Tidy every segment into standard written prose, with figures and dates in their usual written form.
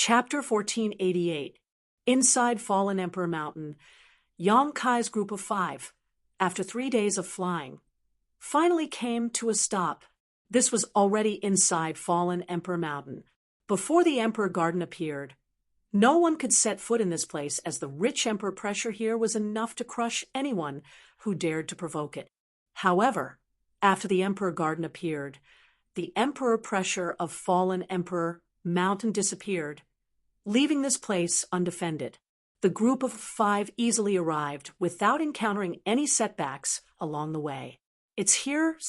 Chapter 1488. Inside Fallen Emperor Mountain, Yang Kai's group of 5, after 3 days of flying, finally came to a stop. This was already inside Fallen Emperor Mountain. Before the Emperor Garden appeared, no one could set foot in this place, as the rich Emperor pressure here was enough to crush anyone who dared to provoke it. However, after the Emperor Garden appeared, the Emperor pressure of Fallen Emperor Mountain disappeared, leaving this place undefended. The group of 5 easily arrived without encountering any setbacks along the way. "It's here."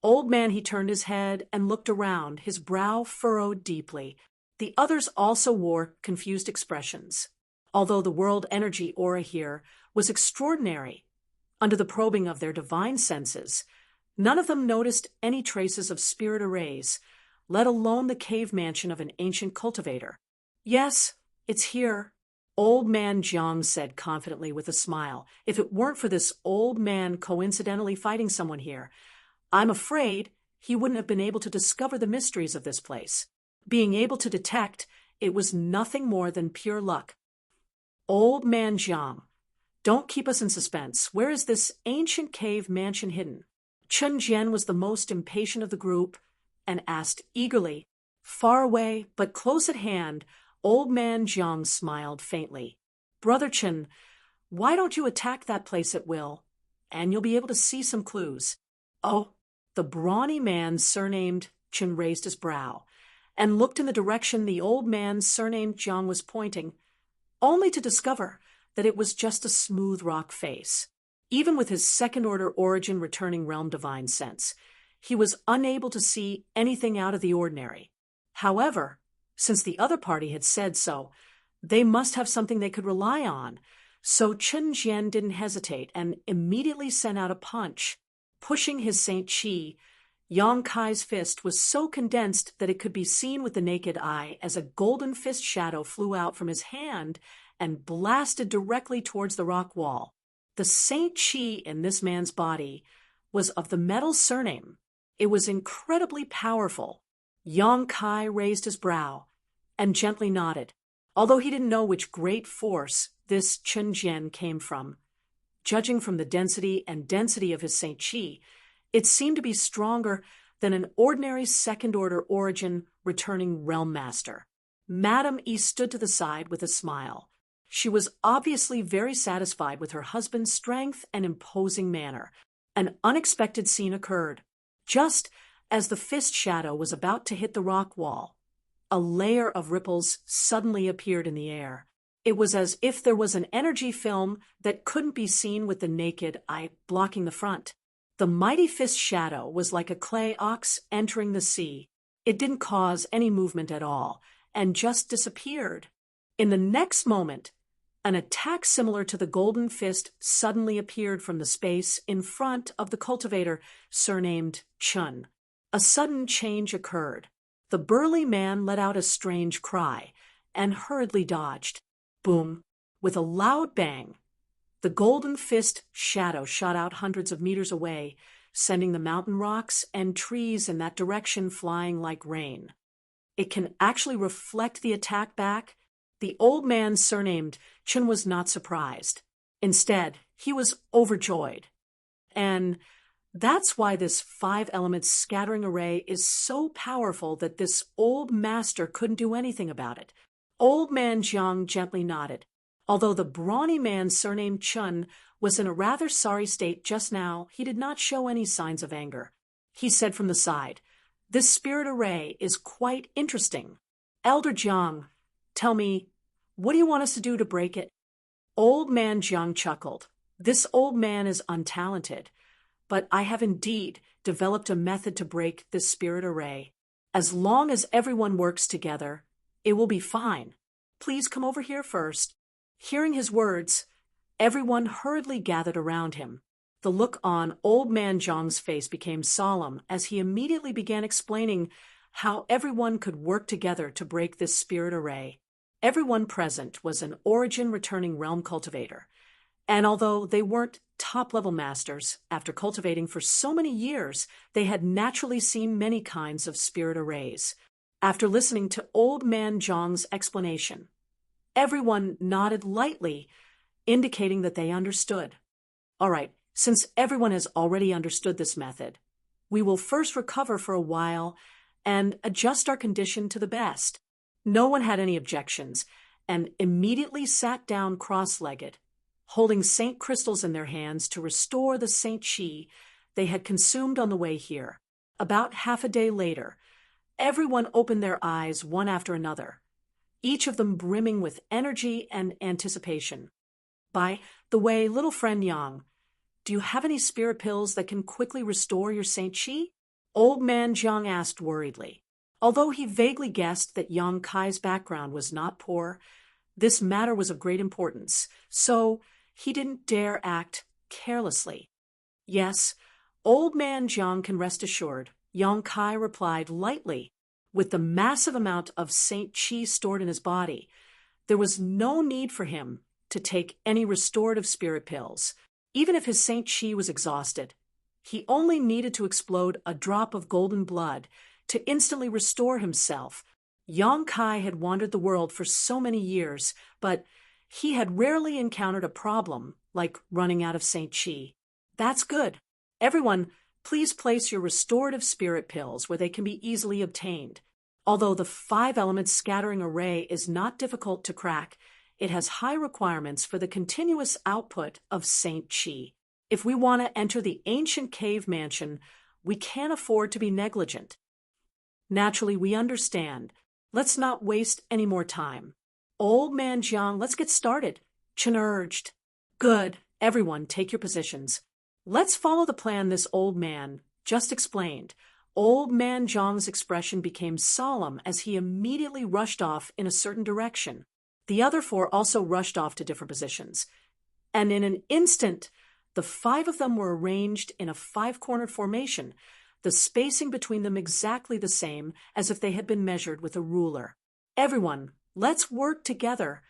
Old man, he turned his head and looked around, his brow furrowed deeply. The others also wore confused expressions. Although the world energy aura here was extraordinary, under the probing of their divine senses, none of them noticed any traces of spirit arrays, let alone the cave mansion of an ancient cultivator. "Yes, it's here," Old Man Jiang said confidently with a smile. "If it weren't for this old man coincidentally fighting someone here, I'm afraid he wouldn't have been able to discover the mysteries of this place. Being able to detect, it was nothing more than pure luck." "Old Man Jiang, don't keep us in suspense. Where is this ancient cave mansion hidden?" Chun Jian was the most impatient of the group and asked eagerly. "Far away, but close at hand." Old Man Jiang smiled faintly. "Brother Chun, why don't you attack that place at will, and you'll be able to see some clues." "Oh," the brawny man surnamed Chun raised his brow and looked in the direction the old man surnamed Jiang was pointing, only to discover that it was just a smooth rock face. Even with his second-order origin returning realm divine sense, he was unable to see anything out of the ordinary. However, since the other party had said so, they must have something they could rely on, so Chun Jian didn't hesitate and immediately sent out a punch. Pushing his Saint Chi, Yang Kai's fist was so condensed that it could be seen with the naked eye as a golden fist shadow flew out from his hand and blasted directly towards the rock wall. The Saint Chi in this man's body was of the metal surname. It was incredibly powerful. Yang Kai raised his brow and gently nodded, although he didn't know which great force this Chun Jian came from. Judging from the density of his Saint Chi, it seemed to be stronger than an ordinary second-order origin returning realm master. Madame E stood to the side with a smile. She was obviously very satisfied with her husband's strength and imposing manner. An unexpected scene occurred. Just as the fist shadow was about to hit the rock wall, a layer of ripples suddenly appeared in the air. It was as if there was an energy film that couldn't be seen with the naked eye blocking the front. The mighty fist shadow was like a clay ox entering the sea. It didn't cause any movement at all, and just disappeared. In the next moment, an attack similar to the golden fist suddenly appeared from the space in front of the cultivator surnamed Chun. A sudden change occurred. The burly man let out a strange cry and hurriedly dodged. Boom! With a loud bang, the golden fist shadow shot out hundreds of meters away, sending the mountain rocks and trees in that direction flying like rain. It can actually reflect the attack back. The old man surnamed Chun was not surprised. Instead, he was overjoyed. And that's why this 5-element scattering array is so powerful that this old master couldn't do anything about it. Old Man Jiang gently nodded. Although the brawny man surnamed Chun was in a rather sorry state just now, he did not show any signs of anger. He said from the side, "This spirit array is quite interesting. Elder Jiang, tell me, what do you want us to do to break it?" Old Man Jiang chuckled. "This old man is untalented, but I have indeed developed a method to break this spirit array. As long as everyone works together, it will be fine. Please come over here first." Hearing his words, everyone hurriedly gathered around him. The look on Old Man Jiang's face became solemn as he immediately began explaining how everyone could work together to break this spirit array. Everyone present was an origin-returning realm cultivator, and although they weren't top-level masters, after cultivating for so many years, they had naturally seen many kinds of spirit arrays. After listening to Old Man Zhang's explanation, everyone nodded lightly, indicating that they understood. All right, since everyone has already understood this method, we will first recover for a while and adjust our condition to the best. No one had any objections and immediately sat down cross-legged, holding Saint crystals in their hands to restore the Saint Chi they had consumed on the way here. About half a day later, everyone opened their eyes one after another, each of them brimming with energy and anticipation. By the way, little friend Yang, do you have any spirit pills that can quickly restore your Saint Chi? Old Man Jiang asked worriedly. Although he vaguely guessed that Yang Kai's background was not poor, this matter was of great importance, so he didn't dare act carelessly. Yes, Old Man Jiang can rest assured, Yang Kai replied lightly. With the massive amount of Saint Chi stored in his body, there was no need for him to take any restorative spirit pills. Even if his Saint Chi was exhausted, he only needed to explode a drop of golden blood to instantly restore himself. Yang Kai had wandered the world for so many years, but he had rarely encountered a problem like running out of Saint Chi. That's good. Everyone, please place your restorative spirit pills where they can be easily obtained. Although the 5-element scattering array is not difficult to crack, it has high requirements for the continuous output of Saint Chi. If we want to enter the ancient cave mansion, we can't afford to be negligent. Naturally, we understand. Let's not waste any more time. Old Man Jiang, let's get started, Chen urged. Good. Everyone, take your positions. Let's follow the plan this old man just explained. Old Man Jiang's expression became solemn as he immediately rushed off in a certain direction. The other 4 also rushed off to different positions. And in an instant, the 5 of them were arranged in a 5-cornered formation, the spacing between them exactly the same as if they had been measured with a ruler. Everyone, let's work together,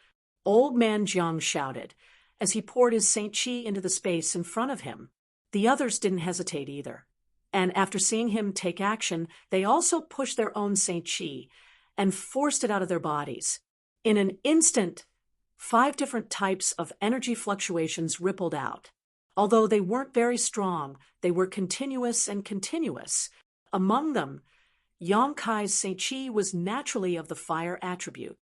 Old Man Jiang shouted, as he poured his Saint Chi into the space in front of him. The others didn't hesitate either. And after seeing him take action, they also pushed their own Saint Chi and forced it out of their bodies. In an instant, 5 different types of energy fluctuations rippled out. Although they weren't very strong, they were continuous and continuous. Among them, Yang Kai's Saint Chi was naturally of the fire attribute.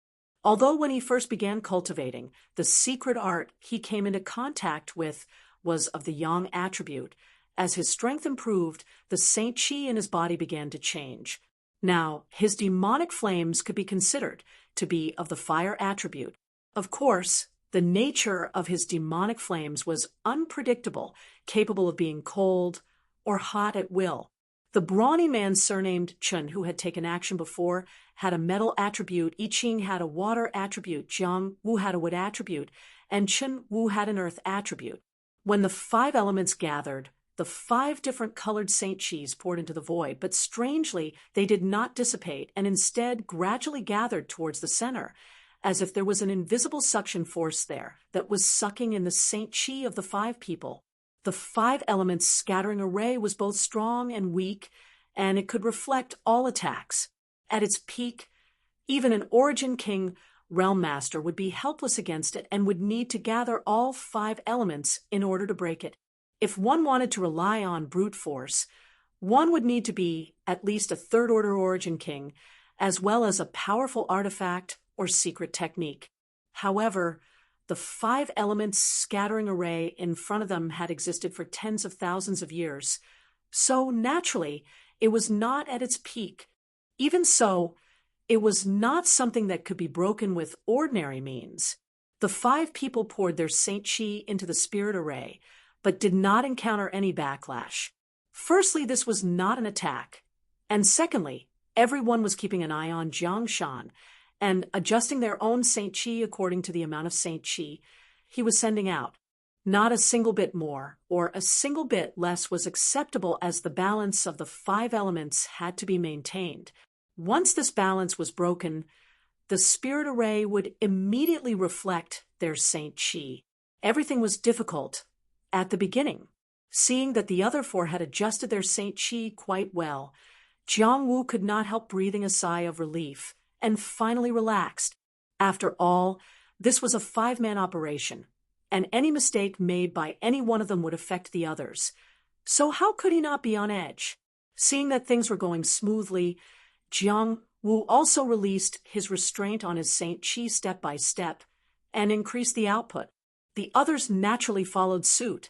Although when he first began cultivating, the secret art he came into contact with was of the Yang attribute, as his strength improved, the Saint Chi in his body began to change. Now, his demonic flames could be considered to be of the fire attribute. Of course, the nature of his demonic flames was unpredictable, capable of being cold or hot at will. The brawny man surnamed Chen, who had taken action before, had a metal attribute, I Ching had a water attribute, Jiang Wu had a wood attribute, and Chen Wu had an earth attribute. When the 5 elements gathered, the 5 different colored Saint Chis poured into the void, but strangely, they did not dissipate and instead gradually gathered towards the center, as if there was an invisible suction force there that was sucking in the Saint Chi of the 5 people. The 5 elements scattering array was both strong and weak, and it could reflect all attacks. At its peak, even an Origin King Realm Master would be helpless against it and would need to gather all 5 elements in order to break it. If one wanted to rely on brute force, one would need to be at least a 3rd-order Origin King, as well as a powerful artifact or secret technique. However, the 5 elements scattering array in front of them had existed for tens of thousands of years, so naturally, it was not at its peak. Even so, it was not something that could be broken with ordinary means. The 5 people poured their Saint Chi into the spirit array, but did not encounter any backlash. Firstly, this was not an attack, and secondly, everyone was keeping an eye on Jiang Shan and adjusting their own Saint Chi according to the amount of Saint Chi he was sending out. Not a single bit more or a single bit less was acceptable, as the balance of the 5 elements had to be maintained. Once this balance was broken, the spirit array would immediately reflect their Saint Chi. Everything was difficult at the beginning. Seeing that the other 4 had adjusted their Saint Chi quite well, Jiang Wu could not help breathing a sigh of relief and finally relaxed. After all, this was a five-man operation, and any mistake made by any one of them would affect the others. So how could he not be on edge? Seeing that things were going smoothly, Jiang Wu also released his restraint on his Saint Chi step by step and increased the output. The others naturally followed suit,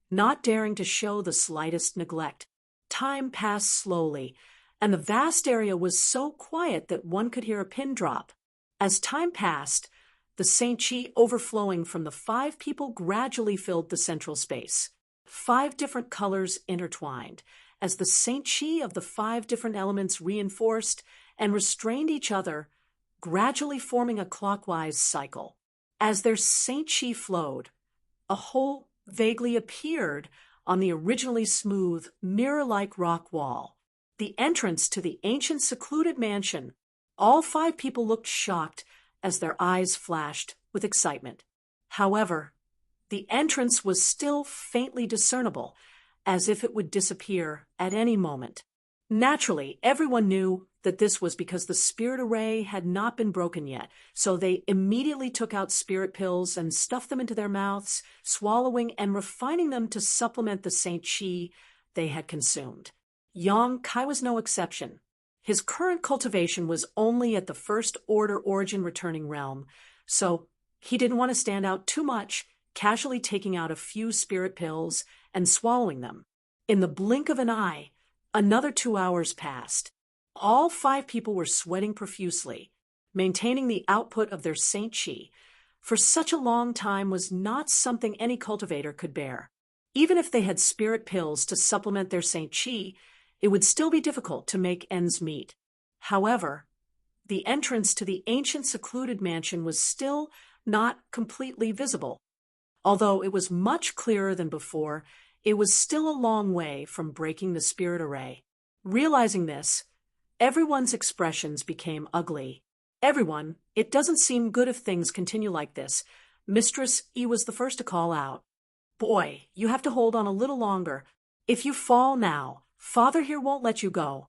not daring to show the slightest neglect. Time passed slowly, and the vast area was so quiet that one could hear a pin drop. As time passed, the Saint Chi overflowing from the five people gradually filled the central space. Five different colors intertwined, as the Saint Chi of the five different elements reinforced and restrained each other, gradually forming a clockwise cycle. As their Saint Chi flowed, a hole vaguely appeared on the originally smooth, mirror-like rock wall. The entrance to the ancient secluded mansion. All five people looked shocked as their eyes flashed with excitement. However, the entrance was still faintly discernible, as if it would disappear at any moment. Naturally, everyone knew that this was because the spirit array had not been broken yet, so they immediately took out spirit pills and stuffed them into their mouths, swallowing and refining them to supplement the Saint Chi they had consumed. Yang Kai was no exception. His current cultivation was only at the first order origin returning realm, so he didn't want to stand out too much, casually taking out a few spirit pills and swallowing them. In the blink of an eye, another 2 hours passed. All five people were sweating profusely. Maintaining the output of their Saint Chi for such a long time was not something any cultivator could bear. Even if they had spirit pills to supplement their Saint Chi, it would still be difficult to make ends meet. However, the entrance to the ancient secluded mansion was still not completely visible. Although it was much clearer than before, it was still a long way from breaking the spirit array. Realizing this, everyone's expressions became ugly. Everyone, it doesn't seem good if things continue like this. Mistress E was the first to call out. Boy, you have to hold on a little longer. If you fall now, Father here won't let you go.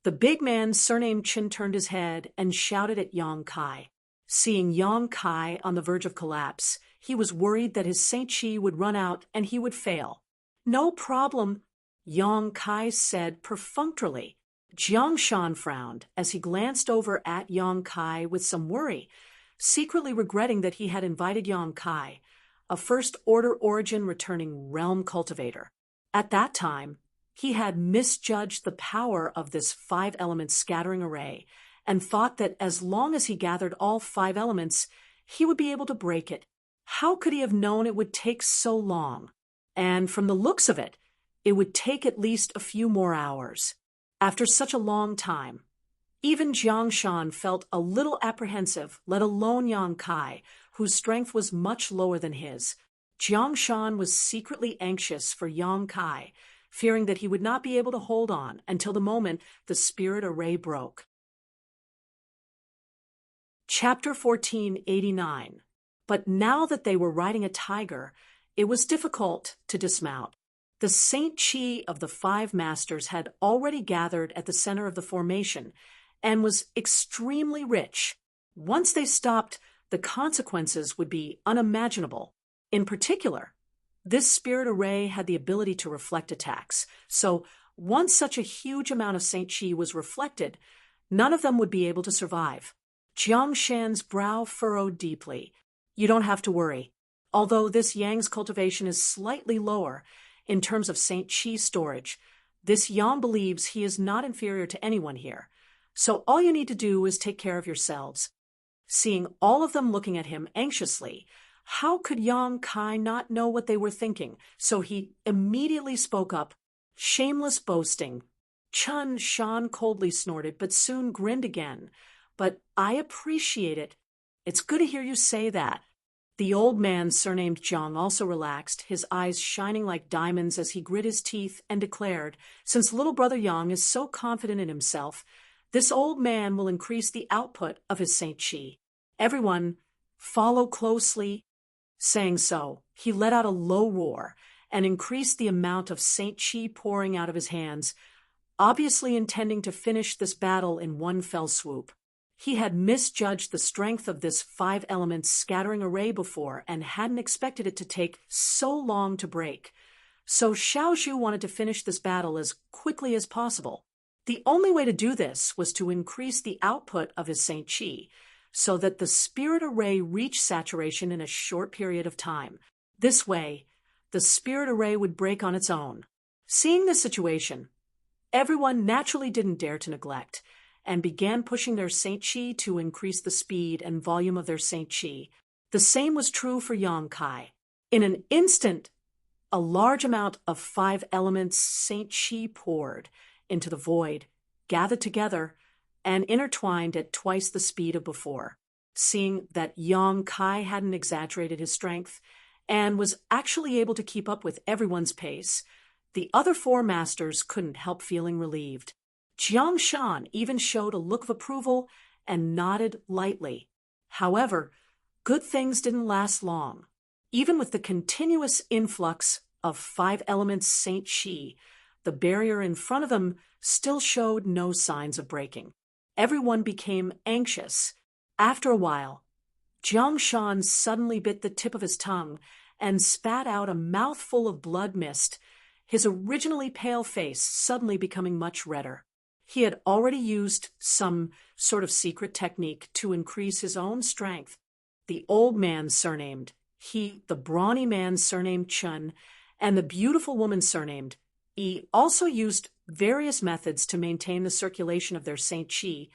The big man, surnamed Chin, turned his head and shouted at Yang Kai. Seeing Yang Kai on the verge of collapse, he was worried that his Saint Chi would run out and he would fail. No problem, Yang Kai said perfunctorily. Jiang Shan frowned as he glanced over at Yang Kai with some worry, secretly regretting that he had invited Yang Kai, a first order origin returning realm cultivator. At that time, he had misjudged the power of this five-element scattering array and thought that as long as he gathered all five elements, he would be able to break it. How could he have known it would take so long? And from the looks of it, it would take at least a few more hours. After such a long time, even Jiang Shan felt a little apprehensive, let alone Yang Kai, whose strength was much lower than his. Jiang Shan was secretly anxious for Yang Kai, fearing that he would not be able to hold on until the moment the spirit array broke. Chapter 1489. But now that they were riding a tiger, it was difficult to dismount. The Saint Chi of the five masters had already gathered at the center of the formation and was extremely rich. Once they stopped, the consequences would be unimaginable. In particular, this spirit array had the ability to reflect attacks, so once such a huge amount of Saint Chi was reflected, none of them would be able to survive. Jiang Shan's brow furrowed deeply. You don't have to worry. Although this Yang's cultivation is slightly lower in terms of Saint Chi storage, this Yang believes he is not inferior to anyone here. So all you need to do is take care of yourselves. Seeing all of them looking at him anxiously, how could Yang Kai not know what they were thinking? So he immediately spoke up. Shameless boasting. Chun Shan coldly snorted, but soon grinned again. But I appreciate it. It's good to hear you say that. The old man, surnamed Jiang, also relaxed, his eyes shining like diamonds as he grit his teeth and declared, since little brother Yang is so confident in himself, this old man will increase the output of his Saint Chi. Everyone, follow closely. Saying so, he let out a low roar and increased the amount of Saint Chi pouring out of his hands. obviously intending to finish this battle in one fell swoop. He had misjudged the strength of this five-element scattering array before and hadn't expected it to take so long to break. So Xiao Zhu wanted to finish this battle as quickly as possible. The only way to do this was to increase the output of his Saint Qi, so that the spirit array reached saturation in a short period of time. This way, the spirit array would break on its own. Seeing this situation, everyone naturally didn't dare to neglect, and began pushing their Saint Qi to increase the speed and volume of their Saint Qi. The same was true for Yang Kai. In an instant, a large amount of five elements Saint Qi poured into the void, gathered together, and intertwined at twice the speed of before. Seeing that Yang Kai hadn't exaggerated his strength and was actually able to keep up with everyone's pace, the other four masters couldn't help feeling relieved. Jiang Shan even showed a look of approval and nodded lightly. However, good things didn't last long. Even with the continuous influx of five elements Saint Qi, the barrier in front of them still showed no signs of breaking. Everyone became anxious. After a while, Jiang Shan suddenly bit the tip of his tongue and spat out a mouthful of blood mist, his originally pale face suddenly becoming much redder. He had already used some sort of secret technique to increase his own strength. The old man surnamed He, the brawny man surnamed Chun, and the beautiful woman surnamed Yi also used various methods to maintain the circulation of their Saint Qi,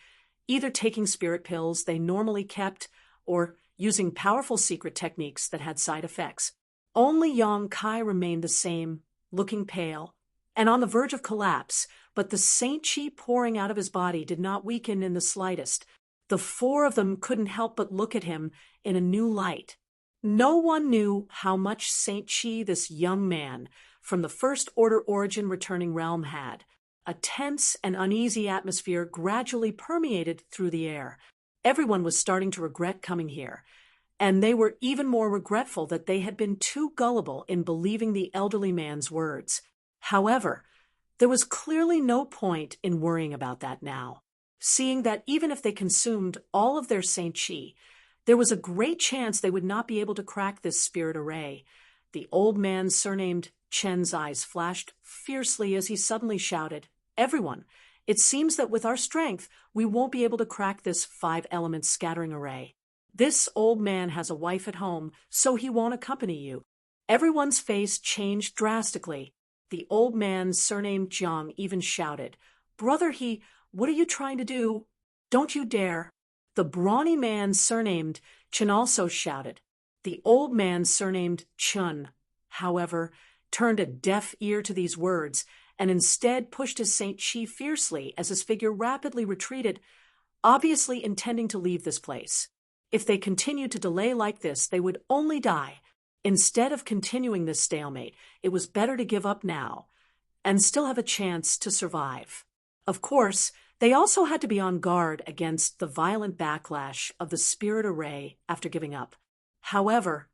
either taking spirit pills they normally kept or using powerful secret techniques that had side effects. Only Yang Kai remained the same, looking pale and on the verge of collapse, but the Saint Qi pouring out of his body did not weaken in the slightest. The four of them couldn't help but look at him in a new light. No one knew how much Saint Qi this young man from the First Order origin returning realm had. A tense and uneasy atmosphere gradually permeated through the air. Everyone was starting to regret coming here, and they were even more regretful that they had been too gullible in believing the elderly man's words. However, there was clearly no point in worrying about that now, seeing that even if they consumed all of their Saint Qi, there was a great chance they would not be able to crack this spirit array. The old man surnamed Chen's eyes flashed fiercely as he suddenly shouted, "Everyone, it seems that with our strength, we won't be able to crack this five-element scattering array. This old man has a wife at home, so he won't accompany you." Everyone's face changed drastically. The old man surnamed Jiang even shouted, "Brother He, what are you trying to do? Don't you dare." The brawny man surnamed Chen also shouted. The old man surnamed Chun, however, turned a deaf ear to these words and instead pushed his Saint Qi fiercely as his figure rapidly retreated, obviously intending to leave this place. If they continued to delay like this, they would only die. Instead of continuing this stalemate, it was better to give up now and still have a chance to survive. Of course, they also had to be on guard against the violent backlash of the spirit array after giving up. However,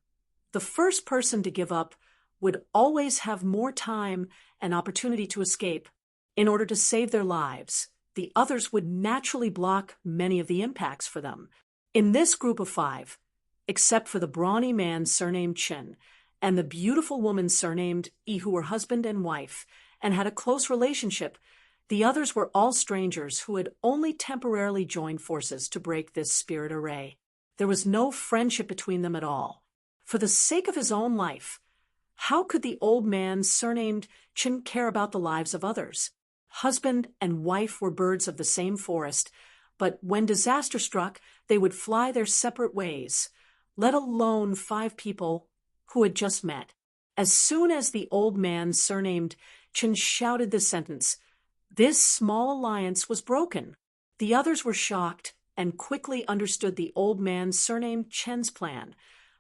the first person to give up would always have more time and opportunity to escape. In order to save their lives, the others would naturally block many of the impacts for them. In this group of five, except for the brawny man surnamed Chen and the beautiful woman surnamed Yi, who were husband and wife and had a close relationship, the others were all strangers who had only temporarily joined forces to break this spirit array. There was no friendship between them at all. For the sake of his own life, how could the old man surnamed Chen care about the lives of others? Husband and wife were birds of the same forest, but when disaster struck, they would fly their separate ways, let alone five people who had just met. As soon as the old man surnamed Chen shouted this sentence, this small alliance was broken. The others were shocked and quickly understood the old man surnamed Chen's plan,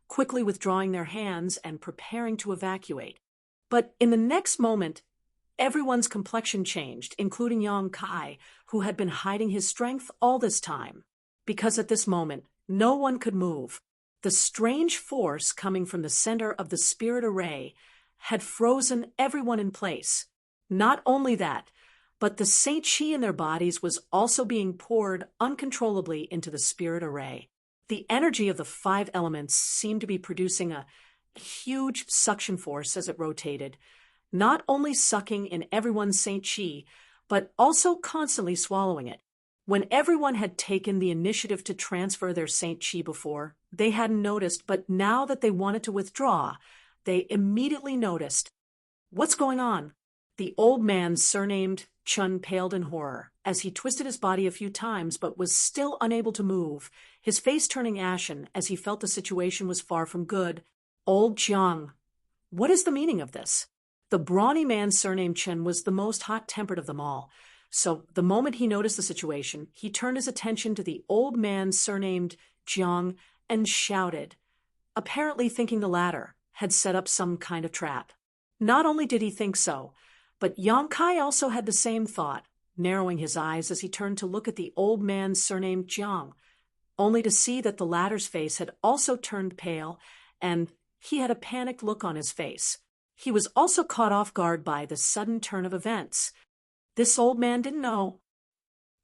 quickly withdrawing their hands and preparing to evacuate. But in the next moment, everyone's complexion changed, including Yang Kai, who had been hiding his strength all this time. Because at this moment, no one could move. The strange force coming from the center of the spirit array had frozen everyone in place. Not only that, but the Saint Chi in their bodies was also being poured uncontrollably into the spirit array. The energy of the 5 elements seemed to be producing a huge suction force as it rotated, not only sucking in everyone's Saint Chi, but also constantly swallowing it. When everyone had taken the initiative to transfer their Saint Chi before, they hadn't noticed, but now that they wanted to withdraw, they immediately noticed. What's going on? The old man, surnamed Chun, paled in horror as he twisted his body a few times but was still unable to move, his face turning ashen as he felt the situation was far from good. Old Jiang, what is the meaning of this? The brawny man surnamed Chen was the most hot-tempered of them all, so the moment he noticed the situation, he turned his attention to the old man surnamed Jiang and shouted, apparently thinking the latter had set up some kind of trap. Not only did he think so, but Yang Kai also had the same thought, narrowing his eyes as he turned to look at the old man surnamed Jiang, only to see that the latter's face had also turned pale, and he had a panicked look on his face. He was also caught off guard by the sudden turn of events. This old man didn't know.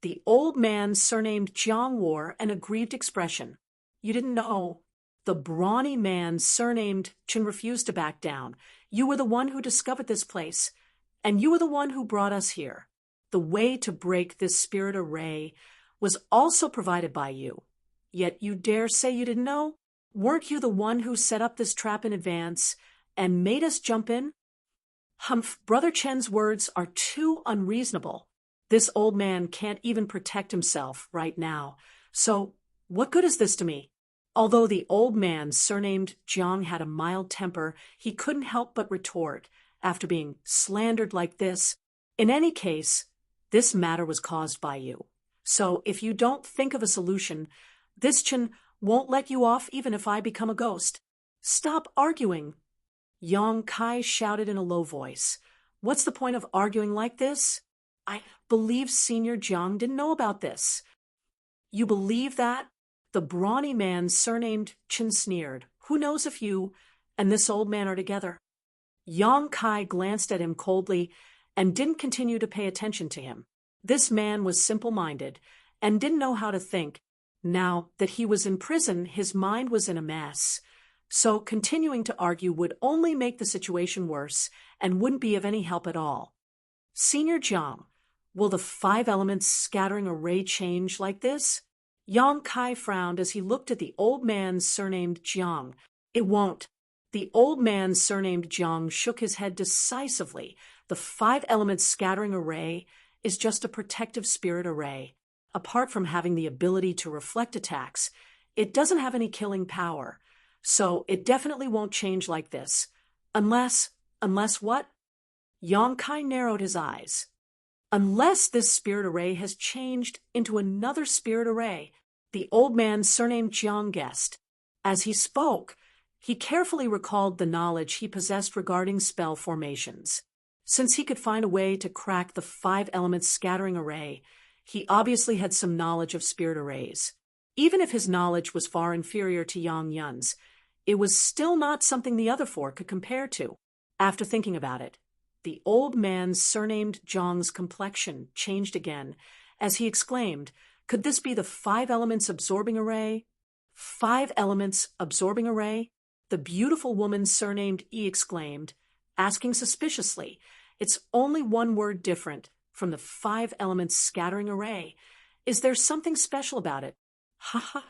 The old man surnamed Jiang wore an aggrieved expression. You didn't know. The brawny man surnamed Chen refused to back down. You were the one who discovered this place, and you were the one who brought us here. The way to break this spirit array was also provided by you. Yet you dare say you didn't know? Weren't you the one who set up this trap in advance and made us jump in? Humph, Brother Chen's words are too unreasonable. This old man can't even protect himself right now. So, what good is this to me? Although the old man, surnamed Jiang, had a mild temper, he couldn't help but retort, after being slandered like this. In any case, this matter was caused by you. So, if you don't think of a solution, this Chen won't let you off even if I become a ghost. Stop arguing. Yang Kai shouted in a low voice. What's the point of arguing like this? I believe Senior Jiang didn't know about this. You believe that? The brawny man, surnamed Chen, sneered. Who knows if you and this old man are together? Yang Kai glanced at him coldly and didn't continue to pay attention to him. This man was simple-minded and didn't know how to think. Now that he was in prison, his mind was in a mess. So continuing to argue would only make the situation worse and wouldn't be of any help at all. Senior Jiang, will the 5 elements scattering array change like this? Yang Kai frowned as he looked at the old man surnamed Jiang. It won't. The old man surnamed Jiang shook his head decisively. The 5 elements scattering array is just a protective spirit array. Apart from having the ability to reflect attacks, it doesn't have any killing power. So it definitely won't change like this. Unless what? Yang Kai narrowed his eyes. Unless this spirit array has changed into another spirit array, the old man surnamed Jiang guessed. As he spoke, he carefully recalled the knowledge he possessed regarding spell formations. Since he could find a way to crack the 5 elements scattering array, he obviously had some knowledge of spirit arrays. Even if his knowledge was far inferior to Yang Yun's, it was still not something the other 4 could compare to. After thinking about it, the old man surnamed Jiang's complexion changed again as he exclaimed, could this be the 5 elements absorbing array? 5 elements absorbing array? The beautiful woman surnamed Yi exclaimed, asking suspiciously, it's only one word different from the 5 elements scattering array. Is there something special about it? Ha ha.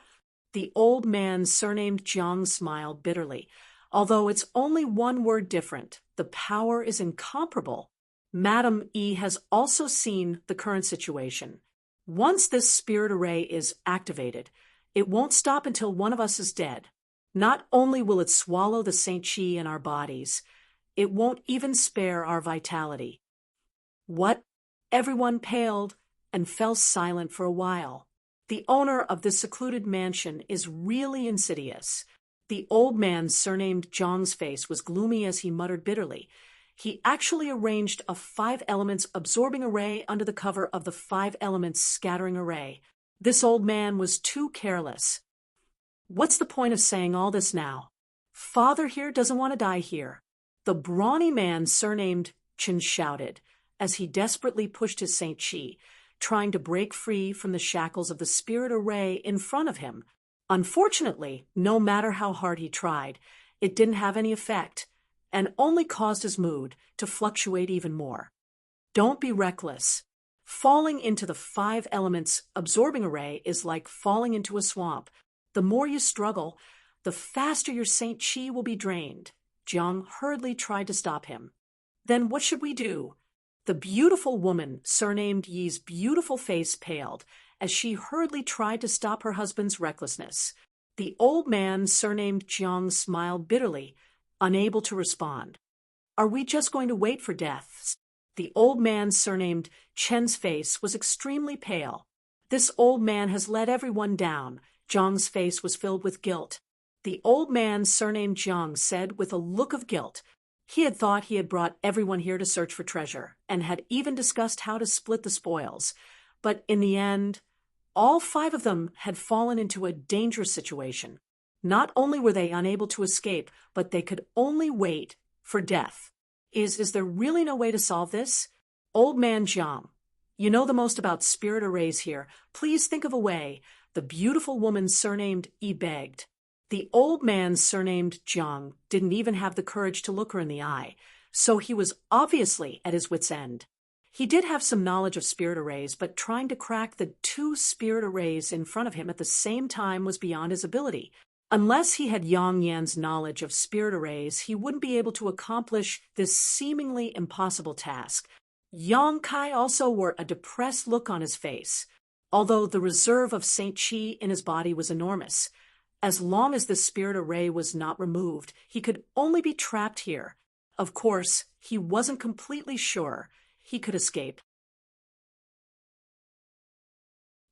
The old man surnamed Jiang smiled bitterly. Although it's only one word different, the power is incomparable. Madam E has also seen the current situation. Once this spirit array is activated, it won't stop until one of us is dead. Not only will it swallow the Saint Chi in our bodies, it won't even spare our vitality. What? Everyone paled and fell silent for a while. The owner of this secluded mansion is really insidious. The old man surnamed Jiang's face was gloomy as he muttered bitterly. He actually arranged a 5 elements absorbing array under the cover of the 5 elements scattering array. This old man was too careless. What's the point of saying all this now? Father here doesn't want to die here. The brawny man surnamed Chen shouted, as he desperately pushed his Saint Chi, trying to break free from the shackles of the spirit array in front of him. Unfortunately, no matter how hard he tried, it didn't have any effect, and only caused his mood to fluctuate even more. Don't be reckless. Falling into the 5 elements absorbing array is like falling into a swamp. The more you struggle, the faster your Saint Chi will be drained. Jiang hurriedly tried to stop him. Then what should we do? The beautiful woman, surnamed Yi's beautiful face paled as she hurriedly tried to stop her husband's recklessness. The old man, surnamed Jiang, smiled bitterly, unable to respond. Are we just going to wait for death? The old man, surnamed Chen's face was extremely pale. This old man has let everyone down. Jiang's face was filled with guilt. The old man, surnamed Jiang, said with a look of guilt. He had thought he had brought everyone here to search for treasure, and had even discussed how to split the spoils. But in the end, all 5 of them had fallen into a dangerous situation. Not only were they unable to escape, but they could only wait for death. Is there really no way to solve this? Old man Jiang, you know the most about spirit arrays here. Please think of a way. The beautiful woman surnamed Yi begged. The old man surnamed Jiang didn't even have the courage to look her in the eye, so he was obviously at his wit's end. He did have some knowledge of spirit arrays, but trying to crack the 2 spirit arrays in front of him at the same time was beyond his ability. Unless he had Yang Yan's knowledge of spirit arrays, he wouldn't be able to accomplish this seemingly impossible task. Yang Kai also wore a depressed look on his face, although the reserve of Saint Chi in his body was enormous. As long as the spirit array was not removed, he could only be trapped here. Of course, he wasn't completely sure he could escape.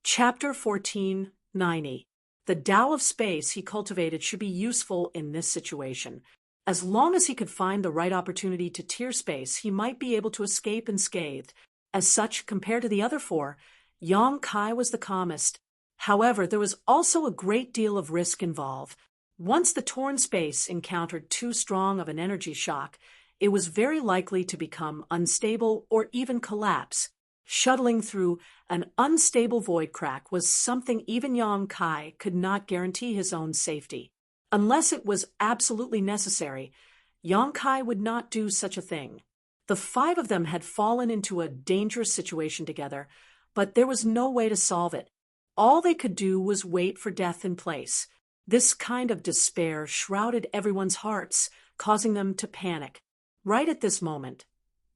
Chapter 1490. The Tao of space he cultivated should be useful in this situation. As long as he could find the right opportunity to tear space, he might be able to escape unscathed. As such, compared to the other 4, Yang Kai was the calmest. However, there was also a great deal of risk involved. Once the torn space encountered too strong of an energy shock, it was very likely to become unstable or even collapse. Shuttling through an unstable void crack was something even Yang Kai could not guarantee his own safety. Unless it was absolutely necessary, Yang Kai would not do such a thing. The 5 of them had fallen into a dangerous situation together, but there was no way to solve it. All they could do was wait for death in place. This kind of despair shrouded everyone's hearts, causing them to panic. Right at this moment,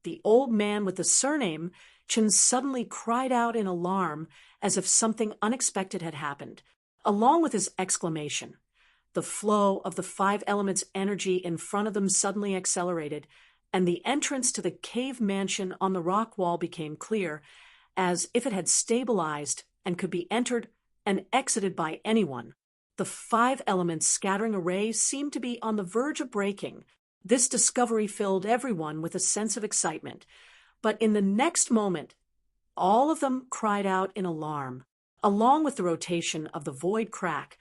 the old man with the surname Chen suddenly cried out in alarm as if something unexpected had happened. Along with his exclamation, the flow of the 5 elements' energy in front of them suddenly accelerated, and the entrance to the cave mansion on the rock wall became clear, as if it had stabilized and could be entered and exited by anyone. The 5 elements scattering array seemed to be on the verge of breaking. This discovery filled everyone with a sense of excitement. But in the next moment, all of them cried out in alarm. Along with the rotation of the void crack,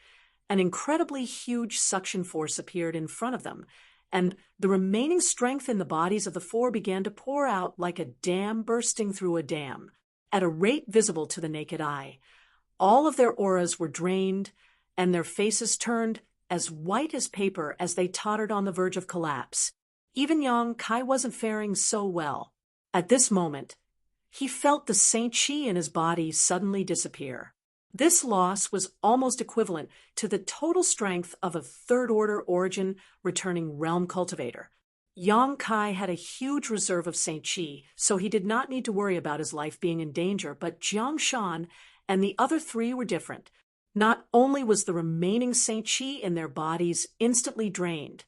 an incredibly huge suction force appeared in front of them, and the remaining strength in the bodies of the 4 began to pour out like a dam bursting through a dam, at a rate visible to the naked eye. All of their auras were drained, and their faces turned as white as paper as they tottered on the verge of collapse. Even Yang Kai wasn't faring so well. At this moment, he felt the Saint Chi in his body suddenly disappear. This loss was almost equivalent to the total strength of a 3rd-order origin returning realm cultivator. Yang Kai had a huge reserve of Saint Chi, so he did not need to worry about his life being in danger, but Jiang Shan and the other 3 were different. Not only was the remaining Saint Chi in their bodies instantly drained,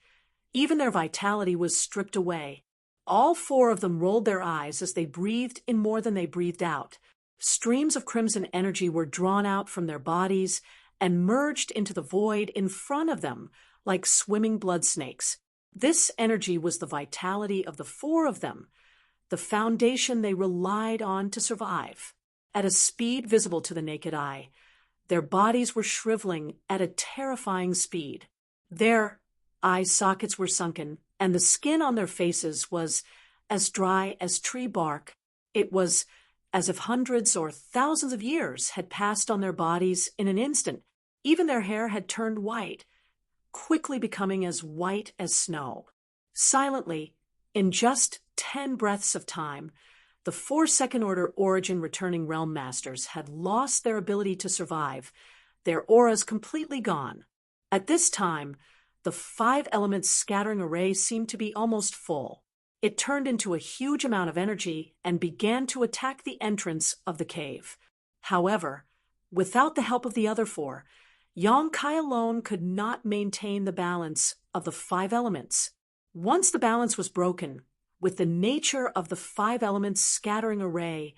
even their vitality was stripped away. All 4 of them rolled their eyes as they breathed in more than they breathed out. Streams of crimson energy were drawn out from their bodies and merged into the void in front of them like swimming blood snakes. This energy was the vitality of the 4 of them, the foundation they relied on to survive. At a speed visible to the naked eye, their bodies were shriveling at a terrifying speed. Their eye sockets were sunken, and the skin on their faces was as dry as tree bark. It was as if hundreds or thousands of years had passed on their bodies in an instant. Even their hair had turned white, quickly becoming as white as snow. Silently, in just 10 breaths of time, the 4 second-order origin returning realm masters had lost their ability to survive, their auras completely gone. At this time, the 5 elements scattering array seemed to be almost full. It turned into a huge amount of energy and began to attack the entrance of the cave. However, without the help of the other 4, Yong-kai alone could not maintain the balance of the 5 elements. Once the balance was broken, with the nature of the 5 elements scattering array,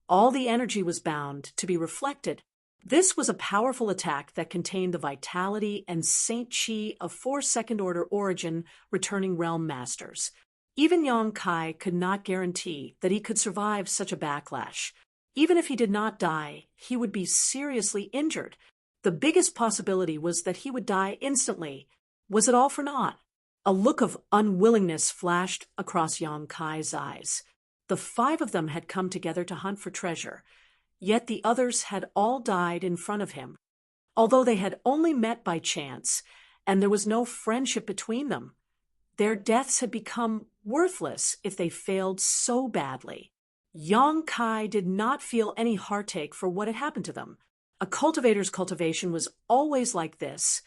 all the energy was bound to be reflected. This was a powerful attack that contained the vitality and Saint Chi of 4 second-order origin returning realm masters. Even Yong-kai could not guarantee that he could survive such a backlash. Even if he did not die, he would be seriously injured. The biggest possibility was that he would die instantly. Was it all for naught? A look of unwillingness flashed across Yong-kai's eyes. The 5 of them had come together to hunt for treasure, yet the others had all died in front of him. Although they had only met by chance, and there was no friendship between them, their deaths had become worthless if they failed so badly. Yong-kai did not feel any heartache for what had happened to them. A cultivator's cultivation was always like this.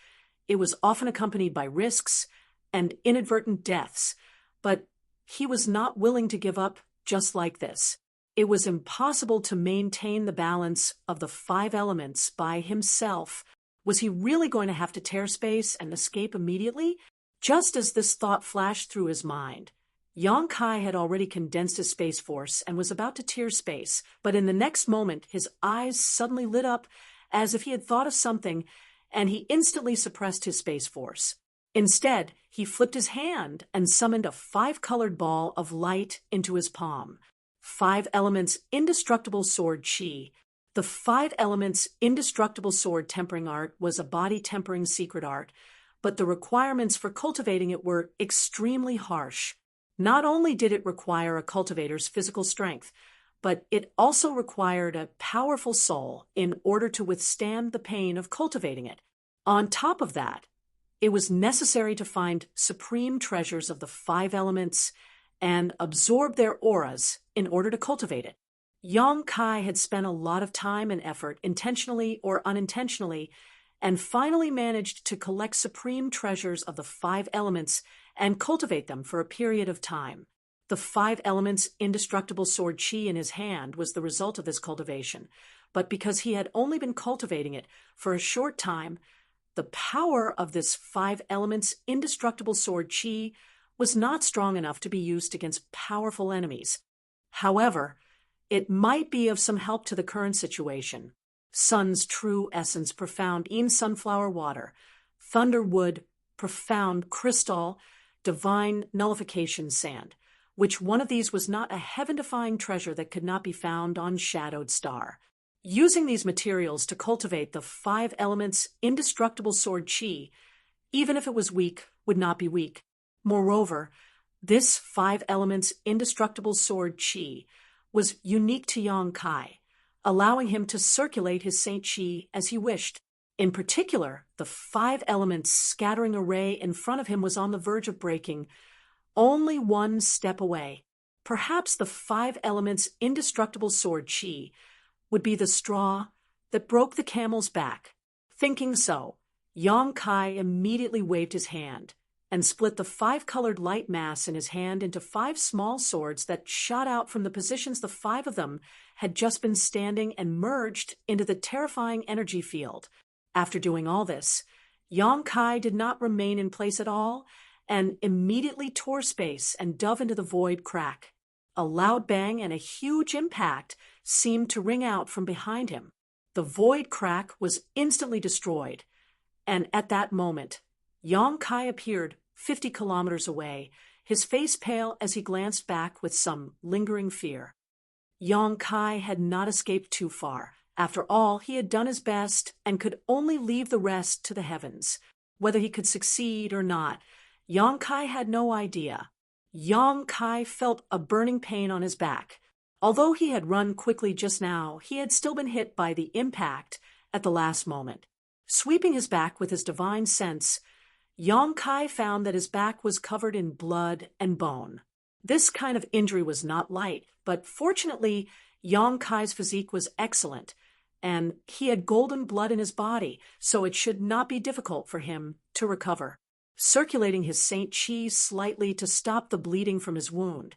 It was often accompanied by risks and inadvertent deaths, but he was not willing to give up just like this. It was impossible to maintain the balance of the 5 elements by himself. Was he really going to have to tear space and escape immediately? Just as this thought flashed through his mind, Yong-kai had already condensed his space force and was about to tear space, but in the next moment his eyes suddenly lit up as if he had thought of something, and he instantly suppressed his space force. Instead, he flipped his hand and summoned a 5-colored ball of light into his palm. 5 elements indestructible sword chi. The 5 elements indestructible sword tempering art was a body tempering secret art, but the requirements for cultivating it were extremely harsh. Not only did it require a cultivator's physical strength, but it also required a powerful soul in order to withstand the pain of cultivating it. On top of that, it was necessary to find supreme treasures of the 5 elements and absorb their auras in order to cultivate it. Yong-kai had spent a lot of time and effort, intentionally or unintentionally, and finally managed to collect supreme treasures of the 5 elements and cultivate them for a period of time. The 5 elements indestructible sword chi in his hand was the result of this cultivation, but because he had only been cultivating it for a short time, the power of this 5 elements indestructible sword chi was not strong enough to be used against powerful enemies. However, it might be of some help to the current situation. Sun's true essence, profound in sunflower water, thunderwood, profound crystal, divine nullification sand. Which one of these was not a heaven-defying treasure that could not be found on Shadowed Star? Using these materials to cultivate the 5 elements indestructible sword chi, even if it was weak, would not be weak. Moreover, this 5 elements indestructible sword chi was unique to Yong-kai, allowing him to circulate his Saint Chi as he wished. In particular, the 5 elements scattering array in front of him was on the verge of breaking, only 1 step away. Perhaps the 5 elements indestructible sword chi would be the straw that broke the camel's back. Thinking so, Yong-kai immediately waved his hand and split the 5-colored light mass in his hand into 5 small swords that shot out from the positions the 5 of them had just been standing and merged into the terrifying energy field. After doing all this, Yong-kai did not remain in place at all and immediately tore space and dove into the void crack. A loud bang and a huge impact seemed to ring out from behind him. The void crack was instantly destroyed, and at that moment, Yong-kai appeared 50 kilometers away, his face pale as he glanced back with some lingering fear. Yong-kai had not escaped too far. After all, he had done his best and could only leave the rest to the heavens. Whether he could succeed or not, Yong-kai had no idea. Yong-kai felt a burning pain on his back. Although he had run quickly just now, he had still been hit by the impact at the last moment. Sweeping his back with his divine sense, Yong Kai found that his back was covered in blood and bone. This kind of injury was not light, but fortunately, Yong Kai's physique was excellent, and he had golden blood in his body, so it should not be difficult for him to recover. Circulating his Saint Chi slightly to stop the bleeding from his wound,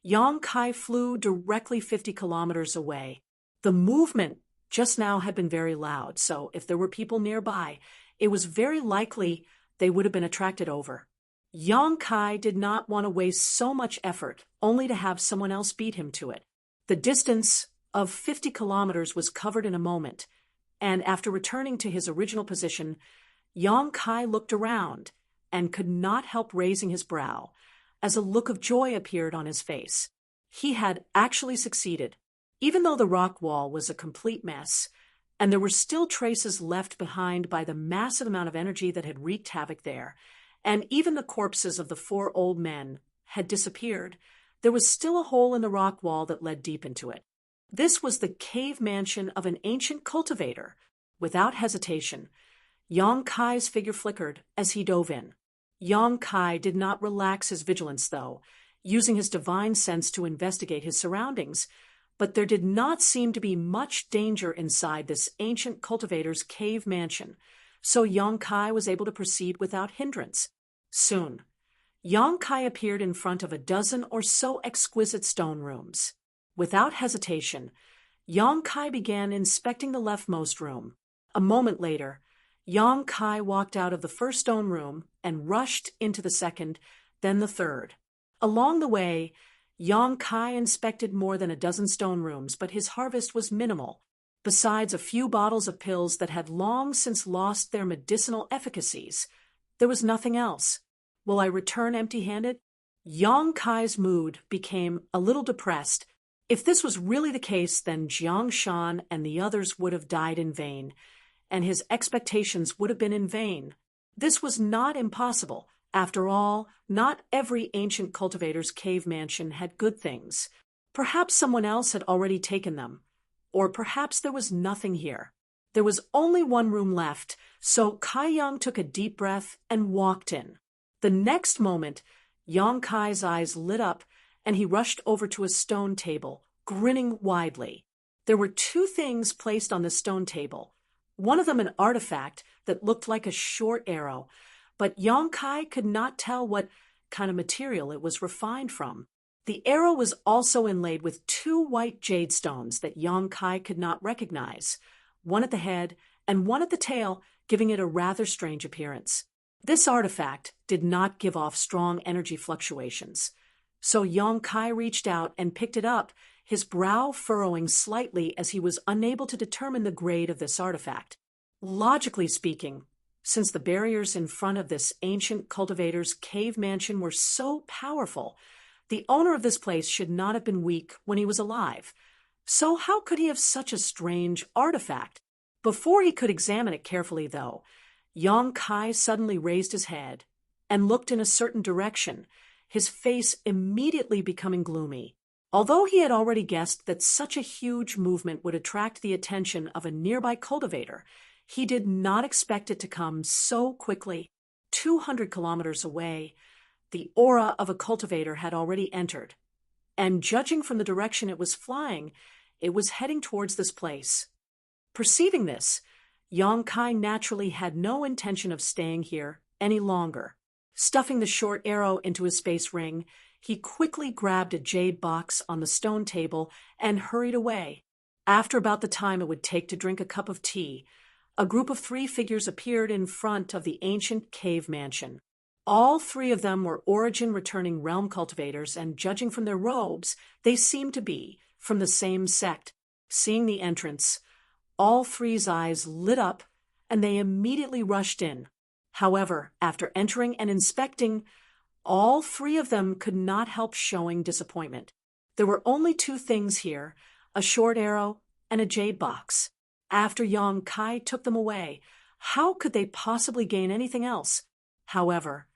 Yong Kai flew directly 50 kilometers away. The movement just now had been very loud, so if there were people nearby, it was very likely they would have been attracted over. Yong Kai did not want to waste so much effort only to have someone else beat him to it. The distance of 50 kilometers was covered in a moment, and after returning to his original position, Yong Kai looked around and could not help raising his brow as a look of joy appeared on his face. He had actually succeeded. Even though the rock wall was a complete mess, and there were still traces left behind by the massive amount of energy that had wreaked havoc there, and even the corpses of the 4 old men had disappeared, there was still a hole in the rock wall that led deep into it. This was the cave mansion of an ancient cultivator. Without hesitation, Yong Kai's figure flickered as he dove in. Yong Kai did not relax his vigilance, though, using his divine sense to investigate his surroundings, but there did not seem to be much danger inside this ancient cultivator's cave mansion, so Yong Kai was able to proceed without hindrance. Soon, Yong Kai appeared in front of a dozen or so exquisite stone rooms. Without hesitation, Yong Kai began inspecting the leftmost room. A moment later, Yong Kai walked out of the first stone room and rushed into the second, then the third. Along the way, Yong Kai inspected more than a dozen stone rooms, but his harvest was minimal. Besides a few bottles of pills that had long since lost their medicinal efficacies, there was nothing else. Will I return empty-handed? Yong Kai's mood became a little depressed. If this was really the case, then Jiang Shan and the others would have died in vain, and his expectations would have been in vain. This was not impossible. After all, not every ancient cultivator's cave mansion had good things. Perhaps someone else had already taken them. Or perhaps there was nothing here. There was only one room left, so Kai Yang took a deep breath and walked in. The next moment, Yong Kai's eyes lit up, and he rushed over to a stone table, grinning widely. There were 2 things placed on the stone table. One of them an artifact that looked like a short arrow, but Yong Kai could not tell what kind of material it was refined from. The arrow was also inlaid with 2 white jade stones that Yong Kai could not recognize, one at the head and one at the tail, giving it a rather strange appearance. This artifact did not give off strong energy fluctuations, so Yong Kai reached out and picked it up, his brow furrowing slightly as he was unable to determine the grade of this artifact. Logically speaking, since the barriers in front of this ancient cultivator's cave mansion were so powerful, the owner of this place should not have been weak when he was alive. So how could he have such a strange artifact? Before he could examine it carefully, though, Yong Kai suddenly raised his head and looked in a certain direction, his face immediately becoming gloomy. Although he had already guessed that such a huge movement would attract the attention of a nearby cultivator, he did not expect it to come so quickly. 200 kilometers away, the aura of a cultivator had already entered, and judging from the direction it was flying, it was heading towards this place. Perceiving this, Yong Kai naturally had no intention of staying here any longer. Stuffing the short arrow into his space ring, he quickly grabbed a jade box on the stone table and hurried away. After about the time it would take to drink a cup of tea, a group of 3 figures appeared in front of the ancient cave mansion. All 3 of them were origin-returning realm cultivators, and judging from their robes, they seemed to be from the same sect. Seeing the entrance, all 3's eyes lit up, and they immediately rushed in. However, after entering and inspecting, all 3 of them could not help showing disappointment. There were only 2 things here, a short arrow and a jade box. After Yong Kai took them away, how could they possibly gain anything else? However,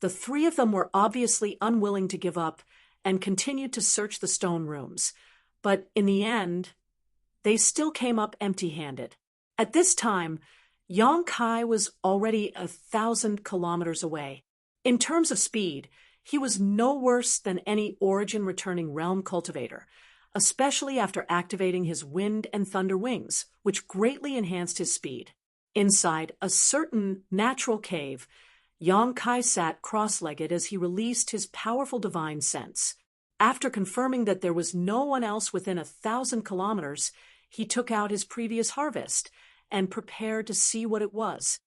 the 3 of them were obviously unwilling to give up and continued to search the stone rooms. But in the end, they still came up empty-handed. At this time, Yong Kai was already 1,000 kilometers away. In terms of speed, he was no worse than any origin-returning realm cultivator, especially after activating his wind and thunder wings, which greatly enhanced his speed. Inside a certain natural cave, Yong Kai sat cross-legged as he released his powerful divine sense. After confirming that there was no one else within 1,000 kilometers, he took out his previous harvest and prepared to see what it was.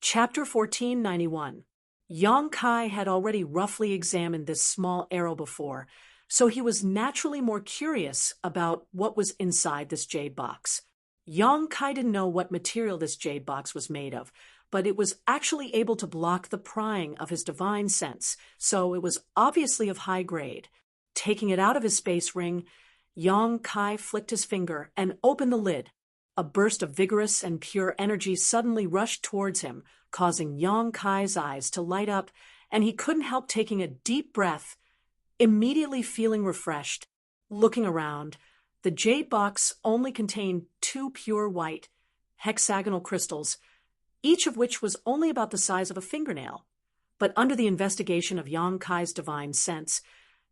Chapter 1491. Yong Kai had already roughly examined this small arrow before, so he was naturally more curious about what was inside this jade box. Yong Kai didn't know what material this jade box was made of, but it was actually able to block the prying of his divine sense, so it was obviously of high grade. Taking it out of his space ring, Yong Kai flicked his finger and opened the lid. A burst of vigorous and pure energy suddenly rushed towards him, causing Yong Kai's eyes to light up, and he couldn't help taking a deep breath, immediately feeling refreshed. Looking around, the jade box only contained 2 pure white, hexagonal crystals, each of which was only about the size of a fingernail. But under the investigation of Yong Kai's divine sense,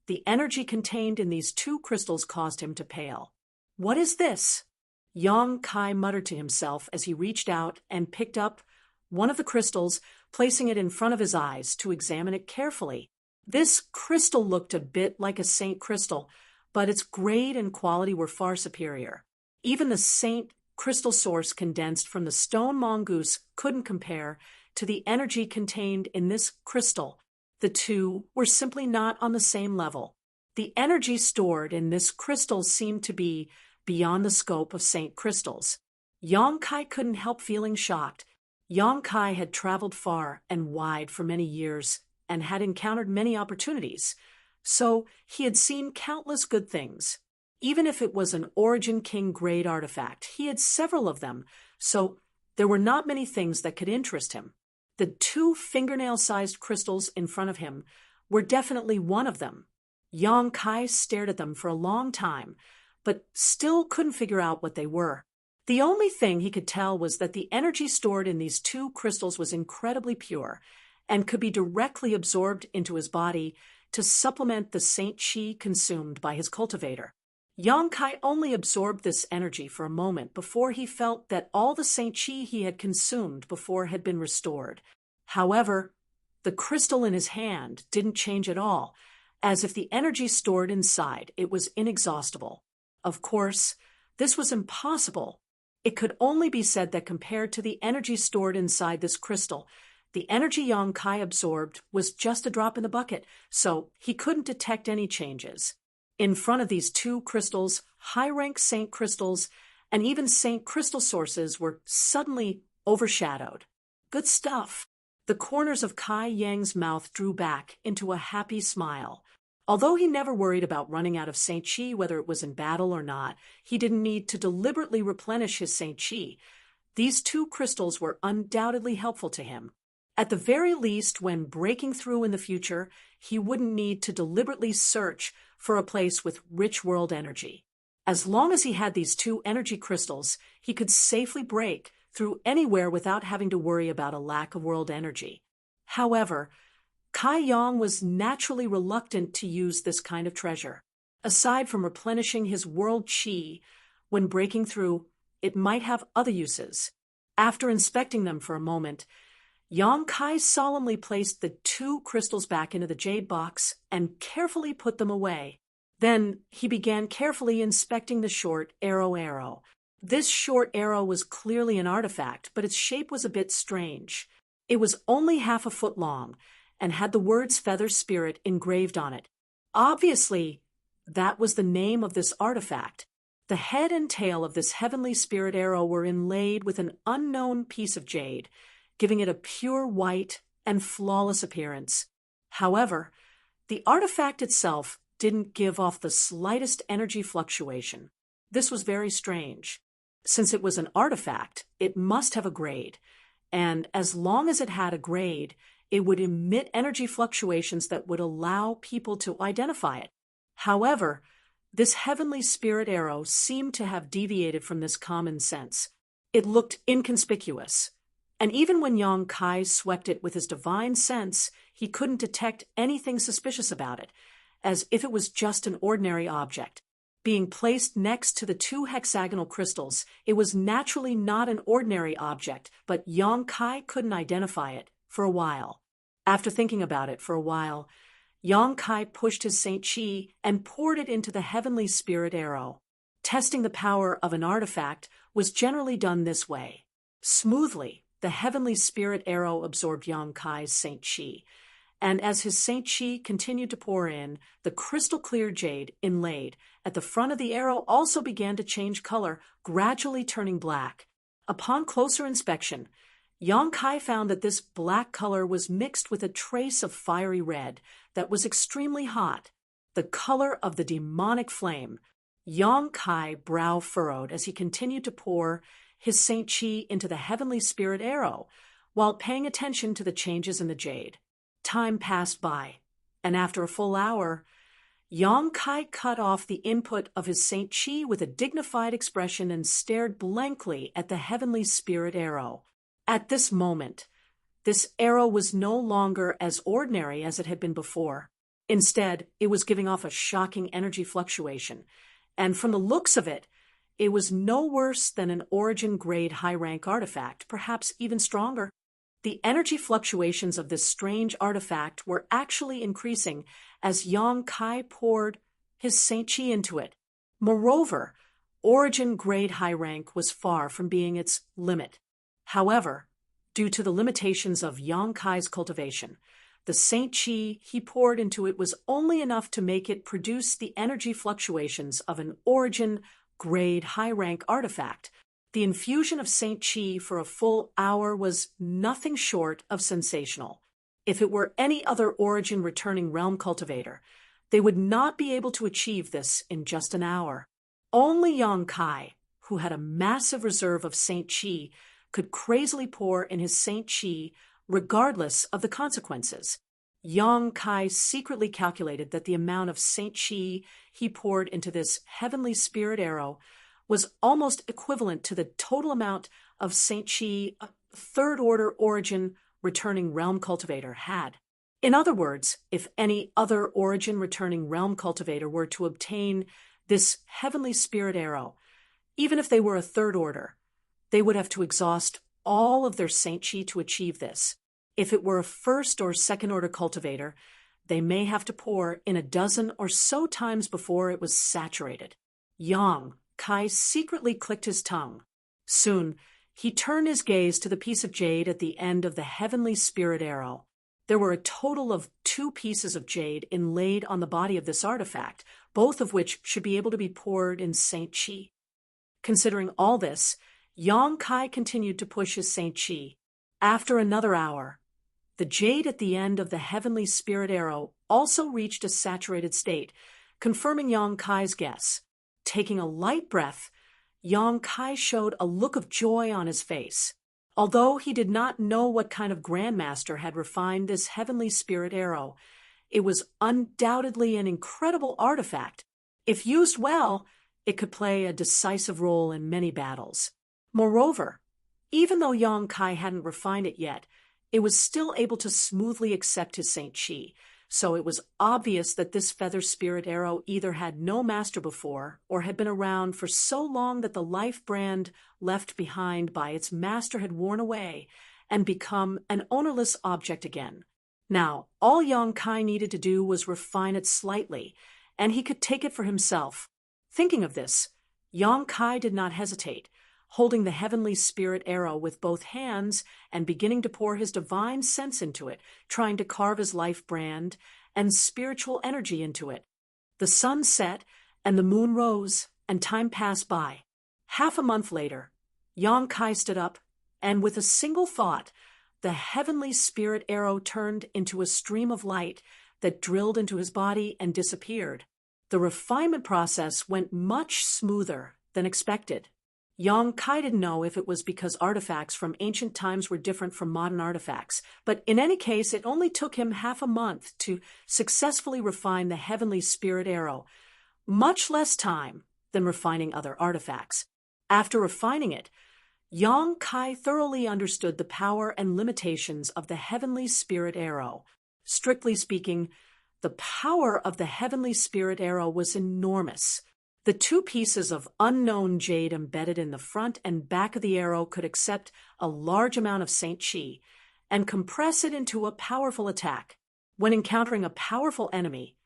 the energy contained in these 2 crystals caused him to pale. "What is this?" Yong Kai muttered to himself as he reached out and picked up one of the crystals, placing it in front of his eyes to examine it carefully. This crystal looked a bit like a saint crystal, but its grade and quality were far superior. Even the saint crystal source condensed from the stone mongoose couldn't compare to the energy contained in this crystal. The two were simply not on the same level. The energy stored in this crystal seemed to be beyond the scope of saint crystals. Yong Kai couldn't help feeling shocked. Yong Kai had traveled far and wide for many years and had encountered many opportunities, so he had seen countless good things. Even if it was an Origin King grade artifact, he had several of them, so there were not many things that could interest him. The 2 fingernail-sized crystals in front of him were definitely one of them. Yong Kai stared at them for a long time, but still couldn't figure out what they were. The only thing he could tell was that the energy stored in these 2 crystals was incredibly pure and could be directly absorbed into his body to supplement the saint chi consumed by his cultivator. Yong Kai only absorbed this energy for a moment before he felt that all the saint chi he had consumed before had been restored. However, the crystal in his hand didn't change at all, as if the energy stored inside it was inexhaustible. Of course, this was impossible. It could only be said that compared to the energy stored inside this crystal, the energy Yong Kai absorbed was just a drop in the bucket, so he couldn't detect any changes. In front of these 2 crystals, high-rank saint crystals and even saint crystal sources were suddenly overshadowed. Good stuff. The corners of Kai Yang's mouth drew back into a happy smile. Although he never worried about running out of Saint Chi, whether it was in battle or not, he didn't need to deliberately replenish his Saint Chi. These 2 crystals were undoubtedly helpful to him. At the very least, when breaking through in the future, he wouldn't need to deliberately search for a place with rich world energy. As long as he had these 2 energy crystals, he could safely break through anywhere without having to worry about a lack of world energy. However, Kai Yang was naturally reluctant to use this kind of treasure. Aside from replenishing his world chi when breaking through, it might have other uses. After inspecting them for a moment, Yong Kai solemnly placed the 2 crystals back into the jade box and carefully put them away. Then he began carefully inspecting the short arrow. This short arrow was clearly an artifact, but its shape was a bit strange. It was only half a foot long and had the words Feather Spirit engraved on it. Obviously, that was the name of this artifact. The head and tail of this heavenly spirit arrow were inlaid with an unknown piece of jade, giving it a pure white and flawless appearance. However, the artifact itself didn't give off the slightest energy fluctuation. This was very strange. Since it was an artifact, it must have a grade, and as long as it had a grade, it would emit energy fluctuations that would allow people to identify it. However, this heavenly spirit arrow seemed to have deviated from this common sense. It looked inconspicuous, and even when Yang Kai swept it with his divine sense, he couldn't detect anything suspicious about it, as if it was just an ordinary object. Being placed next to the two hexagonal crystals, it was naturally not an ordinary object, but Yang Kai couldn't identify it for a while. After thinking about it for a while, Yang Kai pushed his Saint Chi and poured it into the heavenly spirit arrow. Testing the power of an artifact was generally done this way. Smoothly, the heavenly spirit arrow absorbed Yang Kai's Saint Chi, and as his Saint Chi continued to pour in, the crystal-clear jade inlaid at the front of the arrow also began to change color, gradually turning black. Upon closer inspection, Yang Kai found that this black color was mixed with a trace of fiery red that was extremely hot, the color of the demonic flame. Yang Kai brow furrowed as he continued to pour his Saint Chi into the heavenly spirit arrow, while paying attention to the changes in the jade. Time passed by, and after a full hour, Yang Kai cut off the input of his Saint Chi with a dignified expression and stared blankly at the heavenly spirit arrow. At this moment, this arrow was no longer as ordinary as it had been before. Instead, it was giving off a shocking energy fluctuation, and from the looks of it, it was no worse than an origin-grade high-rank artifact, perhaps even stronger. The energy fluctuations of this strange artifact were actually increasing as Yang Kai poured his Saint Chi into it. Moreover, origin-grade high rank was far from being its limit. However, due to the limitations of Yang Kai's cultivation, the Saint Chi he poured into it was only enough to make it produce the energy fluctuations of an origin-grade high-rank artifact. The infusion of Saint Chi for a full hour was nothing short of sensational. If it were any other origin-returning realm cultivator, they would not be able to achieve this in just an hour. Only Yang Kai, who had a massive reserve of Saint Chi, could crazily pour in his Saint Chi regardless of the consequences. Yang Kai secretly calculated that the amount of Saint Chi he poured into this heavenly spirit arrow was almost equivalent to the total amount of Saint Chi a third-order origin returning realm cultivator had. In other words, if any other origin returning realm cultivator were to obtain this heavenly spirit arrow, even if they were a third order, they would have to exhaust all of their Saint Chi to achieve this. If it were a first or second order cultivator, they may have to pour in a dozen or so times before it was saturated. Yang Kai secretly clicked his tongue. Soon, he turned his gaze to the piece of jade at the end of the heavenly spirit arrow. There were a total of 2 pieces of jade inlaid on the body of this artifact, both of which should be able to be poured in Saint Chi. Considering all this, Yang Kai continued to push his Saint Chi. After another hour, the jade at the end of the heavenly spirit arrow also reached a saturated state, confirming Yang Kai's guess. Taking a light breath, Yang Kai showed a look of joy on his face. Although he did not know what kind of grandmaster had refined this heavenly spirit arrow, it was undoubtedly an incredible artifact. If used well, it could play a decisive role in many battles. Moreover, even though Yang Kai hadn't refined it yet, it was still able to smoothly accept his Saint Chi, so it was obvious that this feather spirit arrow either had no master before or had been around for so long that the life brand left behind by its master had worn away and become an ownerless object again. Now, all Yang Kai needed to do was refine it slightly, and he could take it for himself. Thinking of this, Yang Kai did not hesitate, holding the heavenly spirit arrow with both hands and beginning to pour his divine sense into it, trying to carve his life brand and spiritual energy into it. The sun set and the moon rose, and time passed by. Half a month later, Yang Kai stood up, and with a single thought, the heavenly spirit arrow turned into a stream of light that drilled into his body and disappeared. The refinement process went much smoother than expected. Yang Kai didn't know if it was because artifacts from ancient times were different from modern artifacts, but in any case, it only took him half a month to successfully refine the heavenly spirit arrow, much less time than refining other artifacts. After refining it, Yang Kai thoroughly understood the power and limitations of the heavenly spirit arrow. Strictly speaking, the power of the heavenly spirit arrow was enormous. The two pieces of unknown jade embedded in the front and back of the arrow could accept a large amount of Saint Chi and compress it into a powerful attack. When encountering a powerful enemy,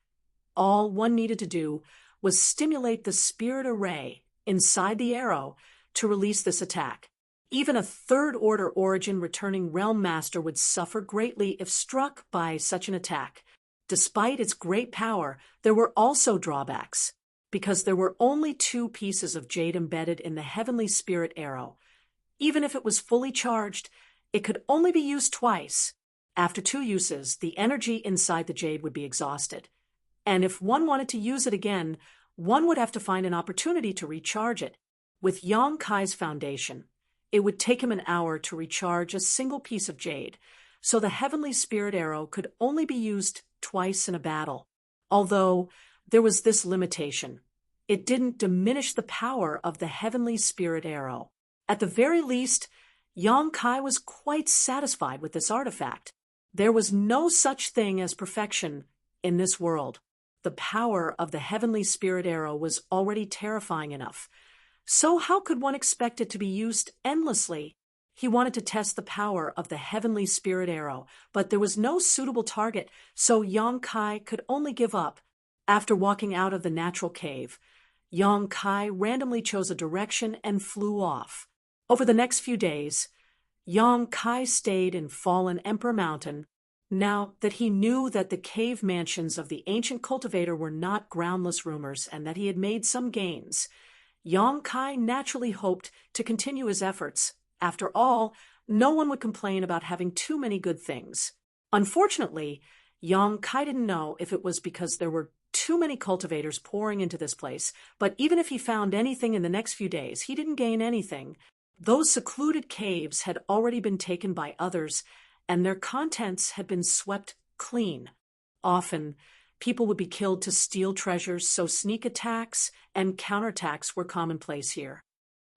all one needed to do was stimulate the spirit array inside the arrow to release this attack. Even a third-order origin returning realm master would suffer greatly if struck by such an attack. Despite its great power, there were also drawbacks, because there were only two pieces of jade embedded in the heavenly spirit arrow. Even if it was fully charged, it could only be used twice. After 2 uses, the energy inside the jade would be exhausted. And if one wanted to use it again, one would have to find an opportunity to recharge it. With Yang Kai's foundation, it would take him an hour to recharge a single piece of jade, so the heavenly spirit arrow could only be used twice in a battle. Although there was this limitation: it didn't diminish the power of the heavenly spirit arrow. At the very least, Yang Kai was quite satisfied with this artifact. There was no such thing as perfection in this world. The power of the heavenly spirit arrow was already terrifying enough. So how could one expect it to be used endlessly? He wanted to test the power of the heavenly spirit arrow, but there was no suitable target, so Yang Kai could only give up. After walking out of the natural cave, Yang Kai randomly chose a direction and flew off. Over the next few days, Yang Kai stayed in Fallen Emperor Mountain. Now that he knew that the cave mansions of the ancient cultivator were not groundless rumors and that he had made some gains, Yang Kai naturally hoped to continue his efforts. After all, no one would complain about having too many good things. Unfortunately, Yang Kai didn't know if it was because there were too many cultivators pouring into this place, but even if he found anything in the next few days, he didn't gain anything. Those secluded caves had already been taken by others, and their contents had been swept clean. Often, people would be killed to steal treasures, so sneak attacks and counterattacks were commonplace here.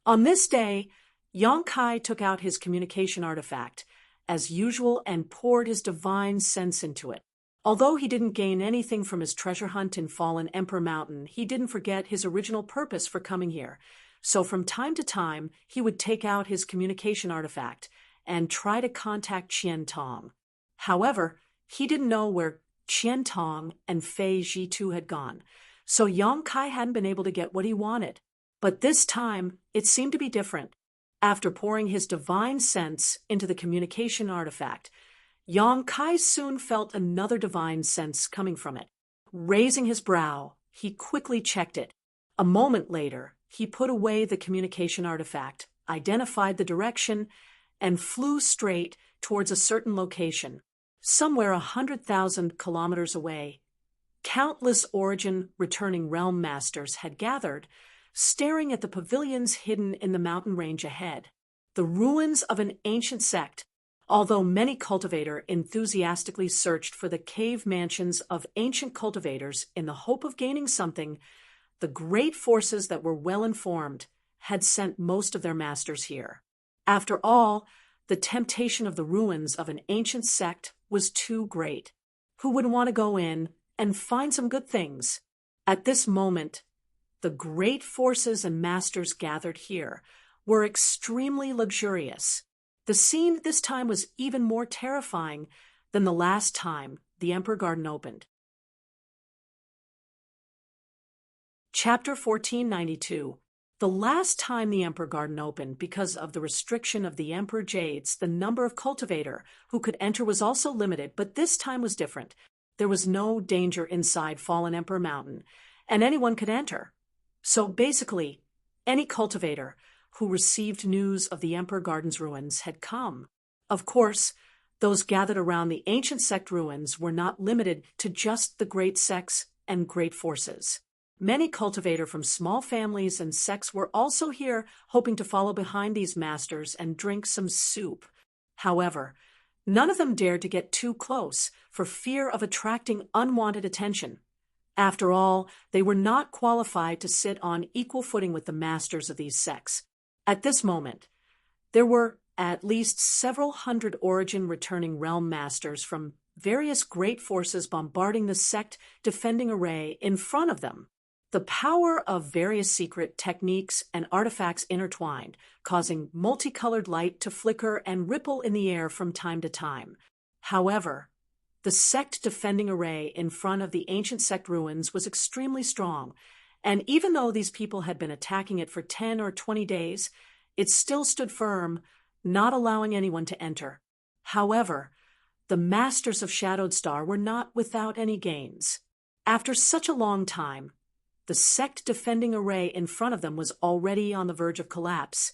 On this day, Yang Kai took out his communication artifact, as usual, and poured his divine sense into it. Although he didn't gain anything from his treasure hunt in Fallen Emperor Mountain, he didn't forget his original purpose for coming here. So from time to time, he would take out his communication artifact and try to contact Qian Tong. However, he didn't know where Qian Tong and Fei Jitu had gone, so Yang Kai hadn't been able to get what he wanted. But this time, it seemed to be different. After pouring his divine sense into the communication artifact, Yang Kai soon felt another divine sense coming from it. Raising his brow, he quickly checked it. A moment later, he put away the communication artifact, identified the direction, and flew straight towards a certain location, somewhere 100,000 kilometers away. Countless origin returning realm masters had gathered, staring at the pavilions hidden in the mountain range ahead. The ruins of an ancient sect. Although many cultivator enthusiastically searched for the cave mansions of ancient cultivators in the hope of gaining something, the great forces that were well informed had sent most of their masters here. After all, the temptation of the ruins of an ancient sect was too great. Who would want to go in and find some good things? At this moment, the great forces and masters gathered here were extremely luxurious. The scene this time was even more terrifying than the last time the Emperor Garden opened. Chapter 1492. The last time the Emperor Garden opened, because of the restriction of the Emperor Jades, the number of cultivator who could enter was also limited, but this time was different. There was no danger inside Fallen Emperor Mountain, and anyone could enter. So basically, any cultivator who received news of the Emperor Garden's ruins had come. Of course, those gathered around the ancient sect ruins were not limited to just the great sects and great forces. Many cultivators from small families and sects were also here, hoping to follow behind these masters and drink some soup. However, none of them dared to get too close for fear of attracting unwanted attention. After all, they were not qualified to sit on equal footing with the masters of these sects. At this moment, there were at least several hundred origin returning realm masters from various great forces bombarding the sect defending array in front of them. The power of various secret techniques and artifacts intertwined, causing multicolored light to flicker and ripple in the air from time to time. However, the sect defending array in front of the ancient sect ruins was extremely strong, and even though these people had been attacking it for 10 or 20 days, it still stood firm, not allowing anyone to enter. However, the masters of Shadowed Star were not without any gains. After such a long time, the sect defending array in front of them was already on the verge of collapse,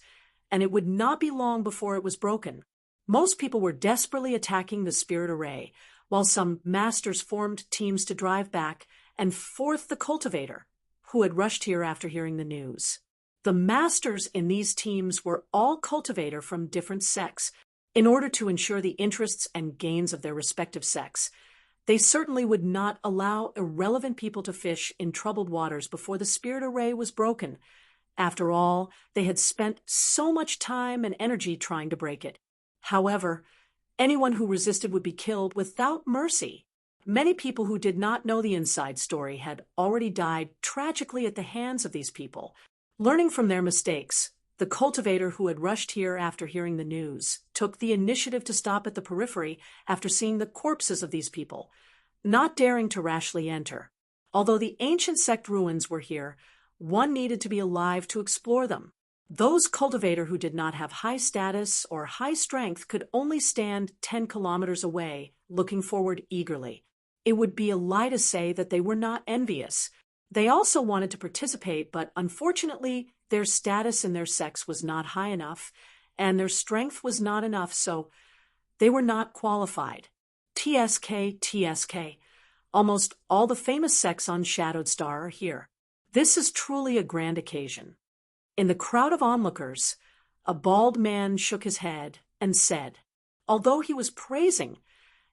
and it would not be long before it was broken. Most people were desperately attacking the spirit array, while some masters formed teams to drive back and forth the cultivator, who had rushed here after hearing the news. The masters in these teams were all cultivator from different sects, in order to ensure the interests and gains of their respective sects. They certainly would not allow irrelevant people to fish in troubled waters before the spirit array was broken. After all, they had spent so much time and energy trying to break it. However, anyone who resisted would be killed without mercy. Many people who did not know the inside story had already died tragically at the hands of these people. Learning from their mistakes, the cultivator who had rushed here after hearing the news took the initiative to stop at the periphery after seeing the corpses of these people, not daring to rashly enter. Although the ancient sect ruins were here, one needed to be alive to explore them. Those cultivator who did not have high status or high strength could only stand 10 kilometers away, looking forward eagerly. It would be a lie to say that they were not envious. They also wanted to participate, but unfortunately, their status in their sects was not high enough, and their strength was not enough, so they were not qualified. TSK. Almost all the famous sects on Shadowed Star are here. This is truly a grand occasion. In the crowd of onlookers, a bald man shook his head and said, although he was praising,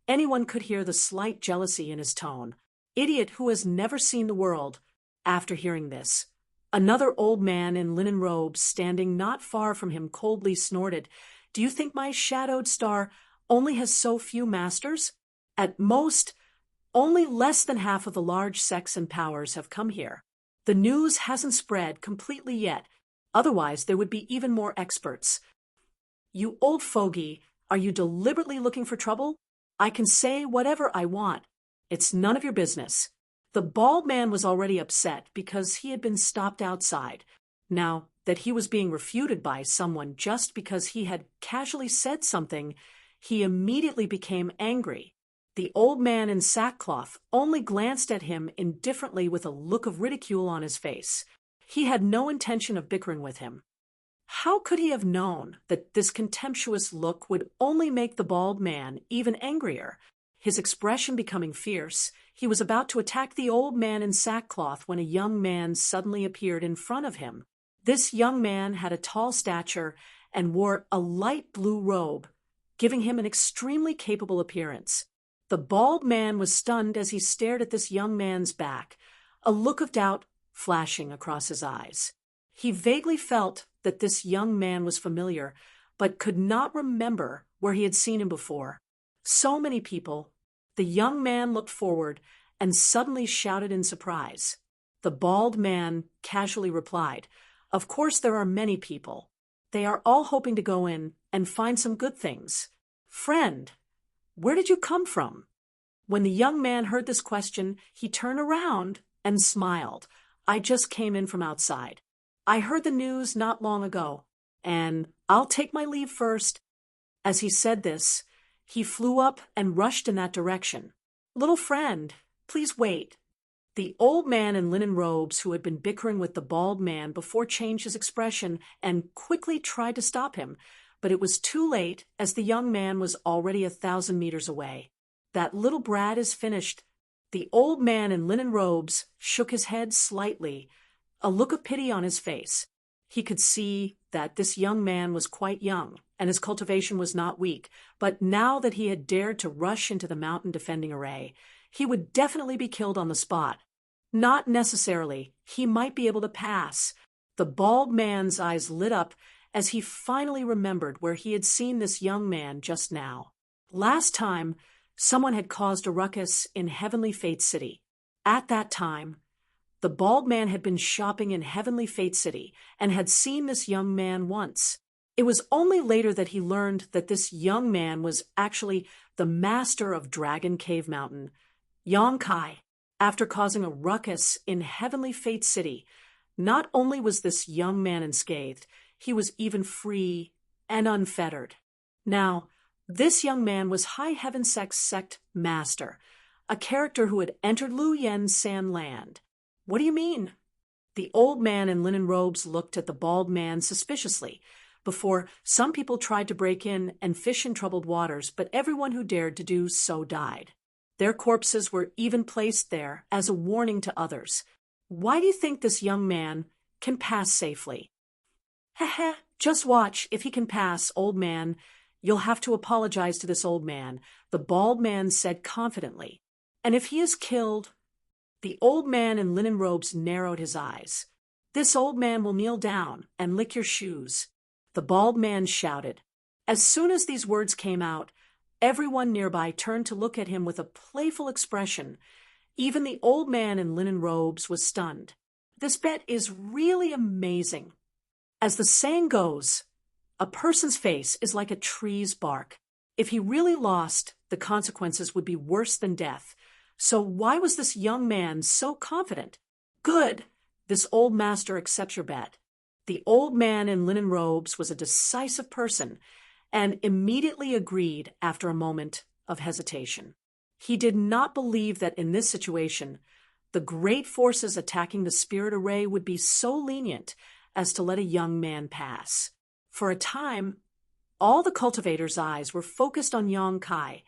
anyone could hear the slight jealousy in his tone. Idiot who has never seen the world. After hearing this, another old man in linen robes standing not far from him coldly snorted, do you think my Shadowed Star only has so few masters? At most, only less than half of the large sects and powers have come here. The news hasn't spread completely yet, otherwise there would be even more experts. You old fogey, are you deliberately looking for trouble? I can say whatever I want. It's none of your business. The bald man was already upset because he had been stopped outside. Now that he was being refuted by someone just because he had casually said something, he immediately became angry. The old man in sackcloth only glanced at him indifferently with a look of ridicule on his face. He had no intention of bickering with him. How could he have known that this contemptuous look would only make the bald man even angrier? His expression becoming fierce, he was about to attack the old man in sackcloth when a young man suddenly appeared in front of him. This young man had a tall stature and wore a light blue robe, giving him an extremely capable appearance. The bald man was stunned as he stared at this young man's back, a look of doubt flashing across his eyes. He vaguely felt that this young man was familiar, but could not remember where he had seen him before. So many people. The young man looked forward and suddenly shouted in surprise. The bald man casually replied, of course there are many people. They are all hoping to go in and find some good things. Friend, where did you come from? When the young man heard this question, he turned around and smiled. I just came in from outside. I heard the news not long ago, and I'll take my leave first. As he said this, he flew up and rushed in that direction. Little friend, please wait. The old man in linen robes who had been bickering with the bald man before changed his expression and quickly tried to stop him, but it was too late as the young man was already 1,000 meters away. That little brat is finished. The old man in linen robes shook his head slightly, a look of pity on his face. He could see that this young man was quite young, and his cultivation was not weak, but now that he had dared to rush into the mountain defending array, he would definitely be killed on the spot. Not necessarily. He might be able to pass. The bald man's eyes lit up as he finally remembered where he had seen this young man just now. Last time, someone had caused a ruckus in Heavenly Fate City. At that time, the bald man had been shopping in Heavenly Fate City and had seen this young man once. It was only later that he learned that this young man was actually the master of Dragon Cave Mountain, Yang Kai. After causing a ruckus in Heavenly Fate City, not only was this young man unscathed, he was even free and unfettered. Now, this young man was High Heaven Sect Master, a character who had entered Lu Yen's Sand Land. What do you mean? The old man in linen robes looked at the bald man suspiciously. Before, some people tried to break in and fish in troubled waters, but everyone who dared to do so died. Their corpses were even placed there as a warning to others. Why do you think this young man can pass safely? Heh, just watch. If he can pass, old man, you'll have to apologize to this old man, the bald man said confidently. And if he is killed, the old man in linen robes narrowed his eyes. This old man will kneel down and lick your shoes, the bald man shouted. As soon as these words came out, everyone nearby turned to look at him with a playful expression. Even the old man in linen robes was stunned. This bet is really amazing. As the saying goes, a person's face is like a tree's bark. If he really lost, the consequences would be worse than death. So why was this young man so confident? Good. This old master accepts your bet. The old man in linen robes was a decisive person and immediately agreed after a moment of hesitation. He did not believe that in this situation, the great forces attacking the spirit array would be so lenient as to let a young man pass. For a time, all the cultivators' eyes were focused on Yang Kai,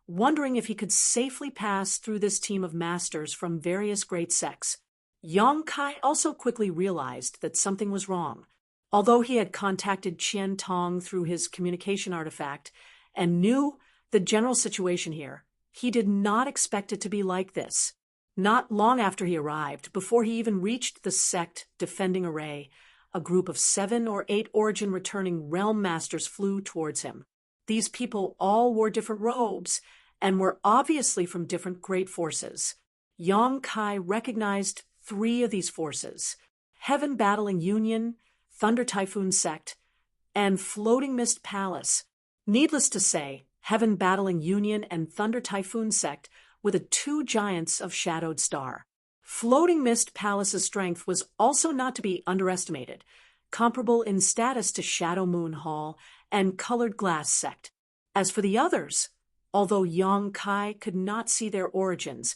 wondering if he could safely pass through this team of masters from various great sects. Yang Kai also quickly realized that something was wrong. Although he had contacted Qian Tong through his communication artifact and knew the general situation here, he did not expect it to be like this. Not long after he arrived, before he even reached the sect defending array, a group of 7 or 8 origin returning realm masters flew towards him. These people all wore different robes and were obviously from different great forces. Yang Kai recognized 3 of these forces: Heaven Battling Union, Thunder Typhoon Sect, and Floating Mist Palace. Needless to say, Heaven Battling Union and Thunder Typhoon Sect were the 2 giants of Shadowed Star. Floating Mist Palace's strength was also not to be underestimated, comparable in status to Shadow Moon Hall and Colored Glass Sect. As for the others, although Yang Kai could not see their origins,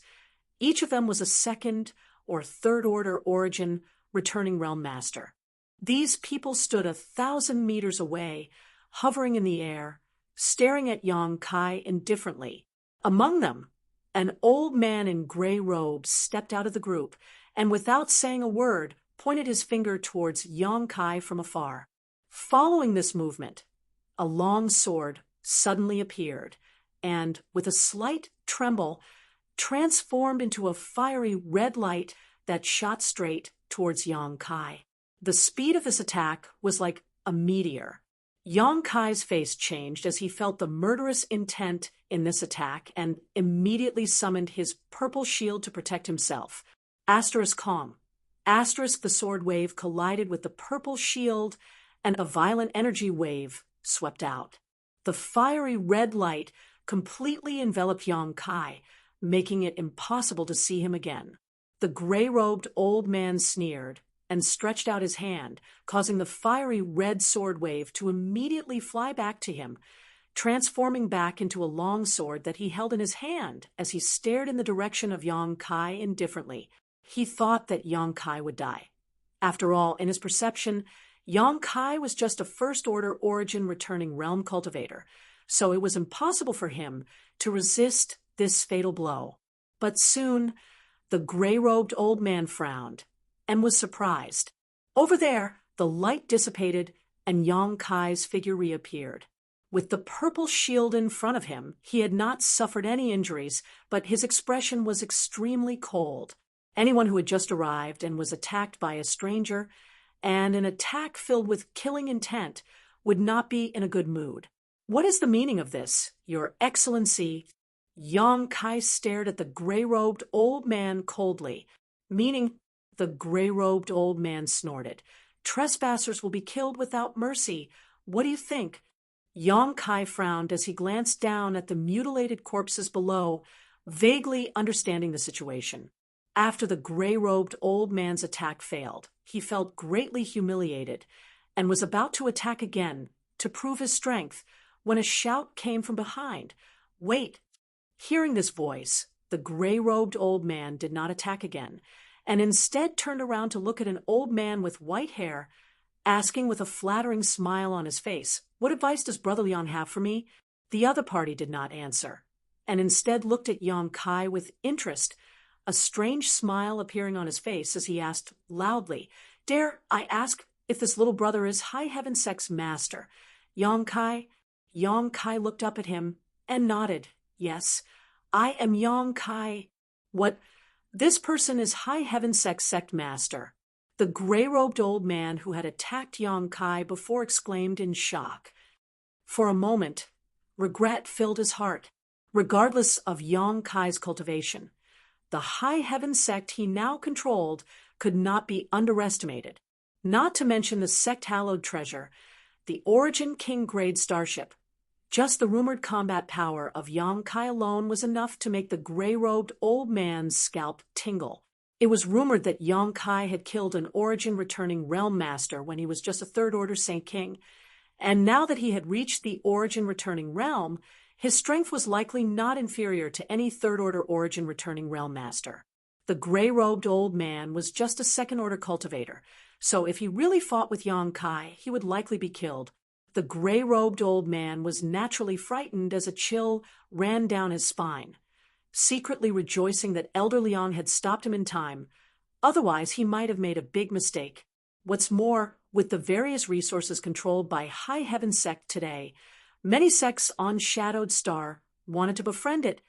each of them was a 2nd or 3rd order origin returning realm master. These people stood 1,000 meters away, hovering in the air, staring at Yang Kai indifferently. Among them, an old man in gray robes stepped out of the group and, without saying a word, pointed his finger towards Yang Kai from afar. Following this movement, a long sword suddenly appeared and, with a slight tremble, transformed into a fiery red light that shot straight towards Yang Kai. The speed of this attack was like a meteor. Yang Kai's face changed as he felt the murderous intent in this attack and immediately summoned his purple shield to protect himself. Calm. The sword wave collided with the purple shield and a violent energy wave swept out. The fiery red light completely enveloped Yang Kai, making it impossible to see him again. The gray-robed old man sneered and stretched out his hand, causing the fiery red sword wave to immediately fly back to him, transforming back into a long sword that he held in his hand as he stared in the direction of Yang Kai indifferently. He thought that Yang Kai would die. After all, in his perception, Yang Kai was just a 1st order origin returning realm cultivator, so it was impossible for him to resist this fatal blow. But soon, the gray-robed old man frowned and was surprised. Over there, the light dissipated and Yong Kai's figure reappeared. With the purple shield in front of him, he had not suffered any injuries, but his expression was extremely cold. Anyone who had just arrived and was attacked by a stranger, and an attack filled with killing intent, would not be in a good mood. "What is the meaning of this, Your Excellency?" Yong Kai stared at the gray-robed old man coldly. "Meaning," the gray-robed old man snorted. "Trespassers will be killed without mercy. What do you think?" Yong Kai frowned as he glanced down at the mutilated corpses below, vaguely understanding the situation. After the gray-robed old man's attack failed, he felt greatly humiliated and was about to attack again to prove his strength when a shout came from behind. "Wait!" Hearing this voice, the gray-robed old man did not attack again, and instead turned around to look at an old man with white hair, asking with a flattering smile on his face, "What advice does Brother Liang have for me?" The other party did not answer, and instead looked at Yong Kai with interest, a strange smile appearing on his face as he asked loudly, "Dare I ask if this little brother is High Heaven Sect's master?" Yong Kai looked up at him and nodded. "Yes, I am Yong Kai." "What? This person is High Heaven Sect master." The gray-robed old man who had attacked Yong Kai before exclaimed in shock. For a moment, regret filled his heart. Regardless of Yong Kai's cultivation, the High Heaven Sect he now controlled could not be underestimated. Not to mention the sect-hallowed treasure, the Origin King-grade starship. Just the rumored combat power of Yong Kai alone was enough to make the gray-robed old man's scalp tingle. It was rumored that Yong Kai had killed an Origin-returning Realm Master when he was just a Third-Order Saint King, and now that he had reached the Origin-returning realm, his strength was likely not inferior to any Third-Order Origin-returning Realm Master. The gray-robed old man was just a Second-Order cultivator, so if he really fought with Yong Kai, he would likely be killed. The gray-robed old man was naturally frightened as a chill ran down his spine, secretly rejoicing that Elder Liang had stopped him in time. Otherwise, he might have made a big mistake. What's more, with the various resources controlled by High Heaven Sect today, many sects on Shadowed Star wanted to befriend it,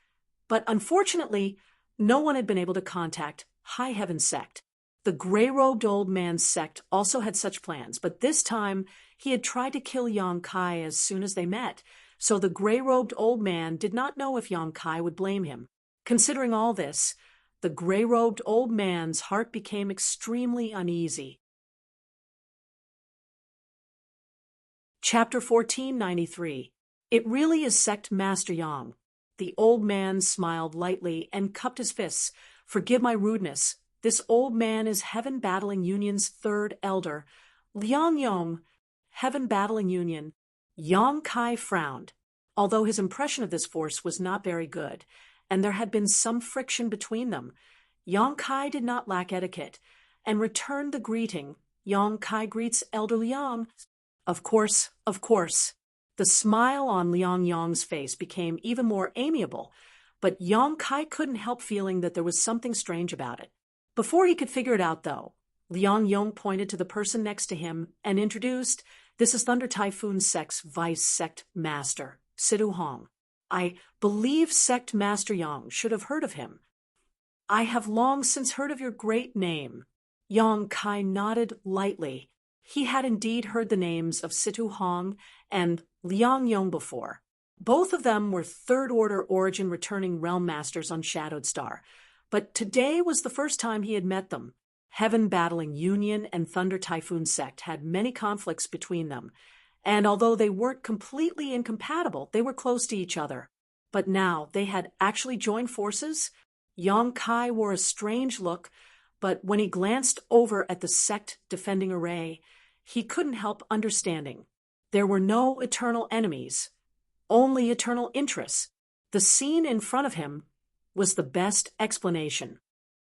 but unfortunately, no one had been able to contact High Heaven Sect. The gray-robed old man's sect also had such plans, but this time he had tried to kill Yong Kai as soon as they met, so the gray-robed old man did not know if Yong Kai would blame him. Considering all this, the gray-robed old man's heart became extremely uneasy. Chapter 1493. It really is Sect Master Yang. The old man smiled lightly and cupped his fists. "Forgive my rudeness. This old man is Heaven Battling Union's third elder, Liang Yong." Heaven Battling Union. Yong Kai frowned, although his impression of this force was not very good, and there had been some friction between them. Yong Kai did not lack etiquette, and returned the greeting. "Yong Kai greets Elder Liang." Of course, of course." The smile on Liang Yong's face became even more amiable, but Yong Kai couldn't help feeling that there was something strange about it. Before he could figure it out, though, Liang Yong pointed to the person next to him and introduced, "This is Thunder Typhoon Sect's Vice Sect Master, Sidu Hong. I believe Sect Master Yang should have heard of him." "I have long since heard of your great name." Yong Kai nodded lightly. He had indeed heard the names of Situ Hong and Liang Yong before. Both of them were Third-Order Origin returning Realm Masters on Shadowed Star, but today was the first time he had met them. Heaven Battling Union and Thunder Typhoon Sect had many conflicts between them, and although they weren't completely incompatible, they were close to each other. But now they had actually joined forces. Yong Kai wore a strange look, but when he glanced over at the sect defending array, he couldn't help understanding. There were no eternal enemies, only eternal interests. The scene in front of him was the best explanation.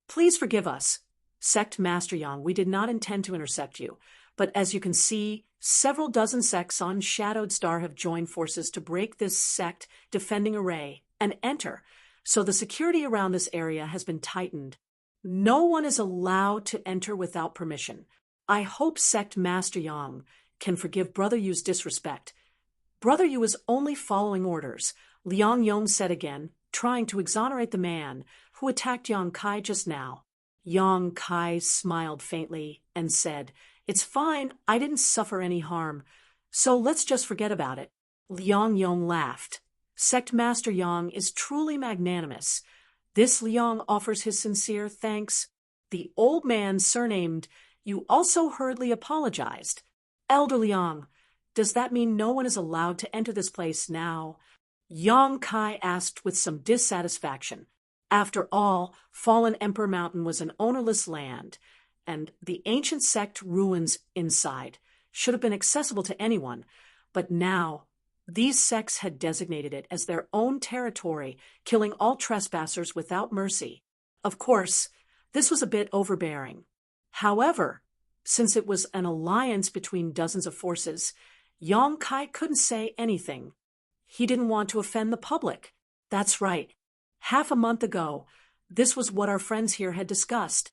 "Please forgive us, Sect Master Yang. We did not intend to intercept you, but as you can see, several dozen sects on Shadowed Star have joined forces to break this sect defending array and enter. so the security around this area has been tightened. No one is allowed to enter without permission. I hope Sect Master Yang can forgive Brother Yu's disrespect. Brother Yu is only following orders, Liang Yong said again, trying to exonerate the man who attacked Yang Kai just now. Yang Kai smiled faintly and said, "It's fine, I didn't suffer any harm, so let's just forget about it." Liang Yong laughed. Sect Master Yang is truly magnanimous. This Liang offers his sincere thanks. The old man, surnamed Yu, also hurriedly apologized. "Elder Liang, does that mean no one is allowed to enter this place now?" Yang Kai asked with some dissatisfaction. After all, Fallen Emperor Mountain was an ownerless land, and the ancient sect ruins inside should have been accessible to anyone, but now these sects had designated it as their own territory, killing all trespassers without mercy. Of course, this was a bit overbearing. However, since it was an alliance between dozens of forces, Yang Kai couldn't say anything. He didn't want to offend the public. That's right. Half a month ago, this was what our friends here had discussed.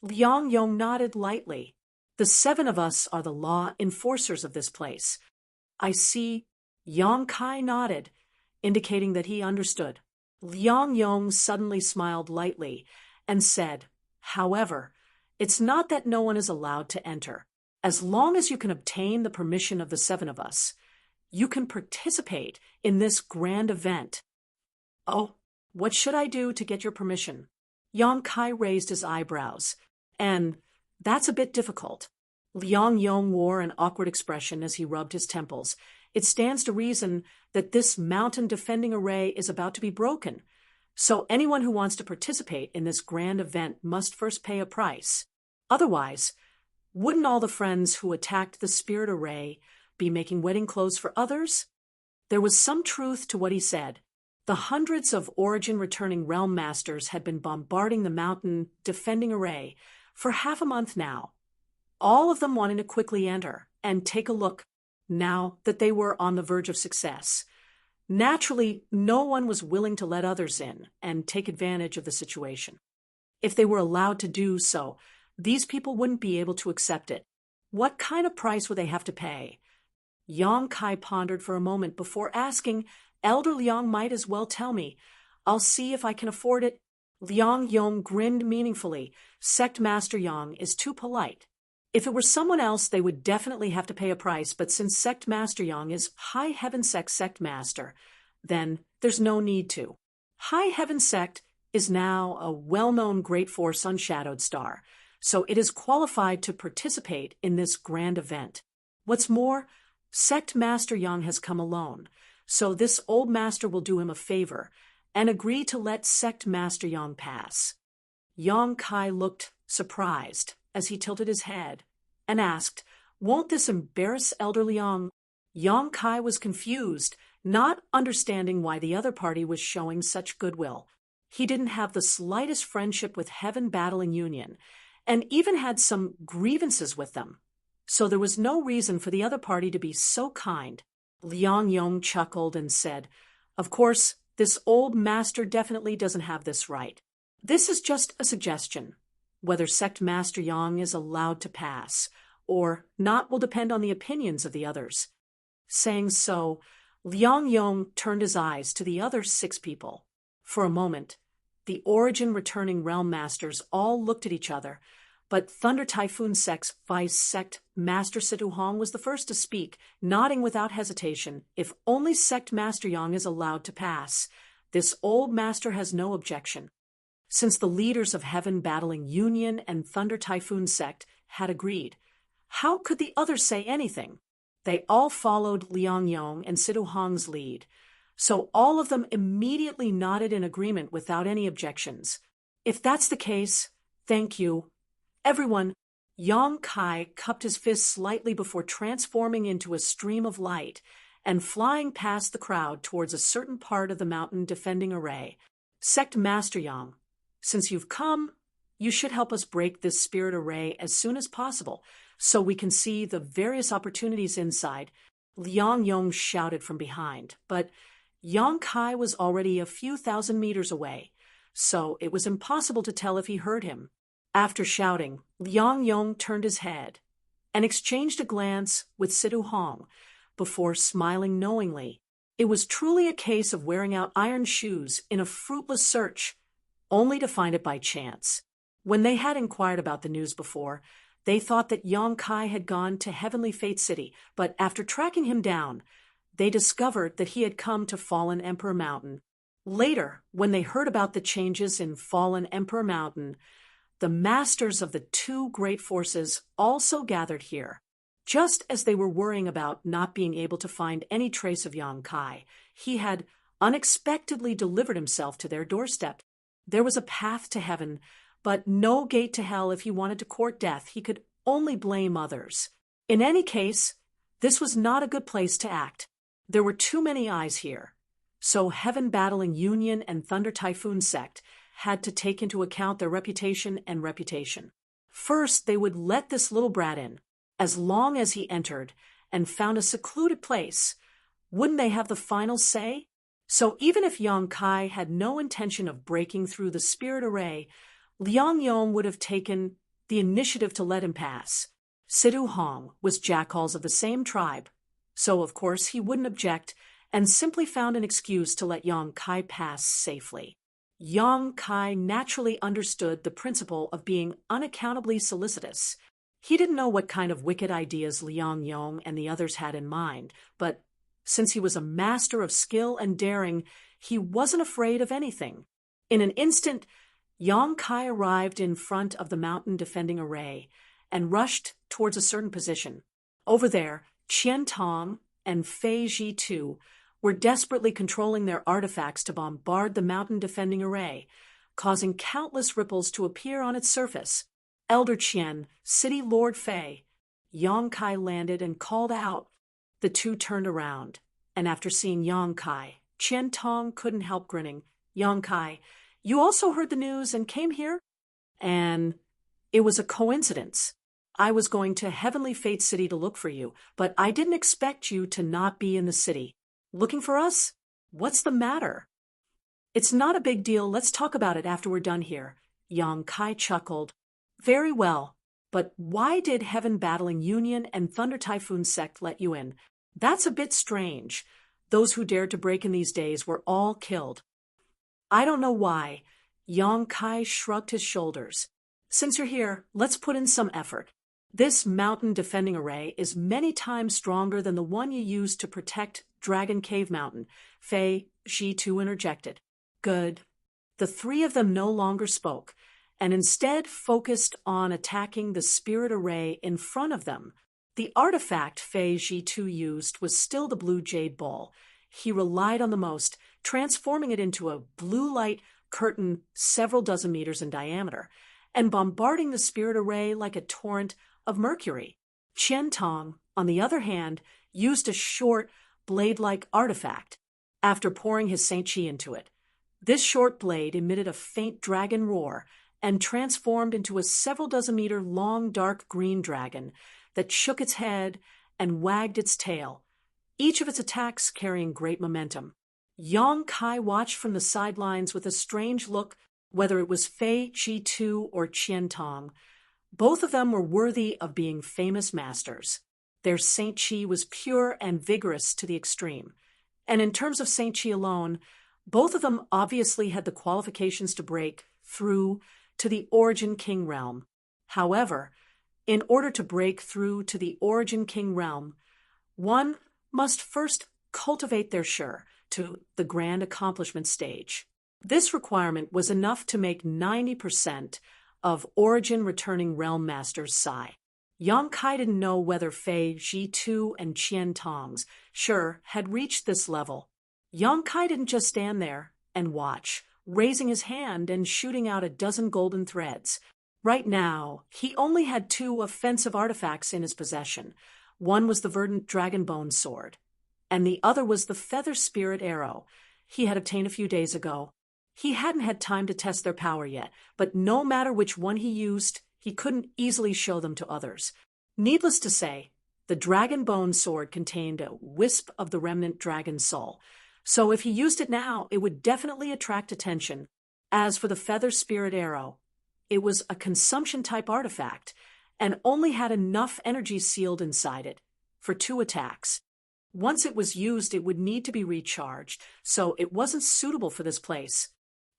Liang Yong nodded lightly. "The 7 of us are the law enforcers of this place." "I see." Yang Kai nodded, indicating that he understood. Liang Yong suddenly smiled lightly and said, "However, it's not that no one is allowed to enter. As long as you can obtain the permission of the 7 of us, you can participate in this grand event." "Oh, what should I do to get your permission?" Yang Kai raised his eyebrows. "And that's a bit difficult." Liang Yong wore an awkward expression as he rubbed his temples. "It stands to reason that this mountain defending array is about to be broken, so anyone who wants to participate in this grand event must first pay a price. Otherwise, wouldn't all the friends who attacked the spirit array be making wedding clothes for others?" There was some truth to what he said. The hundreds of Origin returning realm masters had been bombarding the mountain defending array for half a month now, all of them wanting to quickly enter and take a look now that they were on the verge of success. Naturally, no one was willing to let others in and take advantage of the situation. If they were allowed to do so, these people wouldn't be able to accept it. What kind of price would they have to pay? Yang Kai pondered for a moment before asking, "Elder Liang might as well tell me. I'll see if I can afford it." Liang Yong grinned meaningfully. Sect Master Yang is too polite. If it were someone else, they would definitely have to pay a price, but since Sect Master Yang is High Heaven Sect Sect Master, then there's no need to. High Heaven Sect is now a well-known great force on Shadowed Star, so it is qualified to participate in this grand event. What's more, Sect Master Yang has come alone, so this old master will do him a favor and agree to let Sect Master Yang pass. Yang Kai looked surprised as he tilted his head and asked, "Won't this embarrass Elder Liang?" Yang Kai was confused, not understanding why the other party was showing such goodwill. He didn't have the slightest friendship with Heaven Battling Union, and even had some grievances with them. So there was no reason for the other party to be so kind. Liang Yong chuckled and said, "Of course, this old master definitely doesn't have this right. This is just a suggestion. Whether Sect Master Yang is allowed to pass or not will depend on the opinions of the others." Saying so, Liang Yong turned his eyes to the other 6 people. For a moment, the Origin returning realm masters all looked at each other, but Thunder Typhoon Sect's Vice Sect Master Situ Hong was the first to speak, nodding without hesitation. "If only Sect Master Yang is allowed to pass, this old master has no objection." Since the leaders of Heaven Battling Union and Thunder Typhoon Sect had agreed, how could the others say anything? They all followed Liang Yong and Situ Hong's lead, so all of them immediately nodded in agreement without any objections. "If that's the case, thank you. Everyone." Yang Kai cupped his fist slightly before transforming into a stream of light and flying past the crowd towards a certain part of the mountain defending array. "Sect Master Yang, since you've come, you should help us break this spirit array as soon as possible so we can see the various opportunities inside." Liang Yong shouted from behind, but Yang Kai was already a few thousand meters away, so it was impossible to tell if he heard him. After shouting, Liang Yong turned his head and exchanged a glance with Sidu Hong before smiling knowingly. It was truly a case of wearing out iron shoes in a fruitless search, only to find it by chance. When they had inquired about the news before, they thought that Yang Kai had gone to Heavenly Fate City, but after tracking him down, they discovered that he had come to Fallen Emperor Mountain. Later, when they heard about the changes in Fallen Emperor Mountain, the masters of the two great forces also gathered here. Just as they were worrying about not being able to find any trace of Yang Kai, he had unexpectedly delivered himself to their doorstep. There was a path to heaven, but no gate to hell if he wanted to court death. He could only blame others. In any case, this was not a good place to act. There were too many eyes here. So heaven-battling Union and Thunder Typhoon sect had to take into account their reputation and reputation. First, they would let this little brat in. As long as he entered and found a secluded place, wouldn't they have the final say? So even if Yang Kai had no intention of breaking through the spirit array, Liang Yong would have taken the initiative to let him pass. Sidu Hong was jackals of the same tribe, so of course he wouldn't object and simply found an excuse to let Yang Kai pass safely. Yang Kai naturally understood the principle of being unaccountably solicitous. He didn't know what kind of wicked ideas Liang Yong and the others had in mind, but since he was a master of skill and daring, he wasn't afraid of anything. In an instant, Yang Kai arrived in front of the mountain defending array and rushed towards a certain position. Over there, Qian Tong and Fei Ji Tu were desperately controlling their artifacts to bombard the mountain defending array, causing countless ripples to appear on its surface. Elder Qian, City Lord Fei, Yang Kai landed and called out. The two turned around, and after seeing Yang Kai, Qian Tong couldn't help grinning. Yang Kai, you also heard the news and came here? And it was a coincidence. I was going to Heavenly Fate City to look for you, but I didn't expect you to not be in the city. Looking for us? What's the matter? It's not a big deal. Let's talk about it after we're done here. Yang Kai chuckled. Very well, but why did Heaven-battling Union and Thunder Typhoon sect let you in? That's a bit strange. Those who dared to break in these days were all killed. I don't know why. Yang Kai shrugged his shoulders. Since you're here, let's put in some effort. This mountain defending array is many times stronger than the one you used to protect Dragon Cave Mountain. Fei Ji Tu interjected. Good. The three of them no longer spoke, and instead focused on attacking the spirit array in front of them. The artifact Fei Ji Tu used was still the blue jade ball. He relied on the most, transforming it into a blue light curtain several dozen meters in diameter, and bombarding the spirit array like a torrent of mercury. Qian Tong, on the other hand, used a short, blade-like artifact. After pouring his Saint Chi into it, this short blade emitted a faint dragon roar and transformed into a several dozen meter long dark green dragon that shook its head and wagged its tail, each of its attacks carrying great momentum. Yang Kai watched from the sidelines with a strange look, whether it was Fei Ji Tu or Qian Tong. Both of them were worthy of being famous masters. Their Saint Chi was pure and vigorous to the extreme. And in terms of Saint Chi alone, both of them obviously had the qualifications to break through to the Origin King realm. However, in order to break through to the Origin King realm, one must first cultivate their Shi to the grand accomplishment stage. This requirement was enough to make 90% of Origin returning realm masters sigh. Yang Kai didn't know whether Fei Ji Tu and Qian Tong's Shi had reached this level. Yang Kai didn't just stand there and watch, raising his hand and shooting out a dozen golden threads. Right now, he only had two offensive artifacts in his possession. One was the verdant dragonbone sword, and the other was the feather spirit arrow he had obtained a few days ago. He hadn't had time to test their power yet, but no matter which one he used, he couldn't easily show them to others. Needless to say, the dragonbone sword contained a wisp of the remnant dragon soul, So if he used it now, it would definitely attract attention. As for the feather spirit arrow, it was a consumption-type artifact and only had enough energy sealed inside it for 2 attacks. Once it was used, it would need to be recharged, so it wasn't suitable for this place.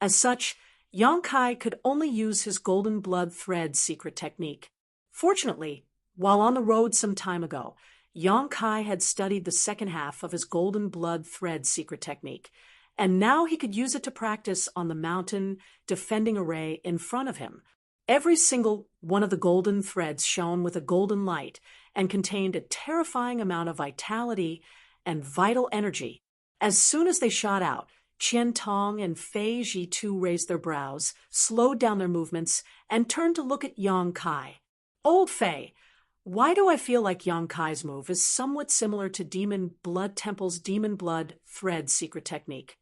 As such, Yongkai could only use his golden blood thread secret technique. Fortunately, while on the road some time ago, Yongkai had studied the second half of his golden blood thread secret technique, and now he could use it to practice on the mountain defending array in front of him. Every single one of the golden threads shone with a golden light and contained a terrifying amount of vitality and vital energy. As soon as they shot out, Qian Tong and Fei Zhitu raised their brows, slowed down their movements, and turned to look at Yang Kai. "Old Fei, why do I feel like Yang Kai's move is somewhat similar to Demon Blood Temple's Demon Blood Thread secret technique?"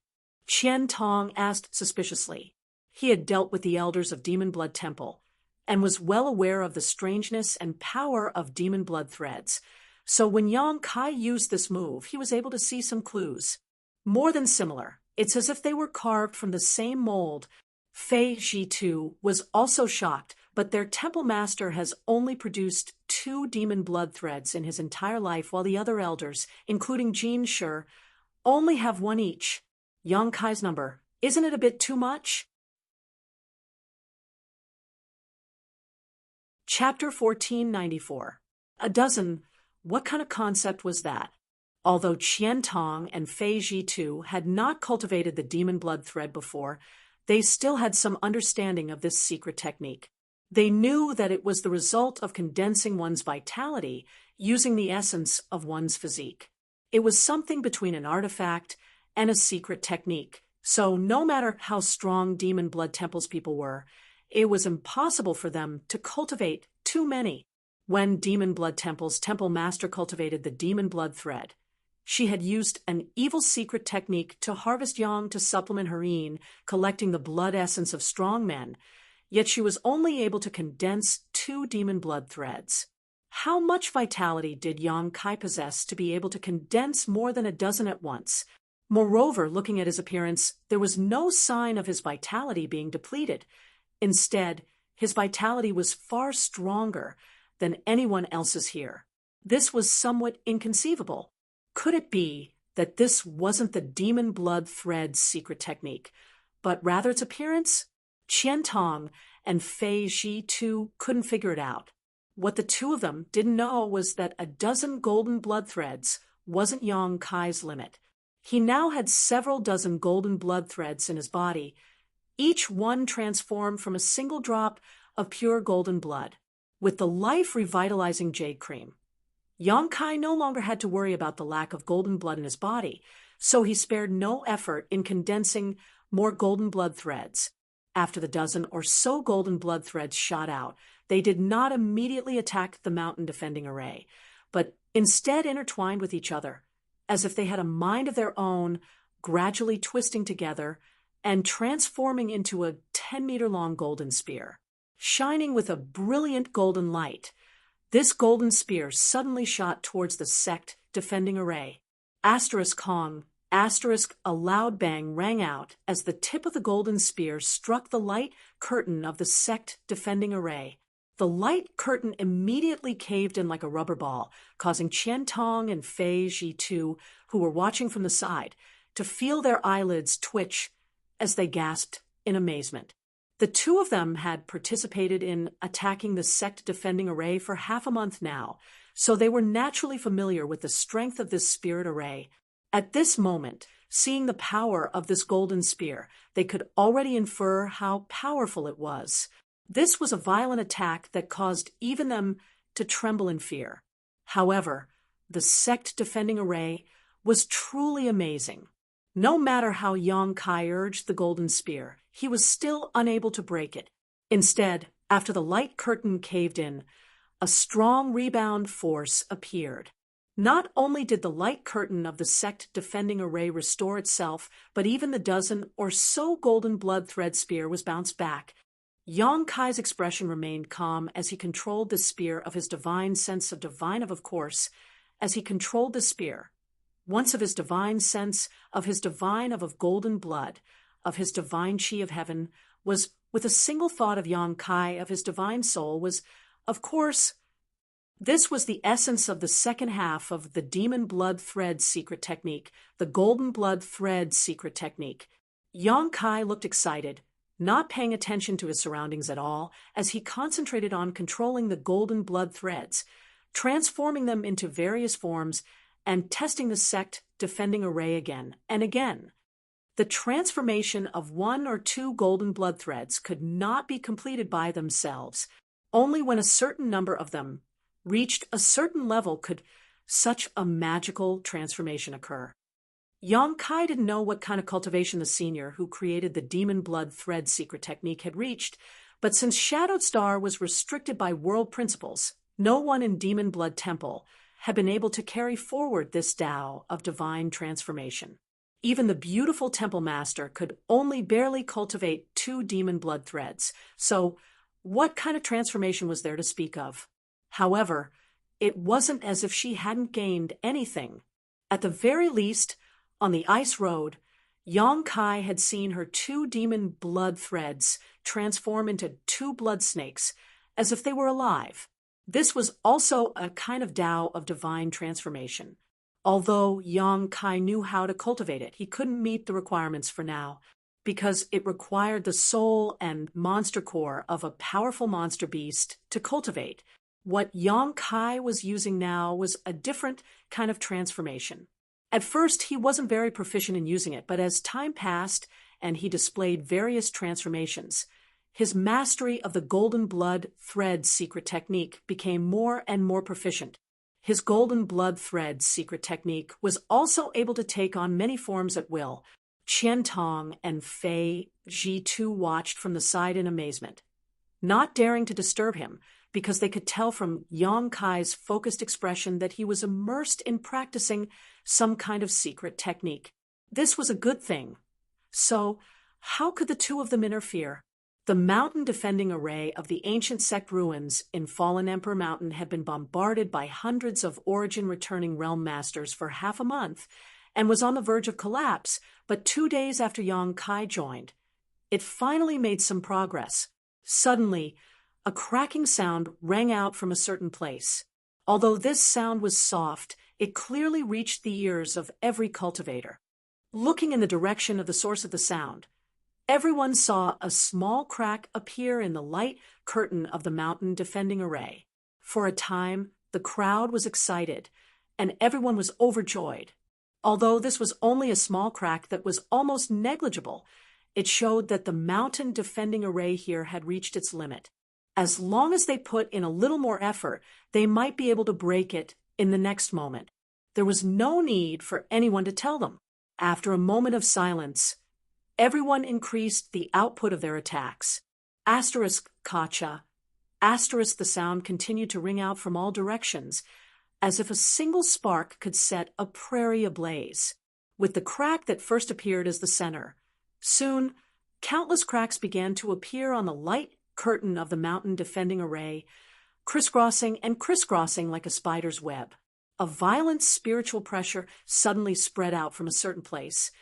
Qian Tong asked suspiciously. He had dealt with the elders of Demon Blood Temple and was well aware of the strangeness and power of Demon Blood Threads. So when Yang Kai used this move, he was able to see some clues. More than similar. It's as if they were carved from the same mold. Fei Zhitu was also shocked, but their temple master has only produced 2 demon blood threads in his entire life, while the other elders, including Jin Shi, only have 1 each. Yang Kai's number, isn't it a bit too much? Chapter 1494. A dozen. What kind of concept was that? Although Qian Tong and Fei Zhitu had not cultivated the demon blood thread before, they still had some understanding of this secret technique. They knew that it was the result of condensing one's vitality using the essence of one's physique. It was something between an artifact and a secret technique. So no matter how strong Demon Blood Temple's people were, it was impossible for them to cultivate too many. When Demon Blood Temple's temple master cultivated the demon blood thread, she had used an evil secret technique to harvest yang to supplement her yin, collecting the blood essence of strong men, yet she was only able to condense 2 demon blood threads. How much vitality did Yang Kai possess to be able to condense more than a dozen at once? Moreover, looking at his appearance, there was no sign of his vitality being depleted. Instead, his vitality was far stronger than anyone else's here. This was somewhat inconceivable. Could it be that this wasn't the demon blood thread secret technique, but rather its appearance? Qian Tong and Fei Zhitu couldn't figure it out. What the 2 of them didn't know was that a dozen golden blood threads wasn't Yang Kai's limit. He now had several dozen golden blood threads in his body, each one transformed from a single drop of pure golden blood, with the life-revitalizing jade cream. Yang Kai no longer had to worry about the lack of golden blood in his body, so he spared no effort in condensing more golden blood threads. After the dozen or so golden blood threads shot out, they did not immediately attack the mountain defending array, but instead intertwined with each other, as if they had a mind of their own, gradually twisting together and transforming into a 10-meter-long golden spear. Shining with a brilliant golden light, this golden spear suddenly shot towards the sect defending array. Kong, a loud bang rang out as the tip of the golden spear struck the light curtain of the sect defending array. The light curtain immediately caved in like a rubber ball, causing Qian Tong and Fei Zhitu, who were watching from the side, to feel their eyelids twitch as they gasped in amazement. The 2 of them had participated in attacking the sect defending array for half a month now, so they were naturally familiar with the strength of this spirit array. At this moment, seeing the power of this golden spear, they could already infer how powerful it was. This was a violent attack that caused even them to tremble in fear. However, the sect defending array was truly amazing. No matter how Yang Kai urged the golden spear, he was still unable to break it. Instead, after the light curtain caved in, a strong rebound force appeared. Not only did the light curtain of the sect defending array restore itself, but even the dozen or so golden blood thread spear was bounced back. Yang Kai's expression remained calm as he controlled the spear of his divine sense of divine of course, as he controlled the spear. once of his divine sense, of his divine of golden blood, of his divine chi of heaven, was with a single thought of Yang Kai, of his divine soul, was, of course, this was the essence of the second half of the demon blood thread secret technique, the golden blood thread secret technique. Yang Kai looked excited, not paying attention to his surroundings at all, as he concentrated on controlling the golden blood threads, transforming them into various forms, and testing the sect defending array again and again. The transformation of 1 or 2 golden blood threads could not be completed by themselves. Only when a certain number of them reached a certain level could such a magical transformation occur. Yang Kai didn't know what kind of cultivation the senior who created the demon blood thread secret technique had reached, but since Shadowed Star was restricted by world principles, no one in Demon Blood Temple had been able to carry forward this Tao of divine transformation. Even the beautiful temple master could only barely cultivate 2 demon blood threads, so what kind of transformation was there to speak of? However, it wasn't as if she hadn't gained anything. At the very least, on the ice road, Yang Kai had seen her 2 demon blood threads transform into 2 blood snakes, as if they were alive. This was also a kind of Tao of divine transformation. Although Yang Kai knew how to cultivate it, he couldn't meet the requirements for now, because it required the soul and monster core of a powerful monster beast to cultivate. What Yang Kai was using now was a different kind of transformation. At first, he wasn't very proficient in using it, but as time passed and he displayed various transformations, his mastery of the golden blood thread secret technique became more and more proficient. His golden blood thread secret technique was also able to take on many forms at will. Qian Tong and Fei Ji2 watched from the side in amazement, not daring to disturb him, because they could tell from Yang Kai's focused expression that he was immersed in practicing some kind of secret technique. This was a good thing. So, how could the 2 of them interfere? The mountain defending array of the ancient sect ruins in Fallen Emperor Mountain had been bombarded by hundreds of origin returning realm masters for half a month and was on the verge of collapse, but 2 days after Yang Kai joined, it finally made some progress. Suddenly, a cracking sound rang out from a certain place. Although this sound was soft, it clearly reached the ears of every cultivator. Looking in the direction of the source of the sound, everyone saw a small crack appear in the light curtain of the mountain defending array. For a time, the crowd was excited, and everyone was overjoyed. Although this was only a small crack that was almost negligible, it showed that the mountain defending array here had reached its limit. As long as they put in a little more effort, they might be able to break it in the next moment. There was no need for anyone to tell them. After a moment of silence, everyone increased the output of their attacks. Asterisk Kacha. Asterisk the sound continued to ring out from all directions, as if a single spark could set a prairie ablaze, with the crack that first appeared as the center. Soon, countless cracks began to appear on the light curtain of the mountain defending array, crisscrossing and crisscrossing like a spider's web. A violent spiritual pressure suddenly spread out from a certain place,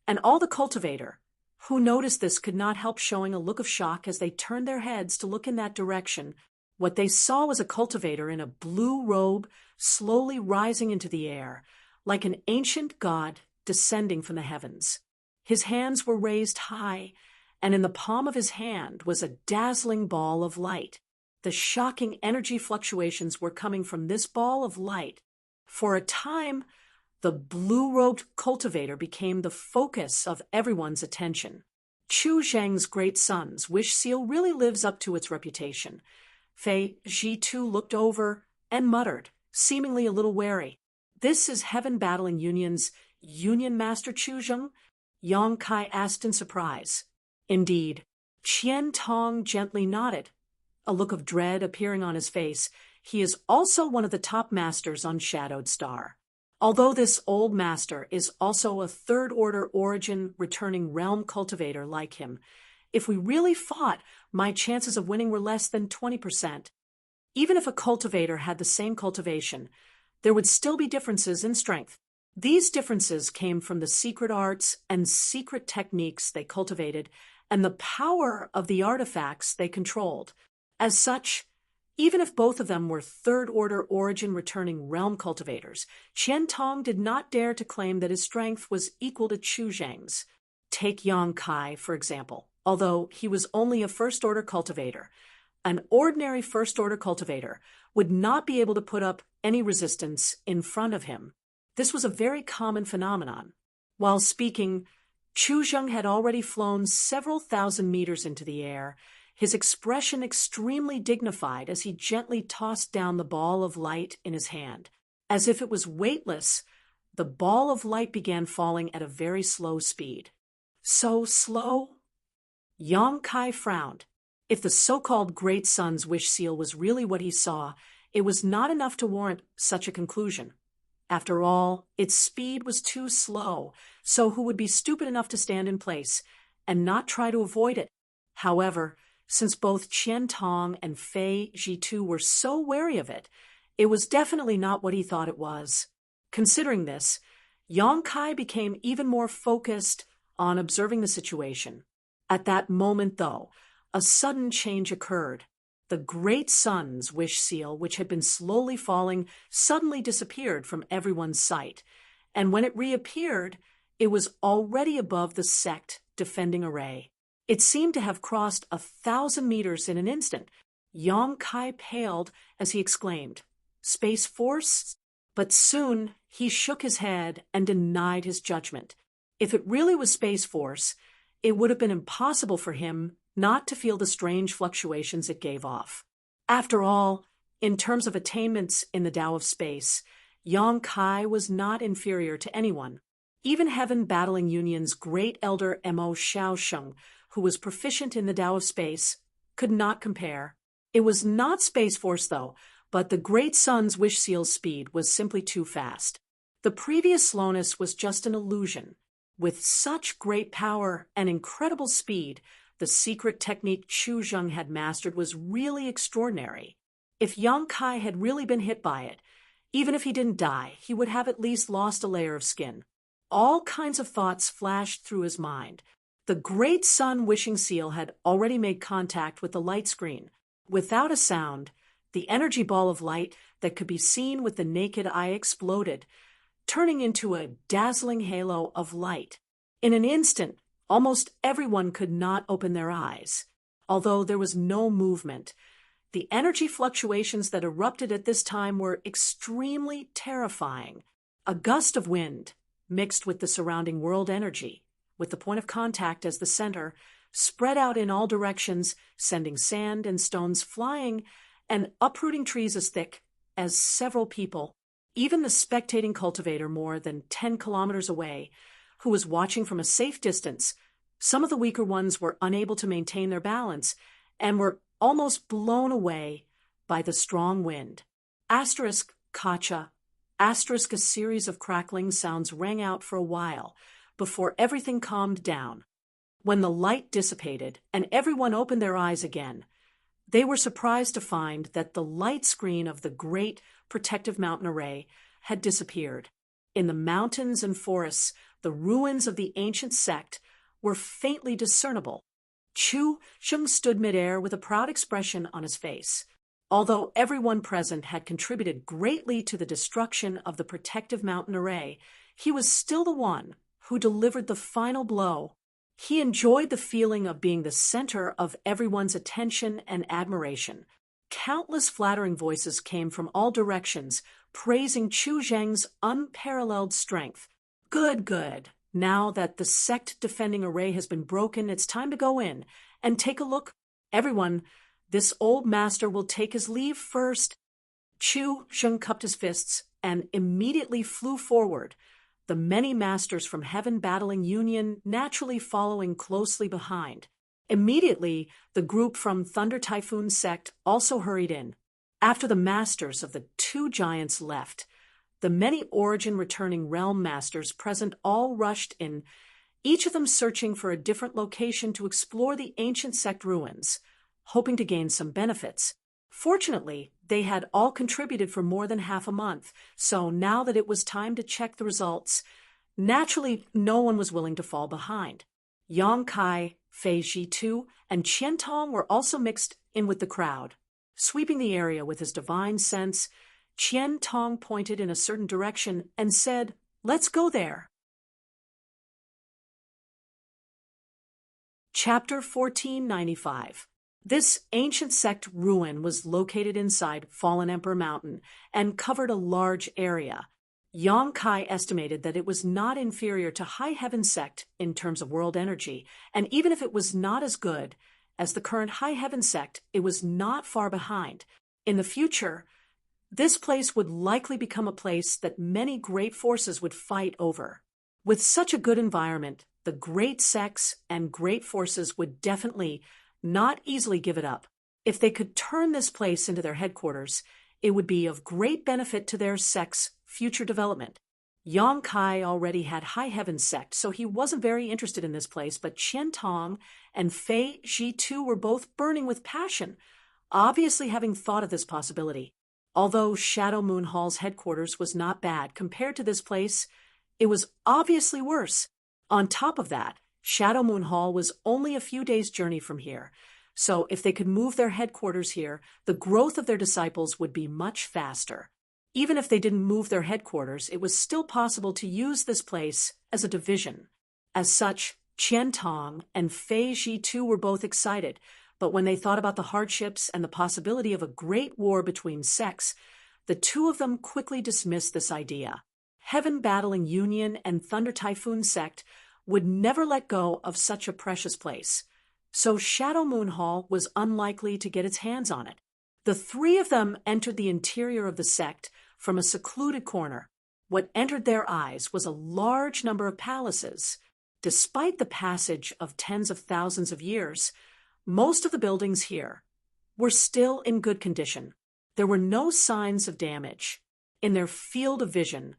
and all the cultivator who noticed this could not help showing a look of shock as they turned their heads to look in that direction. What they saw was a cultivator in a blue robe slowly rising into the air, like an ancient god descending from the heavens. His hands were raised high, and in the palm of his hand was a dazzling ball of light. The shocking energy fluctuations were coming from this ball of light. For a time, the blue-robed cultivator became the focus of everyone's attention. Chu Zheng's great son's wish seal really lives up to its reputation. Fei Ji2 looked over and muttered, seemingly a little wary. "This is Heaven Battling Union's Union Master Chu Zheng?" Yang Kai asked in surprise. Indeed. Qian Tong gently nodded, a look of dread appearing on his face. He is also one of the top masters on Shadowed Star. Although this old master is also a third-order origin returning realm cultivator like him, if we really fought, my chances of winning were less than 20%. Even if a cultivator had the same cultivation, there would still be differences in strength. These differences came from the secret arts and secret techniques they cultivated and the power of the artifacts they controlled. As such, even if both of them were third-order origin returning realm cultivators, Qian Tong did not dare to claim that his strength was equal to Chu Zheng's. Take Yang Kai, for example. Although he was only a first-order cultivator, an ordinary first-order cultivator would not be able to put up any resistance in front of him. This was a very common phenomenon. While speaking, Chu Zheng had already flown several thousand meters into the air, his expression extremely dignified as he gently tossed down the ball of light in his hand. As if it was weightless, the ball of light began falling at a very slow speed. So slow? Yang Kai frowned. If the so-called Great Sun's wish seal was really what he saw, it was not enough to warrant such a conclusion. After all, its speed was too slow, so who would be stupid enough to stand in place and not try to avoid it? However, since both Qian Tong and Fei Jitu were so wary of it, it was definitely not what he thought it was. Considering this, Yang Kai became even more focused on observing the situation. At that moment, though, a sudden change occurred. The Great Sun's wish seal, which had been slowly falling, suddenly disappeared from everyone's sight, and when it reappeared, it was already above the sect defending array. It seemed to have crossed 1,000 meters in an instant. Yang Kai paled as he exclaimed, "Space Force?" But soon he shook his head and denied his judgment. If it really was Space Force, it would have been impossible for him not to feel the strange fluctuations it gave off. After all, in terms of attainments in the Tao of Space, Yang Kai was not inferior to anyone. Even Heaven Battling Union's great elder Mo Xiaosheng, who was proficient in the Tao of Space, could not compare. It was not Space Force, though, but the Great Sun's wish seal's speed was simply too fast. The previous slowness was just an illusion. With such great power and incredible speed, the secret technique Chu Zheng had mastered was really extraordinary. If Yang Kai had really been hit by it, even if he didn't die, he would have at least lost a layer of skin. All kinds of thoughts flashed through his mind. The Great Sun wishing seal had already made contact with the light screen. Without a sound, the energy ball of light that could be seen with the naked eye exploded, turning into a dazzling halo of light. In an instant, almost everyone could not open their eyes. Although there was no movement, the energy fluctuations that erupted at this time were extremely terrifying. A gust of wind, mixed with the surrounding world energy, with the point of contact as the center, spread out in all directions, sending sand and stones flying and uprooting trees as thick as several people. Even the spectating cultivator more than 10 kilometers away, who was watching from a safe distance, some of the weaker ones were unable to maintain their balance and were almost blown away by the strong wind. Asterisk Kacha, asterisk a series of crackling sounds rang out for a while before everything calmed down. When the light dissipated and everyone opened their eyes again, they were surprised to find that the light screen of the great protective mountain array had disappeared. In the mountains and forests, the ruins of the ancient sect were faintly discernible. Chu Zheng stood midair with a proud expression on his face. Although everyone present had contributed greatly to the destruction of the protective mountain array, he was still the one who delivered the final blow. He enjoyed the feeling of being the center of everyone's attention and admiration. Countless flattering voices came from all directions, praising Chu Zheng's unparalleled strength. Good, good. Now that the sect-defending array has been broken, it's time to go in and take a look. Everyone, this old master will take his leave first. Chu Zheng cupped his fists and immediately flew forward, the many masters from Heaven Battling Union naturally following closely behind. Immediately, the group from Thunder Typhoon Sect also hurried in. After the masters of the two giants left, the many origin-returning realm masters present all rushed in, each of them searching for a different location to explore the ancient sect ruins, hoping to gain some benefits. Fortunately, they had all contributed for more than half a month, so now that it was time to check the results, naturally no one was willing to fall behind. Yang Kai, Fei Zhitu, and Qian Tong were also mixed in with the crowd. Sweeping the area with his divine sense, Qian Tong pointed in a certain direction and said, "Let's go there." Chapter 1495. This ancient sect ruin was located inside Fallen Emperor Mountain and covered a large area. Yang Kai estimated that it was not inferior to High Heaven sect in terms of world energy, and even if it was not as good as the current High Heaven sect, it was not far behind. In the future, this place would likely become a place that many great forces would fight over. With such a good environment, the great sects and great forces would definitely not easily give it up. If they could turn this place into their headquarters, it would be of great benefit to their sect's future development. Yang Kai already had High Heaven sect, so he wasn't very interested in this place, but Qian Tong and Fei Zhitu were both burning with passion, obviously having thought of this possibility. Although Shadow Moon Hall's headquarters was not bad compared to this place, it was obviously worse. On top of that, Shadow Moon Hall was only a few days' journey from here, so if they could move their headquarters here, the growth of their disciples would be much faster. Even if they didn't move their headquarters, it was still possible to use this place as a division. As such, Qian Tong and Fei Zhitu were both excited, but when they thought about the hardships and the possibility of a great war between sects, the two of them quickly dismissed this idea. Heaven Battling Union and Thunder Typhoon sect would never let go of such a precious place, so Shadow Moon Hall was unlikely to get its hands on it. The three of them entered the interior of the sect from a secluded corner. What entered their eyes was a large number of palaces. Despite the passage of tens of thousands of years, most of the buildings here were still in good condition. There were no signs of damage. In their field of vision,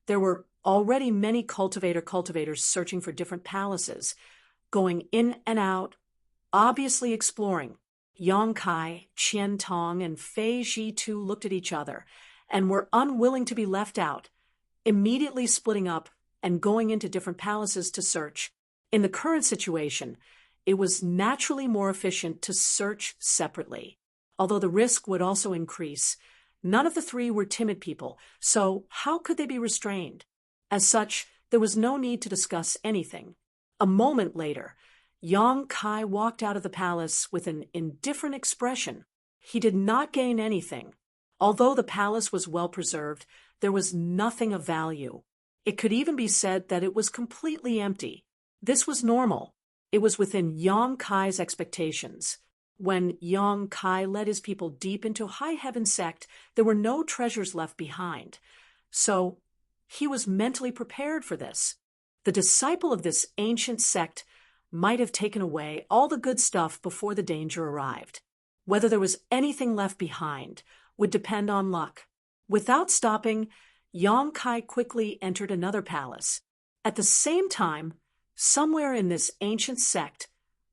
there were already many cultivators searching for different palaces, going in and out, obviously exploring. Yang Kai, Qian Tong, and Fei Zhitu looked at each other and were unwilling to be left out, immediately splitting up and going into different palaces to search. In the current situation, it was naturally more efficient to search separately. Although the risk would also increase, none of the three were timid people, so how could they be restrained? As such, there was no need to discuss anything. A moment later, Yang Kai walked out of the palace with an indifferent expression. He did not gain anything. Although the palace was well preserved, there was nothing of value. It could even be said that it was completely empty. This was normal. It was within Yang Kai's expectations. When Yang Kai led his people deep into High Heaven sect, there were no treasures left behind. So he was mentally prepared for this. The disciple of this ancient sect might have taken away all the good stuff before the danger arrived. Whether there was anything left behind would depend on luck. Without stopping, Yang Kai quickly entered another palace. At the same time, somewhere in this ancient sect,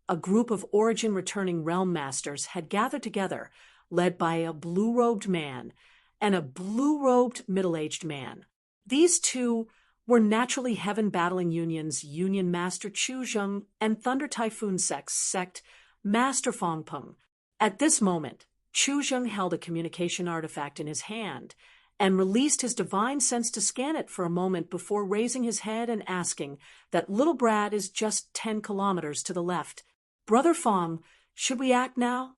a group of origin-returning realm masters had gathered together, led by a blue-robed man and a blue-robed middle-aged man. These two were naturally Heaven Battling Union's Union Master Chu Zheng and Thunder Typhoon sect's sect Master Fong Peng. At this moment, Chu Zheng held a communication artifact in his hand and released his divine sense to scan it for a moment before raising his head and asking that little Brad is just 10 kilometers to the left. "Brother Fong, should we act now?"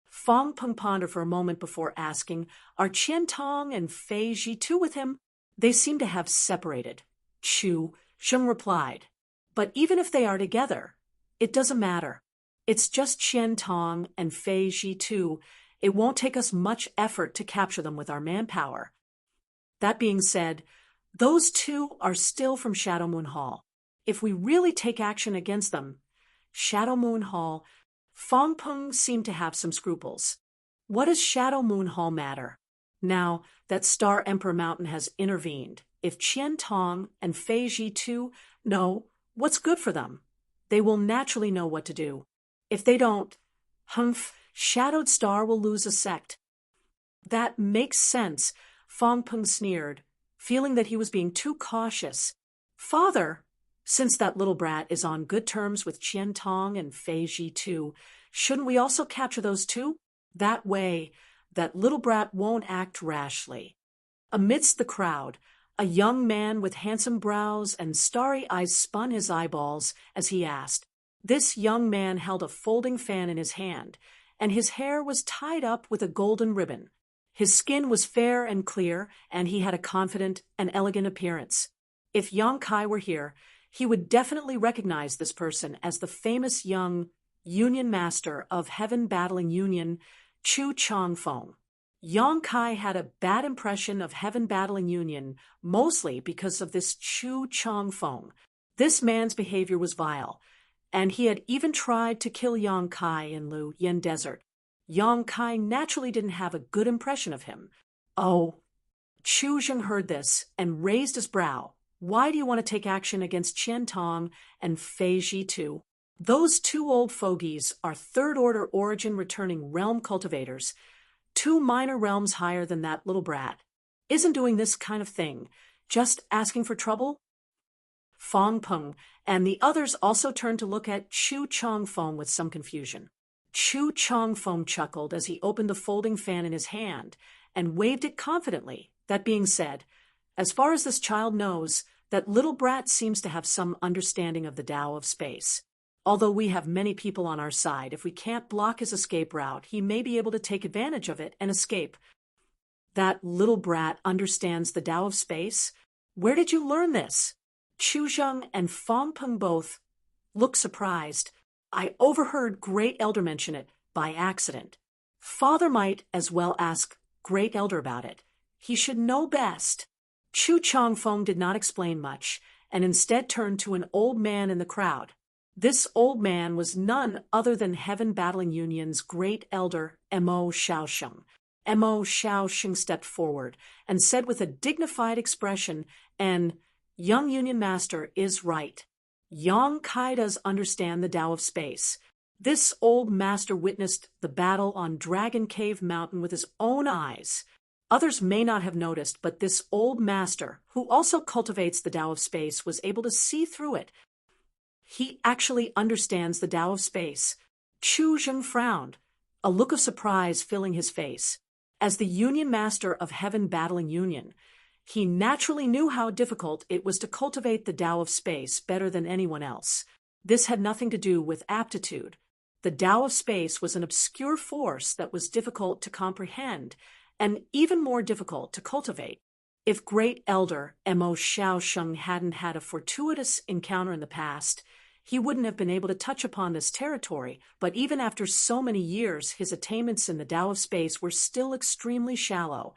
Fong Peng pondered for a moment before asking, "Are Qian Tong and Fei Zhitu with him?" They seem to have separated. Chu Zheng replied, "But even if they are together, it doesn't matter. It's just Qian Tong and Fei Zhitu. It won't take us much effort to capture them with our manpower." That being said, those two are still from Shadow Moon Hall. If we really take action against them, Shadow Moon Hall, Fong Peng seemed to have some scruples. What does Shadow Moon Hall matter? Now that Star Emperor Mountain has intervened, if Qian Tong and Fei Zhitu know what's good for them, they will naturally know what to do. If they don't, Shadowed Star will lose a sect. That makes sense, Fong Peng sneered, feeling that he was being too cautious. Father, since that little brat is on good terms with Qian Tong and Fei Ji too, shouldn't we also capture those two? That way, that little brat won't act rashly. Amidst the crowd, a young man with handsome brows and starry eyes spun his eyeballs as he asked. This young man held a folding fan in his hand, and his hair was tied up with a golden ribbon. His skin was fair and clear, and he had a confident and elegant appearance. If Yang Kai were here, he would definitely recognize this person as the famous young Union Master of Heaven Battling Union, Chu Changfeng. Yang Kai had a bad impression of Heaven Battling Union, mostly because of this Chu Changfeng. This man's behavior was vile, and he had even tried to kill Yang Kai in Lu Yen Desert. Yang Kai naturally didn't have a good impression of him. Oh, Chu Zheng heard this and raised his brow. Why do you want to take action against Qian Tong and Fei Ji too? Those two old fogies are third-order origin returning realm cultivators, 2 minor realms higher than that little brat. Isn't doing this kind of thing just asking for trouble? Fong Peng and the others also turned to look at Chu Changfeng with some confusion. Chu Changfeng chuckled as he opened the folding fan in his hand and waved it confidently. That being said, as far as this child knows, that little brat seems to have some understanding of the Tao of space. Although we have many people on our side, if we can't block his escape route, he may be able to take advantage of it and escape. That little brat understands the Tao of space? Where did you learn this? Chu Zheng and Fong Peng both looked surprised. I overheard Great Elder mention it by accident. Father might as well ask Great Elder about it. He should know best. Chu Changfeng did not explain much, and instead turned to an old man in the crowd. This old man was none other than Heaven Battling Union's Great Elder, Mo Shaosheng. Mo Shaosheng stepped forward and said with a dignified expression, "And young Union Master is right. Yang Kai does understand the Tao of space. This old master witnessed the battle on Dragon Cave Mountain with his own eyes. Others may not have noticed, but this old master, who also cultivates the Tao of space, was able to see through it. He actually understands the Tao of space." Chu Zheng frowned, a look of surprise filling his face. As the Union Master of Heaven Battling Union, he naturally knew how difficult it was to cultivate the Tao of space better than anyone else. This had nothing to do with aptitude. The Tao of space was an obscure force that was difficult to comprehend, and even more difficult to cultivate. If Great Elder Mo Shaosheng hadn't had a fortuitous encounter in the past, he wouldn't have been able to touch upon this territory, but even after so many years, his attainments in the Tao of space were still extremely shallow,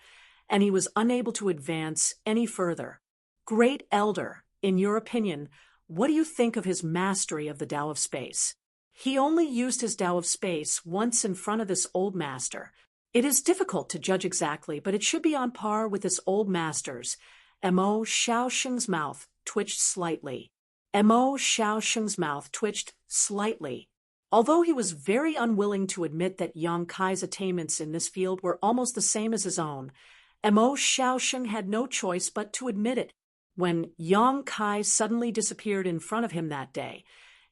and he was unable to advance any further. Great Elder, in your opinion, what do you think of his mastery of the Tao of space? He only used his Tao of space once in front of this old master. It is difficult to judge exactly, but it should be on par with this old master's. Mo Shaosheng's mouth twitched slightly. Mo Shaosheng's mouth twitched slightly. Although he was very unwilling to admit that Yang Kai's attainments in this field were almost the same as his own, Mo Shaosheng had no choice but to admit it. When Yang Kai suddenly disappeared in front of him that day,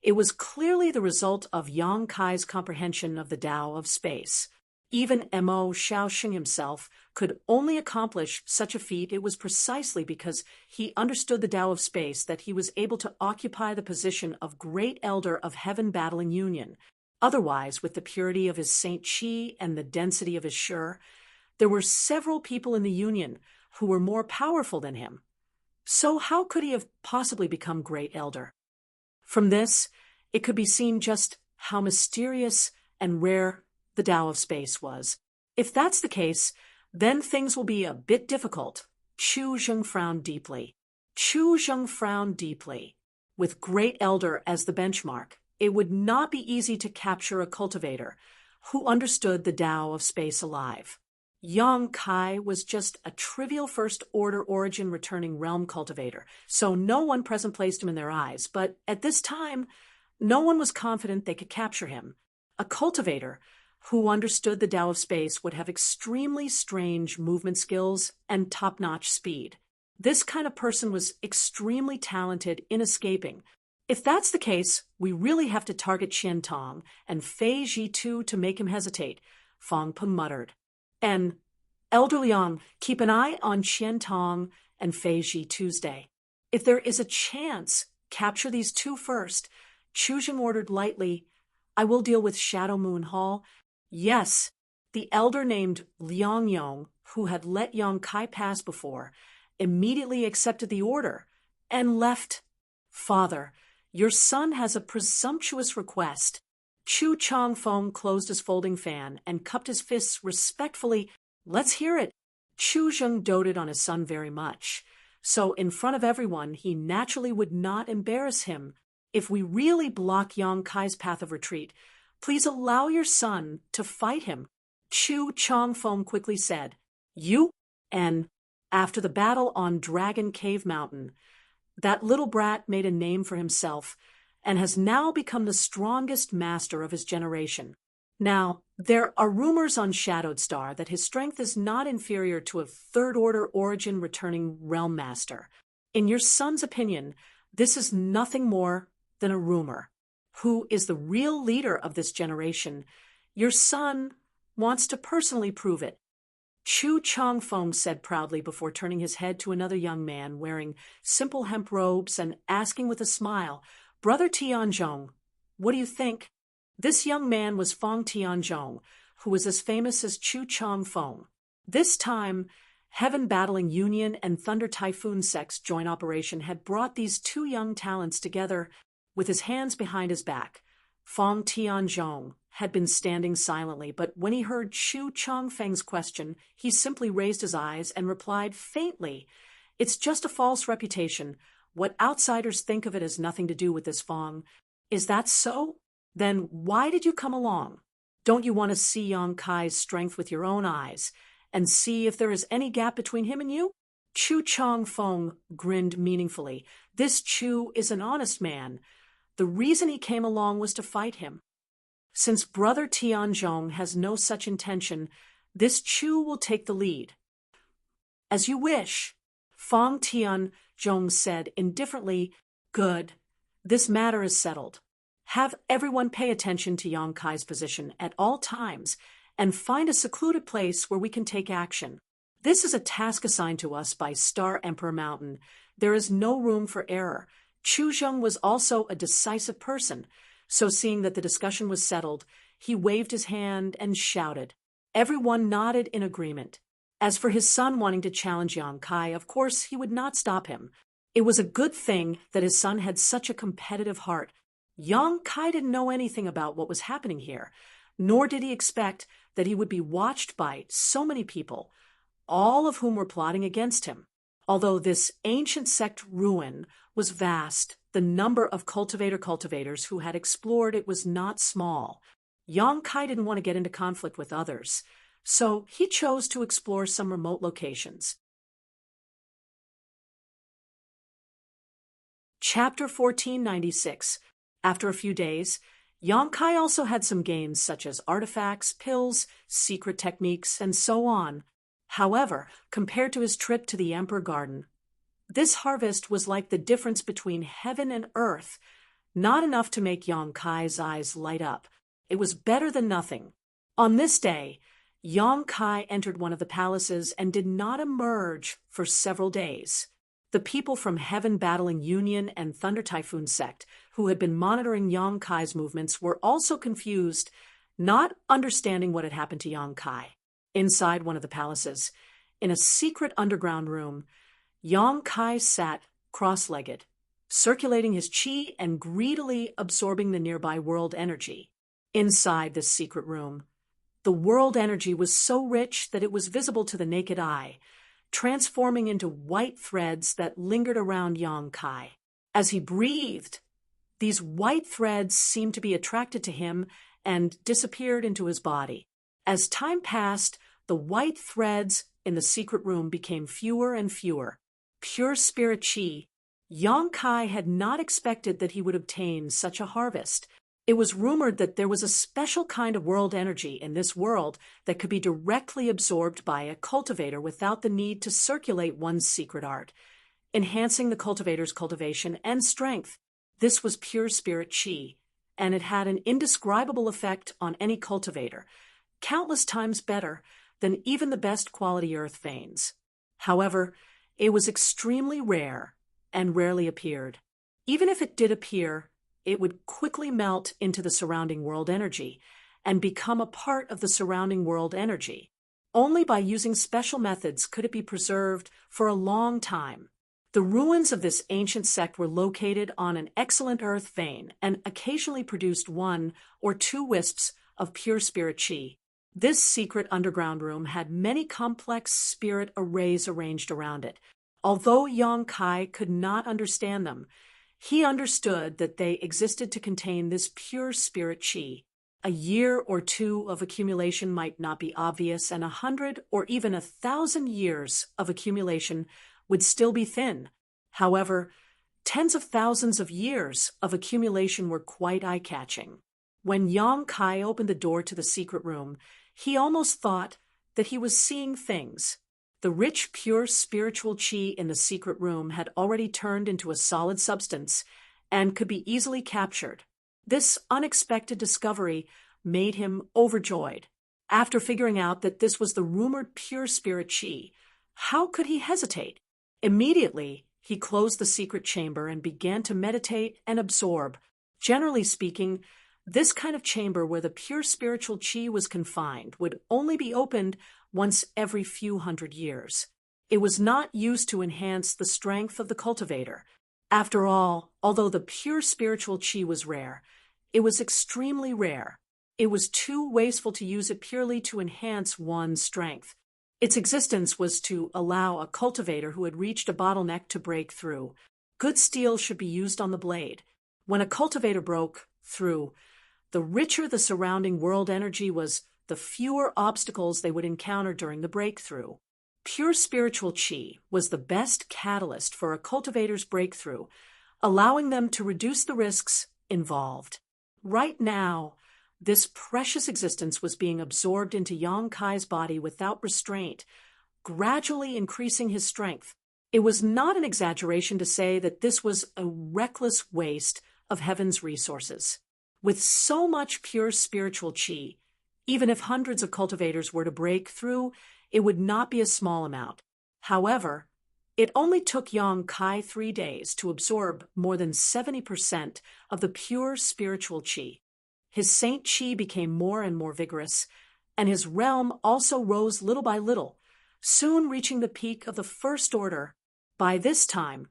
it was clearly the result of Yang Kai's comprehension of the Tao of space. Even Mo Shaosheng himself could only accomplish such a feat. It was precisely because he understood the Tao of space that he was able to occupy the position of Great Elder of Heaven Battling Union. Otherwise, with the purity of his Saint Chi and the density of his Shi, there were several people in the Union who were more powerful than him. So how could he have possibly become Great Elder? From this, it could be seen just how mysterious and rare the Tao of space was. If that's the case, then things will be a bit difficult. Chu Zheng frowned deeply. With Great Elder as the benchmark, it would not be easy to capture a cultivator who understood the Tao of space alive. Yang Kai was just a trivial first-order origin returning realm cultivator, so no one present placed him in their eyes, but at this time, no one was confident they could capture him. A cultivator who understood the Tao of space would have extremely strange movement skills and top-notch speed. This kind of person was extremely talented in escaping. If that's the case, we really have to target Qian Tong and Fei Ji too to make him hesitate, Fang Peng muttered. And Elder Liang, keep an eye on Qian Tong and Fei Ji Tuesday. If there is a chance, capture these two first. Chu Jing ordered lightly. I will deal with Shadow Moon Hall. Yes, the elder named Liang Yong, who had let Yang Kai pass before, immediately accepted the order and left. Father, your son has a presumptuous request. Chu Chang Feng closed his folding fan and cupped his fists respectfully. Let's hear it. Chu Zheng doted on his son very much, so in front of everyone he naturally would not embarrass him. If we really block Yang Kai's path of retreat, please allow your son to fight him. Chu Chang Feng quickly said, You? And after the battle on Dragon Cave Mountain, that little brat made a name for himself and has now become the strongest master of his generation. Now, there are rumors on Shadowed Star that his strength is not inferior to a third-order origin returning realm master. In your son's opinion, this is nothing more than a rumor. Who is the real leader of this generation? Your son wants to personally prove it. Chu Chang Feng said proudly before turning his head to another young man wearing simple hemp robes and asking with a smile, Brother Tianzhong, what do you think? This young man was Fang Tianzhong, who was as famous as Chu Chang Feng. This time, Heaven Battling Union and Thunder Typhoon Sect's joint operation had brought these two young talents together. With his hands behind his back, Fang Tianzhong had been standing silently, but when he heard Chu Changfeng's question, he simply raised his eyes and replied faintly, It's just a false reputation. What outsiders think of it has nothing to do with this Fang. Is that so? Then why did you come along? Don't you want to see Yang Kai's strength with your own eyes and see if there is any gap between him and you? Chu Chang Feng grinned meaningfully. This Chu is an honest man. The reason he came along was to fight him. Since Brother Tianzhong has no such intention, this Chu will take the lead. As you wish, Fang Tianzhong said indifferently. Good. This matter is settled. Have everyone pay attention to Yang Kai's position at all times and find a secluded place where we can take action. This is a task assigned to us by Star Emperor Mountain. There is no room for error. Chu Zheng was also a decisive person, so seeing that the discussion was settled, he waved his hand and shouted. Everyone nodded in agreement. As for his son wanting to challenge Yang Kai, of course he would not stop him. It was a good thing that his son had such a competitive heart. Yang Kai didn't know anything about what was happening here, nor did he expect that he would be watched by so many people, all of whom were plotting against him. Although this ancient sect ruin was vast, the number of cultivators who had explored it was not small. Yang Kai didn't want to get into conflict with others, so he chose to explore some remote locations. Chapter 1496. After a few days, Yang Kai also had some gains such as artifacts, pills, secret techniques, and so on. However, compared to his trip to the Emperor Garden, this harvest was like the difference between heaven and earth, not enough to make Yang Kai's eyes light up. It was better than nothing. On this day, Yang Kai entered one of the palaces and did not emerge for several days. The people from Heaven Battling Union and Thunder Typhoon Sect, who had been monitoring Yang Kai's movements, were also confused, not understanding what had happened to Yang Kai. Inside one of the palaces, in a secret underground room, Yang Kai sat cross-legged, circulating his qi and greedily absorbing the nearby world energy. Inside this secret room, the world energy was so rich that it was visible to the naked eye, transforming into white threads that lingered around Yang Kai. As he breathed, these white threads seemed to be attracted to him and disappeared into his body. As time passed, the white threads in the secret room became fewer and fewer. Pure spirit qi, Yang Kai had not expected that he would obtain such a harvest. It was rumored that there was a special kind of world energy in this world that could be directly absorbed by a cultivator without the need to circulate one's secret art, enhancing the cultivator's cultivation and strength. This was pure spirit chi, and it had an indescribable effect on any cultivator, countless times better than even the best quality earth veins. However, it was extremely rare and rarely appeared. Even if it did appear, it would quickly melt into the surrounding world energy and become a part of the surrounding world energy. Only by using special methods could it be preserved for a long time. The ruins of this ancient sect were located on an excellent earth vein and occasionally produced 1 or 2 wisps of pure spirit chi. This secret underground room had many complex spirit arrays arranged around it. Although Yang Kai could not understand them, he understood that they existed to contain this pure spirit chi. A year or 2 of accumulation might not be obvious, and 100 or even 1,000 years of accumulation would still be thin. However, tens of thousands of years of accumulation were quite eye-catching. When Yang Kai opened the door to the secret room, he almost thought that he was seeing things. The rich, pure spiritual chi in the secret room had already turned into a solid substance and could be easily captured. This unexpected discovery made him overjoyed. After figuring out that this was the rumored pure spirit chi, how could he hesitate? Immediately, he closed the secret chamber and began to meditate and absorb. Generally speaking, this kind of chamber where the pure spiritual chi was confined would only be opened once every few hundred years. It was not used to enhance the strength of the cultivator. After all, although the pure spiritual chi was rare, it was extremely rare. It was too wasteful to use it purely to enhance one's strength. Its existence was to allow a cultivator who had reached a bottleneck to break through. Good steel should be used on the blade. When a cultivator broke through, the richer the surrounding world energy was, the fewer obstacles they would encounter during the breakthrough. Pure spiritual chi was the best catalyst for a cultivator's breakthrough, allowing them to reduce the risks involved. Right now, this precious existence was being absorbed into Yang Kai's body without restraint, gradually increasing his strength. It was not an exaggeration to say that this was a reckless waste of heaven's resources. With so much pure spiritual chi, even if hundreds of cultivators were to break through, it would not be a small amount. However, it only took Yang Kai 3 days to absorb more than 70% of the pure spiritual chi. His saint chi became more and more vigorous, and his realm also rose little by little, soon reaching the peak of the first order. By this time,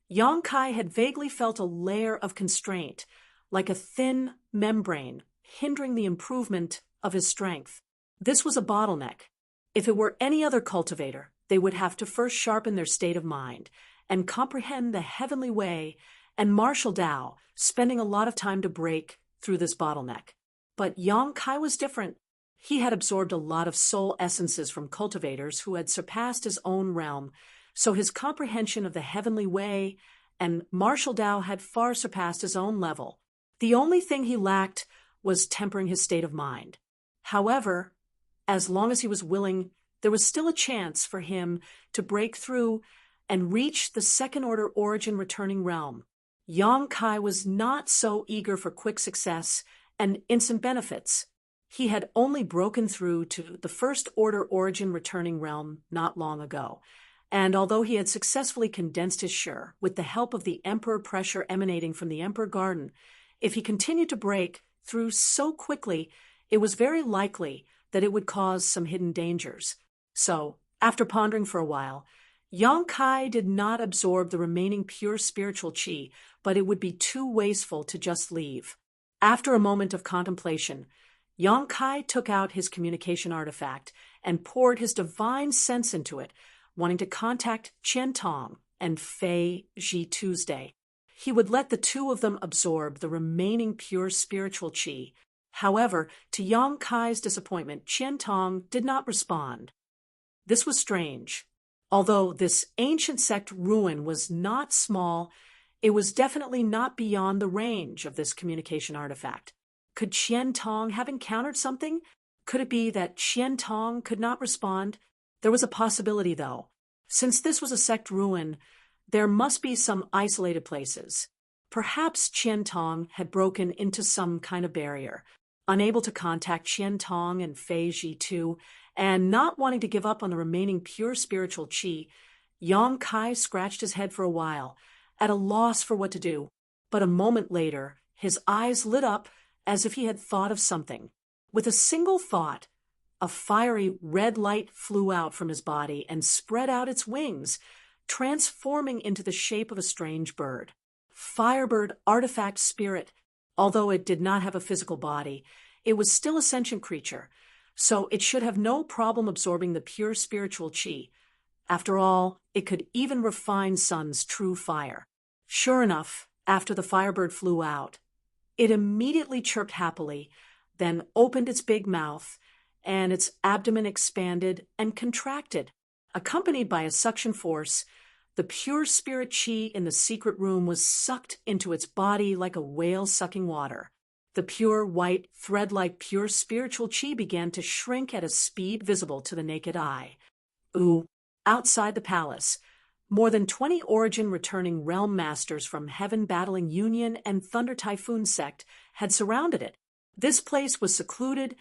Yang Kai had vaguely felt a layer of constraint, like a thin membrane, hindering the improvement of his strength. This was a bottleneck. If it were any other cultivator, they would have to first sharpen their state of mind and comprehend the heavenly way and martial Tao, spending a lot of time to break through this bottleneck. But Yang Kai was different. He had absorbed a lot of soul essences from cultivators who had surpassed his own realm, so his comprehension of the heavenly way and martial Tao had far surpassed his own level. The only thing he lacked was tempering his state of mind. However, as long as he was willing, there was still a chance for him to break through and reach the second-order origin returning realm. Yang Kai was not so eager for quick success and instant benefits. He had only broken through to the first-order origin returning realm not long ago, and although he had successfully condensed his Shi with the help of the Emperor pressure emanating from the Emperor Garden, if he continued to break through so quickly, it was very likely that it would cause some hidden dangers. So, after pondering for a while, Yang Kai did not absorb the remaining pure spiritual chi, but it would be too wasteful to just leave. After a moment of contemplation, Yang Kai took out his communication artifact and poured his divine sense into it, wanting to contact Qian Tong and Fei Ji Tuesday. He would let the two of them absorb the remaining pure spiritual chi. However, to Yang Kai's disappointment, Qian Tong did not respond. This was strange. Although this ancient sect ruin was not small, it was definitely not beyond the range of this communication artifact. Could Qian Tong have encountered something? Could it be that Qian Tong could not respond? There was a possibility, though. Since this was a sect ruin, there must be some isolated places. Perhaps Qian Tong had broken into some kind of barrier, unable to contact Qian Tong and Fei Ji and not wanting to give up on the remaining pure spiritual qi. Yang Kai scratched his head for a while, at a loss for what to do. But a moment later, his eyes lit up as if he had thought of something. With a single thought, a fiery red light flew out from his body and spread out its wings, transforming into the shape of a strange bird. Firebird artifact spirit. Although it did not have a physical body, it was still a sentient creature, so it should have no problem absorbing the pure spiritual qi. After all, it could even refine Sun's true fire. Sure enough, after the firebird flew out, it immediately chirped happily, then opened its big mouth, and its abdomen expanded and contracted. Accompanied by a suction force, the pure spirit qi in the secret room was sucked into its body like a whale sucking water. The pure, white, thread-like pure spiritual qi began to shrink at a speed visible to the naked eye. Outside the palace, more than 20 origin returning realm masters from Heaven Battling Union and Thunder Typhoon sect had surrounded it. This place was secluded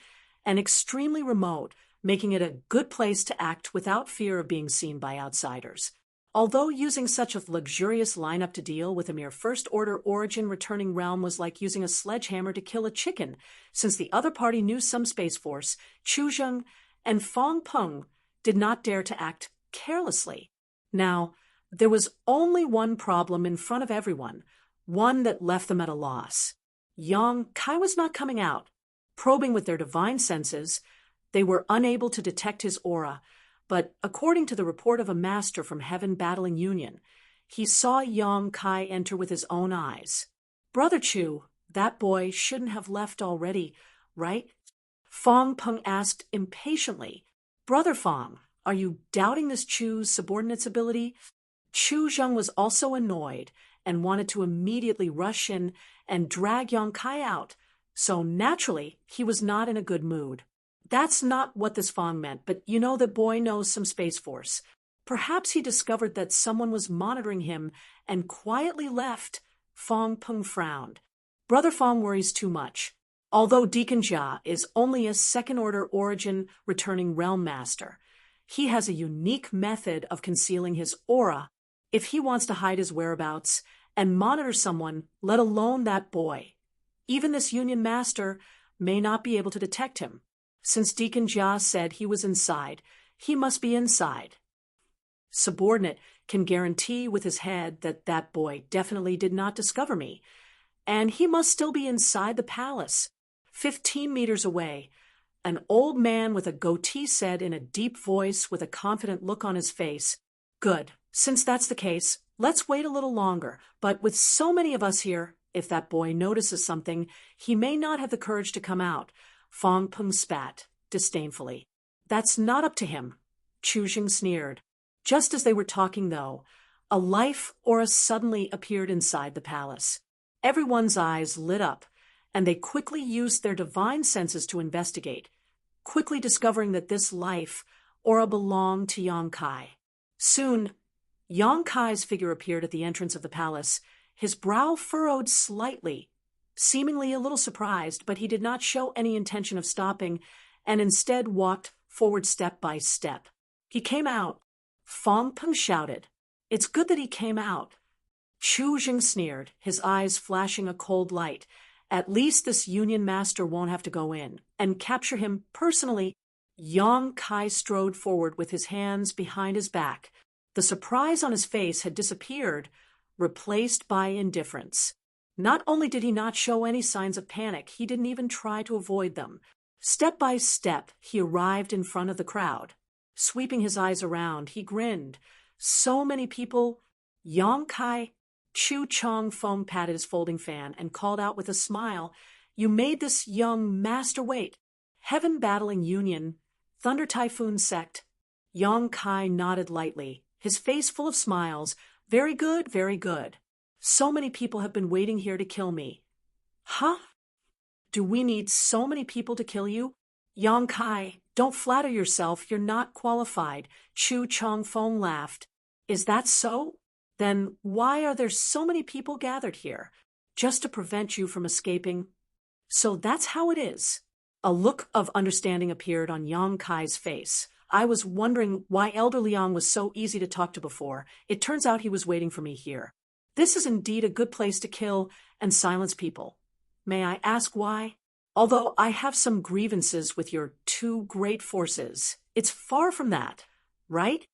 and extremely remote, making it a good place to act without fear of being seen by outsiders. Although using such a luxurious lineup to deal with a mere first-order origin returning realm was like using a sledgehammer to kill a chicken, since the other party knew some Space Force, Chu Zheng and Fong Peng did not dare to act carelessly. Now, there was only one problem in front of everyone, one that left them at a loss. Yang Kai was not coming out. Probing with their divine senses, they were unable to detect his aura, but according to the report of a master from Heaven Battling Union, he saw Yang Kai enter with his own eyes. Brother Chu, that boy shouldn't have left already, right? Fong Peng asked impatiently. Brother Fong, are you doubting this Chu's subordinate's ability? Chu Zheng was also annoyed and wanted to immediately rush in and drag Yang Kai out, so naturally he was not in a good mood. That's not what this Fong meant, but you know the boy knows some Space Force. Perhaps he discovered that someone was monitoring him and quietly left. Fong Peng frowned. Brother Fong worries too much. Although Deacon Jia is only a second-order origin returning realm master, he has a unique method of concealing his aura if he wants to hide his whereabouts and monitor someone, let alone that boy. Even this Union master may not be able to detect him. Since Deacon Jia said he was inside, he must be inside. Subordinate can guarantee with his head that that boy definitely did not discover me, and he must still be inside the palace. 15 meters away, an old man with a goatee said in a deep voice with a confident look on his face, "Good. Since that's the case, let's wait a little longer. But with so many of us here, if that boy notices something, he may not have the courage to come out." Fong Peng spat disdainfully. "That's not up to him." Chu Zheng sneered. Just as they were talking, though, a life aura suddenly appeared inside the palace. Everyone's eyes lit up, and they quickly used their divine senses to investigate, quickly discovering that this life aura belonged to Yang Kai. Soon, Yang Kai's figure appeared at the entrance of the palace, his brow furrowed slightly, seemingly a little surprised, but he did not show any intention of stopping, and instead walked forward step by step. He came out. Fong Peng shouted, "It's good that he came out." Chu Zheng sneered, his eyes flashing a cold light. "At least this Union master won't have to go in and capture him personally." Yang Kai strode forward with his hands behind his back. The surprise on his face had disappeared, replaced by indifference. Not only did he not show any signs of panic, he didn't even try to avoid them. Step by step, he arrived in front of the crowd. Sweeping his eyes around, he grinned. So many people. Yang Kai. Chu Chong Fong patted his folding fan and called out with a smile, "You made this young master wait. Heaven Battling Union, Thunder Typhoon sect." Yang Kai nodded lightly, his face full of smiles. "Very good, very good. So many people have been waiting here to kill me." "Huh?" Do we need so many people to kill you? Yang Kai, don't flatter yourself, you're not qualified. Chu Chong Fong laughed. Is that so? Then why are there so many people gathered here? Just to prevent you from escaping? So that's how it is. A look of understanding appeared on Yang Kai's face. I was wondering why Elder Liang was so easy to talk to before. It turns out he was waiting for me here. This is indeed a good place to kill and silence people. May I ask why? Although I have some grievances with your two great forces, it's far from that, right?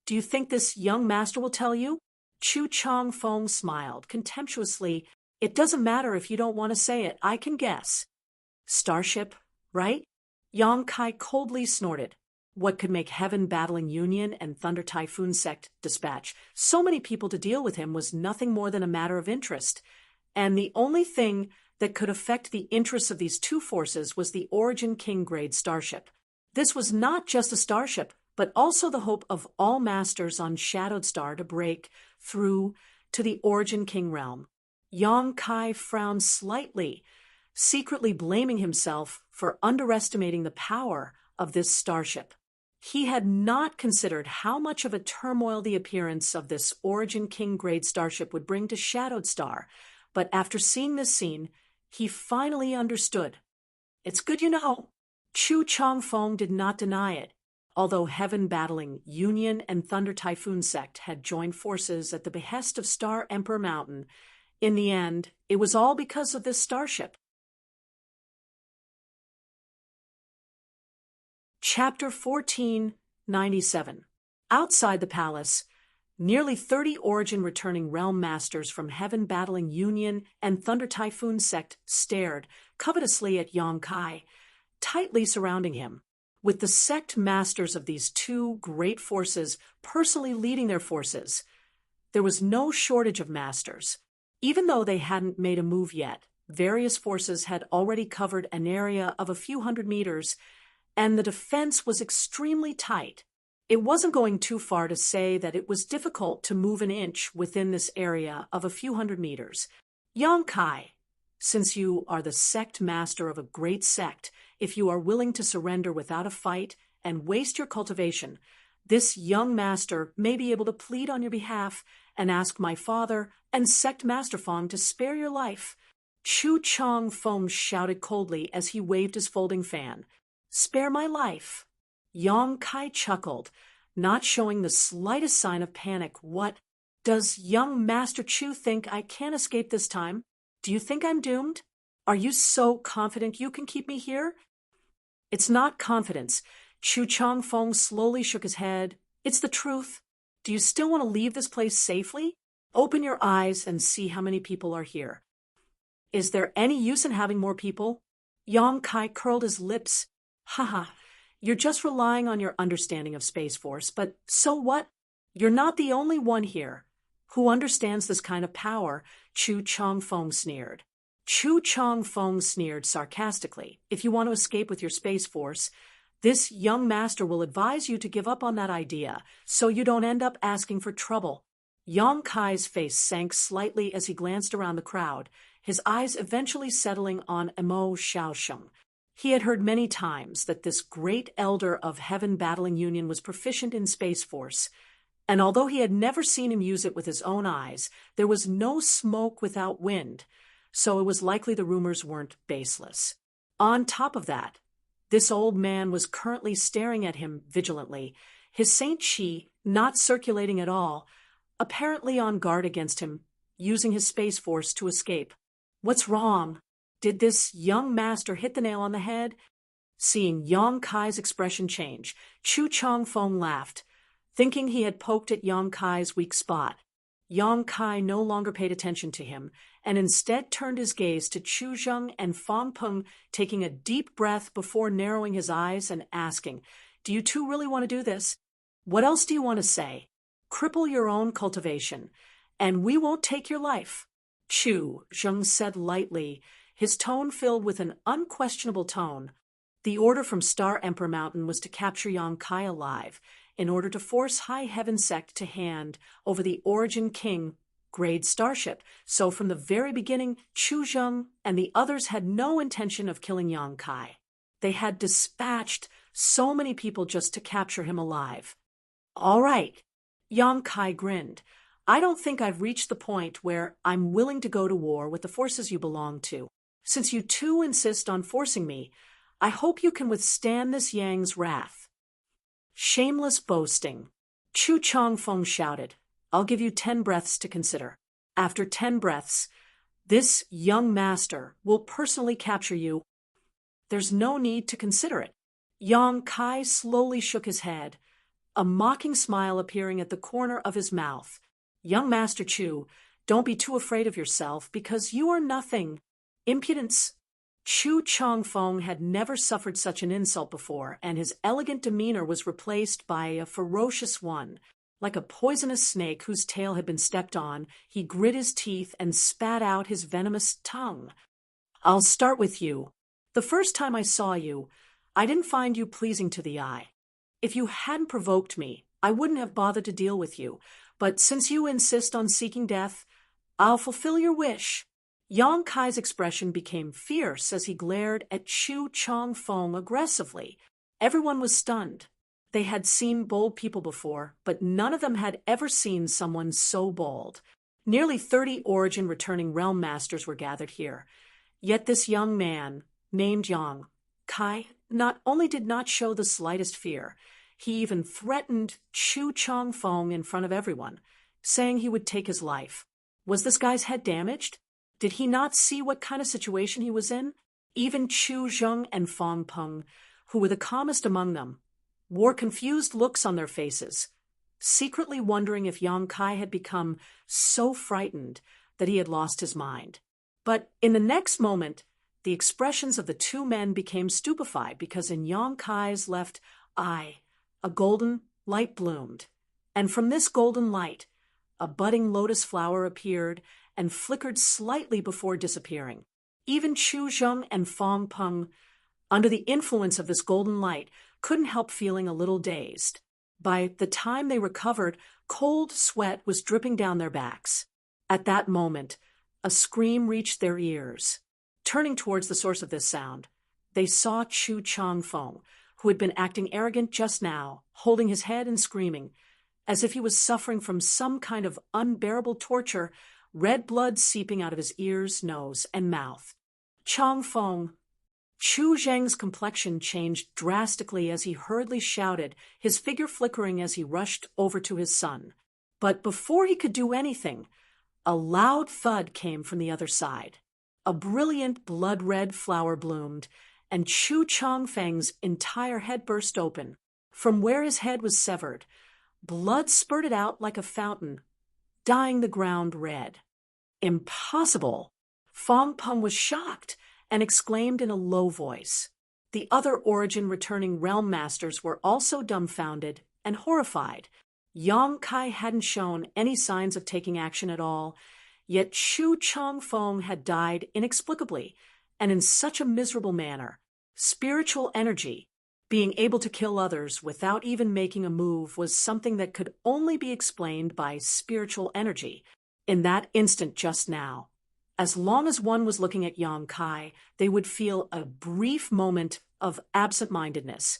Do you think this young master will tell you? Chu Chong Fong smiled contemptuously. It doesn't matter if you don't want to say it, I can guess. Starship, right? Yang Kai coldly snorted. What could make Heaven Battling Union and Thunder Typhoon Sect dispatch so many people to deal with him was nothing more than a matter of interest. And the only thing that could affect the interests of these two forces was the Origin King grade starship. This was not just a starship, but also the hope of all masters on Shadowed Star to break through to the Origin King realm. Yang Kai frowned slightly, secretly blaming himself for underestimating the power of this starship. He had not considered how much of a turmoil the appearance of this Origin King grade starship would bring to Shadowed Star, but after seeing this scene, he finally understood. It's good you know. Chu Chong Fong did not deny it. Although Heaven Battling Union and Thunder Typhoon Sect had joined forces at the behest of Star Emperor Mountain, in the end, it was all because of this starship. Chapter 1497. Outside the palace, nearly 30 Origin returning realm masters from Heaven Battling Union and Thunder Typhoon Sect stared covetously at Yang Kai, tightly surrounding him. With the sect masters of these two great forces personally leading their forces, there was no shortage of masters. Even though they hadn't made a move yet, various forces had already covered an area of a few hundred meters, and the defense was extremely tight. It wasn't going too far to say that it was difficult to move an inch within this area of a few hundred meters. Yang Kai, since you are the sect master of a great sect, if you are willing to surrender without a fight and waste your cultivation, this young master may be able to plead on your behalf and ask my father and Sect Master Fong to spare your life. Chu Chong Fong shouted coldly as he waved his folding fan. Spare my life. Yang Kai chuckled, not showing the slightest sign of panic. What? Does young Master Chu think I can't escape this time? Do you think I'm doomed? Are you so confident you can keep me here? It's not confidence. Chu Chong Fong slowly shook his head. It's the truth. Do you still want to leave this place safely? Open your eyes and see how many people are here. Is there any use in having more people? Yang Kai curled his lips. Haha, you're just relying on your understanding of Space Force, but so what? You're not the only one here who understands this kind of power, Chu Chong Fong sneered. Chu Chong Fong sneered sarcastically. If you want to escape with your Space Force, this young master will advise you to give up on that idea so you don't end up asking for trouble. Yang Kai's face sank slightly as he glanced around the crowd, his eyes eventually settling on Emo Xiaosheng. He had heard many times that this great elder of Heaven Battling Union was proficient in Space Force, and although he had never seen him use it with his own eyes, there was no smoke without wind, so it was likely the rumors weren't baseless. On top of that, this old man was currently staring at him vigilantly, his Saint Chi not circulating at all, apparently on guard against him, using his Space Force to escape. What's wrong? Did this young master hit the nail on the head? Seeing Yang Kai's expression change, Chu Chong Fong laughed, thinking he had poked at Yang Kai's weak spot. Yang Kai no longer paid attention to him, and instead turned his gaze to Chu Zheng and Fong Peng, taking a deep breath before narrowing his eyes and asking, "Do you two really want to do this? What else do you want to say? Cripple your own cultivation, and we won't take your life." Chu Zheng said lightly, his tone filled with an unquestionable tone. The order from Star Emperor Mountain was to capture Yang Kai alive, in order to force High Heaven Sect to hand over the Origin King grade starship, so from the very beginning, Chu Zheng and the others had no intention of killing Yang Kai. They had dispatched so many people just to capture him alive. All right, Yang Kai grinned. I don't think I've reached the point where I'm willing to go to war with the forces you belong to. Since you two insist on forcing me, I hope you can withstand this Yang's wrath. Shameless boasting. Chu Changfeng shouted. I'll give you 10 breaths to consider. After 10 breaths, this young master will personally capture you. There's no need to consider it. Yang Kai slowly shook his head, a mocking smile appearing at the corner of his mouth. Young Master Chu, don't be too afraid of yourself, because you are nothing. Impudence. Chu Changfeng had never suffered such an insult before, and his elegant demeanor was replaced by a ferocious one. Like a poisonous snake whose tail had been stepped on, he grit his teeth and spat out his venomous tongue. I'll start with you. The first time I saw you, I didn't find you pleasing to the eye. If you hadn't provoked me, I wouldn't have bothered to deal with you. But since you insist on seeking death, I'll fulfill your wish. Yang Kai's expression became fierce as he glared at Chu Changfeng aggressively. Everyone was stunned. They had seen bold people before, but none of them had ever seen someone so bold. Nearly 30 Origin returning realm masters were gathered here. Yet this young man, named Yang Kai, not only did not show the slightest fear, he even threatened Chu Changfeng in front of everyone, saying he would take his life. Was this guy's head damaged? Did he not see what kind of situation he was in? Even Chu Zheng and Fang Peng, who were the calmest among them, wore confused looks on their faces, secretly wondering if Yang Kai had become so frightened that he had lost his mind. But in the next moment, the expressions of the two men became stupefied, because in Yang Kai's left eye, a golden light bloomed, and from this golden light, a budding lotus flower appeared and flickered slightly before disappearing. Even Chu Zheng and Fang Peng, under the influence of this golden light, couldn't help feeling a little dazed. By the time they recovered, cold sweat was dripping down their backs. At that moment, a scream reached their ears. Turning towards the source of this sound, they saw Chu Changfeng, who had been acting arrogant just now, holding his head and screaming, as if he was suffering from some kind of unbearable torture, red blood seeping out of his ears, nose, and mouth. Changfeng. Chu Zheng's complexion changed drastically as he hurriedly shouted, his figure flickering as he rushed over to his son. But before he could do anything, a loud thud came from the other side. A brilliant blood-red flower bloomed, and Chu Changfeng's entire head burst open. From where his head was severed, blood spurted out like a fountain, dyeing the ground red. Impossible! Fang Peng was shocked and exclaimed in a low voice. The other Origin returning realm masters were also dumbfounded and horrified. Yang Kai hadn't shown any signs of taking action at all, yet Chu Changfeng had died inexplicably and in such a miserable manner. Spiritual energy, being able to kill others without even making a move, was something that could only be explained by spiritual energy. In that instant just now, as long as one was looking at Yang Kai, they would feel a brief moment of absent-mindedness,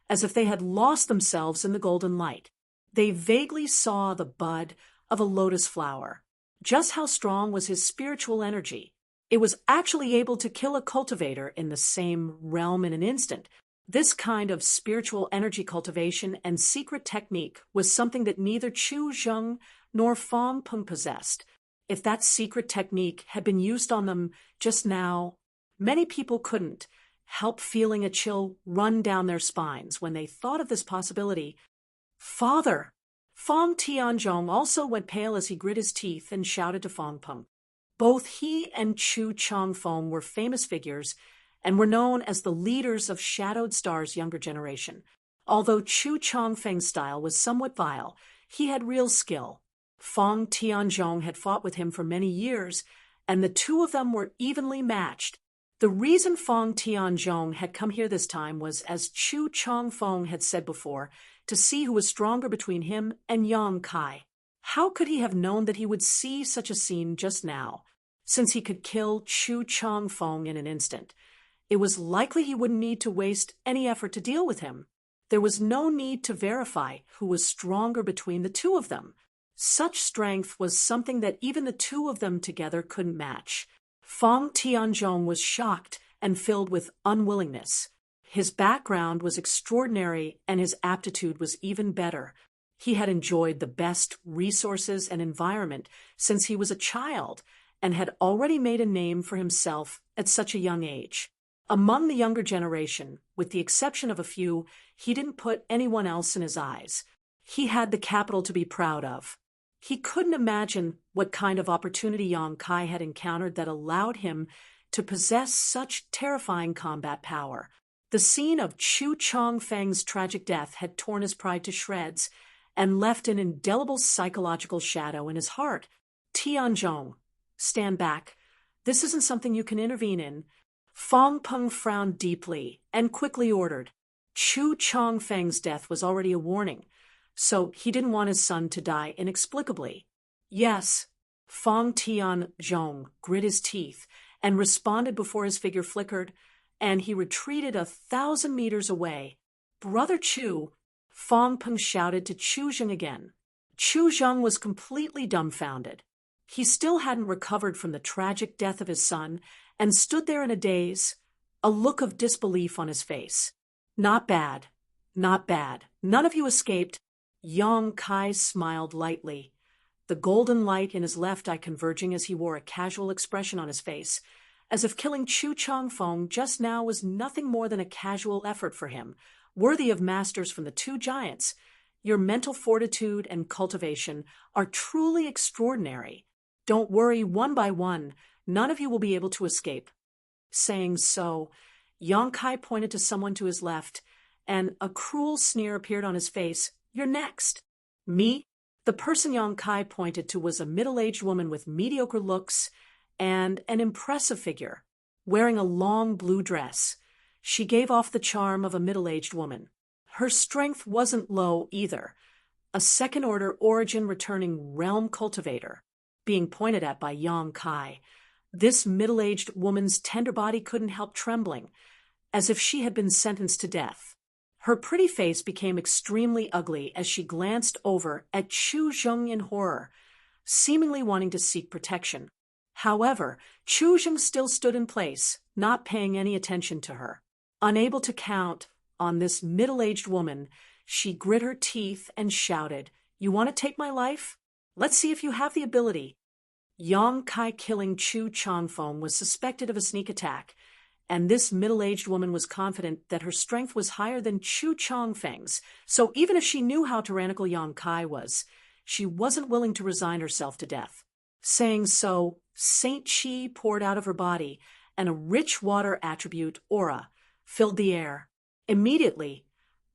as if they had lost themselves in the golden light. They vaguely saw the bud of a lotus flower. Just how strong was his spiritual energy? It was actually able to kill a cultivator in the same realm in an instant. This kind of spiritual energy cultivation and secret technique was something that neither Chu Zheng nor Fang Peng possessed. If that secret technique had been used on them just now, many people couldn't help feeling a chill run down their spines when they thought of this possibility. Father! Fang Tianzhong also went pale as he grit his teeth and shouted to Fang Peng. Both he and Chu Changfeng were famous figures and were known as the leaders of Shadowed Star's younger generation. Although Chu Changfeng's style was somewhat vile, he had real skill. Fang Tianzhong had fought with him for many years, and the two of them were evenly matched. The reason Fang Tianzhong had come here this time was, as Chu Changfeng had said before, to see who was stronger between him and Yang Kai. How could he have known that he would see such a scene just now, since he could kill Chu Changfeng in an instant? It was likely he wouldn't need to waste any effort to deal with him. There was no need to verify who was stronger between the two of them. Such strength was something that even the two of them together couldn't match. Feng Tianzhong was shocked and filled with unwillingness. His background was extraordinary and his aptitude was even better. He had enjoyed the best resources and environment since he was a child and had already made a name for himself at such a young age. Among the younger generation, with the exception of a few, he didn't put anyone else in his eyes. He had the capital to be proud of. He couldn't imagine what kind of opportunity Yang Kai had encountered that allowed him to possess such terrifying combat power. The scene of Chu Changfeng's tragic death had torn his pride to shreds and left an indelible psychological shadow in his heart. Tianzhong, stand back. This isn't something you can intervene in. Fang Peng frowned deeply and quickly ordered. Chu Changfeng's death was already a warning, so he didn't want his son to die inexplicably. Yes, Fang Tianzhong grit his teeth and responded before his figure flickered, and he retreated 1,000 meters away. Brother Chu, Fang Peng shouted to Chu Zheng again. Chu Zheng was completely dumbfounded. He still hadn't recovered from the tragic death of his son and stood there in a daze, a look of disbelief on his face. Not bad. Not bad. None of you escaped. Yang Kai smiled lightly, the golden light in his left eye converging as he wore a casual expression on his face, as if killing Chu Changfeng just now was nothing more than a casual effort for him, worthy of masters from the two giants. Your mental fortitude and cultivation are truly extraordinary. Don't worry, one by one, none of you will be able to escape. Saying so, Yang Kai pointed to someone to his left, and a cruel sneer appeared on his face. You're next. Me? The person Yang Kai pointed to was a middle-aged woman with mediocre looks and an impressive figure, wearing a long blue dress. She gave off the charm of a middle-aged woman. Her strength wasn't low either, a second-order origin-returning realm cultivator, being pointed at by Yang Kai. This middle-aged woman's tender body couldn't help trembling, as if she had been sentenced to death. Her pretty face became extremely ugly as she glanced over at Chu Zheng in horror, seemingly wanting to seek protection. However, Chu Zheng still stood in place, not paying any attention to her. Unable to count on this middle-aged woman, she grit her teeth and shouted, "You want to take my life? Let's see if you have the ability." Yang Kai killing Chu Changfeng was suspected of a sneak attack, and this middle-aged woman was confident that her strength was higher than Chu Changfeng's, so even if she knew how tyrannical Yang Kai was, she wasn't willing to resign herself to death. Saying so, Saint Qi poured out of her body, and a rich water attribute, aura, filled the air. Immediately,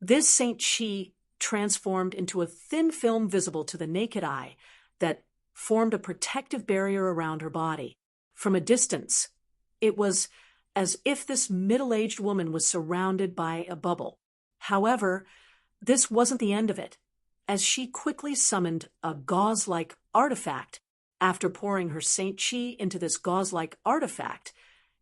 this Saint Qi transformed into a thin film visible to the naked eye that formed a protective barrier around her body. From a distance, it was as if this middle-aged woman was surrounded by a bubble. However, this wasn't the end of it, as she quickly summoned a gauze-like artifact. After pouring her Saint Qi into this gauze-like artifact,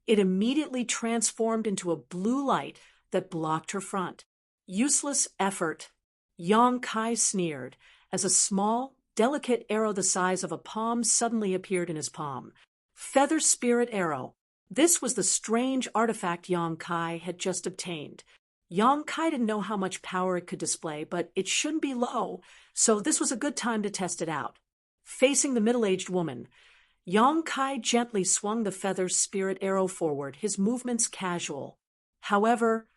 it immediately transformed into a blue light that blocked her front. Useless effort, Yang Kai sneered, as a small, delicate arrow the size of a palm suddenly appeared in his palm. Feather Spirit Arrow. This was the strange artifact Yang Kai had just obtained. Yang Kai didn't know how much power it could display, but it shouldn't be low, so this was a good time to test it out. Facing the middle-aged woman, Yang Kai gently swung the Feather Spirit Arrow forward, his movements casual. However,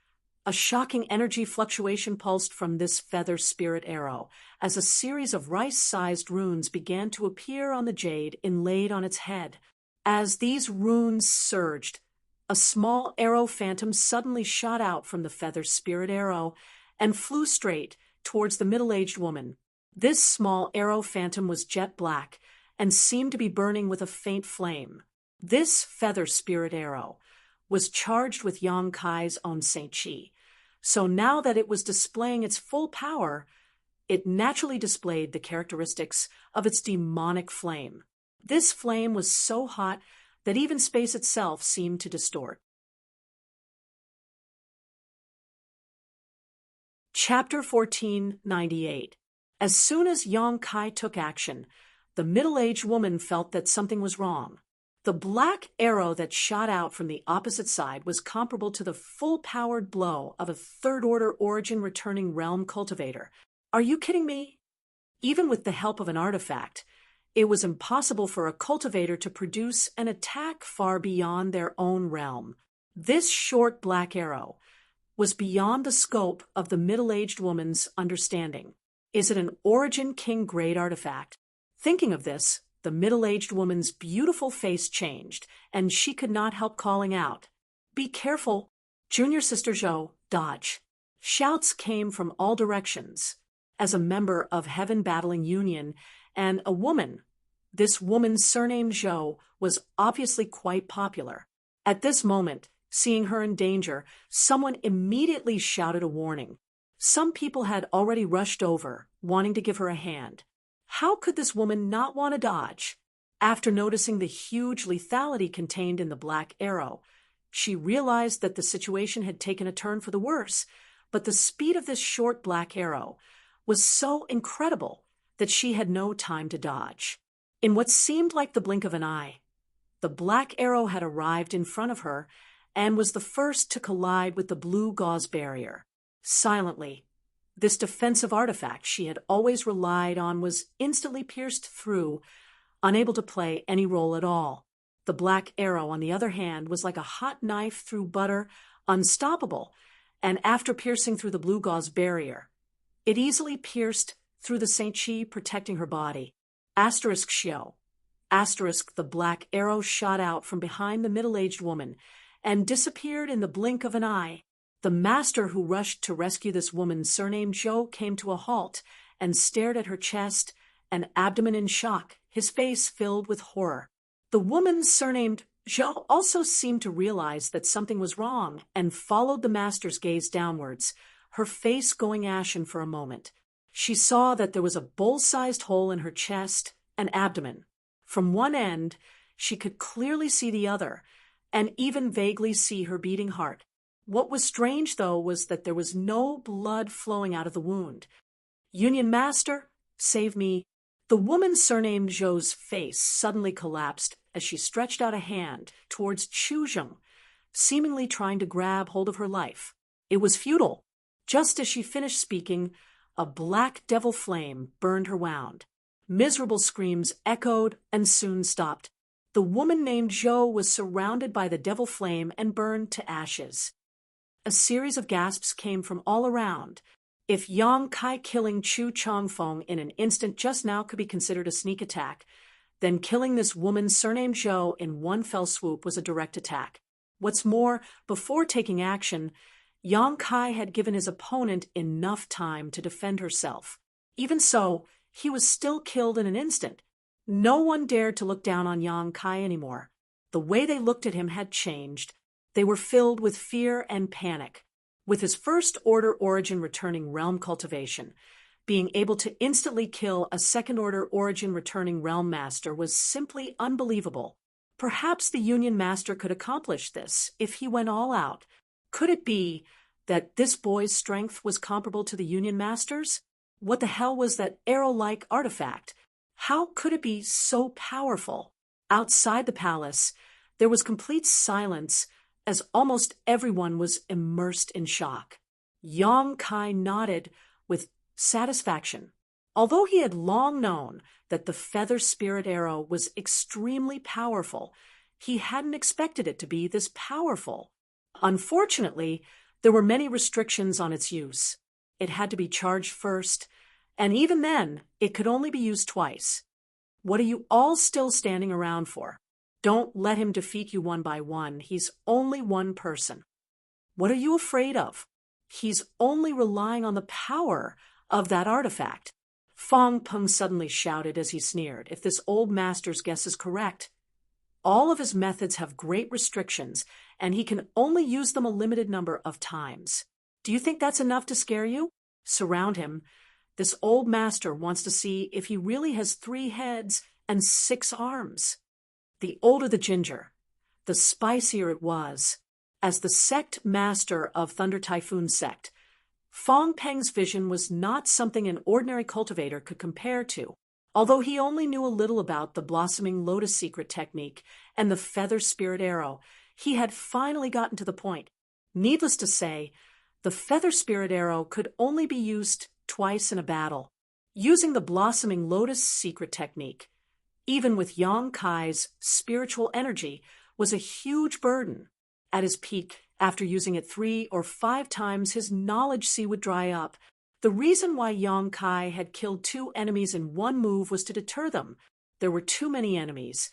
a shocking energy fluctuation pulsed from this Feather Spirit Arrow as a series of rice-sized runes began to appear on the jade inlaid on its head. As these runes surged, a small arrow phantom suddenly shot out from the Feather Spirit Arrow and flew straight towards the middle-aged woman. This small arrow phantom was jet black and seemed to be burning with a faint flame. This Feather Spirit Arrow was charged with Yang Kai's own Saint Qi, so now that it was displaying its full power, It naturally displayed the characteristics of its demonic flame. This flame was so hot that even space itself seemed to distort. Chapter 1498. As soon as Yang Kai took action, the middle-aged woman felt that something was wrong. The black arrow that shot out from the opposite side was comparable to the full-powered blow of a third-order origin-returning realm cultivator. Are you kidding me? Even with the help of an artifact, it was impossible for a cultivator to produce an attack far beyond their own realm. This short black arrow was beyond the scope of the middle-aged woman's understanding. Is it an Origin King grade artifact? Thinking of this, the middle-aged woman's beautiful face changed, and she could not help calling out, "Be careful, Junior Sister Zhou, dodge." Shouts came from all directions. As a member of Heaven Battling Union and a woman, this woman's surname Zhou was obviously quite popular. At this moment, seeing her in danger, someone immediately shouted a warning. Some people had already rushed over, wanting to give her a hand. How could this woman not want to dodge? After noticing the huge lethality contained in the black arrow, she realized that the situation had taken a turn for the worse, but the speed of this short black arrow was so incredible that she had no time to dodge. In what seemed like the blink of an eye, the black arrow had arrived in front of her and was the first to collide with the blue gauze barrier. Silently, this defensive artifact she had always relied on was instantly pierced through, unable to play any role at all. The black arrow, on the other hand, was like a hot knife through butter, unstoppable, and after piercing through the blue gauze barrier, it easily pierced through the Saint Chi, protecting her body. Asterisk Xiao. Asterisk, the black arrow shot out from behind the middle-aged woman and disappeared in the blink of an eye. The master who rushed to rescue this woman, surnamed Zhou, came to a halt and stared at her chest and abdomen in shock, his face filled with horror. The woman, surnamed Zhou, also seemed to realize that something was wrong and followed the master's gaze downwards, her face going ashen for a moment. She saw that there was a bowl-sized hole in her chest and abdomen. From one end, she could clearly see the other, and even vaguely see her beating heart. What was strange, though, was that there was no blood flowing out of the wound. "Union Master, save me." The woman surnamed Zhou's face suddenly collapsed as she stretched out a hand towards Chu Zheng, seemingly trying to grab hold of her life. It was futile. Just as she finished speaking, a black devil flame burned her wound. Miserable screams echoed and soon stopped. The woman named Zhou was surrounded by the devil flame and burned to ashes. A series of gasps came from all around. If Yang Kai killing Chu Chongfeng in an instant just now could be considered a sneak attack, then killing this woman surnamed Zhou in one fell swoop was a direct attack. What's more, before taking action, Yang Kai had given his opponent enough time to defend herself. Even so, he was still killed in an instant. No one dared to look down on Yang Kai anymore. The way they looked at him had changed. They were filled with fear and panic. With his first-order origin returning realm cultivation, being able to instantly kill a second-order origin returning realm master was simply unbelievable. Perhaps the Union Master could accomplish this if he went all out. Could it be that this boy's strength was comparable to the Union Master's? What the hell was that arrow-like artifact? How could it be so powerful? Outside the palace, there was complete silence as almost everyone was immersed in shock. Yang Kai nodded with satisfaction. Although he had long known that the feather spirit arrow was extremely powerful, he hadn't expected it to be this powerful. Unfortunately, there were many restrictions on its use. It had to be charged first, and even then, it could only be used twice. What are you all still standing around for? Don't let him defeat you one by one. He's only one person. What are you afraid of? He's only relying on the power of that artifact. Fong Peng suddenly shouted as he sneered. If this old master's guess is correct, all of his methods have great restrictions, and he can only use them a limited number of times. Do you think that's enough to scare you? Surround him. This old master wants to see if he really has 3 heads and 6 arms. The older the ginger, the spicier it was. As the sect master of Thunder Typhoon Sect, Fong Peng's vision was not something an ordinary cultivator could compare to. Although he only knew a little about the blossoming lotus secret technique and the feather spirit arrow, he had finally gotten to the point. Needless to say, the feather spirit arrow could only be used twice in a battle. Using the blossoming lotus secret technique, even with Yang Kai's spiritual energy, was a huge burden. At his peak, after using it 3 or 5 times, his knowledge sea would dry up. The reason why Yang Kai had killed 2 enemies in one move was to deter them. There were too many enemies,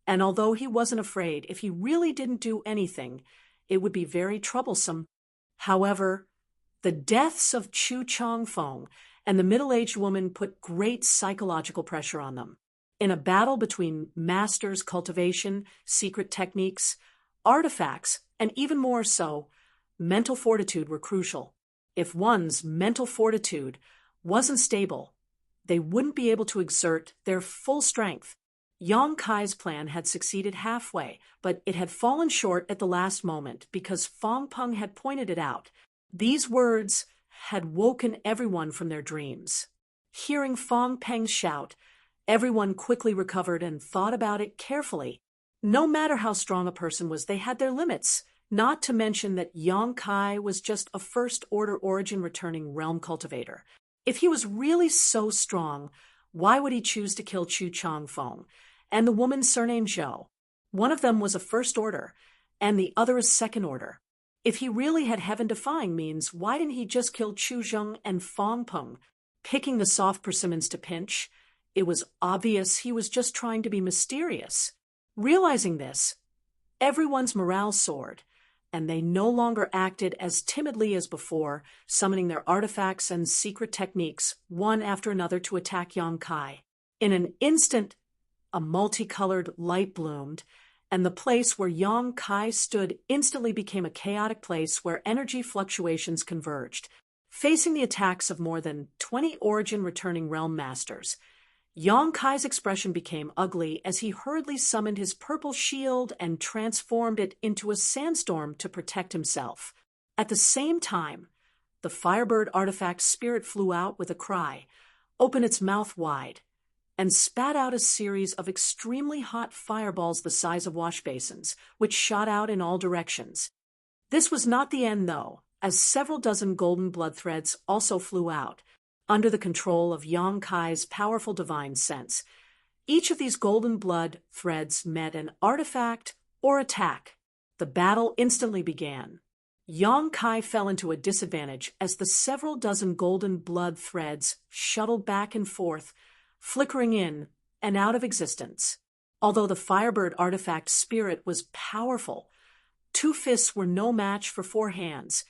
and although he wasn't afraid, if he really didn't do anything, it would be very troublesome. However, the deaths of Chu Changfeng and the middle-aged woman put great psychological pressure on them. In a battle between masters, cultivation, secret techniques, artifacts, and even more so, mental fortitude were crucial. If one's mental fortitude wasn't stable, they wouldn't be able to exert their full strength. Yang Kai's plan had succeeded halfway, but it had fallen short at the last moment because Fong Peng had pointed it out. These words had woken everyone from their dreams. Hearing Fong Peng's shout, everyone quickly recovered and thought about it carefully. No matter how strong a person was, they had their limits, not to mention that Yang Kai was just a first-order origin returning realm cultivator. If he was really so strong, why would he choose to kill Chu Changfeng and the woman surnamed Zhou? One of them was a first order, and the other a second order. If he really had heaven-defying means, why didn't he just kill Chu Zheng and Fong Peng, picking the soft persimmons to pinch? It was obvious he was just trying to be mysterious. Realizing this, everyone's morale soared, and they no longer acted as timidly as before, summoning their artifacts and secret techniques one after another to attack Yang Kai. In an instant, a multicolored light bloomed, and the place where Yang Kai stood instantly became a chaotic place where energy fluctuations converged. Facing the attacks of more than 20 origin-returning realm masters, Yang Kai's expression became ugly as he hurriedly summoned his purple shield and transformed it into a sandstorm to protect himself. At the same time, the Firebird artifact spirit flew out with a cry, opened its mouth wide, and spat out a series of extremely hot fireballs the size of wash basins, which shot out in all directions. This was not the end, though, as several dozen golden blood threads also flew out, under the control of Yang Kai's powerful divine sense. Each of these golden blood threads met an artifact or attack. The battle instantly began. Yang Kai fell into a disadvantage as the several dozen golden blood threads shuttled back and forth, flickering in and out of existence. Although the Firebird artifact spirit was powerful, 2 fists were no match for 4 hands,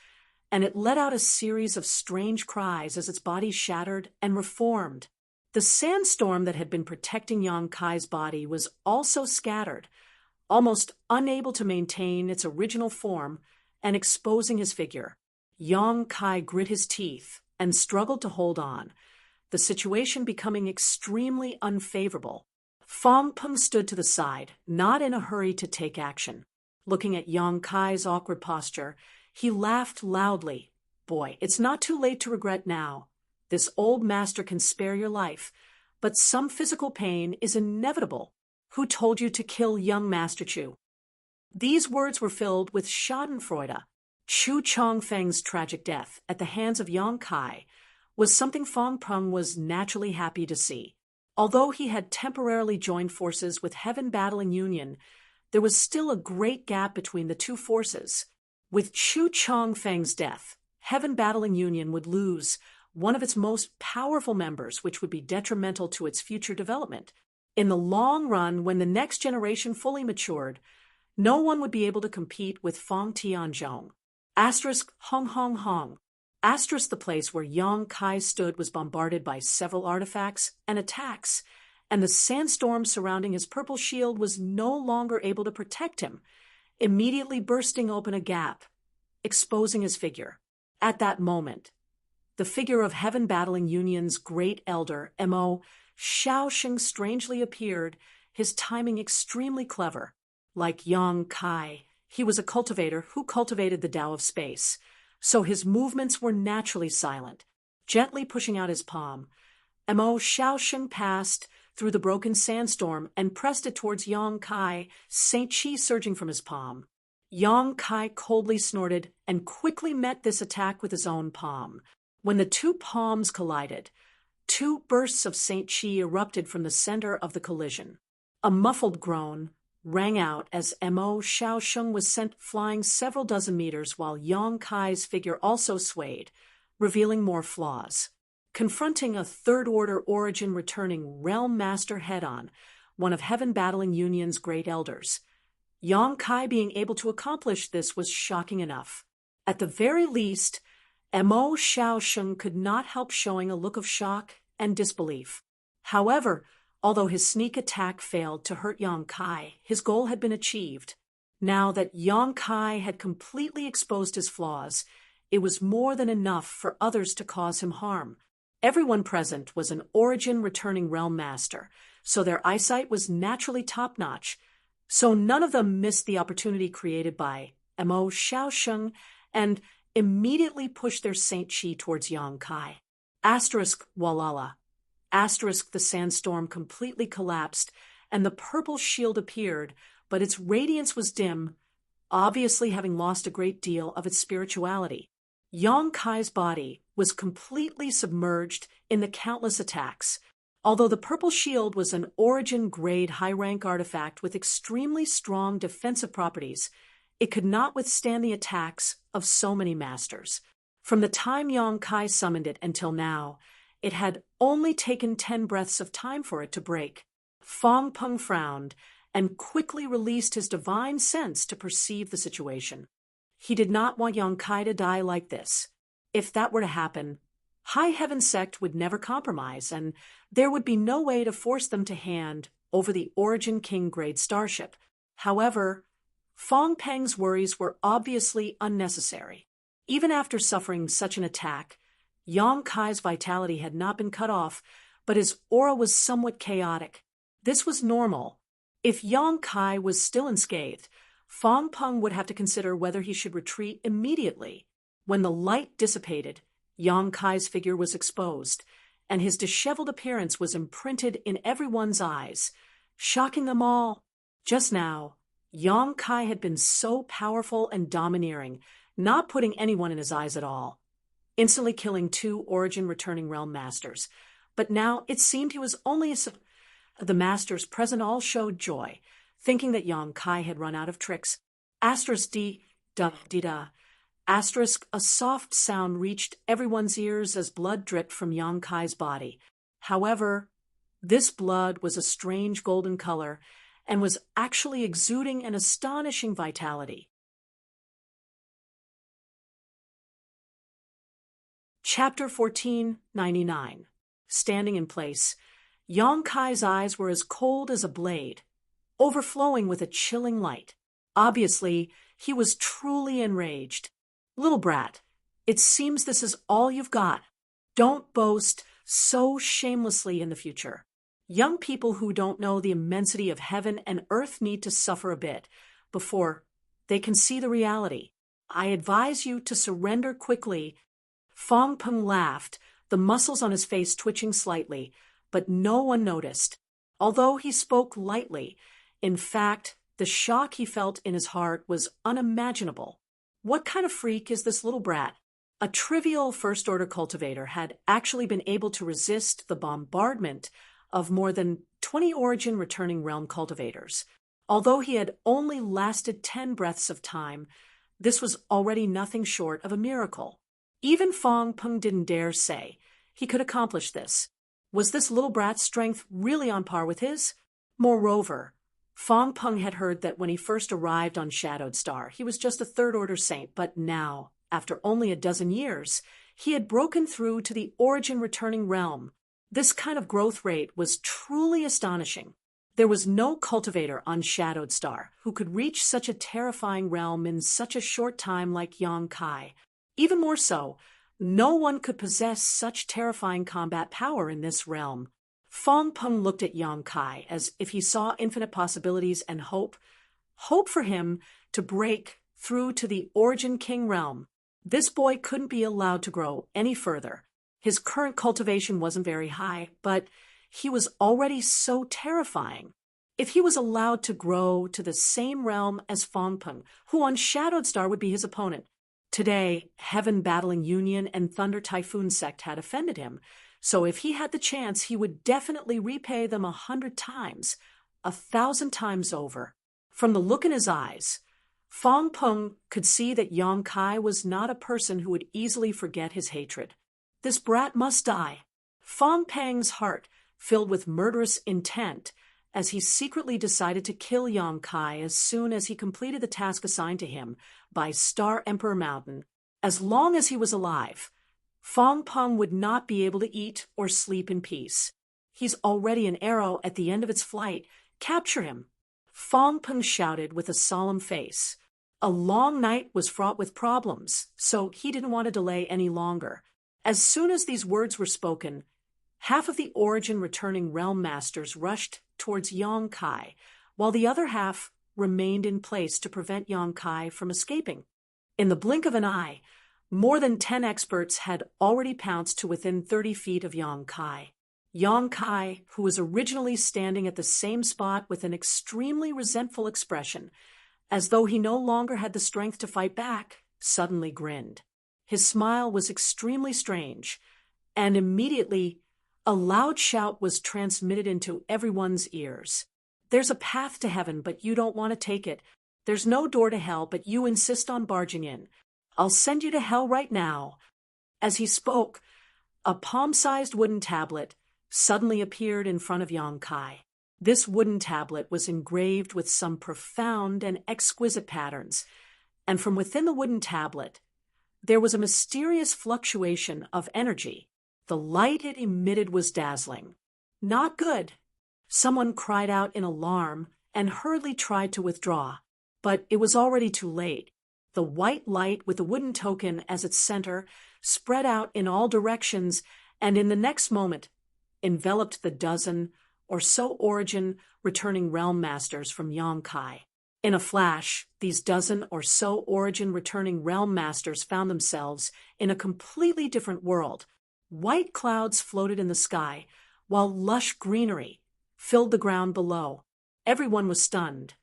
and it let out a series of strange cries as its body shattered and reformed. The sandstorm that had been protecting Yang Kai's body was also scattered, almost unable to maintain its original form and exposing his figure. Yang Kai grit his teeth and struggled to hold on, the situation becoming extremely unfavorable. Fong Peng stood to the side, not in a hurry to take action. Looking at Yang Kai's awkward posture, he laughed loudly. Boy, it's not too late to regret now. This old master can spare your life, but some physical pain is inevitable. Who told you to kill young Master Chu? These words were filled with schadenfreude. Chu Changfeng's tragic death at the hands of Yang Kai was something Fong Peng was naturally happy to see. Although he had temporarily joined forces with Heaven Battling Union, there was still a great gap between the two forces. With Chu Changfeng's death, Heaven Battling Union would lose one of its most powerful members, which would be detrimental to its future development. In the long run, when the next generation fully matured, no one would be able to compete with Fong Tianzhong. Asterisk Hong Hong Hong. Asterisk the place where Yang Kai stood was bombarded by several artifacts and attacks, and the sandstorm surrounding his purple shield was no longer able to protect him, immediately bursting open a gap, exposing his figure. At that moment, the figure of Heaven Battling Union's great elder, Mo Shaoxing, strangely appeared, his timing extremely clever. Like Yang Kai, he was a cultivator who cultivated the Tao of space, so his movements were naturally silent. Gently pushing out his palm, Mo Shaoxing passed through the broken sandstorm and pressed it towards Yang Kai, Saint Chi surging from his palm. Yang Kai coldly snorted and quickly met this attack with his own palm. When the two palms collided, two bursts of Saint Chi erupted from the center of the collision. A muffled groan rang out as Mo Shaoxing was sent flying several dozen meters, while Yang Kai's figure also swayed, revealing more flaws. Confronting a third-order origin returning realm master head-on, one of Heaven Battling Union's great elders, Yang Kai being able to accomplish this was shocking enough. At the very least, Mo Shaoxing could not help showing a look of shock and disbelief. However, although his sneak attack failed to hurt Yang Kai, his goal had been achieved. Now that Yang Kai had completely exposed his flaws, it was more than enough for others to cause him harm. Everyone present was an origin returning realm master, so their eyesight was naturally top-notch. So none of them missed the opportunity created by Mo Shaoxing and immediately pushed their Saint Chi towards Yang Kai. Asterisk Walala. Asterisk the sandstorm completely collapsed, and the purple shield appeared, but its radiance was dim, obviously having lost a great deal of its spirituality. Yang Kai's body was completely submerged in the countless attacks. Although the purple shield was an origin-grade high-rank artifact with extremely strong defensive properties, it could not withstand the attacks of so many masters. From the time Yang Kai summoned it until now, it had only taken 10 breaths of time for it to break. Fong Peng frowned and quickly released his divine sense to perceive the situation. He did not want Yang Kai to die like this. If that were to happen, High Heaven Sect would never compromise, and there would be no way to force them to hand over the Origin King grade starship. However, Fong Peng's worries were obviously unnecessary. Even after suffering such an attack, Yang Kai's vitality had not been cut off, but his aura was somewhat chaotic. This was normal. If Yang Kai was still unscathed, Fong Peng would have to consider whether he should retreat immediately. When the light dissipated, Yang Kai's figure was exposed, and his disheveled appearance was imprinted in everyone's eyes, shocking them all. Just now, Yang Kai had been so powerful and domineering, not putting anyone in his eyes at all, instantly killing 2 origin-returning realm masters. But now it seemed he was only the masters present all showed joy, thinking that Yang Kai had run out of tricks. Asterisk D-da-dee-da. Asterisk, a soft sound reached everyone's ears as blood dripped from Yang Kai's body. However, this blood was a strange golden color and was actually exuding an astonishing vitality. Chapter 1499. Standing in place, Yang Kai's eyes were as cold as a blade, overflowing with a chilling light. Obviously, he was truly enraged. Little brat, it seems this is all you've got. Don't boast so shamelessly in the future. Young people who don't know the immensity of heaven and earth need to suffer a bit before they can see the reality. I advise you to surrender quickly. Fong Peng laughed, the muscles on his face twitching slightly, but no one noticed. Although he spoke lightly, in fact, the shock he felt in his heart was unimaginable. What kind of freak is this little brat? A trivial first-order cultivator had actually been able to resist the bombardment of more than 20 origin-returning realm cultivators. Although he had only lasted 10 breaths of time, this was already nothing short of a miracle. Even Fong Peng didn't dare say he could accomplish this. Was this little brat's strength really on par with his? Moreover, Fong Peng had heard that when he first arrived on Shadowed Star, he was just a third-order saint, but now, after only a dozen years, he had broken through to the origin-returning realm. This kind of growth rate was truly astonishing. There was no cultivator on Shadowed Star who could reach such a terrifying realm in such a short time like Yang Kai. Even more so, No one could possess such terrifying combat power in this realm. Fong Peng looked at Yang Kai as if he saw infinite possibilities and hope for him to break through to the Origin King realm. This boy couldn't be allowed to grow any further. His current cultivation wasn't very high, but he was already so terrifying. If he was allowed to grow to the same realm as Fong Peng, who on Shadowed Star would be his opponent. Today, Heaven Battling Union and Thunder Typhoon Sect had offended him, so if he had the chance, he would definitely repay them 100 times, 1,000 times over. From the look in his eyes, Fong Peng could see that Yang Kai was not a person who would easily forget his hatred. This brat must die. Fong Peng's heart filled with murderous intent as he secretly decided to kill Yang Kai as soon as he completed the task assigned to him by Star Emperor Mountain. As long as he was alive, Fong Peng would not be able to eat or sleep in peace. He's already an arrow at the end of its flight. Capture him. Fong Peng shouted with a solemn face. A long night was fraught with problems, so he didn't want to delay any longer. As soon as these words were spoken, half of the Origin returning realm masters rushed towards Yang Kai, while the other half remained in place to prevent Yang Kai from escaping. In the blink of an eye, more than 10 experts had already pounced to within 30 feet of Yang Kai. Yang Kai, who was originally standing at the same spot with an extremely resentful expression, as though he no longer had the strength to fight back, suddenly grinned. His smile was extremely strange, and immediately a loud shout was transmitted into everyone's ears. There's a path to heaven, but you don't want to take it. There's no door to hell, but you insist on barging in. I'll send you to hell right now. As he spoke, a palm-sized wooden tablet suddenly appeared in front of Yang Kai. This wooden tablet was engraved with some profound and exquisite patterns, and from within the wooden tablet, there was a mysterious fluctuation of energy. The light it emitted was dazzling. Not good. Someone cried out in alarm and hurriedly tried to withdraw, but it was already too late. The white light with the wooden token as its center spread out in all directions, and in the next moment enveloped the dozen or so Origin returning realm masters from Yang Kai. In a flash, these dozen or so Origin returning realm masters found themselves in a completely different world. White clouds floated in the sky, while lush greenery filled the ground below. Everyone was stunned,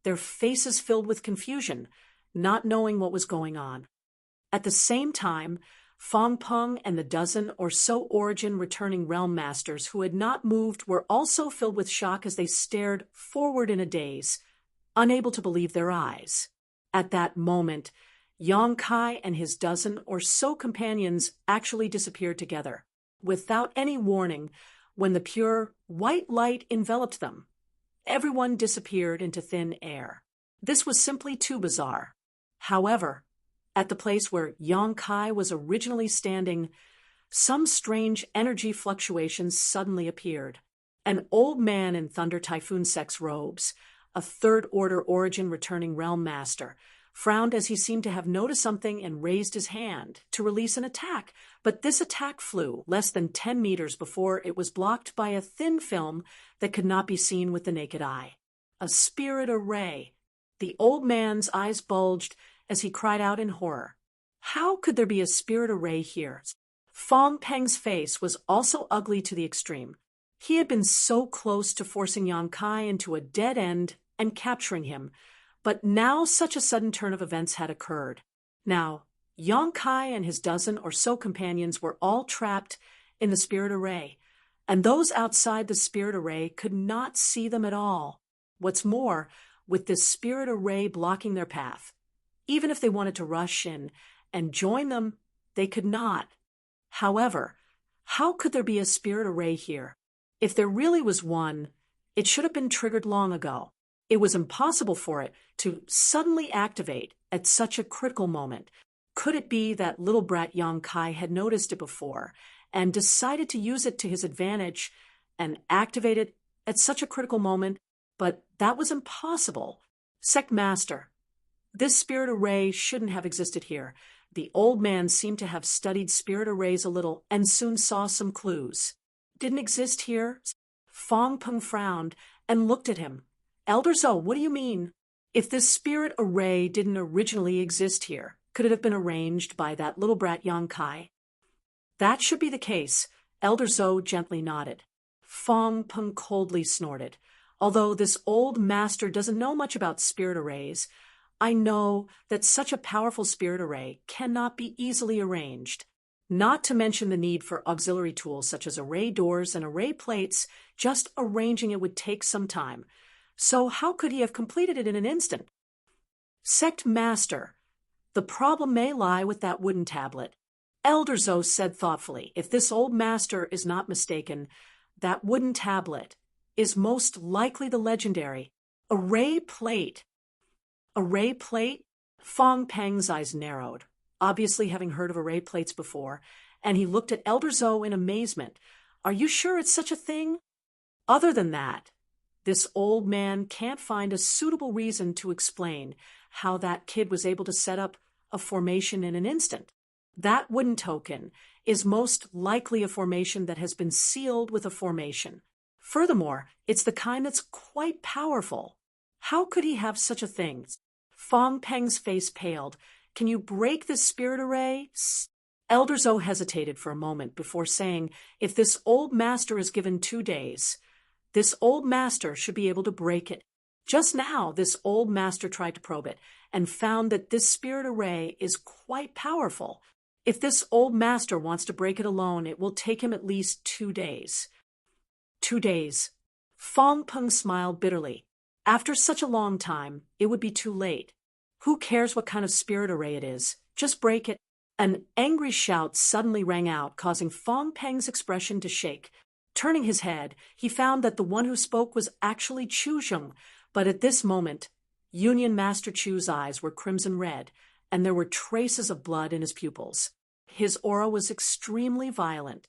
their faces filled with confusion, not knowing what was going on. At the same time, Fong Peng and the dozen or so Origin returning realm masters who had not moved were also filled with shock as they stared forward in a daze, unable to believe their eyes. At that moment, Yang Kai and his dozen or so companions actually disappeared together, without any warning. When the pure white light enveloped them, everyone disappeared into thin air. This was simply too bizarre. However, at the place where Yang Kai was originally standing, some strange energy fluctuations suddenly appeared. An old man in Thunder Typhoon Sect's robes, a third-order Origin returning realm master, frowned as he seemed to have noticed something and raised his hand to release an attack, but this attack flew less than 10 meters before it was blocked by a thin film that could not be seen with the naked eye. A spirit array. The old man's eyes bulged as he cried out in horror. How could there be a spirit array here? Fong Peng's face was also ugly to the extreme. He had been so close to forcing Yang Kai into a dead end and capturing him, but now such a sudden turn of events had occurred. Now, Yang Kai and his dozen or so companions were all trapped in the spirit array, and those outside the spirit array could not see them at all. What's more, with this spirit array blocking their path, even if they wanted to rush in and join them, they could not. However, how could there be a spirit array here? If there really was one, it should have been triggered long ago. It was impossible for it to suddenly activate at such a critical moment. Could it be that little brat Yang Kai had noticed it before and decided to use it to his advantage and activate it at such a critical moment? But that was impossible. Sect Master, this spirit array shouldn't have existed here. The old man seemed to have studied spirit arrays a little and soon saw some clues. Didn't exist here? Fong Peng frowned and looked at him. Elder Zhou, what do you mean? If this spirit array didn't originally exist here, could it have been arranged by that little brat Yang Kai? That should be the case. Elder Zhou gently nodded. Fong Peng coldly snorted. Although this old master doesn't know much about spirit arrays, I know that such a powerful spirit array cannot be easily arranged. Not to mention the need for auxiliary tools such as array doors and array plates, just arranging it would take some time. So how could he have completed it in an instant? Sect Master, the problem may lie with that wooden tablet. Elder Zhou said thoughtfully, if this old master is not mistaken, that wooden tablet is most likely the legendary array plate. Array plate? Fong Peng's eyes narrowed, obviously having heard of array plates before, and he looked at Elder Zhou in amazement. Are you sure it's such a thing? Other than that, this old man can't find a suitable reason to explain how that kid was able to set up a formation in an instant. That wooden token is most likely a formation that has been sealed with a formation. Furthermore, it's the kind that's quite powerful. How could he have such a thing? Fong Peng's face paled. Can you break this spirit array? Elder Zhou hesitated for a moment before saying, if this old master is given 2 days, this old master should be able to break it. Just now, this old master tried to probe it and found that this spirit array is quite powerful. If this old master wants to break it alone, it will take him at least 2 days. 2 days. Fong Peng smiled bitterly. After such a long time, it would be too late. Who cares what kind of spirit array it is? Just break it. An angry shout suddenly rang out, causing Fong Peng's expression to shake. Turning his head, he found that the one who spoke was actually Chu Zheng, but at this moment, Union Master Chu's eyes were crimson red, and there were traces of blood in his pupils. His aura was extremely violent.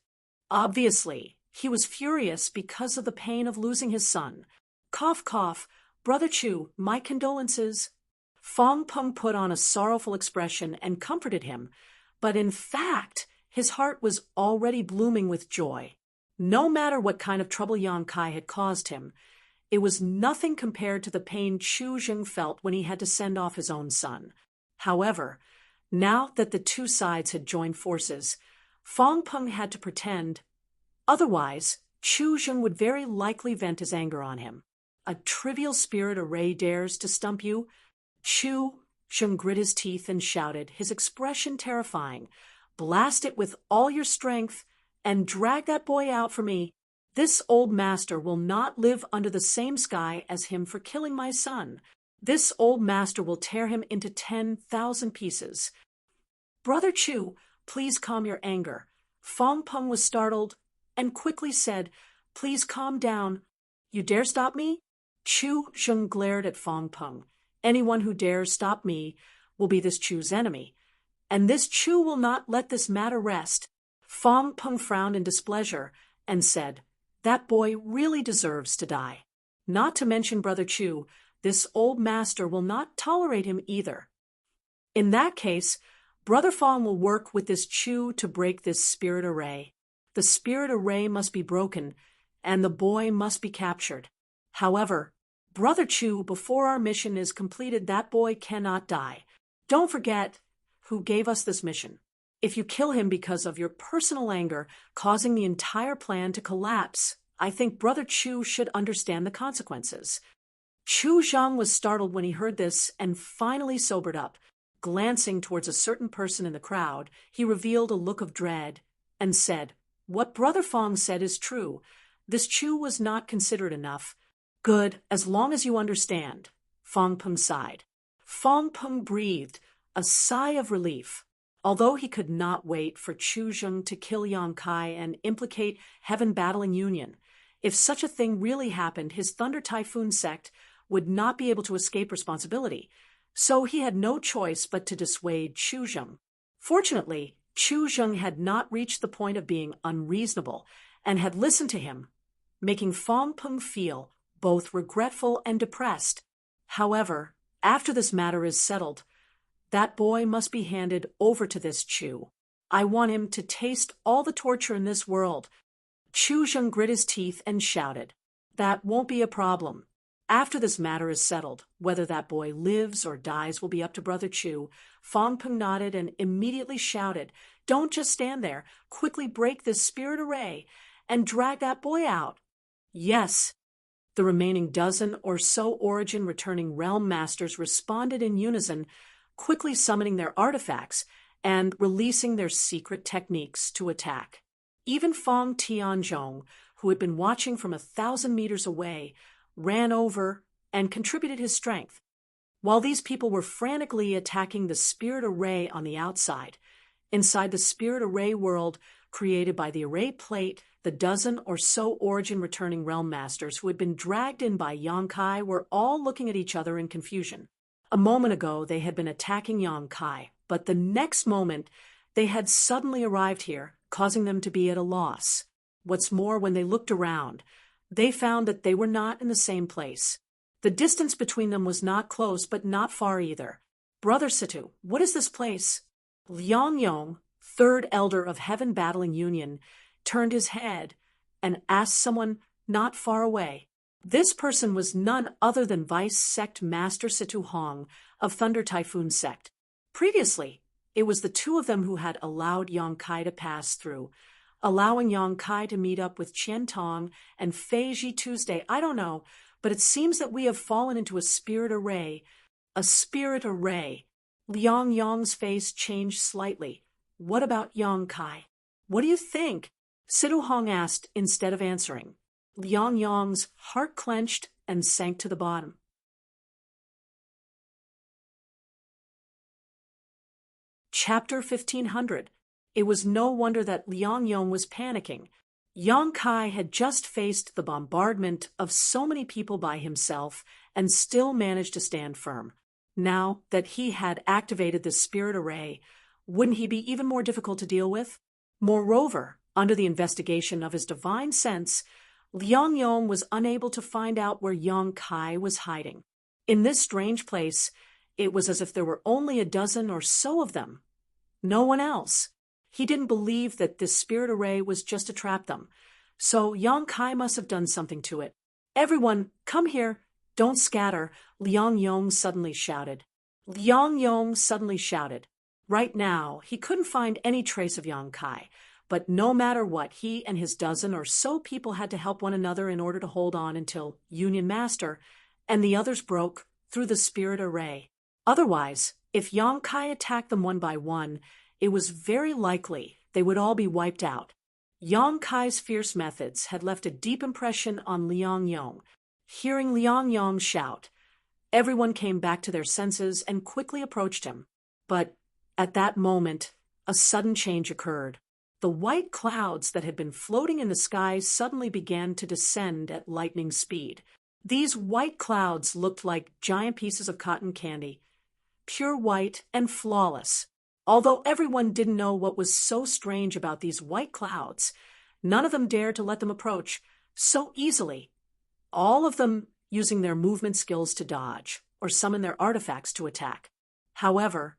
Obviously, he was furious because of the pain of losing his son. Cough, cough. Brother Chu, my condolences. Fong Peng put on a sorrowful expression and comforted him, but in fact, his heart was already blooming with joy. No matter what kind of trouble Yang Kai had caused him, it was nothing compared to the pain Chu Zheng felt when he had to send off his own son. However, now that the two sides had joined forces, Fong Peng had to pretend. Otherwise, Chu Zheng would very likely vent his anger on him. A trivial spirit array dares to stump you? Chu Zheng grit his teeth and shouted, his expression terrifying. Blast it with all your strength and drag that boy out for me. This old master will not live under the same sky as him for killing my son. This old master will tear him into 10,000 pieces. Brother Chu, please calm your anger. Fong Peng was startled and quickly said, please calm down. You dare stop me? Chu Zheng glared at Fong Peng. Anyone who dares stop me will be this Chu's enemy, and this Chu will not let this matter rest. Fong Peng frowned in displeasure and said, that boy really deserves to die. Not to mention Brother Chu, this old master will not tolerate him either. In that case, Brother Fong will work with this Chu to break this spirit array. The spirit array must be broken, and the boy must be captured. However, Brother Chu, before our mission is completed, that boy cannot die. Don't forget who gave us this mission. If you kill him because of your personal anger, causing the entire plan to collapse, I think Brother Chu should understand the consequences. Chu Zhang was startled when he heard this and finally sobered up. Glancing towards a certain person in the crowd, he revealed a look of dread and said, what Brother Fong said is true. This Chu was not considerate enough. Good, as long as you understand. Fong Peng sighed. Fong Peng breathed a sigh of relief. Although he could not wait for Chu Zheng to kill Yang Kai and implicate Heaven Battling Union, if such a thing really happened, his Thunder Typhoon sect would not be able to escape responsibility. So he had no choice but to dissuade Chu Zheng. Fortunately, Chu Zheng had not reached the point of being unreasonable and had listened to him, making Fong Peng feel both regretful and depressed. However, after this matter is settled, That boy must be handed over to this Chu. I want him to taste all the torture in this world. Chu Zheng grit his teeth and shouted, "That won't be a problem. After this matter is settled, whether that boy lives or dies will be up to Brother Chu." Fong Peng nodded and immediately shouted, "Don't just stand there. Quickly break this spirit array and drag that boy out." "Yes." The remaining dozen or so origin returning realm masters responded in unison, quickly summoning their artifacts and releasing their secret techniques to attack. Even Fong Tianzhong, who had been watching from 1,000 meters away, ran over and contributed his strength. While these people were frantically attacking the spirit array on the outside, inside the spirit array world created by the array plate, the dozen or so origin returning realm masters who had been dragged in by Yang Kai were all looking at each other in confusion. A moment ago they had been attacking Yang Kai, but the next moment they had suddenly arrived here, causing them to be at a loss. What's more, when they looked around, they found that they were not in the same place. The distance between them was not close, but not far either. "Brother Situ, what is this place?" Liang Yong, third elder of Heaven Battling Union, turned his head and asked someone not far away. This person was none other than Vice Sect Master Situ Hong of Thunder Typhoon Sect. Previously, it was the two of them who had allowed Yang Kai to pass through, allowing Yang Kai to meet up with Qian Tong and Fei Ji Tuesday. I don't know, but it seems that we have fallen into a spirit array. A spirit array. Liang Yong's face changed slightly. "What about Yang Kai? What do you think?" Situ Hong asked instead of answering. Liang Yong's heart clenched and sank to the bottom. Chapter 1500. It was no wonder that Liang Yong was panicking. Yang Kai had just faced the bombardment of so many people by himself and still managed to stand firm. Now that he had activated the spirit array, wouldn't he be even more difficult to deal with? Moreover, under the investigation of his divine sense, Liang Yong was unable to find out where Yang Kai was hiding. In this strange place, it was as if there were only a dozen or so of them. No one else. He didn't believe that this spirit array was just to trap them. So Yang Kai must have done something to it. "Everyone, come here. Don't scatter," Liang Yong suddenly shouted. Liang Yong suddenly shouted. Right now, he couldn't find any trace of Yang Kai, but no matter what, he and his dozen or so people had to help one another in order to hold on until Union Master and the others broke through the spirit array. Otherwise, if Yang Kai attacked them one by one, it was very likely they would all be wiped out. Yang Kai's fierce methods had left a deep impression on Liang Yong. Hearing Liang Yong shout, everyone came back to their senses and quickly approached him. But at that moment, a sudden change occurred. The white clouds that had been floating in the sky suddenly began to descend at lightning speed. These white clouds looked like giant pieces of cotton candy, pure white and flawless. Although everyone didn't know what was so strange about these white clouds, none of them dared to let them approach so easily, all of them using their movement skills to dodge or summon their artifacts to attack. However,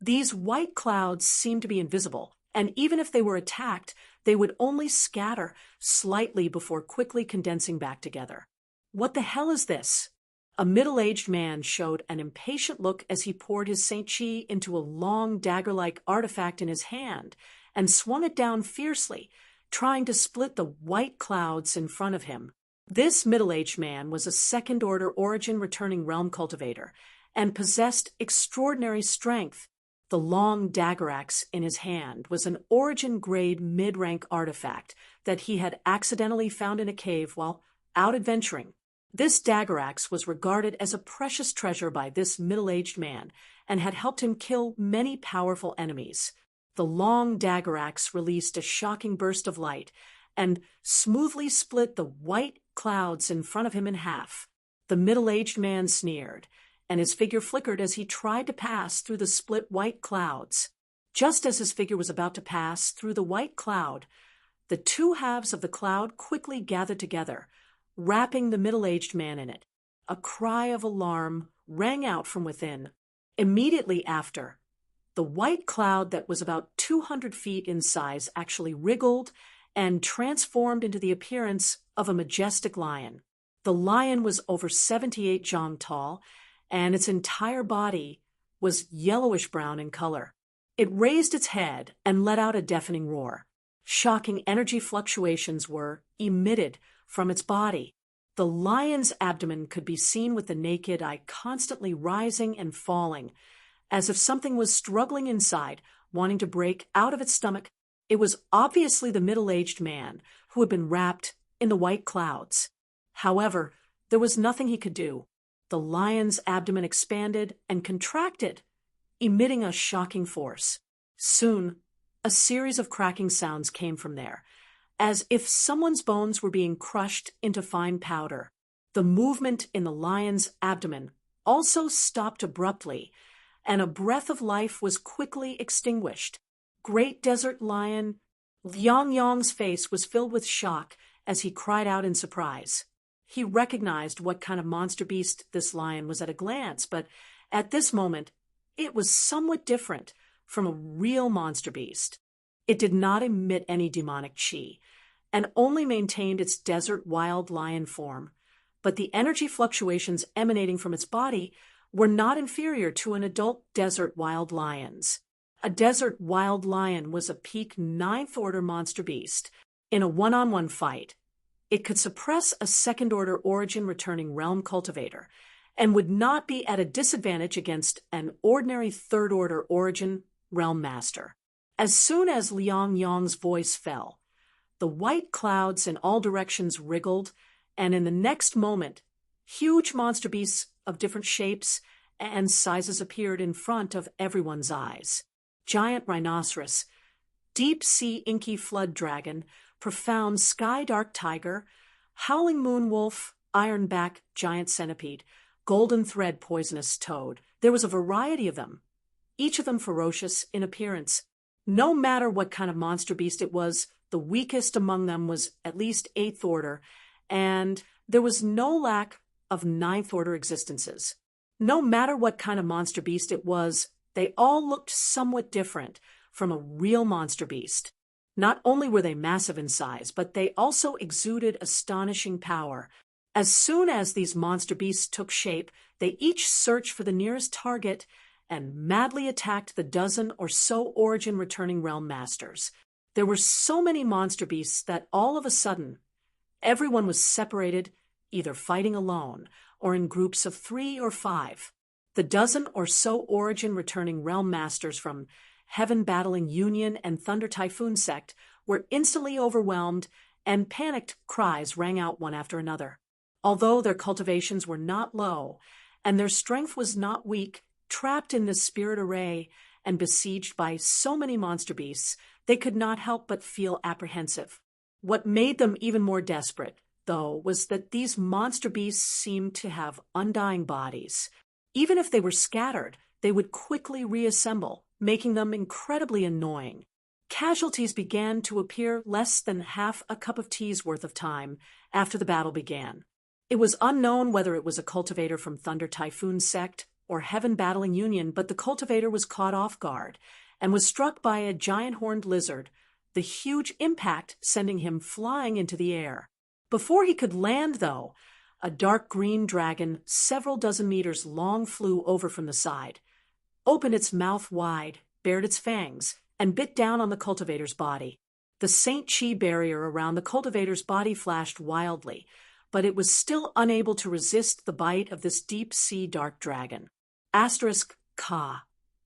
these white clouds seemed to be invisible, and even if they were attacked, they would only scatter slightly before quickly condensing back together. "What the hell is this?" A middle-aged man showed an impatient look as he poured his Saint Chi into a long dagger-like artifact in his hand and swung it down fiercely, trying to split the white clouds in front of him. This middle-aged man was a second-order origin returning realm cultivator and possessed extraordinary strength. The long dagger axe in his hand was an origin-grade mid-rank artifact that he had accidentally found in a cave while out adventuring. This dagger axe was regarded as a precious treasure by this middle-aged man and had helped him kill many powerful enemies. The long dagger axe released a shocking burst of light and smoothly split the white clouds in front of him in half. The middle-aged man sneered, and his figure flickered as he tried to pass through the split white clouds. Just as his figure was about to pass through the white cloud, the two halves of the cloud quickly gathered together, wrapping the middle-aged man in it. A cry of alarm rang out from within. Immediately after, the white cloud that was about 200 feet in size actually wriggled and transformed into the appearance of a majestic lion. The lion was over 78 jong tall, and its entire body was yellowish-brown in color. It raised its head and let out a deafening roar. Shocking energy fluctuations were emitted from its body. The lion's abdomen could be seen with the naked eye constantly rising and falling, as if something was struggling inside, wanting to break out of its stomach. It was obviously the middle-aged man who had been wrapped in the white clouds. However, there was nothing he could do. The lion's abdomen expanded and contracted, emitting a shocking force. Soon, a series of cracking sounds came from there, as if someone's bones were being crushed into fine powder. The movement in the lion's abdomen also stopped abruptly, and a breath of life was quickly extinguished. Great Desert Lion Liang Yong's face was filled with shock as he cried out in surprise. He recognized what kind of monster beast this lion was at a glance, but at this moment, it was somewhat different from a real monster beast. It did not emit any demonic qi, and only maintained its desert wild lion form, but the energy fluctuations emanating from its body were not inferior to an adult desert wild lion's. A desert wild lion was a peak ninth-order monster beast. In a one-on-one fight, it could suppress a second-order origin returning realm cultivator and would not be at a disadvantage against an ordinary third-order origin realm master. As soon as Liang Yong's voice fell, the white clouds in all directions wriggled, and in the next moment, huge monster beasts of different shapes and sizes appeared in front of everyone's eyes. Giant rhinoceros, deep-sea inky flood dragon, profound sky-dark tiger, howling moon wolf, ironback giant centipede, golden thread poisonous toad. There was a variety of them, each of them ferocious in appearance. No matter what kind of monster beast it was, the weakest among them was at least 8th order, and there was no lack of 9th order existences. No matter what kind of monster beast it was, they all looked somewhat different from a real monster beast. Not only were they massive in size, but they also exuded astonishing power. As soon as these monster beasts took shape, they each searched for the nearest target and madly attacked the dozen or so origin-returning realm masters. There were so many monster beasts that all of a sudden, everyone was separated, either fighting alone or in groups of 3 or 5. The dozen or so origin-returning realm masters from Heaven Battling Union and Thunder Typhoon Sect were instantly overwhelmed, and panicked cries rang out one after another. Although their cultivations were not low, and their strength was not weak, trapped in this spirit array and besieged by so many monster beasts, they could not help but feel apprehensive. What made them even more desperate, though, was that these monster beasts seemed to have undying bodies. Even if they were scattered, they would quickly reassemble, making them incredibly annoying. Casualties began to appear less than half a cup of tea's worth of time after the battle began. It was unknown whether it was a cultivator from Thunder Typhoon Sect or Heaven Battling Union, but the cultivator was caught off guard and was struck by a giant horned lizard, the huge impact sending him flying into the air. Before he could land, though, a dark green dragon several dozen meters long flew over from the side, opened its mouth wide, bared its fangs, and bit down on the cultivator's body. The Saint Chi barrier around the cultivator's body flashed wildly, but it was still unable to resist the bite of this deep-sea dark dragon. Asterisk Ka.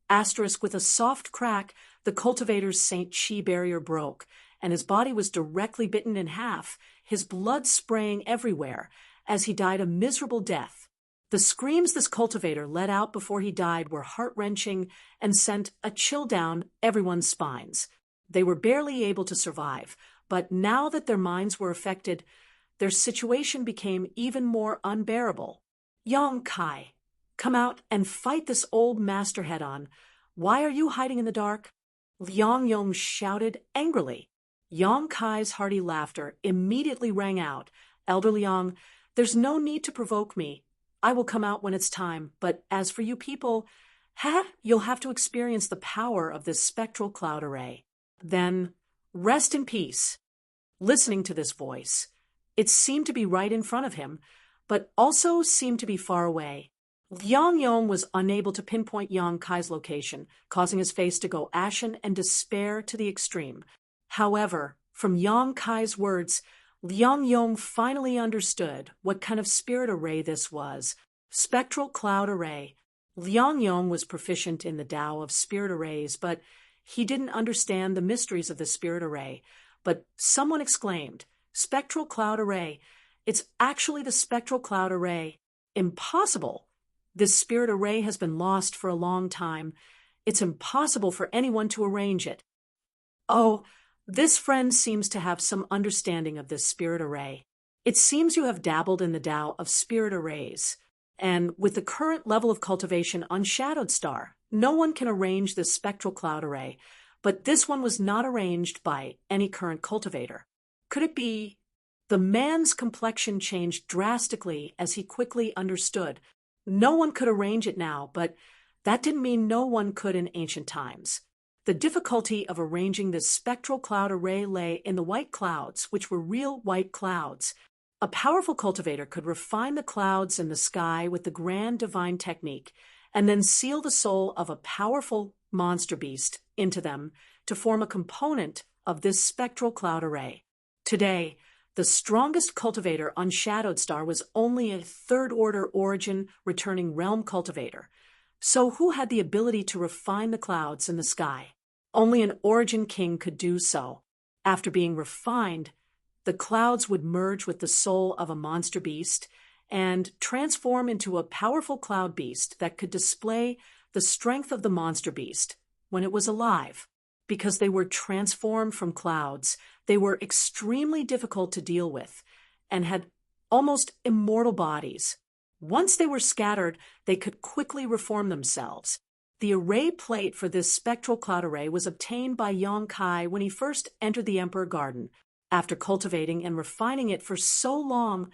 Asterisk with a soft crack, the cultivator's Saint Chi barrier broke, and his body was directly bitten in half, his blood spraying everywhere, as he died a miserable death. The screams this cultivator let out before he died were heart-wrenching and sent a chill down everyone's spines. They were barely able to survive, but now that their minds were affected, their situation became even more unbearable. Yong Kai, come out and fight this old master head-on. Why are you hiding in the dark? Liang Yong shouted angrily. Yong Kai's hearty laughter immediately rang out. Elder Liang, there's no need to provoke me. I will come out when it's time, but as for you people, You'll have to experience the power of this spectral cloud array. Then, rest in peace. Listening to this voice, it seemed to be right in front of him, but also seemed to be far away. Liang Yong was unable to pinpoint Yang Kai's location, causing his face to go ashen and despair to the extreme. However, from Yang Kai's words, Liang Yong finally understood what kind of spirit array this was. Spectral cloud array. Liang Yong was proficient in the Tao of spirit arrays, but he didn't understand the mysteries of the spirit array. But someone exclaimed, "Spectral cloud array. It's actually the spectral cloud array." Impossible! This spirit array has been lost for a long time. It's impossible for anyone to arrange it. Oh, this friend seems to have some understanding of this spirit array. It seems you have dabbled in the Tao of spirit arrays. And with the current level of cultivation on Shadowed Star, no one can arrange this spectral cloud array, but this one was not arranged by any current cultivator. Could it be? The man's complexion changed drastically as he quickly understood. No one could arrange it now, but that didn't mean no one could in ancient times. The difficulty of arranging this spectral cloud array lay in the white clouds, which were real white clouds. A powerful cultivator could refine the clouds in the sky with the grand divine technique, and then seal the soul of a powerful monster beast into them to form a component of this spectral cloud array. Today, the strongest cultivator on Shadowed Star was only a third-order origin returning realm cultivator. So who had the ability to refine the clouds in the sky? Only an origin king could do so. After being refined, the clouds would merge with the soul of a monster beast and transform into a powerful cloud beast that could display the strength of the monster beast when it was alive. Because they were transformed from clouds, they were extremely difficult to deal with and had almost immortal bodies. Once they were scattered, they could quickly reform themselves. The array plate for this spectral cloud array was obtained by Yang Kai when he first entered the Emperor Garden. After cultivating and refining it for so long,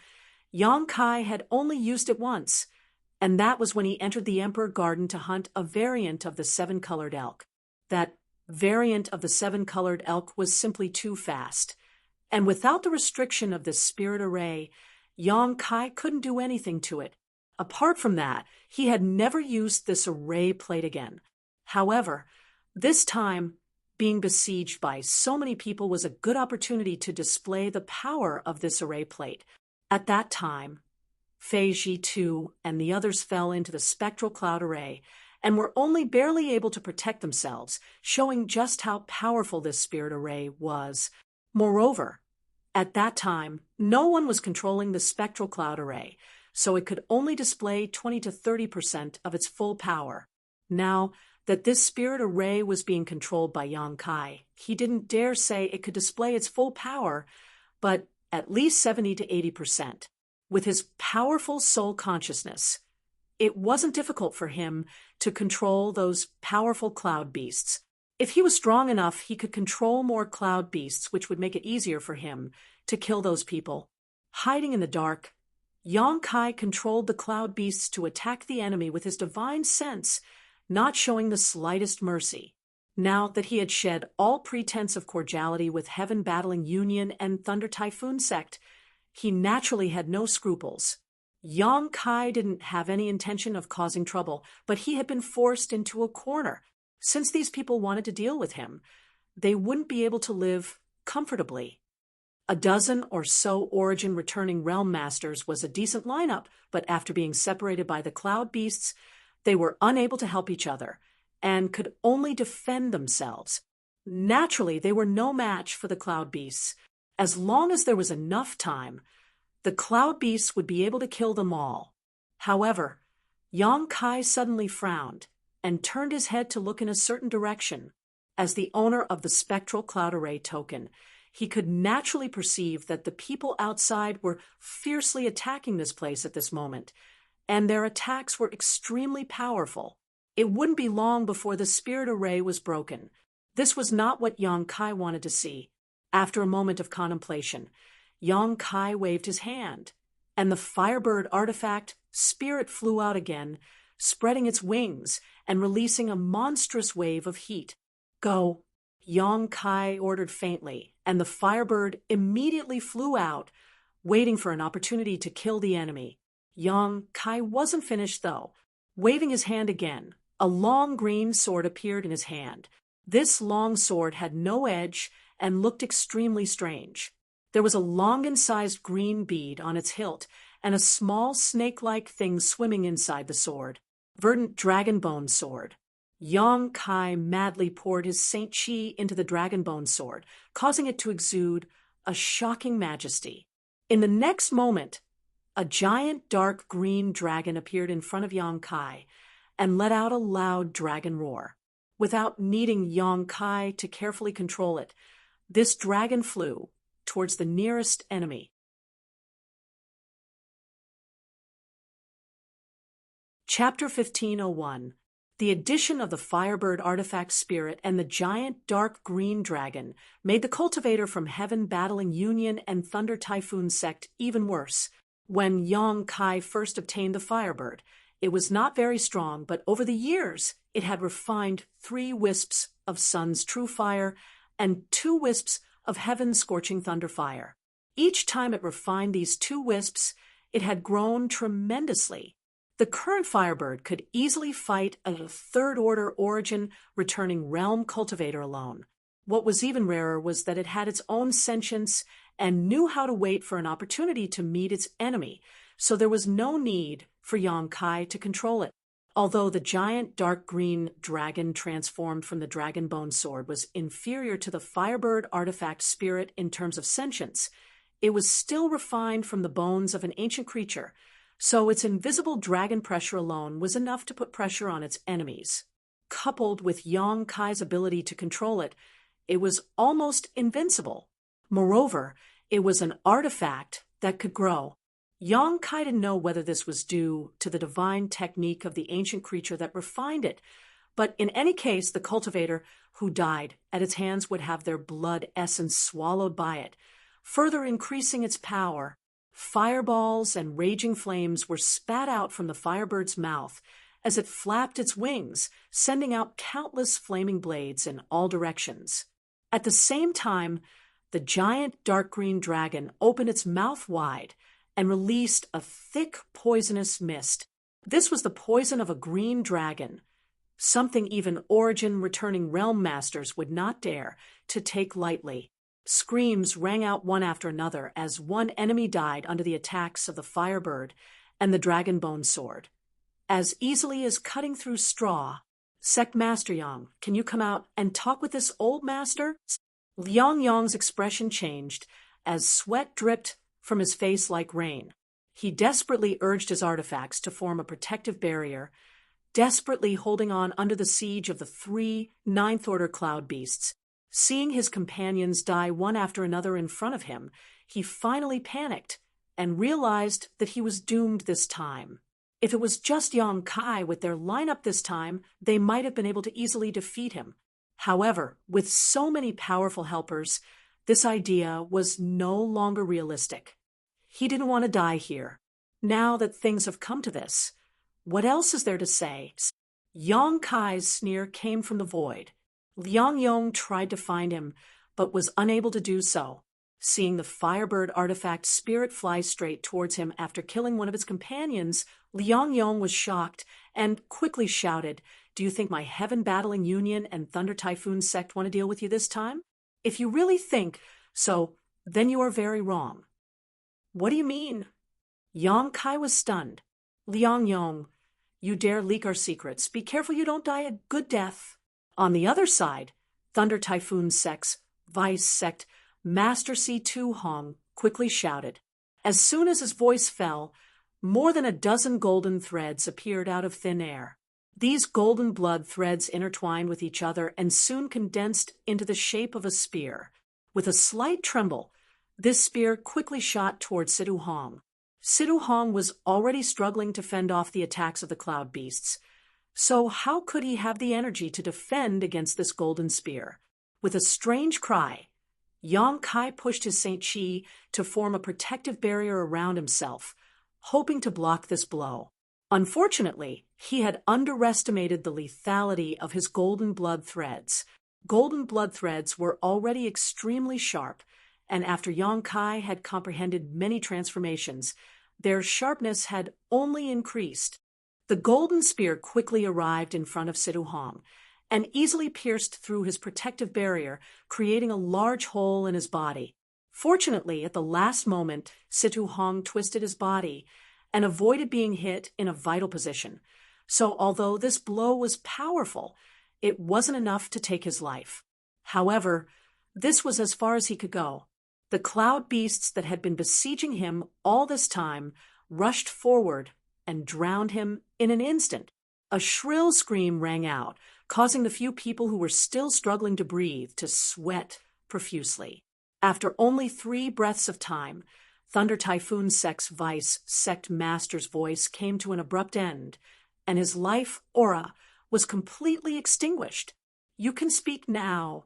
Yang Kai had only used it once, and that was when he entered the Emperor Garden to hunt a variant of the seven-colored elk. That variant of the seven-colored elk was simply too fast, and without the restriction of this spirit array, Yang Kai couldn't do anything to it. Apart from that, he had never used this array plate again. However, this time, being besieged by so many people was a good opportunity to display the power of this array plate. At that time, Fei Ji too and the others fell into the spectral cloud array and were only barely able to protect themselves, showing just how powerful this spirit array was. Moreover, at that time, no one was controlling the spectral cloud array, so it could only display 20 to 30% of its full power. Now that this spirit array was being controlled by Yang Kai, he didn't dare say it could display its full power, but at least 70 to 80%. With his powerful soul consciousness, it wasn't difficult for him to control those powerful cloud beasts. If he was strong enough, he could control more cloud beasts, which would make it easier for him to kill those people. Hiding in the dark, Yang Kai controlled the cloud beasts to attack the enemy with his divine sense, not showing the slightest mercy. Now that he had shed all pretense of cordiality with Heaven Battling Union and Thunder Typhoon Sect, he naturally had no scruples. Yang Kai didn't have any intention of causing trouble, but he had been forced into a corner. Since these people wanted to deal with him, they wouldn't be able to live comfortably. A dozen or so origin returning realm masters was a decent lineup, but after being separated by the cloud beasts, they were unable to help each other and could only defend themselves. Naturally, they were no match for the cloud beasts. As long as there was enough time, the cloud beasts would be able to kill them all. However, Yang Kai suddenly frowned and turned his head to look in a certain direction. As the owner of the spectral cloud array token, he could naturally perceive that the people outside were fiercely attacking this place at this moment, and their attacks were extremely powerful. It wouldn't be long before the spirit array was broken. This was not what Yang Kai wanted to see. After a moment of contemplation, Yang Kai waved his hand, and the Firebird artifact spirit flew out again, spreading its wings and releasing a monstrous wave of heat. Go, Yong Kai ordered faintly, and the firebird immediately flew out, waiting for an opportunity to kill the enemy. Yong Kai wasn't finished, though. Waving his hand again, a long green sword appeared in his hand. This long sword had no edge and looked extremely strange. There was a long-incised green bead on its hilt and a small snake-like thing swimming inside the sword. Verdant dragon-bone sword. Yong Kai madly poured his Saint Chi into the dragon-bone sword, causing it to exude a shocking majesty. In the next moment, a giant dark green dragon appeared in front of Yong Kai and let out a loud dragon roar. Without needing Yong Kai to carefully control it, this dragon flew towards the nearest enemy. Chapter 1501. The addition of the Firebird artifact spirit and the giant dark green dragon made the cultivator from Heaven Battling Union and Thunder Typhoon sect even worse. When Yong Kai first obtained the Firebird, it was not very strong, but over the years it had refined 3 wisps of Sun's true fire and 2 wisps of Heaven's scorching thunder fire. Each time it refined these 2 wisps, it had grown tremendously. The current Firebird could easily fight a 3rd-order origin returning realm cultivator alone. What was even rarer was that it had its own sentience and knew how to wait for an opportunity to meet its enemy, so there was no need for Yong Kai to control it. Although the giant dark green dragon transformed from the dragon bone sword was inferior to the Firebird artifact spirit in terms of sentience, it was still refined from the bones of an ancient creature, so its invisible dragon pressure alone was enough to put pressure on its enemies. Coupled with Yong Kai's ability to control it, it was almost invincible. Moreover, it was an artifact that could grow. Yong Kai didn't know whether this was due to the divine technique of the ancient creature that refined it, but in any case, the cultivator who died at its hands would have their blood essence swallowed by it, further increasing its power. Fireballs and raging flames were spat out from the Firebird's mouth as it flapped its wings, sending out countless flaming blades in all directions. At the same time, the giant dark green dragon opened its mouth wide and released a thick, poisonous mist. This was the poison of a green dragon, something even origin-returning realm masters would not dare to take lightly. Screams rang out one after another as one enemy died under the attacks of the Firebird and the Dragonbone sword. As easily as cutting through straw. Sect Master Yang, can you come out and talk with this old master? Liang Yong's expression changed as sweat dripped from his face like rain. He desperately urged his artifacts to form a protective barrier, desperately holding on under the siege of the 3 ninth-order cloud beasts. Seeing his companions die one after another in front of him, he finally panicked and realized that he was doomed this time. If it was just Yong Kai with their lineup this time, they might have been able to easily defeat him. However, with so many powerful helpers, this idea was no longer realistic. He didn't want to die here. Now that things have come to this, what else is there to say? Yong Kai's sneer came from the void. Liang Yong tried to find him, but was unable to do so. Seeing the Firebird artifact spirit fly straight towards him after killing one of its companions, Liang Yong was shocked and quickly shouted, "Do you think my Heaven Battling Union and Thunder Typhoon sect want to deal with you this time? If you really think so, then you are very wrong." "What do you mean?" Yong Kai was stunned. "Liang Yong, you dare leak our secrets. Be careful you don't die a good death." On the other side, Thunder Typhoon sect's vice sect Master C2 Hong quickly shouted. As soon as his voice fell, more than a dozen golden threads appeared out of thin air. These golden blood threads intertwined with each other and soon condensed into the shape of a spear. With a slight tremble, this spear quickly shot toward Sidu Hong. Sidu Hong was already struggling to fend off the attacks of the cloud beasts. So how could he have the energy to defend against this golden spear? With a strange cry, Yong Kai pushed his Saint Chi to form a protective barrier around himself, hoping to block this blow. Unfortunately, He had underestimated the lethality of his golden blood threads. Golden blood threads were already extremely sharp, and after Yang Kai had comprehended many transformations, their sharpness had only increased. The golden spear quickly arrived in front of Situ Hong and easily pierced through his protective barrier, creating a large hole in his body. Fortunately, at the last moment, Situ Hong twisted his body and avoided being hit in a vital position. So although this blow was powerful, it wasn't enough to take his life. However, this was as far as he could go. The cloud beasts that had been besieging him all this time rushed forward and drowned him in an instant. A shrill scream rang out, causing the few people who were still struggling to breathe to sweat profusely. After only 3 breaths of time, Thunder Typhoon Sect's Vice Sect Master's voice came to an abrupt end, and his life aura was completely extinguished. "You can speak now."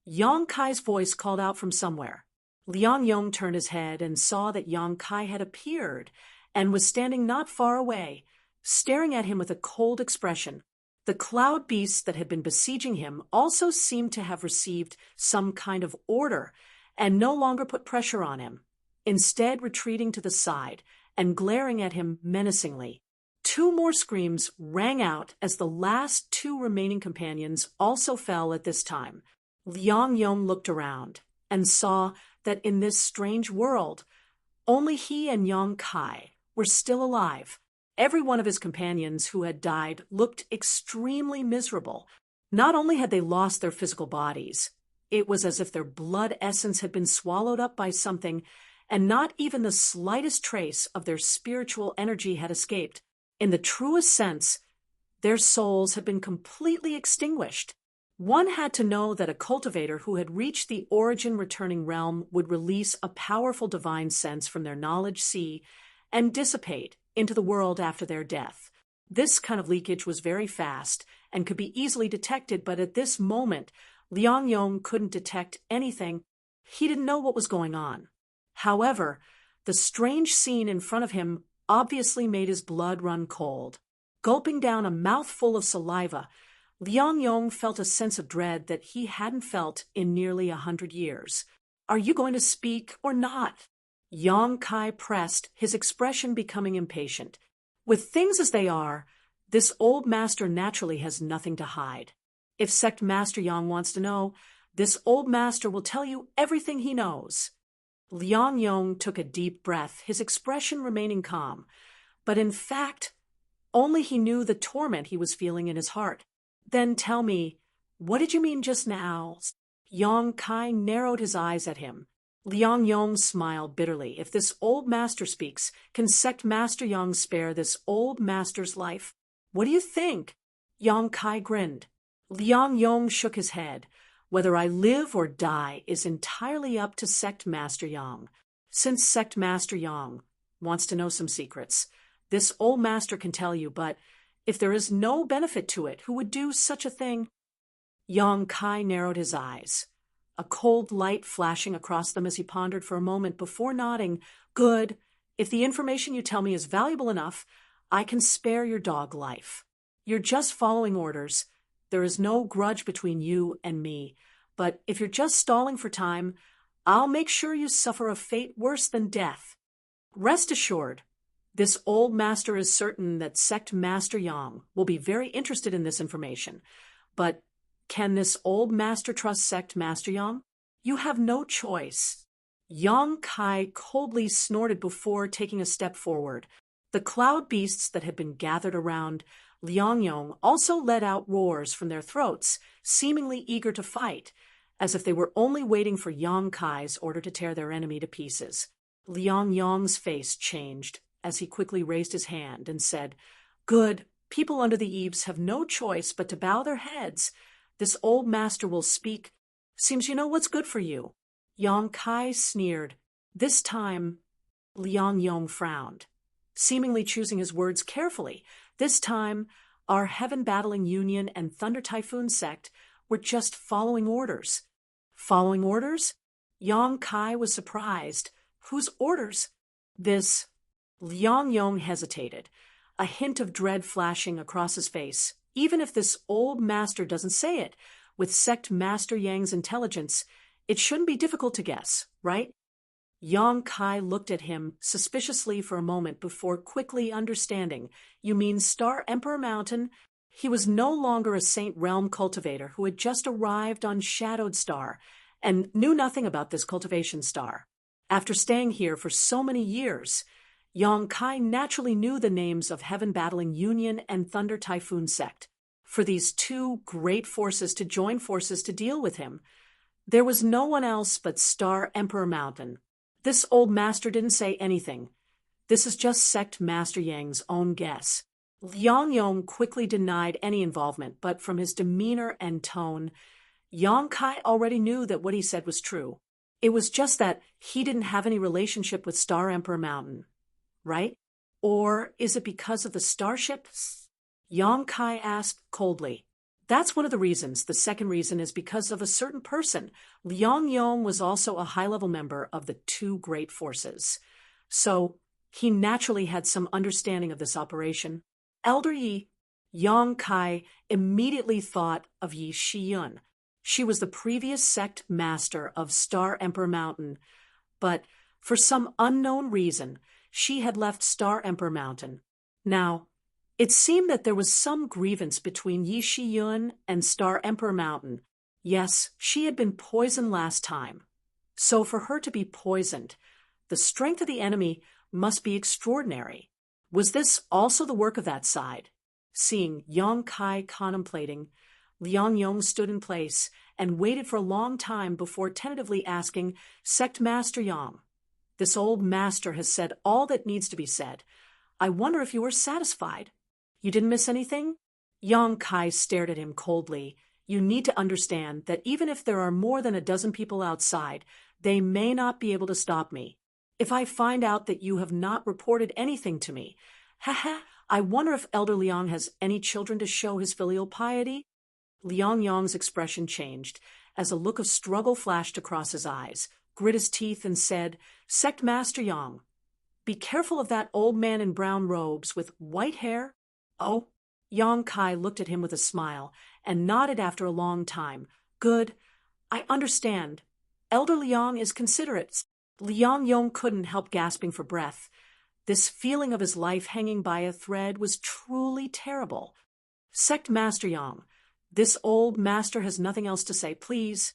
Yang Kai's voice called out from somewhere. Liang Yong turned his head and saw that Yang Kai had appeared and was standing not far away, staring at him with a cold expression. The cloud beasts that had been besieging him also seemed to have received some kind of order and no longer put pressure on him, instead retreating to the side and glaring at him menacingly. 2 more screams rang out as the last 2 remaining companions also fell at this time. Liang Yong looked around and saw that in this strange world, only he and Yang Kai were still alive. Every one of his companions who had died looked extremely miserable. Not only had they lost their physical bodies, it was as if their blood essence had been swallowed up by something, and not even the slightest trace of their spiritual energy had escaped. In the truest sense, their souls had been completely extinguished. One had to know that a cultivator who had reached the origin-returning realm would release a powerful divine sense from their knowledge sea and dissipate into the world after their death. This kind of leakage was very fast and could be easily detected, but at this moment, Liang Yong couldn't detect anything. He didn't know what was going on. However, the strange scene in front of him obviously made his blood run cold. Gulping down a mouthful of saliva, Liang Yong felt a sense of dread that he hadn't felt in nearly 100 years. "Are you going to speak or not?" Yang Kai pressed, his expression becoming impatient. With things as they are, this old master naturally has nothing to hide. If Sect Master Yang wants to know, this old master will tell you everything he knows. Liang Yong took a deep breath, his expression remaining calm, but in fact, only he knew the torment he was feeling in his heart. "Then tell me, what did you mean just now?" Yang Kai narrowed his eyes at him. Liang Yong smiled bitterly. "If this old master speaks, can Sect Master Yang spare this old master's life? What do you think?" Yang Kai grinned. Liang Yong shook his head. "Whether I live or die is entirely up to Sect Master Yang. Since Sect Master Yang wants to know some secrets, this old master can tell you, but if there is no benefit to it, who would do such a thing?" Yang Kai narrowed his eyes, a cold light flashing across them as he pondered for a moment before nodding. "Good. If the information you tell me is valuable enough, I can spare your dog life. You're just following orders. There is no grudge between you and me. But if you're just stalling for time, I'll make sure you suffer a fate worse than death. Rest assured, this old master is certain that Sect Master Yang will be very interested in this information. But can this old master trust Sect Master Yang? You have no choice." Yang Kai coldly snorted before taking a step forward. The cloud beasts that had been gathered around Liang Yong also let out roars from their throats, seemingly eager to fight, as if they were only waiting for Yang Kai's order to tear their enemy to pieces. Liang Yong's face changed as he quickly raised his hand and said, "Good. People under the eaves have no choice but to bow their heads. This old master will speak. Seems you know what's good for you." Yang Kai sneered. This time, Liang Yong frowned, seemingly choosing his words carefully. This time, our Heaven-Battling Union and Thunder Typhoon Sect were just following orders. Following orders? Yang Kai was surprised. Whose orders? Liang Yong hesitated. a hint of dread flashing across his face. Even if this old master doesn't say it, with Sect Master Yang's intelligence, it shouldn't be difficult to guess, right? Yang Kai looked at him suspiciously for a moment before quickly understanding. You mean Star Emperor Mountain? He was no longer a Saint Realm cultivator who had just arrived on Shadowed Star and knew nothing about this cultivation star. After staying here for so many years, Yang Kai naturally knew the names of Heaven Battling Union and Thunder Typhoon Sect. For these two great forces to join forces to deal with him, there was no one else but Star Emperor Mountain. This old master didn't say anything. This is just Sect Master Yang's own guess. Liang Yong quickly denied any involvement, but from his demeanor and tone, Yang Kai already knew that what he said was true. It was just that he didn't have any relationship with Star Emperor Mountain, right? Or is it because of the starships? Yang Kai asked coldly. That's one of the reasons. The second reason is because of a certain person. Liang Yong was also a high-level member of the two great forces. So he naturally had some understanding of this operation. Elder Yi, Yang Kai immediately thought of Yi Shiyun. She was the previous sect master of Star Emperor Mountain, but for some unknown reason, she had left Star Emperor Mountain. Now, it seemed that there was some grievance between Yi Shiyun and Star Emperor Mountain. Yes, she had been poisoned last time. So for her to be poisoned, the strength of the enemy must be extraordinary. Was this also the work of that side? Seeing Yang Kai contemplating, Liang Yong stood in place and waited for a long time before tentatively asking, Sect Master Yang, this old master has said all that needs to be said. I wonder if you were satisfied. You didn't miss anything? Yang Kai stared at him coldly. You need to understand that even if there are more than a dozen people outside, they may not be able to stop me. If I find out that you have not reported anything to me, I wonder if Elder Liang has any children to show his filial piety? Liang Yong's expression changed as a look of struggle flashed across his eyes, grit his teeth and said, Sect Master Yang, be careful of that old man in brown robes with white hair. Oh, Yang Kai looked at him with a smile and nodded after a long time. Good, I understand. Elder Liang is considerate. Liang Yong couldn't help gasping for breath. This feeling of his life hanging by a thread was truly terrible. Sect Master Yang, this old master has nothing else to say, please.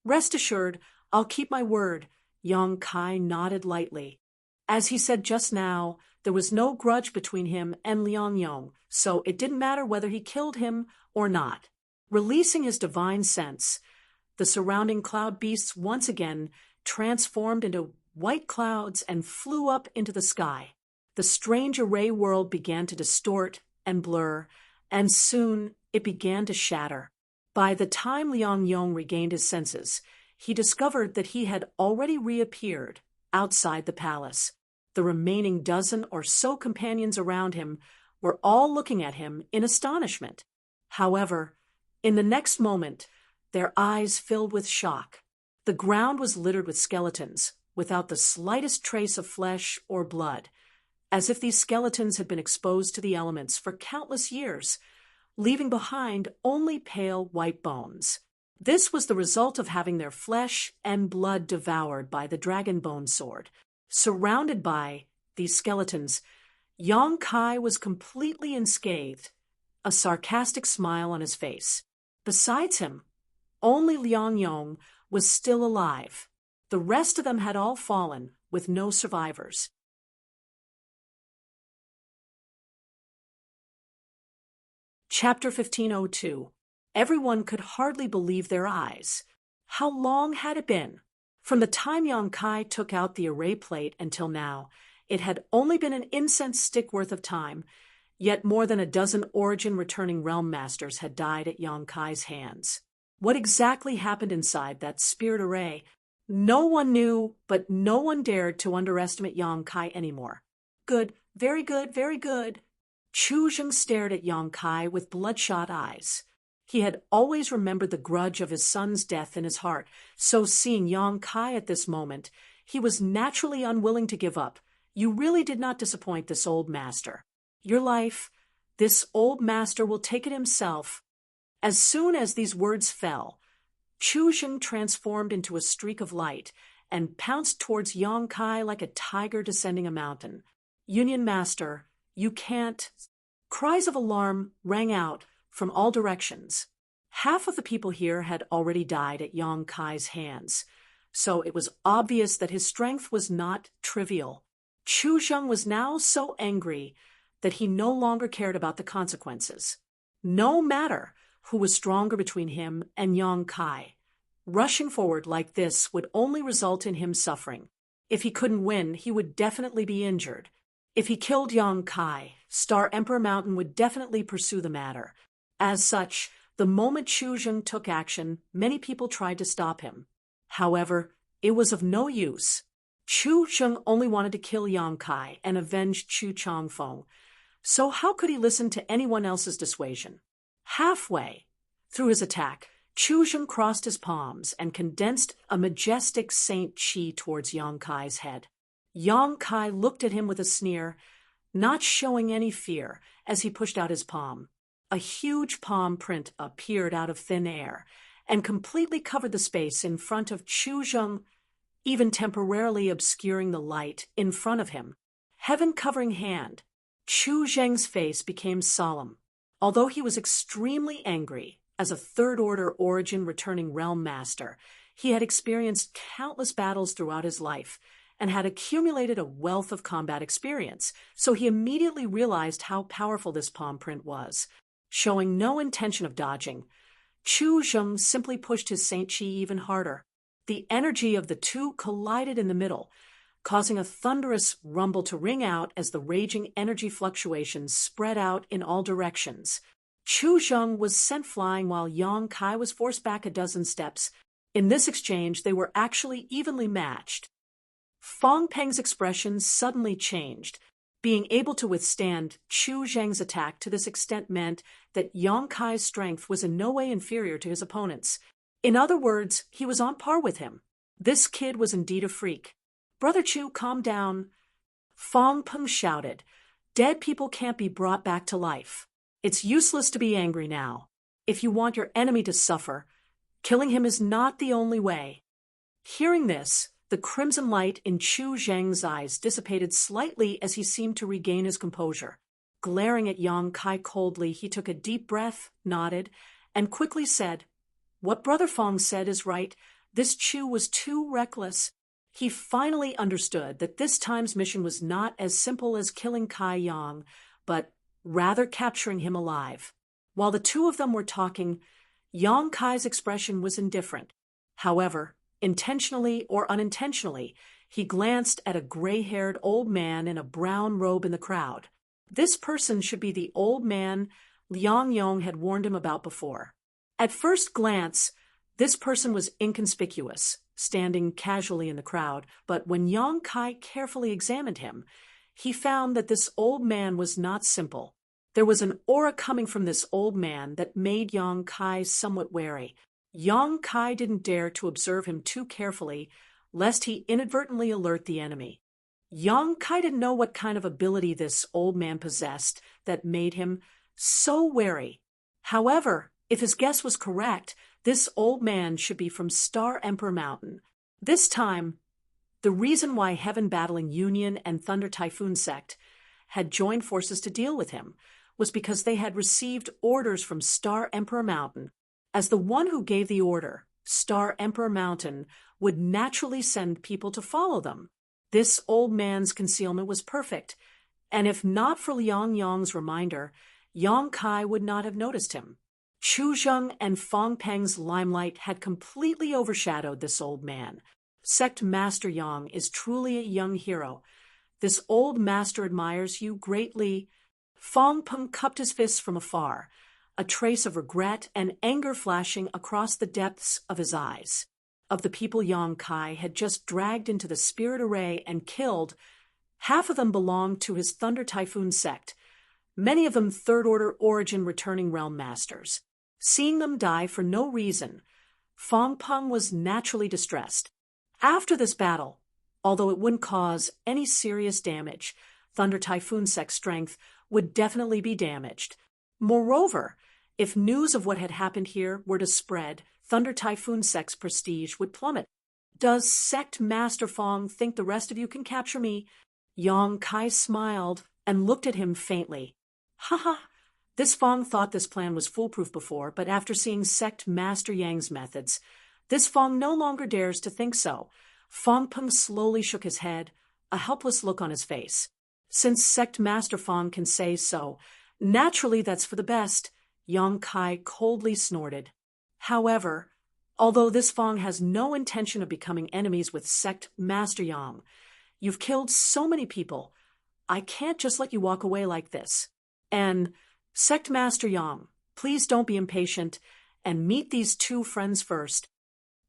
Rest assured, I'll keep my word. Yang Kai nodded lightly. As he said just now, there was no grudge between him and Liang Yong, so it didn't matter whether he killed him or not. Releasing his divine sense, the surrounding cloud beasts once again transformed into white clouds and flew up into the sky. The strange array world began to distort and blur, and soon it began to shatter. By the time Liang Yong regained his senses, he discovered that he had already reappeared outside the palace. The remaining dozen or so companions around him were all looking at him in astonishment. However, in the next moment, their eyes filled with shock. The ground was littered with skeletons, without the slightest trace of flesh or blood, as if these skeletons had been exposed to the elements for countless years, leaving behind only pale white bones. This was the result of having their flesh and blood devoured by the dragon bone sword. Surrounded by these skeletons, Yang Kai was completely unscathed, a sarcastic smile on his face. Besides him, only Liang Yong was still alive. The rest of them had all fallen, with no survivors. Chapter 1502. Everyone could hardly believe their eyes. How long had it been? From the time Yang Kai took out the array plate until now, it had only been an incense stick worth of time, yet more than a dozen origin-returning realm masters had died at Yang Kai's hands. What exactly happened inside that spirit array? No one knew, but no one dared to underestimate Yang Kai anymore. Good, very good, very good. Chu Zheng stared at Yang Kai with bloodshot eyes. He had always remembered the grudge of his son's death in his heart, so seeing Yang Kai at this moment, he was naturally unwilling to give up. You really did not disappoint this old master. Your life, this old master will take it himself." As soon as these words fell, Chu Zheng transformed into a streak of light and pounced towards Yang Kai like a tiger descending a mountain. "Union Master, you can't." Cries of alarm rang out from all directions. Half of the people here had already died at Yang Kai's hands, so it was obvious that his strength was not trivial. Chu Zheng was now so angry that he no longer cared about the consequences. No matter who was stronger between him and Yang Kai, rushing forward like this would only result in him suffering. If he couldn't win, he would definitely be injured. If he killed Yang Kai, Star Emperor Mountain would definitely pursue the matter. As such, the moment Chu Zheng took action, many people tried to stop him. However, it was of no use. Chu Zheng only wanted to kill Yang Kai and avenge Chu Changfeng. So how could he listen to anyone else's dissuasion? Halfway through his attack, Chu Zheng crossed his palms and condensed a majestic Saint Chi towards Yang Kai's head. Yang Kai looked at him with a sneer, not showing any fear as he pushed out his palm. A huge palm print appeared out of thin air and completely covered the space in front of Chu Zheng, even temporarily obscuring the light in front of him. Heaven-covering hand. Chu Zheng's face became solemn. Although he was extremely angry, as a third-order origin returning realm master, he had experienced countless battles throughout his life and had accumulated a wealth of combat experience, so he immediately realized how powerful this palm print was. Showing no intention of dodging, Chu Zheng simply pushed his Saint Chi even harder. The energy of the two collided in the middle, causing a thunderous rumble to ring out as the raging energy fluctuations spread out in all directions. Chu Zheng was sent flying while Yang Kai was forced back a dozen steps. In this exchange, they were actually evenly matched. Fong Peng's expression suddenly changed. Being able to withstand Chu Zheng's attack to this extent meant that Yang Kai's strength was in no way inferior to his opponent's. In other words, he was on par with him. This kid was indeed a freak. "Brother Chu, calm down," Fong Peng shouted. "Dead people can't be brought back to life. It's useless to be angry now. If you want your enemy to suffer, killing him is not the only way." Hearing this, the crimson light in Chu Zheng's eyes dissipated slightly as he seemed to regain his composure. Glaring at Yang Kai coldly, he took a deep breath, nodded, and quickly said, "What Brother Fong said is right. This Chu was too reckless." He finally understood that this time's mission was not as simple as killing Kai Yang, but rather capturing him alive. While the two of them were talking, Yang Kai's expression was indifferent. However, intentionally or unintentionally, he glanced at a gray-haired old man in a brown robe in the crowd. This person should be the old man Liang Yong had warned him about before. At first glance, this person was inconspicuous, standing casually in the crowd, but when Yang Kai carefully examined him, he found that this old man was not simple. There was an aura coming from this old man that made Yang Kai somewhat wary. Yang Kai didn't dare to observe him too carefully, lest he inadvertently alert the enemy. Yang Kai didn't know what kind of ability this old man possessed that made him so wary. However, if his guess was correct, this old man should be from Star Emperor Mountain. This time, the reason why Heaven Battling Union and Thunder Typhoon Sect had joined forces to deal with him was because they had received orders from Star Emperor Mountain. As the one who gave the order, Star Emperor Mountain would naturally send people to follow them. This old man's concealment was perfect, and if not for Liang Yong's reminder, Yang Kai would not have noticed him. Chu Zheng and Fong Peng's limelight had completely overshadowed this old man. Sect Master Yang is truly a young hero. This old master admires you greatly. Fong Peng cupped his fists from afar, a trace of regret and anger flashing across the depths of his eyes. Of the people Yang Kai had just dragged into the spirit array and killed, half of them belonged to his Thunder Typhoon sect, many of them third-order origin returning realm masters. Seeing them die for no reason, Fong Peng was naturally distressed. After this battle, although it wouldn't cause any serious damage, Thunder Typhoon Sect's strength would definitely be damaged. Moreover, if news of what had happened here were to spread, Thunder Typhoon Sect's prestige would plummet. Does Sect Master Fong think the rest of you can capture me? Yong Kai smiled and looked at him faintly. Haha. This Fong thought this plan was foolproof before, but after seeing Sect Master Yang's methods, this Fong no longer dares to think so. Fong Peng slowly shook his head, a helpless look on his face. Since Sect Master Fong can say so, naturally that's for the best, Yong Kai coldly snorted. However, although this Fong has no intention of becoming enemies with Sect Master Yang, you've killed so many people, I can't just let you walk away like this. And, Sect Master Yang, please don't be impatient, and meet these two friends first.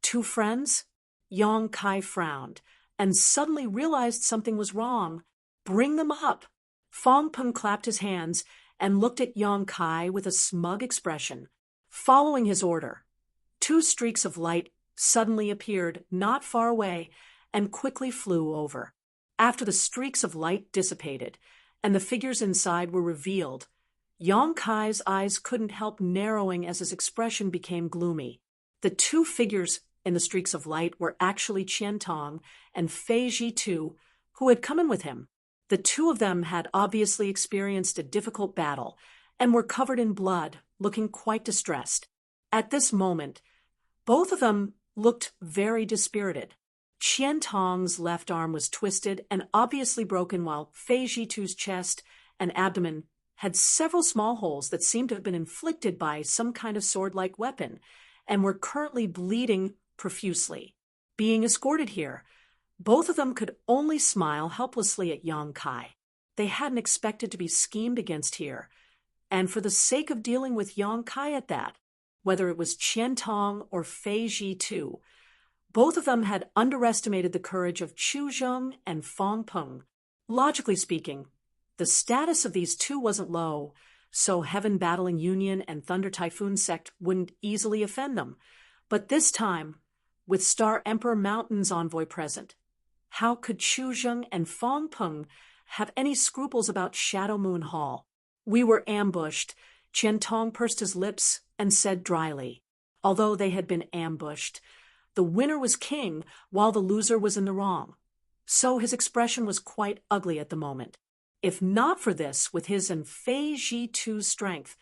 Two friends? Yong Kai frowned, and suddenly realized something was wrong. Bring them up. Fong Peng clapped his hands and looked at Yong Kai with a smug expression. Following his order, two streaks of light suddenly appeared not far away and quickly flew over. After the streaks of light dissipated and the figures inside were revealed, Yong Kai's eyes couldn't help narrowing as his expression became gloomy. The two figures in the streaks of light were actually Qian Tong and Fei Ji-tu, who had come in with him. The two of them had obviously experienced a difficult battle and were covered in blood, looking quite distressed. At this moment, both of them looked very dispirited. Qian Tong's left arm was twisted and obviously broken, while Fei Ji-tu's chest and abdomen had several small holes that seemed to have been inflicted by some kind of sword-like weapon and were currently bleeding profusely. Being escorted here, both of them could only smile helplessly at Yong Kai. They hadn't expected to be schemed against here, and for the sake of dealing with Yong Kai at that, whether it was Qian Tong or Fei Ji-tu, both of them had underestimated the courage of Chu Zheng and Fong Peng. Logically speaking, the status of these two wasn't low, so Heaven Battling Union and Thunder Typhoon Sect wouldn't easily offend them. But this time, with Star Emperor Mountain's envoy present, how could Chu Zheng and Fong Peng have any scruples about Shadow Moon Hall? We were ambushed. Qian Tong pursed his lips and said dryly. Although they had been ambushed, the winner was king while the loser was in the wrong. So his expression was quite ugly at the moment. If not for this, with his and Fei Ji-tu's strength,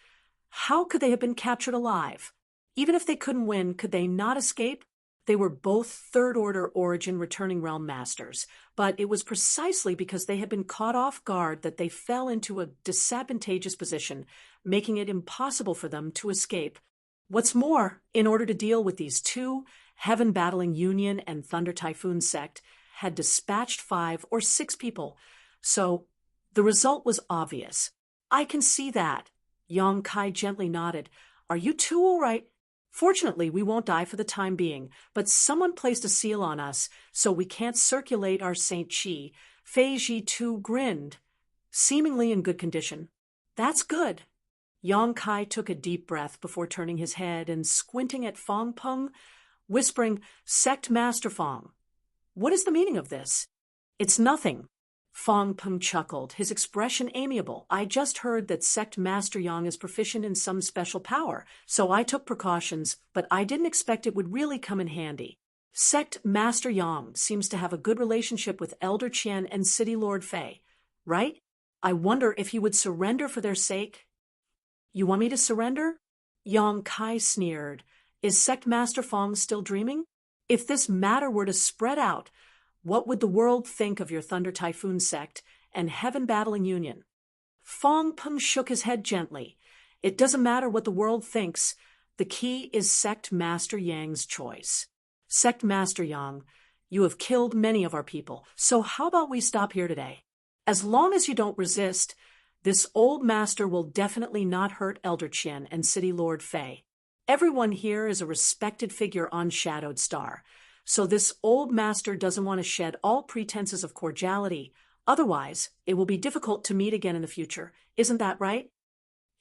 how could they have been captured alive? Even if they couldn't win, could they not escape? They were both third-order origin returning realm masters, but it was precisely because they had been caught off guard that they fell into a disadvantageous position, making it impossible for them to escape. What's more, in order to deal with these two, Heaven Battling Union and Thunder Typhoon Sect had dispatched 5 or 6 people, so the result was obvious. I can see that. Yong Kai gently nodded. Are you two all right? Fortunately, we won't die for the time being, but someone placed a seal on us, so we can't circulate our Saint Chi. Fei Ji-tu grinned, seemingly in good condition. That's good. Yong Kai took a deep breath before turning his head and squinting at Fong Peng, whispering, Sect Master Fong, what is the meaning of this? It's nothing. Fong Peng chuckled, his expression amiable. I just heard that Sect Master Yang is proficient in some special power, so I took precautions, but I didn't expect it would really come in handy. Sect Master Yang seems to have a good relationship with Elder Qian and City Lord Fei, right? I wonder if he would surrender for their sake. You want me to surrender? Yong Kai sneered. Is Sect Master Fong still dreaming? If this matter were to spread out, what would the world think of your Thunder Typhoon Sect and Heaven Battling Union? Fong Peng shook his head gently. It doesn't matter what the world thinks. The key is Sect Master Yang's choice. Sect Master Yang, you have killed many of our people, so how about we stop here today? As long as you don't resist, this old master will definitely not hurt Elder Qian and City Lord Fei. Everyone here is a respected figure on Shadowed Star, so this old master doesn't want to shed all pretenses of cordiality. Otherwise, it will be difficult to meet again in the future. Isn't that right?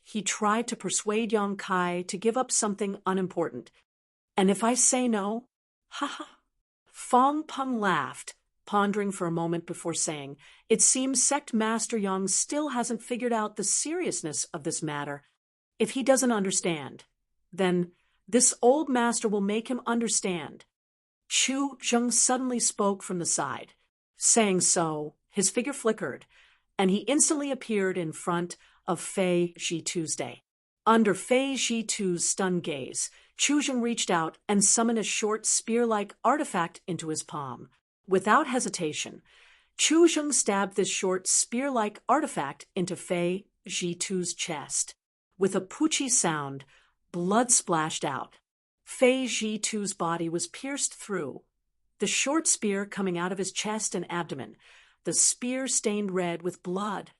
He tried to persuade Yong Kai to give up something unimportant. And if I say no? Ha ha. Fong Peng laughed, pondering for a moment before saying, "It seems Sect Master Yang still hasn't figured out the seriousness of this matter. If he doesn't understand, then this old master will make him understand." Chu Zheng suddenly spoke from the side. Saying so, his figure flickered, and he instantly appeared in front of Fei Ji Tuesday. Under Fei Ji Tu's stunned gaze, Chu Zheng reached out and summoned a short spear-like artifact into his palm. Without hesitation, Chu Zheng stabbed this short spear-like artifact into Fei Ji Tu's chest. With a poochie sound, blood splashed out. Fei Ji Tu's body was pierced through, the short spear coming out of his chest and abdomen, the spear stained red with blood.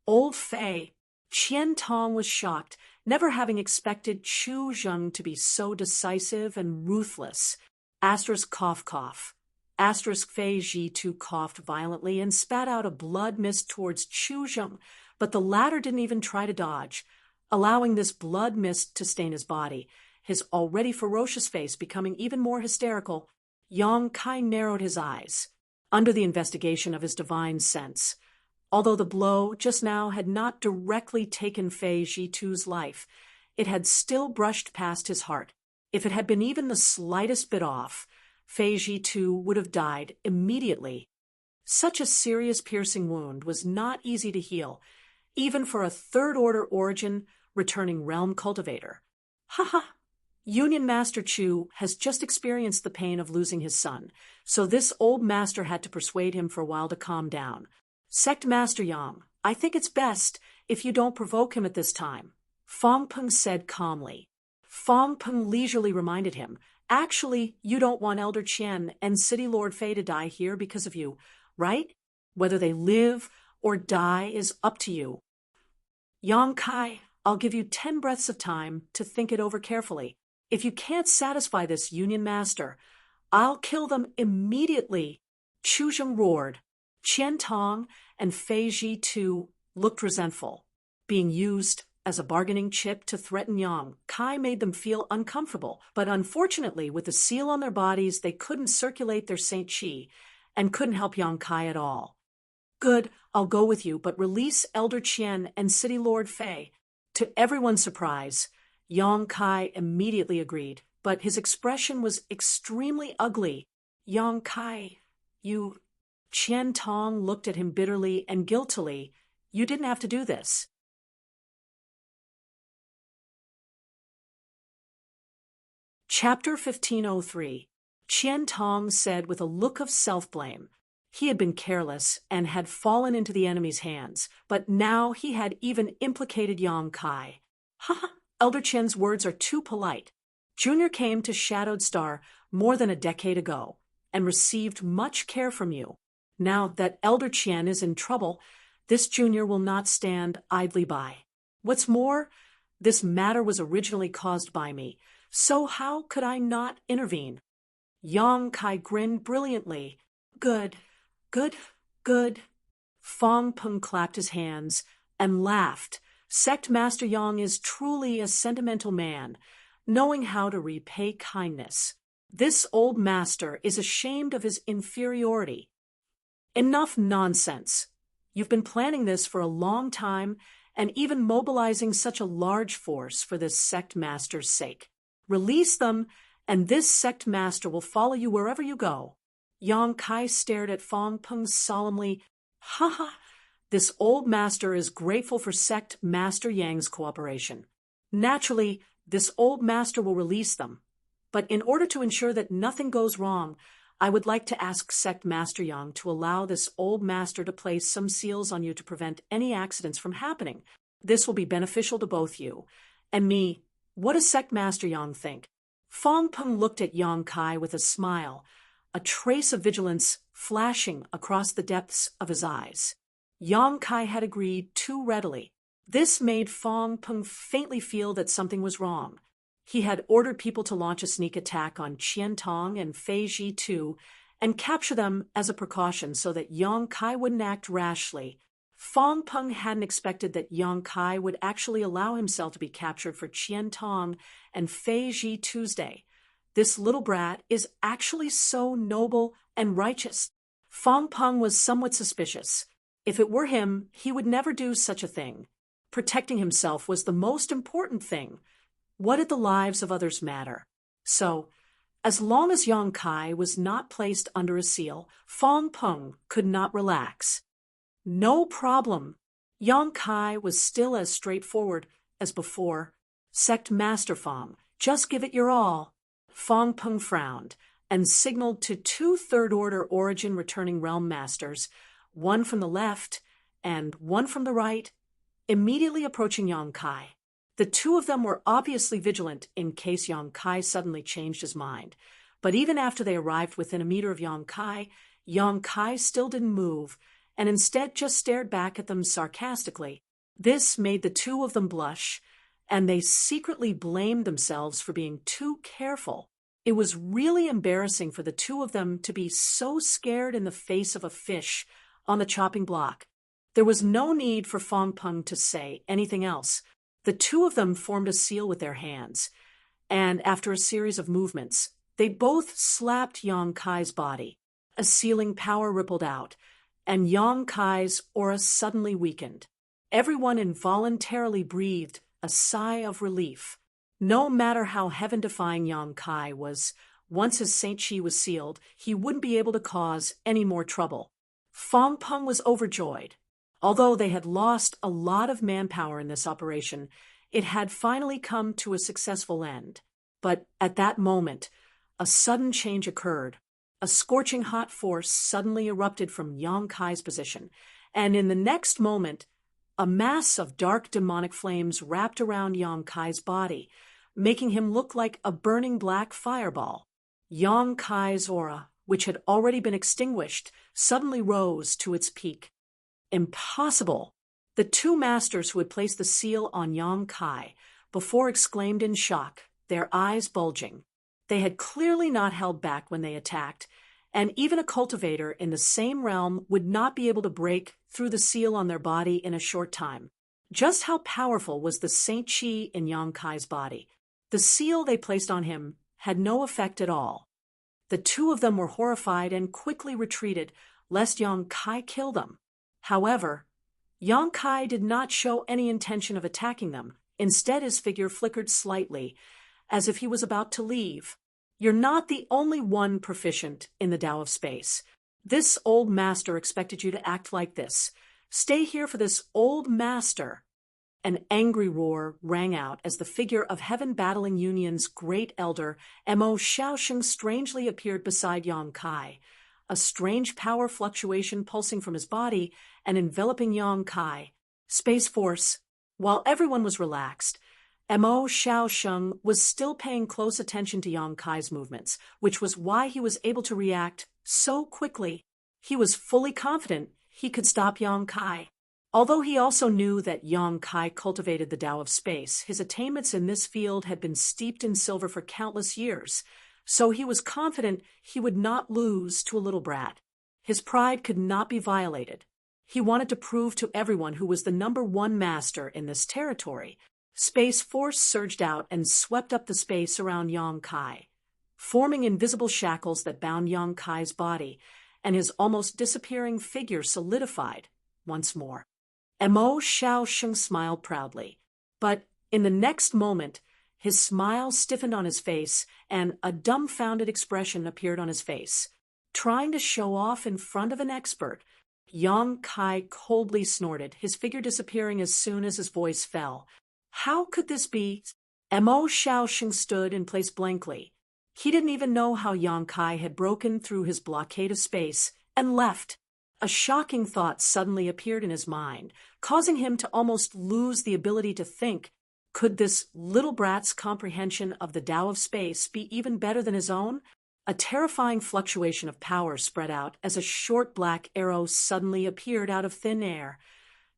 Old Fei, Qian Tong was shocked, never having expected Chu Zheng to be so decisive and ruthless. Cough cough. Fei Ji Tu coughed violently and spat out a blood mist towards Chu Zheng, but the latter didn't even try to dodge, allowing this blood mist to stain his body, his already ferocious face becoming even more hysterical. Yang Kai narrowed his eyes, under the investigation of his divine sense. Although the blow just now had not directly taken Fei Ji Tu's life, it had still brushed past his heart. If it had been even the slightest bit off, Fei Ji Tu would have died immediately. Such a serious piercing wound was not easy to heal, even for a third-order origin returning realm cultivator. Ha! Union Master Chu has just experienced the pain of losing his son, so this old master had to persuade him for a while to calm down. Sect Master Yang, I think it's best if you don't provoke him at this time, Fong Peng said calmly. Fong Peng leisurely reminded him, actually, you don't want Elder Qian and City Lord Fei to die here because of you, right? Whether they live or die is up to you. Yang Kai, I'll give you 10 breaths of time to think it over carefully. If you can't satisfy this Union Master, I'll kill them immediately. Chu Zheng roared. Qian Tong and Fei Ji Tu looked resentful. Being used as a bargaining chip to threaten Yang Kai made them feel uncomfortable, but unfortunately with the seal on their bodies they couldn't circulate their Saint Chi and couldn't help Yang Kai at all. Good, I'll go with you, but release Elder Qian and City Lord Fei. To everyone's surprise, Yang Kai immediately agreed, but his expression was extremely ugly. Yang Kai, you... Qian Tong looked at him bitterly and guiltily. You didn't have to do this. Chapter 1503. Qian Tong said with a look of self-blame. He had been careless and had fallen into the enemy's hands, but now he had even implicated Yang Kai. Ha! Elder Qian's words are too polite. Junior came to Shadowed Star more than a decade ago and received much care from you. Now that Elder Qian is in trouble, this junior will not stand idly by. What's more, this matter was originally caused by me, so how could I not intervene? Yang Kai grinned brilliantly. Good. Fong Peng clapped his hands and laughed. Sect Master Yang is truly a sentimental man, knowing how to repay kindness. This old master is ashamed of his inferiority. Enough nonsense. You've been planning this for a long time and even mobilizing such a large force for this sect master's sake. Release them, and this sect master will follow you wherever you go. Yang Kai stared at Fong Peng solemnly. Ha! This old master is grateful for Sect Master Yang's cooperation. Naturally, this old master will release them. But in order to ensure that nothing goes wrong, I would like to ask Sect Master Yang to allow this old master to place some seals on you to prevent any accidents from happening. This will be beneficial to both you and me. What does Sect Master Yang think? Fong Peng looked at Yang Kai with a smile, a trace of vigilance flashing across the depths of his eyes. Yang Kai had agreed too readily. This made Fong Peng faintly feel that something was wrong. He had ordered people to launch a sneak attack on Qian Tong and Fei Ji Tu and capture them as a precaution so that Yang Kai wouldn't act rashly. Fong Peng hadn't expected that Yang Kai would actually allow himself to be captured for Qian Tong and Fei Ji Tuesday. This little brat is actually so noble and righteous. Fong Peng was somewhat suspicious. If it were him, he would never do such a thing. Protecting himself was the most important thing. What did the lives of others matter? So, as long as Yang Kai was not placed under a seal, Fong Peng could not relax. No problem. Yang Kai was still as straightforward as before. Sect Master Fong, just give it your all. Fong Peng frowned and signaled to two third-order origin returning realm masters, one from the left and one from the right, immediately approaching Yang Kai. The two of them were obviously vigilant in case Yang Kai suddenly changed his mind. But even after they arrived within a meter of Yang Kai still didn't move, and instead just stared back at them sarcastically. This made the two of them blush, and they secretly blamed themselves for being too careful. It was really embarrassing for the two of them to be so scared in the face of a fish on the chopping block. There was no need for Fong Peng to say anything else. The two of them formed a seal with their hands, and after a series of movements, they both slapped Yang Kai's body. A sealing power rippled out, and Yang Kai's aura suddenly weakened. Everyone involuntarily breathed a sigh of relief. No matter how heaven-defying Yang Kai was, once his Saint Chi was sealed, he wouldn't be able to cause any more trouble. Fong Peng was overjoyed. Although they had lost a lot of manpower in this operation, it had finally come to a successful end. But at that moment, a sudden change occurred. A scorching hot force suddenly erupted from Yang Kai's position, and in the next moment, a mass of dark demonic flames wrapped around Yang Kai's body, making him look like a burning black fireball. Yang Kai's aura, which had already been extinguished, suddenly rose to its peak. Impossible! The two masters who had placed the seal on Yang Kai before exclaimed in shock, their eyes bulging. They had clearly not held back when they attacked, and even a cultivator in the same realm would not be able to break through the seal on their body in a short time. Just how powerful was the Saint Chi in Yang Kai's body? The seal they placed on him had no effect at all. The two of them were horrified and quickly retreated, lest Yang Kai kill them. However, Yang Kai did not show any intention of attacking them. Instead, his figure flickered slightly, as if he was about to leave. You're not the only one proficient in the Tao of Space. This old master expected you to act like this. Stay here for this old master. An angry roar rang out as the figure of Heaven Battling Union's great elder, Mo Shaoxing, strangely appeared beside Yang Kai. A strange power fluctuation pulsing from his body and enveloping Yang Kai. Space Force. While everyone was relaxed, Mo Shaoxing was still paying close attention to Yang Kai's movements, which was why he was able to react so quickly. He was fully confident he could stop Yang Kai. Although he also knew that Yang Kai cultivated the Tao of Space, his attainments in this field had been steeped in silver for countless years, so he was confident he would not lose to a little brat. His pride could not be violated. He wanted to prove to everyone who was the #1 master in this territory. Space Force surged out and swept up the space around Yang Kai, forming invisible shackles that bound Yang Kai's body, and his almost disappearing figure solidified once more. Mo Shaoxing smiled proudly, but in the next moment, his smile stiffened on his face, and a dumbfounded expression appeared on his face. Trying to show off in front of an expert, Yang Kai coldly snorted, his figure disappearing as soon as his voice fell. How could this be? Mo Shaoxing stood in place blankly. He didn't even know how Yang Kai had broken through his blockade of space and left. A shocking thought suddenly appeared in his mind, causing him to almost lose the ability to think. Could this little brat's comprehension of the Tao of Space be even better than his own? A terrifying fluctuation of power spread out as a short black arrow suddenly appeared out of thin air,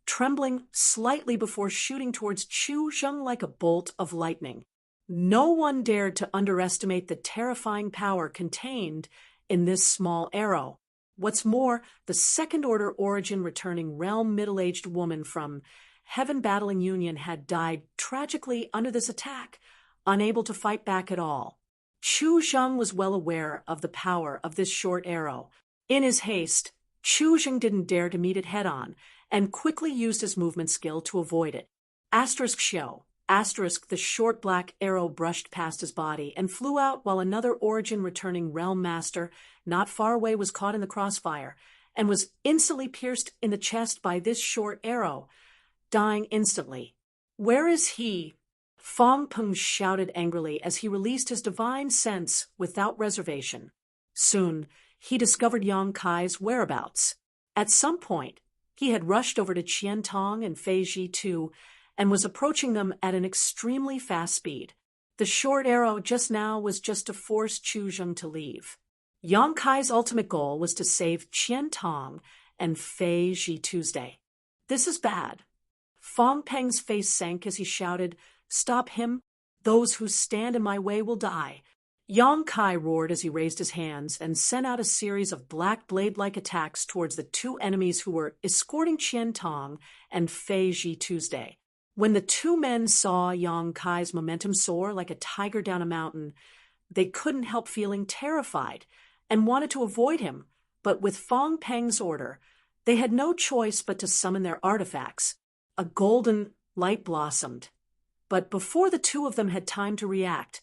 trembling slightly before shooting towards Chu Zheng like a bolt of lightning. No one dared to underestimate the terrifying power contained in this small arrow. What's more, the second-order origin returning realm middle-aged woman from Heaven Battling Union had died tragically under this attack, unable to fight back at all. Chu Zheng was well aware of the power of this short arrow. In his haste, Chu didn't dare to meet it head-on and quickly used his movement skill to avoid it. Asterisk show. Asterisk, the short black arrow brushed past his body and flew out while another origin-returning realm master not far away was caught in the crossfire and was instantly pierced in the chest by this short arrow, dying instantly. "Where is he?" Fong Peng shouted angrily as he released his divine sense without reservation. Soon, he discovered Yang Kai's whereabouts. At some point, he had rushed over to Qian Tong and Fei Ji too, and was approaching them at an extremely fast speed. The short arrow just now was just to force Chu Zheng to leave. Yang Kai's ultimate goal was to save Qian Tong and Fei Ji Tuesday. "This is bad." Fong Peng's face sank as he shouted, "Stop him! Those who stand in my way will die." Yang Kai roared as he raised his hands and sent out a series of black blade-like attacks towards the two enemies who were escorting Qian Tong and Fei Ji Tuesday. When the two men saw Yang Kai's momentum soar like a tiger down a mountain, they couldn't help feeling terrified and wanted to avoid him, but with Fong Peng's order, they had no choice but to summon their artifacts. A golden light blossomed. But before the two of them had time to react,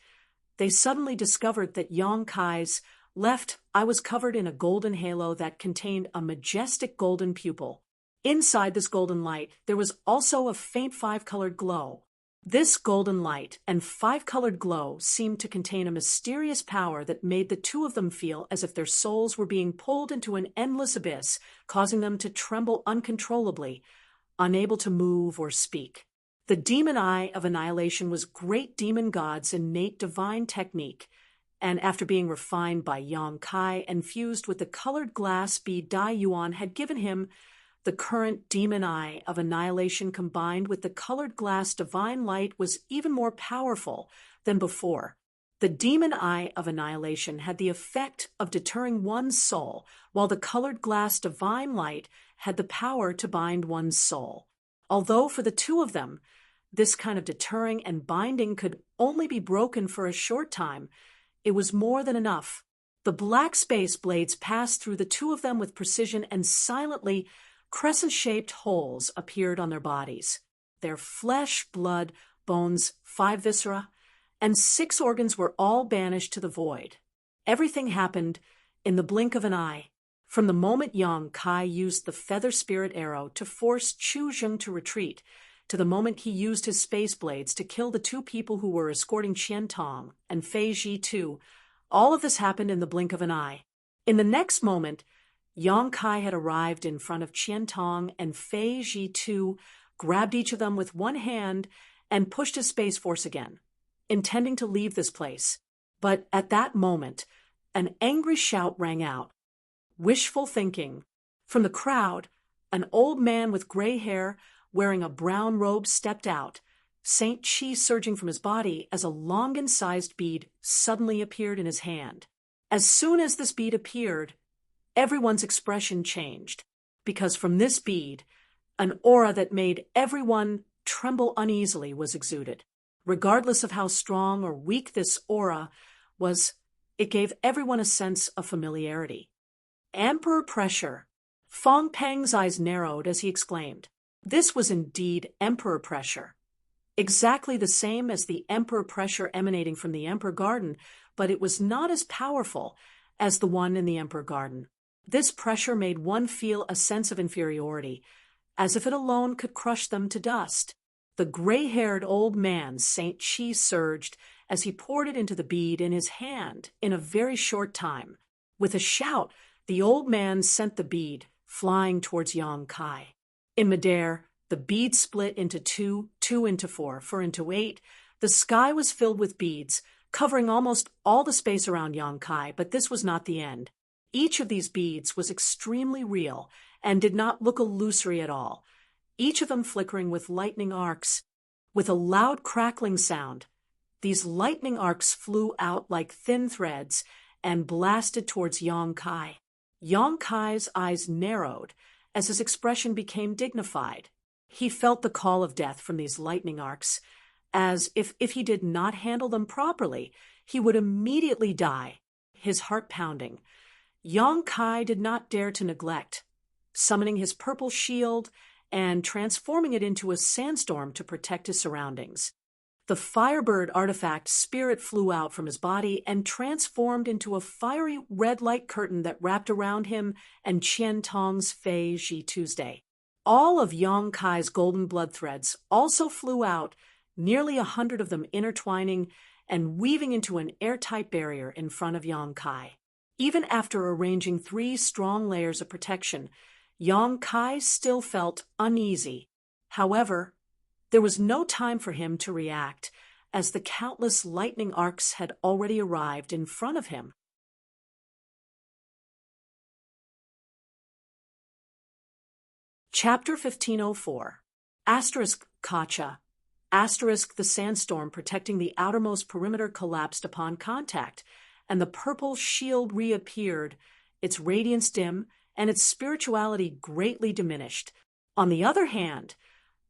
they suddenly discovered that Yang Kai's left eye was covered in a golden halo that contained a majestic golden pupil. Inside this golden light, there was also a faint five-colored glow. This golden light and five-colored glow seemed to contain a mysterious power that made the two of them feel as if their souls were being pulled into an endless abyss, causing them to tremble uncontrollably, unable to move or speak. The demon eye of annihilation was great demon god's innate divine technique, and after being refined by Yang Kai and fused with the colored glass bead Dai Yuan had given him, the current demon eye of annihilation combined with the colored glass divine light was even more powerful than before. The demon eye of annihilation had the effect of deterring one's soul, while the colored glass divine light had the power to bind one's soul. Although for the two of them, this kind of deterring and binding could only be broken for a short time, it was more than enough. The black space blades passed through the two of them with precision, and silently, crescent-shaped holes appeared on their bodies. Their flesh, blood, bones, 5 viscera, and 6 organs were all banished to the void. Everything happened in the blink of an eye. From the moment Yang Kai used the feather spirit arrow to force Chu Zheng to retreat, to the moment he used his space blades to kill the two people who were escorting Qian Tong and Fei Ji too, all of this happened in the blink of an eye. In the next moment, Yang Kai had arrived in front of Qian Tong and Fei Ji too, grabbed each of them with one hand, and pushed his space force again, intending to leave this place. But at that moment, an angry shout rang out. Wishful thinking. From the crowd, an old man with gray hair, wearing a brown robe, stepped out, Saint Chi surging from his body as a longan-sized bead suddenly appeared in his hand. As soon as this bead appeared, everyone's expression changed, because from this bead, an aura that made everyone tremble uneasily was exuded. Regardless of how strong or weak this aura was, it gave everyone a sense of familiarity. Emperor pressure. Fong Peng's eyes narrowed as he exclaimed. This was indeed emperor pressure. Exactly the same as the emperor pressure emanating from the Emperor Garden, but it was not as powerful as the one in the Emperor Garden. This pressure made one feel a sense of inferiority, as if it alone could crush them to dust. The gray-haired old man, Saint Chi, surged as he poured it into the bead in his hand in a very short time. With a shout, the old man sent the bead flying towards Yang Kai. In midair, the bead split into 2, 2 into 4, 4 into 8. The sky was filled with beads, covering almost all the space around Yang Kai, but this was not the end. Each of these beads was extremely real and did not look illusory at all, each of them flickering with lightning arcs. With a loud crackling sound, these lightning arcs flew out like thin threads and blasted towards Yang Kai. Yang Kai's eyes narrowed as his expression became dignified. He felt the call of death from these lightning arcs, as if he did not handle them properly, he would immediately die. His heart pounding, Yong Kai did not dare to neglect, summoning his purple shield and transforming it into a sandstorm to protect his surroundings. The Firebird artifact spirit flew out from his body and transformed into a fiery red light curtain that wrapped around him and Qian Tong's Fei Ji Tuesday. All of Yong Kai's golden blood threads also flew out, nearly 100 of them intertwining and weaving into an airtight barrier in front of Yong Kai. Even after arranging 3 strong layers of protection, Yong Kai still felt uneasy. However, there was no time for him to react, as the countless lightning arcs had already arrived in front of him. Chapter 1504. Asterisk Kacha. Asterisk the sandstorm protecting the outermost perimeter collapsed upon contact, and the purple shield reappeared, its radiance dim and its spirituality greatly diminished. On the other hand,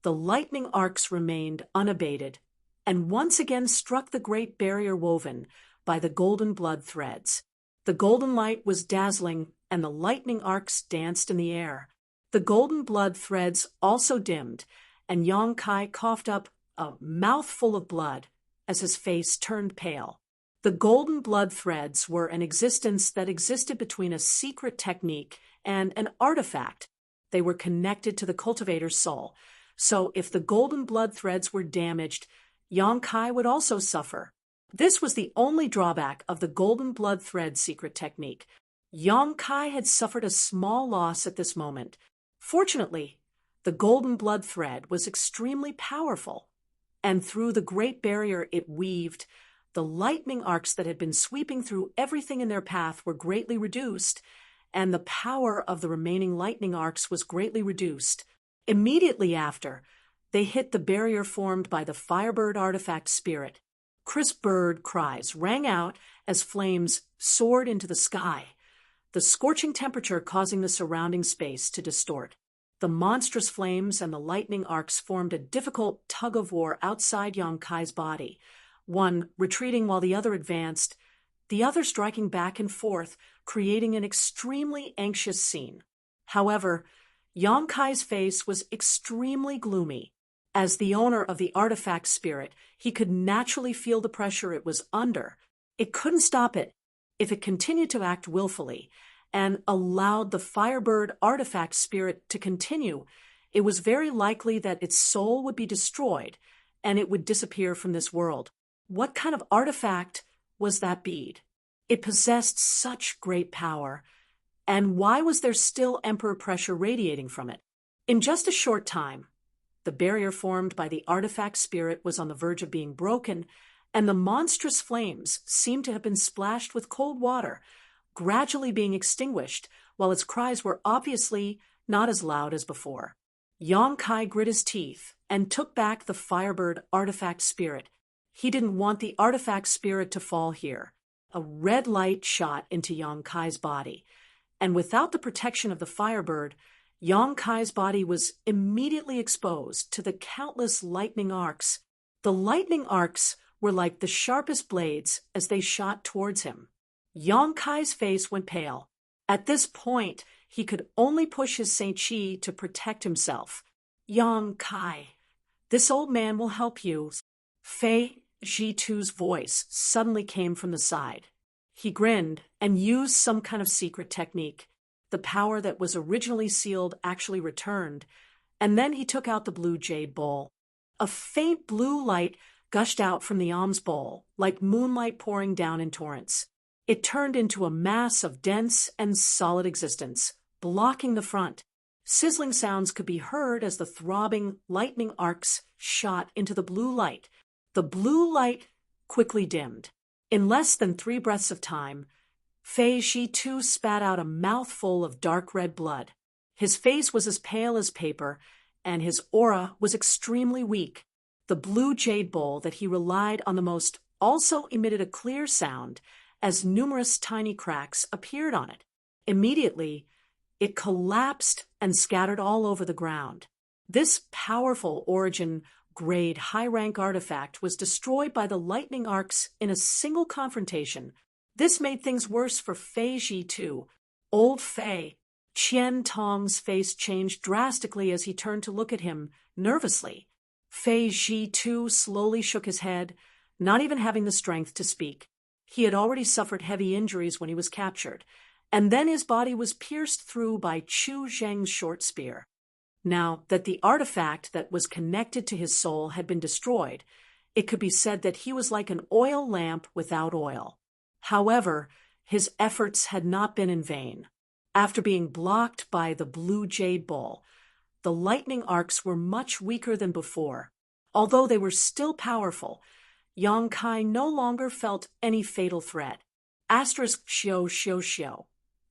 the lightning arcs remained unabated, and once again struck the great barrier woven by the golden blood threads. The golden light was dazzling, and the lightning arcs danced in the air. The golden blood threads also dimmed, and Yong Kai coughed up a mouthful of blood as his face turned pale. The golden blood threads were an existence that existed between a secret technique and an artifact. They were connected to the cultivator's soul. So if the golden blood threads were damaged, Yong Kai would also suffer. This was the only drawback of the golden blood thread secret technique. Yong Kai had suffered a small loss at this moment. Fortunately, the golden blood thread was extremely powerful, and through the great barrier it weaved, the lightning arcs that had been sweeping through everything in their path were greatly reduced, and the power of the remaining lightning arcs was greatly reduced. Immediately after, they hit the barrier formed by the Firebird artifact spirit. Crisp bird cries rang out as flames soared into the sky, the scorching temperature causing the surrounding space to distort. The monstrous flames and the lightning arcs formed a difficult tug-of-war outside Yong Kai's body, one retreating while the other advanced, the other striking back and forth, creating an extremely anxious scene. However, Yong Kai's face was extremely gloomy. As the owner of the artifact spirit, he could naturally feel the pressure it was under. It couldn't stop it if it continued to act willfully and allowed the Firebird artifact spirit to continue. It was very likely that its soul would be destroyed and it would disappear from this world. What kind of artifact was that bead? It possessed such great power. And why was there still Emperor pressure radiating from it? In just a short time, the barrier formed by the artifact spirit was on the verge of being broken, and the monstrous flames seemed to have been splashed with cold water, gradually being extinguished, while its cries were obviously not as loud as before. Yong Kai grit his teeth and took back the Firebird artifact spirit. He didn't want the artifact spirit to fall here. A red light shot into Yong Kai's body, and without the protection of the Firebird, Yong Kai's body was immediately exposed to the countless lightning arcs. The lightning arcs were like the sharpest blades as they shot towards him. Yong Kai's face went pale. At this point, he could only push his Saint Chi to protect himself. Yong Kai, this old man will help you. Fei Ji2's voice suddenly came from the side. He grinned and used some kind of secret technique. The power that was originally sealed actually returned, and then he took out the blue jade bowl. A faint blue light gushed out from the alms bowl, like moonlight pouring down in torrents. It turned into a mass of dense and solid existence, blocking the front. Sizzling sounds could be heard as the throbbing lightning arcs shot into the blue light. The blue light quickly dimmed. In less than 3 breaths of time, Fei Ji2 spat out a mouthful of dark red blood. His face was as pale as paper, and his aura was extremely weak. The blue jade bowl that he relied on the most also emitted a clear sound as numerous tiny cracks appeared on it. Immediately, it collapsed and scattered all over the ground. This powerful origin-grade high-rank artifact was destroyed by the lightning arcs in a single confrontation. This made things worse for Fei Ji2. Old Fei. Qian Tong's face changed drastically as he turned to look at him, nervously. Fei Ji too slowly shook his head, not even having the strength to speak. He had already suffered heavy injuries when he was captured, and then his body was pierced through by Chu Zheng's short spear. Now that the artifact that was connected to his soul had been destroyed, it could be said that he was like an oil lamp without oil. However, his efforts had not been in vain. After being blocked by the blue jade bull, the lightning arcs were much weaker than before. Although they were still powerful, Yang Kai no longer felt any fatal threat. Asterisk xiao xiao xiao.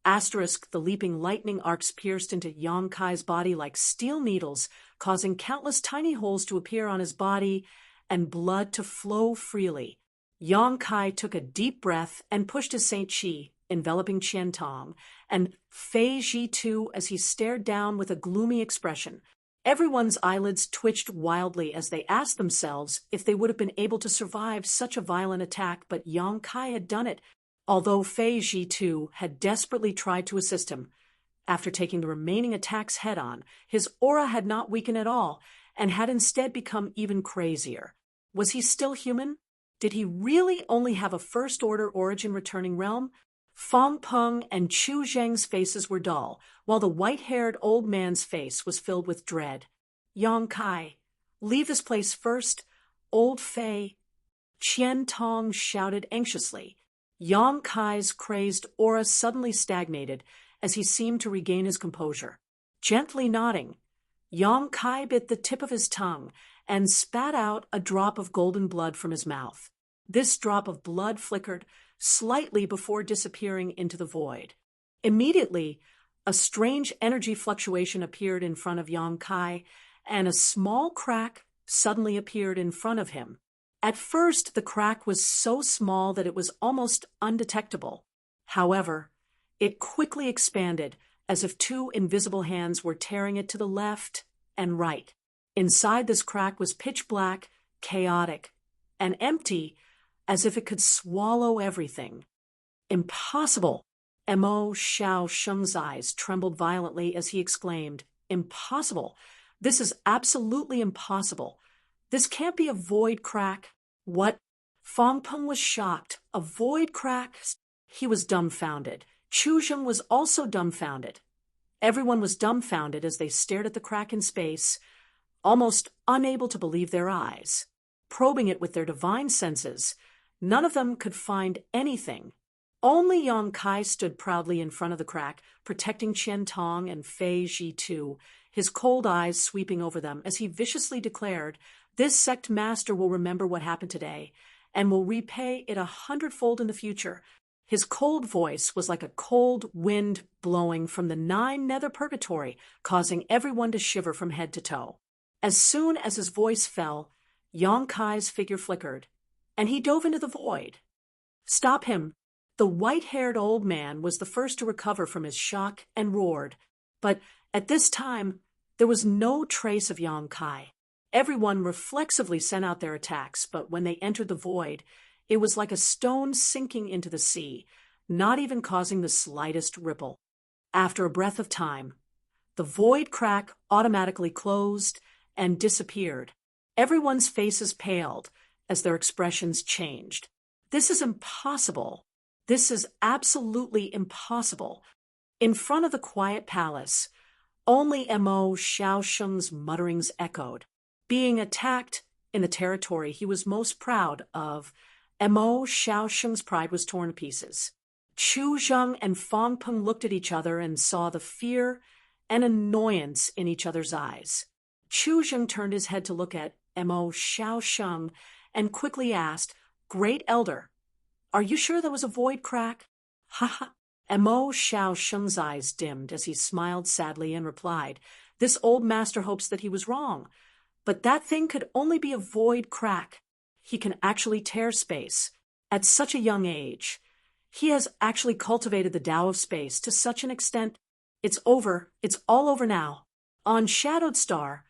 Asterisk, the leaping lightning arcs pierced into Yang Kai's body like steel needles, causing countless tiny holes to appear on his body and blood to flow freely. Yang Kai took a deep breath and pushed his Saint Chi, enveloping Qian Tong, and Fei Ji too as he stared down with a gloomy expression. Everyone's eyelids twitched wildly as they asked themselves if they would have been able to survive such a violent attack, but Yang Kai had done it, although Fei Ji too had desperately tried to assist him. After taking the remaining attacks head-on, his aura had not weakened at all, and had instead become even crazier. Was he still human? Did he really only have a first-order origin returning realm? Fang Peng and Chu Zheng's faces were dull, while the white-haired old man's face was filled with dread. Yang Kai, leave this place first. Old Fei. Qian Tong shouted anxiously. Yang Kai's crazed aura suddenly stagnated as he seemed to regain his composure. Gently nodding, Yang Kai bit the tip of his tongue and spat out a drop of golden blood from his mouth. This drop of blood flickered slightly before disappearing into the void. Immediately, a strange energy fluctuation appeared in front of Yang Kai, and a small crack suddenly appeared in front of him. At first, the crack was so small that it was almost undetectable. However, it quickly expanded, as if two invisible hands were tearing it to the left and right. Inside this crack was pitch black, chaotic, and empty, as if it could swallow everything. Impossible! Mo Xiao Sheng's eyes trembled violently as he exclaimed, Impossible! This is absolutely impossible. This can't be a void crack. What? Fang Peng was shocked. A void crack? He was dumbfounded. Chu Zheng was also dumbfounded. Everyone was dumbfounded as they stared at the crack in space, almost unable to believe their eyes. Probing it with their divine senses, none of them could find anything. Only Yang Kai stood proudly in front of the crack, protecting Qian Tong and Fei Ji too, his cold eyes sweeping over them as he viciously declared, This sect master will remember what happened today, and will repay it 100-fold in the future. His cold voice was like a cold wind blowing from the 9 nether purgatory, causing everyone to shiver from head to toe. As soon as his voice fell, Yang Kai's figure flickered, and he dove into the void. Stop him! The white-haired old man was the first to recover from his shock and roared, but at this time, there was no trace of Yang Kai. Everyone reflexively sent out their attacks, but when they entered the void, it was like a stone sinking into the sea, not even causing the slightest ripple. After a breath of time, the void crack automatically closed and disappeared. Everyone's faces paled as their expressions changed. This is impossible. This is absolutely impossible. In front of the quiet palace, only Mo Xiaosheng's mutterings echoed. Being attacked in the territory he was most proud of, Mo Xiaosheng's pride was torn to pieces. Chu Zheng and Fang Peng looked at each other and saw the fear and annoyance in each other's eyes. Chu Zheng turned his head to look at Mo Xiaosheng and quickly asked, Great Elder, are you sure there was a void crack? Ha ha. Mo Xiaosheng's eyes dimmed as he smiled sadly and replied, This old master hopes that he was wrong, but that thing could only be a void crack. He can actually tear space at such a young age. He has actually cultivated the Tao of space to such an extent. It's over. It's all over now. On Shadowed Star,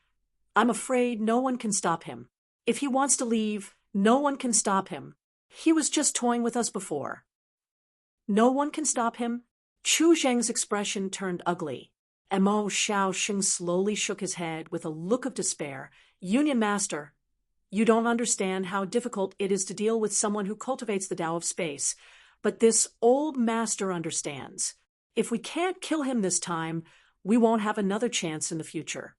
I'm afraid no one can stop him. If he wants to leave, no one can stop him. He was just toying with us before. No one can stop him? Chu Zheng's expression turned ugly. Mo Xiaoxing slowly shook his head with a look of despair. Union Master, you don't understand how difficult it is to deal with someone who cultivates the Tao of space, but this old master understands. If we can't kill him this time, we won't have another chance in the future.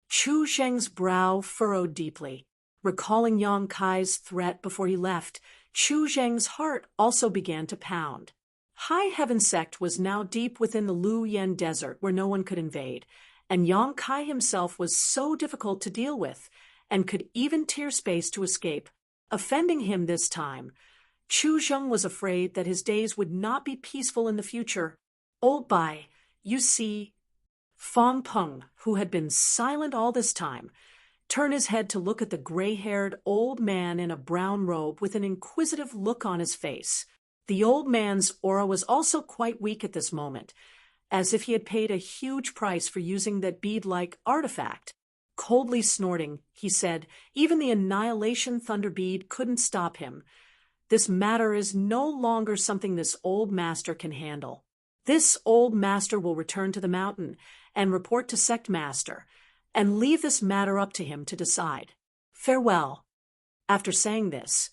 Chu Zheng's brow furrowed deeply. Recalling Yang Kai's threat before he left, Chu Zheng's heart also began to pound. High Heaven Sect was now deep within the Lu Yen Desert where no one could invade, and Yang Kai himself was so difficult to deal with, and could even tear space to escape. Offending him this time, Chu Zheng was afraid that his days would not be peaceful in the future. Old Bai, you see, Fong Peng, who had been silent all this time, turned his head to look at the gray-haired old man in a brown robe with an inquisitive look on his face. The old man's aura was also quite weak at this moment, as if he had paid a huge price for using that bead-like artifact. Coldly snorting, he said, even the Annihilation Thunder Bead couldn't stop him. This matter is no longer something this old master can handle. This old master will return to the mountain and report to Sect Master, and leave this matter up to him to decide. Farewell. After saying this,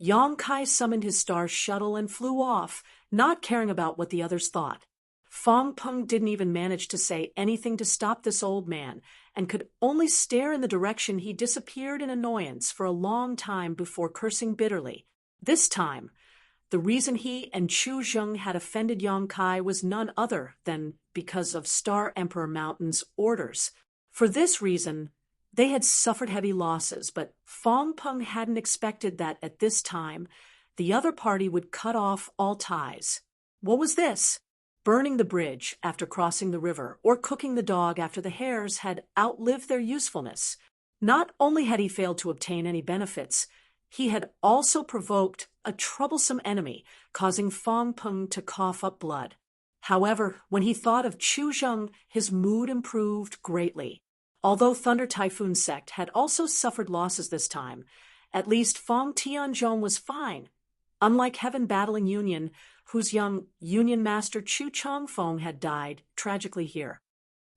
Yang Kai summoned his star shuttle and flew off, not caring about what the others thought. Fong Peng didn't even manage to say anything to stop this old man, and could only stare in the direction he disappeared in annoyance for a long time before cursing bitterly. This time, the reason he and Chu Zheng had offended Yang Kai was none other than because of Star Emperor Mountain's orders. For this reason, they had suffered heavy losses, but Fong Peng hadn't expected that at this time, the other party would cut off all ties. What was this? Burning the bridge after crossing the river, or cooking the dog after the hares had outlived their usefulness. Not only had he failed to obtain any benefits, he had also provoked a troublesome enemy, causing Fong Peng to cough up blood. However, when he thought of Chu Zheng, his mood improved greatly. Although Thunder Typhoon Sect had also suffered losses this time, at least Fong Tianzhong was fine. Unlike Heaven Battling Union, whose young Union Master Chu Changfeng had died tragically here.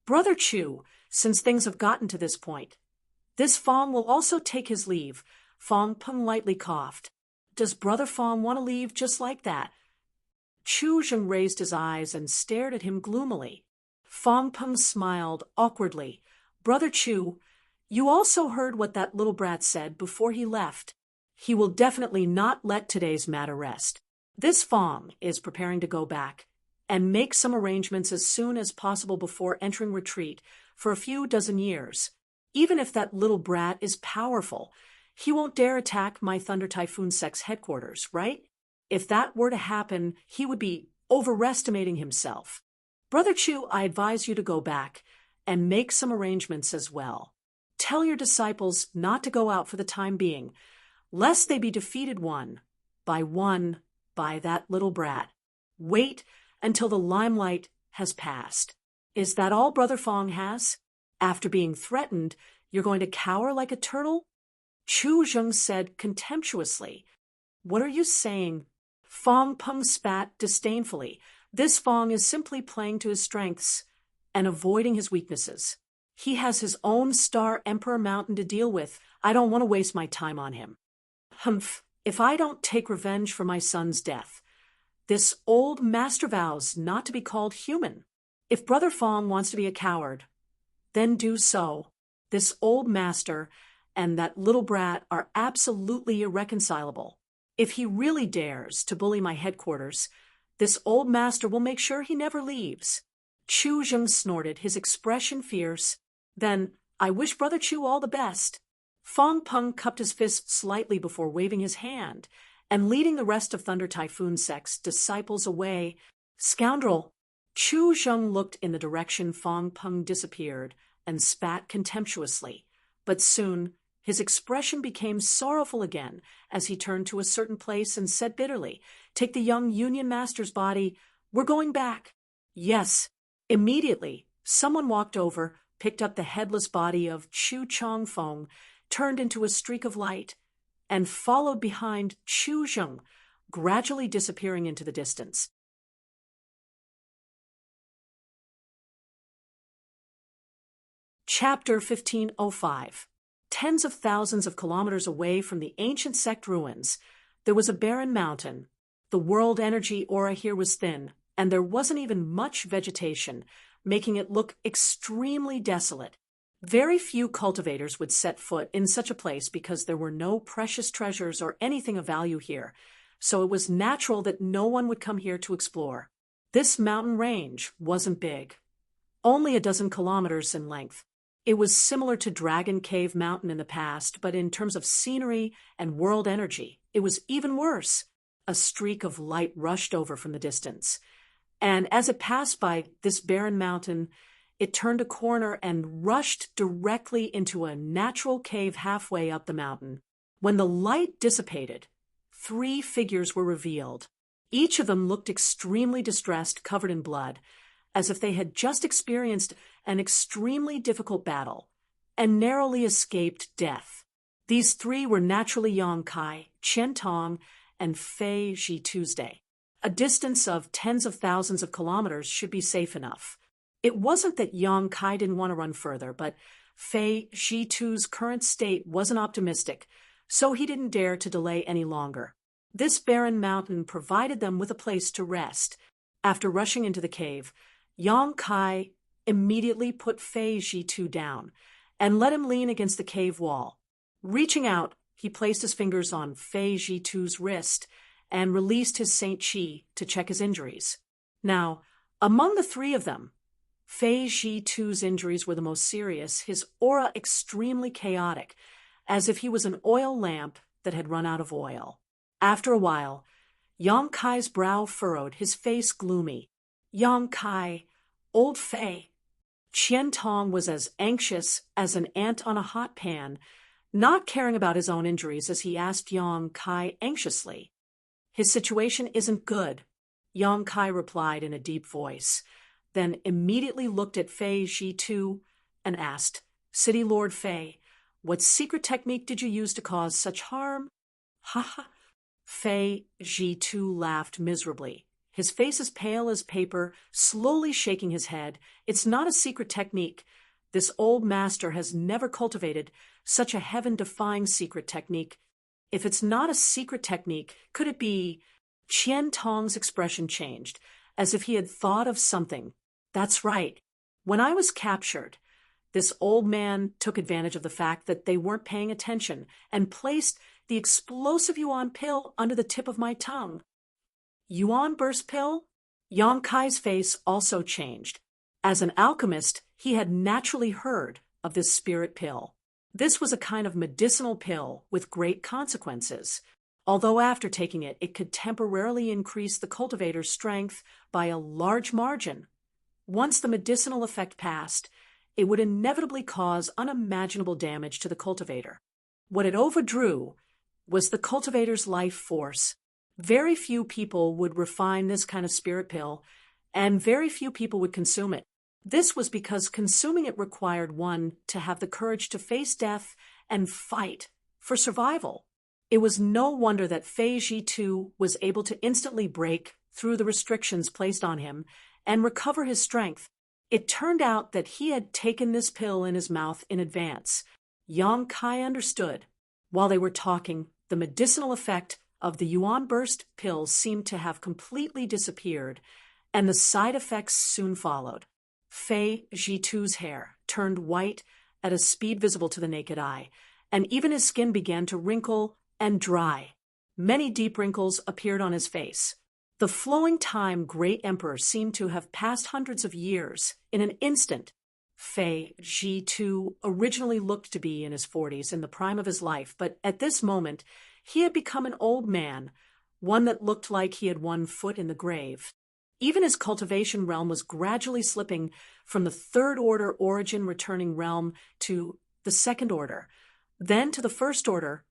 Brother Chu, since things have gotten to this point, this Fong will also take his leave. Fong Peng lightly coughed. Does Brother Fong want to leave just like that? Chu Zheng raised his eyes and stared at him gloomily. Fong Peng smiled awkwardly. Brother Chu, you also heard what that little brat said before he left. He will definitely not let today's matter rest. This Fong is preparing to go back and make some arrangements as soon as possible before entering retreat for a few dozen years. Even if that little brat is powerful, he won't dare attack my Thunder Typhoon Sect's headquarters, right? If that were to happen, he would be overestimating himself. Brother Chu, I advise you to go back and make some arrangements as well. Tell your disciples not to go out for the time being, lest they be defeated one by that little brat. Wait until the limelight has passed. Is that all Brother Fong has? After being threatened, you're going to cower like a turtle? Chu Zheng said contemptuously. What are you saying? Fong Peng spat disdainfully. This Fong is simply playing to his strengths and avoiding his weaknesses. He has his own Star Emperor Mountain to deal with. I don't want to waste my time on him. Humph. If I don't take revenge for my son's death, this old master vows not to be called human. If Brother Fong wants to be a coward, then do so. This old master and that little brat are absolutely irreconcilable. If he really dares to bully my headquarters, this old master will make sure he never leaves. Chu Zheng snorted, his expression fierce. Then, I wish Brother Chu all the best. Fong Peng cupped his fist slightly before waving his hand and leading the rest of Thunder Typhoon Sect's disciples away. Scoundrel! Chu Zheng looked in the direction Fong Peng disappeared and spat contemptuously, but soon his expression became sorrowful again as he turned to a certain place and said bitterly, Take the young Union Master's body. We're going back. Yes. Immediately, someone walked over, picked up the headless body of Chu Changfeng, turned into a streak of light, and followed behind Chu Zheng, gradually disappearing into the distance. Chapter 1505. Tens of thousands of kilometers away from the ancient sect ruins, there was a barren mountain. The world energy aura here was thin, and there wasn't even much vegetation, making it look extremely desolate. Very few cultivators would set foot in such a place because there were no precious treasures or anything of value here, so it was natural that no one would come here to explore. This mountain range wasn't big, only a dozen kilometers in length. It was similar to Dragon Cave Mountain in the past, but in terms of scenery and world energy, it was even worse. A streak of light rushed over from the distance, and as it passed by this barren mountain, it turned a corner and rushed directly into a natural cave halfway up the mountain. When the light dissipated, 3 figures were revealed. Each of them looked extremely distressed, covered in blood, as if they had just experienced an extremely difficult battle and narrowly escaped death. These 3 were naturally Yang Kai, Qian Tong, and Fei Ji Tuesday. A distance of tens of thousands of kilometers should be safe enough. It wasn't that Yang Kai didn't want to run further, but Fei Ji Tu's current state wasn't optimistic, so he didn't dare to delay any longer. This barren mountain provided them with a place to rest. After rushing into the cave, Yang Kai immediately put Fei Ji Tu down and let him lean against the cave wall. Reaching out, he placed his fingers on Fei Ji Tu's wrist and released his Saint Chi to check his injuries. Now, among the 3 of them, Fei Ji Tu's injuries were the most serious, his aura extremely chaotic, as if he was an oil lamp that had run out of oil. After a while, Yang Kai's brow furrowed, his face gloomy. Yang Kai, old Fei. Qian Tong was as anxious as an ant on a hot pan, not caring about his own injuries as he asked Yang Kai anxiously. His situation isn't good, Yang Kai replied in a deep voice, then immediately looked at Fei Ji Tu and asked, City Lord Fei, what secret technique did you use to cause such harm? Ha ha. Fei Ji Tu laughed miserably, his face as pale as paper, slowly shaking his head. It's not a secret technique. This old master has never cultivated such a heaven-defying secret technique. If it's not a secret technique, could it be? Qian Tong's expression changed, as if he had thought of something. That's right. When I was captured, this old man took advantage of the fact that they weren't paying attention and placed the explosive Yuan pill under the tip of my tongue. Yuan burst pill? Yang Kai's face also changed. As an alchemist, he had naturally heard of this spirit pill. This was a kind of medicinal pill with great consequences, although after taking it, it could temporarily increase the cultivator's strength by a large margin. Once the medicinal effect passed, it would inevitably cause unimaginable damage to the cultivator. What it overdrew was the cultivator's life force. Very few people would refine this kind of spirit pill, and very few people would consume it. This was because consuming it required one to have the courage to face death and fight for survival. It was no wonder that Fei Ji Tu was able to instantly break through the restrictions placed on him and recover his strength. It turned out that he had taken this pill in his mouth in advance. Yang Kai understood. While they were talking, the medicinal effect of the Yuan burst pill seemed to have completely disappeared, and the side effects soon followed. Fei Ji Tu's hair turned white at a speed visible to the naked eye, and even his skin began to wrinkle and dry. Many deep wrinkles appeared on his face. The flowing time great emperor seemed to have passed hundreds of years in an instant. Fei Ji Tu originally looked to be in his 40s, in the prime of his life, but at this moment he had become an old man, one that looked like he had one foot in the grave. Even his cultivation realm was gradually slipping from the 3rd order origin returning realm to the 2nd order, then to the 1st order,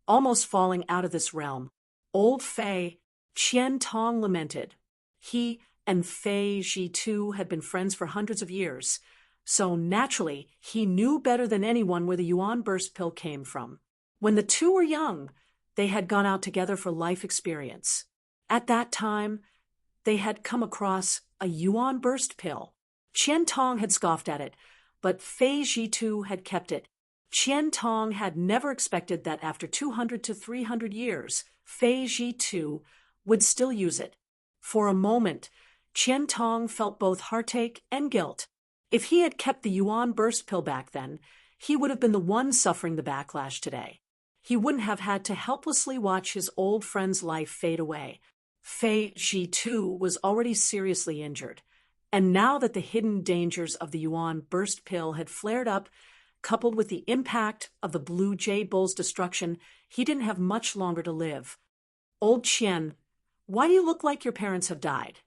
almost falling out of this realm. Old Fei, Qian Tong lamented. He and Fei Ji Tu had been friends for hundreds of years, so naturally he knew better than anyone where the Yuan burst pill came from. When the 2 were young, they had gone out together for life experience. At that time, they had come across a Yuan burst pill. Qian Tong had scoffed at it, but Fei Jitu had kept it. Qian Tong had never expected that after 200 to 300 years, Fei Jitu would still use it. For a moment, Qian Tong felt both heartache and guilt. If he had kept the Yuan burst pill back then, he would have been the one suffering the backlash today. He wouldn't have had to helplessly watch his old friend's life fade away. Fei Jitu was already seriously injured, and now that the hidden dangers of the Yuan burst pill had flared up, coupled with the impact of the blue jade bull's destruction, he didn't have much longer to live. Old Qian, why do you look like your parents have died?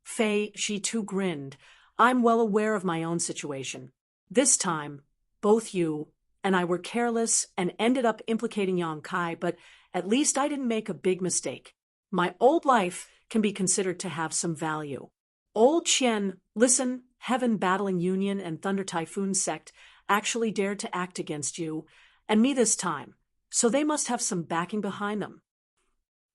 Fei Jitu grinned. I'm well aware of my own situation. This time, both you and I were careless and ended up implicating Yang Kai, but at least I didn't make a big mistake. My old life can be considered to have some value. Old Qian, listen, Heaven Battling Union and Thunder Typhoon Sect actually dared to act against you, and me this time, so they must have some backing behind them.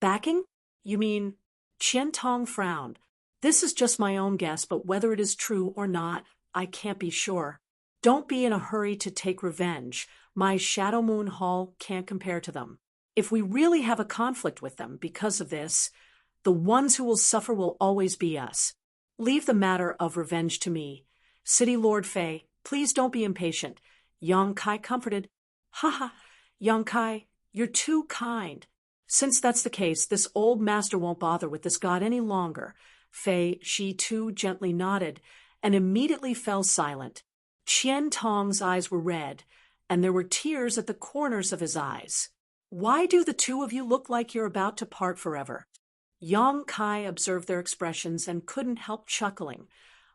Backing? You mean? Qian Tong frowned. This is just my own guess, but whether it is true or not, I can't be sure. Don't be in a hurry to take revenge. My Shadow Moon Hall can't compare to them. If we really have a conflict with them because of this, the ones who will suffer will always be us. Leave the matter of revenge to me. City Lord Fei, please don't be impatient. Yang Kai comforted. Ha, Yang Kai, you're too kind. Since that's the case, this old master won't bother with this god any longer. Fei Jitu gently nodded and immediately fell silent. Qian Tong's eyes were red, and there were tears at the corners of his eyes. Why do the two of you look like you're about to part forever? Yang Kai observed their expressions and couldn't help chuckling.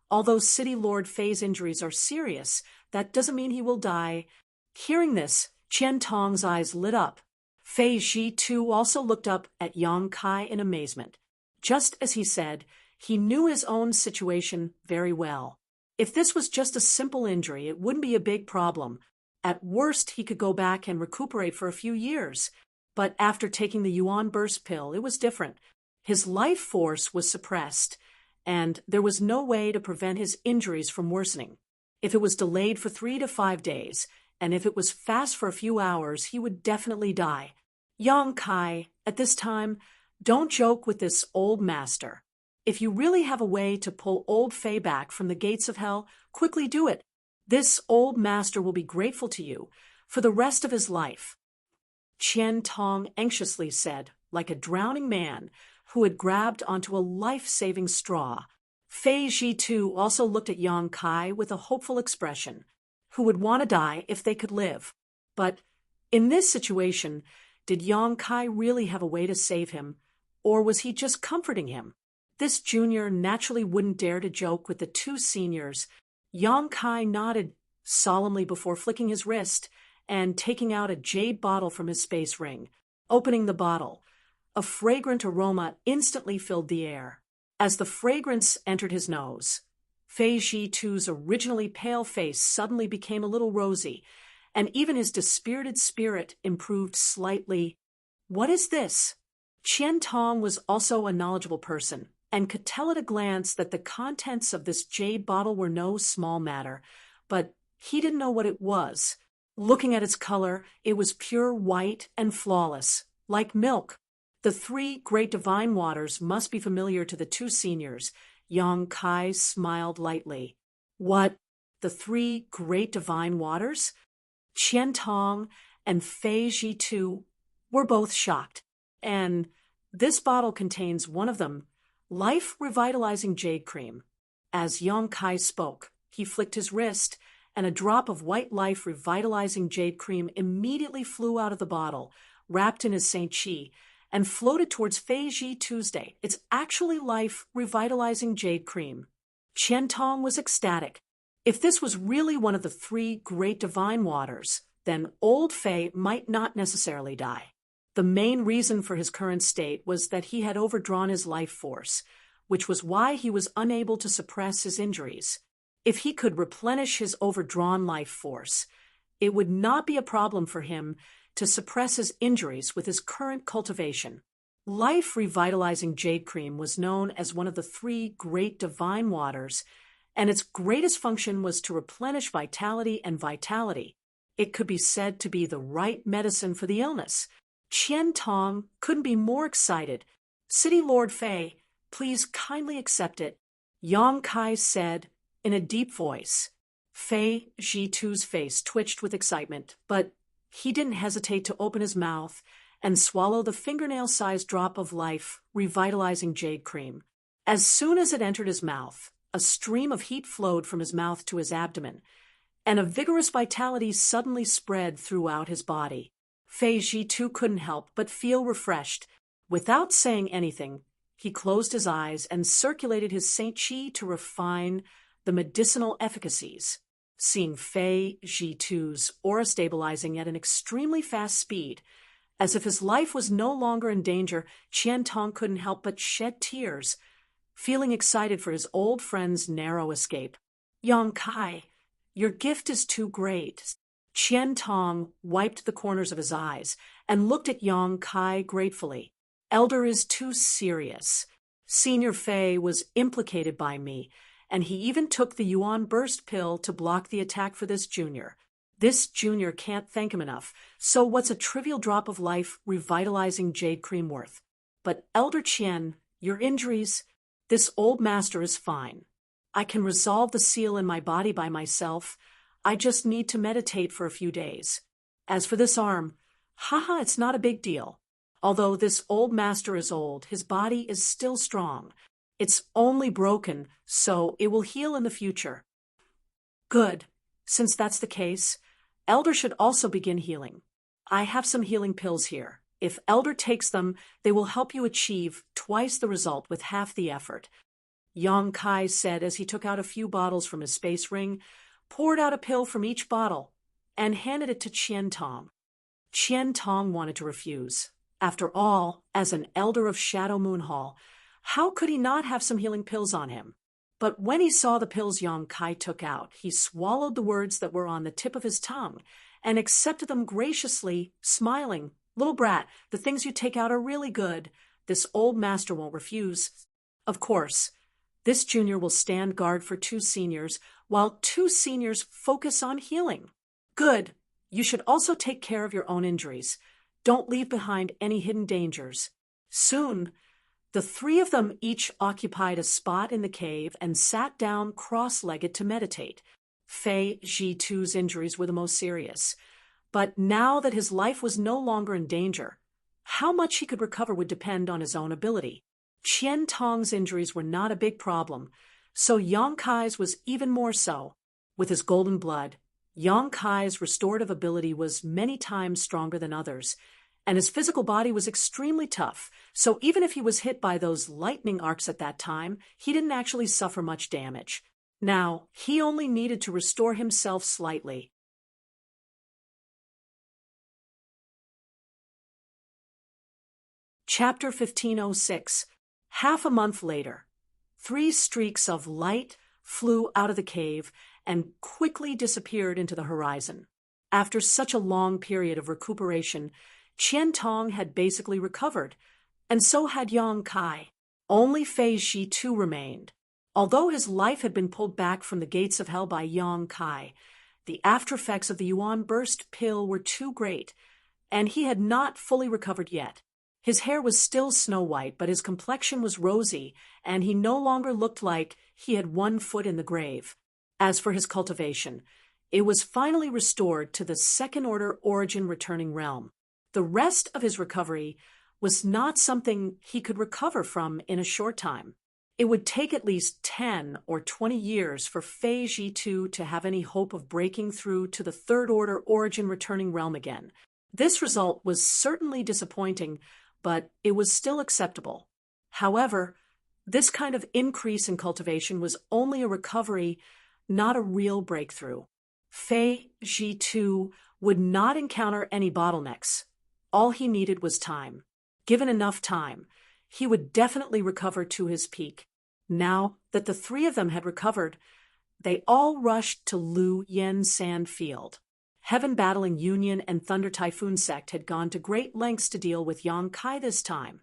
Although City Lord Fei's injuries are serious, that doesn't mean he will die. Hearing this, Qian Tong's eyes lit up. Fei Jitu also looked up at Yang Kai in amazement. Just as he said, he knew his own situation very well. If this was just a simple injury, it wouldn't be a big problem. At worst, he could go back and recuperate for a few years. But after taking the Yuan burst pill, it was different. His life force was suppressed, and there was no way to prevent his injuries from worsening. If it was delayed for 3 to 5 days, and if it was fast for a few hours, he would definitely die. Yang Kai, at this time, don't joke with this old master. If you really have a way to pull old Fei back from the gates of hell, quickly do it. This old master will be grateful to you for the rest of his life. Qian Tong anxiously said, like a drowning man who had grabbed onto a life-saving straw. Fei Jitu also looked at Yang Kai with a hopeful expression, who would want to die if they could live. But in this situation, did Yang Kai really have a way to save him, or was he just comforting him? This junior naturally wouldn't dare to joke with the two seniors. Yang Kai nodded solemnly before flicking his wrist and taking out a jade bottle from his space ring. Opening the bottle, a fragrant aroma instantly filled the air. As the fragrance entered his nose, Fei Jitu's originally pale face suddenly became a little rosy, and even his dispirited spirit improved slightly. What is this? Qian Tong was also a knowledgeable person, and could tell at a glance that the contents of this jade bottle were no small matter, but he didn't know what it was. Looking at its color, it was pure white and flawless, like milk. The 3 great divine waters must be familiar to the two seniors. Yang Kai smiled lightly. What? The 3 great divine waters? Qian Tong and Fei Jitu were both shocked. And this bottle contains one of them, Life Revitalizing Jade Cream. As Yang Kai spoke, he flicked his wrist, and a drop of white Life Revitalizing Jade Cream immediately flew out of the bottle, wrapped in his Saint Chi, and floated towards Fei Jitu's. It's actually Life Revitalizing Jade Cream. Qian Tong was ecstatic. If this was really one of the 3 great divine waters, then old Fei might not necessarily die. The main reason for his current state was that he had overdrawn his life force, which was why he was unable to suppress his injuries. If he could replenish his overdrawn life force, it would not be a problem for him to suppress his injuries with his current cultivation. Life Revitalizing Jade Cream was known as one of the 3 great divine waters, and its greatest function was to replenish vitality and vitality. It could be said to be the right medicine for the illness. Qian Tong couldn't be more excited. City Lord Fei, please kindly accept it, Yang Kai said in a deep voice. Fei Zhitu's face twitched with excitement, but he didn't hesitate to open his mouth and swallow the fingernail-sized drop of life, revitalizing jade cream. As soon as it entered his mouth, a stream of heat flowed from his mouth to his abdomen, and a vigorous vitality suddenly spread throughout his body. Fei Zhitu couldn't help but feel refreshed. Without saying anything, he closed his eyes and circulated his Saint Qi to refine the medicinal efficacies. Seeing Fei Zhitu's aura stabilizing at an extremely fast speed, as if his life was no longer in danger, Qian Tong couldn't help but shed tears, feeling excited for his old friend's narrow escape. Yang Kai, your gift is too great. Qian Tong wiped the corners of his eyes and looked at Yang Kai gratefully. Elder is too serious. Senior Fei was implicated by me, and he even took the Yuan Burst pill to block the attack for this junior. This junior can't thank him enough, so what's a trivial drop of life revitalizing jade cream worth? But Elder Qian, your injuries, this old master is fine. I can resolve the seal in my body by myself. I just need to meditate for a few days. As for this arm, it's not a big deal. Although this old master is old, his body is still strong. It's only broken, so it will heal in the future. Good. Since that's the case, Elder should also begin healing. I have some healing pills here. If Elder takes them, they will help you achieve twice the result with half the effort. Yang Kai said as he took out a few bottles from his space ring, poured out a pill from each bottle, and handed it to Qian Tong. Qian Tong wanted to refuse. After all, as an elder of Shadow Moon Hall, how could he not have some healing pills on him? But when he saw the pills Yang Kai took out, he swallowed the words that were on the tip of his tongue and accepted them graciously, smiling. Little brat, the things you take out are really good. This old master won't refuse. Of course, this junior will stand guard for 2 seniors, while 2 seniors focus on healing. Good. You should also take care of your own injuries. Don't leave behind any hidden dangers. Soon, the 3 of them each occupied a spot in the cave and sat down cross-legged to meditate. Fei Zhitu's injuries were the most serious. But now that his life was no longer in danger, how much he could recover would depend on his own ability. Qian Tong's injuries were not a big problem, so Yang Kai's was even more so. With his golden blood, Yang Kai's restorative ability was many times stronger than others, and his physical body was extremely tough, so even if he was hit by those lightning arcs at that time, he didn't actually suffer much damage. Now, he only needed to restore himself slightly. Chapter 1506. Half a month later, 3 streaks of light flew out of the cave and quickly disappeared into the horizon. After such a long period of recuperation, Qian Tong had basically recovered, and so had Yang Kai. Only Fei Zhitu remained. Although his life had been pulled back from the gates of hell by Yang Kai, the after-effects of the Yuan Burst pill were too great, and he had not fully recovered yet. His hair was still snow-white, but his complexion was rosy, and he no longer looked like he had 1 foot in the grave. As for his cultivation, it was finally restored to the second-order origin returning realm. The rest of his recovery was not something he could recover from in a short time. It would take at least 10 or 20 years for Fei Zhitu to have any hope of breaking through to the third-order origin returning realm again. This result was certainly disappointing, but it was still acceptable. However, this kind of increase in cultivation was only a recovery, not a real breakthrough. Fei Zhitu would not encounter any bottlenecks. All he needed was time. Given enough time, he would definitely recover to his peak. Now that the 3 of them had recovered, they all rushed to Lu Yen Sand Field. Heaven-battling Union and Thunder Typhoon sect had gone to great lengths to deal with Yang Kai this time,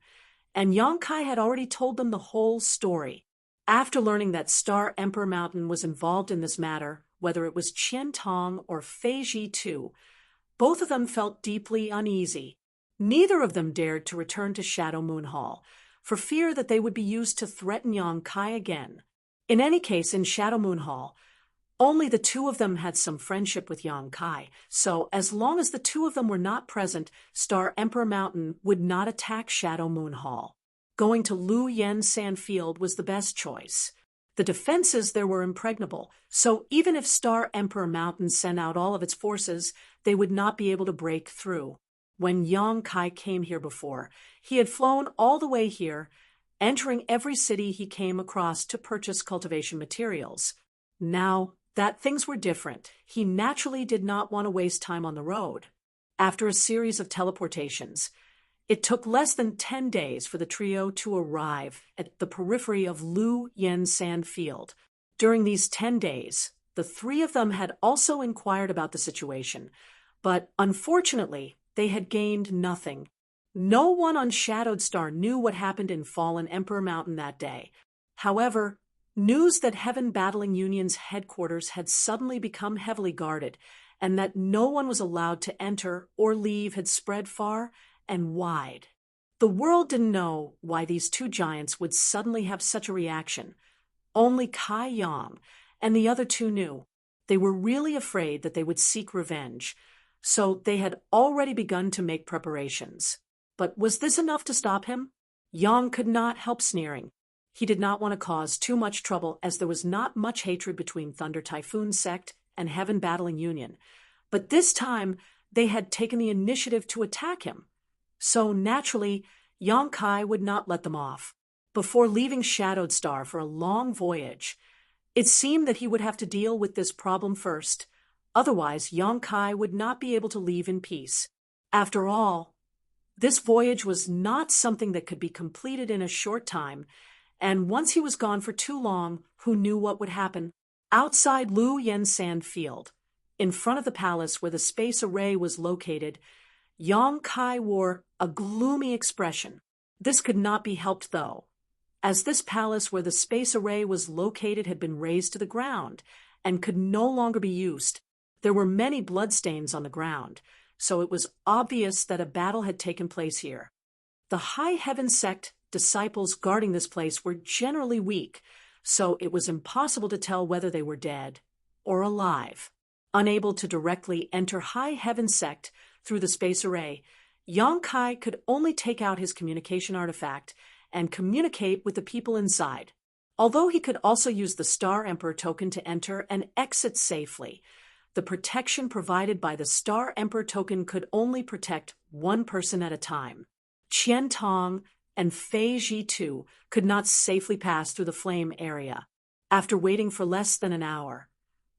and Yang Kai had already told them the whole story. After learning that Star Emperor Mountain was involved in this matter, whether it was Qian Tong or Fei Ji Tu, both of them felt deeply uneasy. Neither of them dared to return to Shadow Moon Hall, for fear that they would be used to threaten Yang Kai again. In any case, in Shadow Moon Hall, only the two of them had some friendship with Yang Kai, so as long as the two of them were not present, Star Emperor Mountain would not attack Shadow Moon Hall. Going to Lu Yen Sand Field was the best choice. The defenses there were impregnable, so even if Star Emperor Mountain sent out all of its forces, they would not be able to break through. When Yang Kai came here before, he had flown all the way here, entering every city he came across to purchase cultivation materials. Now that things were different, he naturally did not want to waste time on the road. After a series of teleportations, it took less than 10 days for the trio to arrive at the periphery of Lu Yen Sand Field. During these 10 days, the three of them had also inquired about the situation, but unfortunately, they had gained nothing. No one on Shadowed Star knew what happened in Fallen Emperor Mountain that day. However, news that Heaven Battling Union's headquarters had suddenly become heavily guarded, and that no one was allowed to enter or leave had spread far and wide. The world didn't know why these two giants would suddenly have such a reaction. Only Kai Yang and the other two knew. They were really afraid that they would seek revenge, so they had already begun to make preparations. But was this enough to stop him? Yang could not help sneering. He did not want to cause too much trouble, as there was not much hatred between Thunder Typhoon Sect and Heaven Battling Union. But this time, they had taken the initiative to attack him. So naturally, Yang Kai would not let them off. Before leaving Shadowed Star for a long voyage, it seemed that he would have to deal with this problem first. Otherwise, Yang Kai would not be able to leave in peace. After all, this voyage was not something that could be completed in a short time, and once he was gone for too long, who knew what would happen? Outside Lu Yen Sand Field, in front of the palace where the space array was located, Yang Kai wore a gloomy expression. This could not be helped, though, as this palace where the space array was located had been razed to the ground and could no longer be used. There were many bloodstains on the ground, so it was obvious that a battle had taken place here. The High Heaven Sect disciples guarding this place were generally weak, so it was impossible to tell whether they were dead or alive. Unable to directly enter High Heaven Sect through the space array, Yang Kai could only take out his communication artifact and communicate with the people inside. Although he could also use the Star Emperor token to enter and exit safely, the protection provided by the Star Emperor token could only protect one person at a time. Qian Tong and Fei Ji Tu could not safely pass through the flame area. After waiting for less than an hour,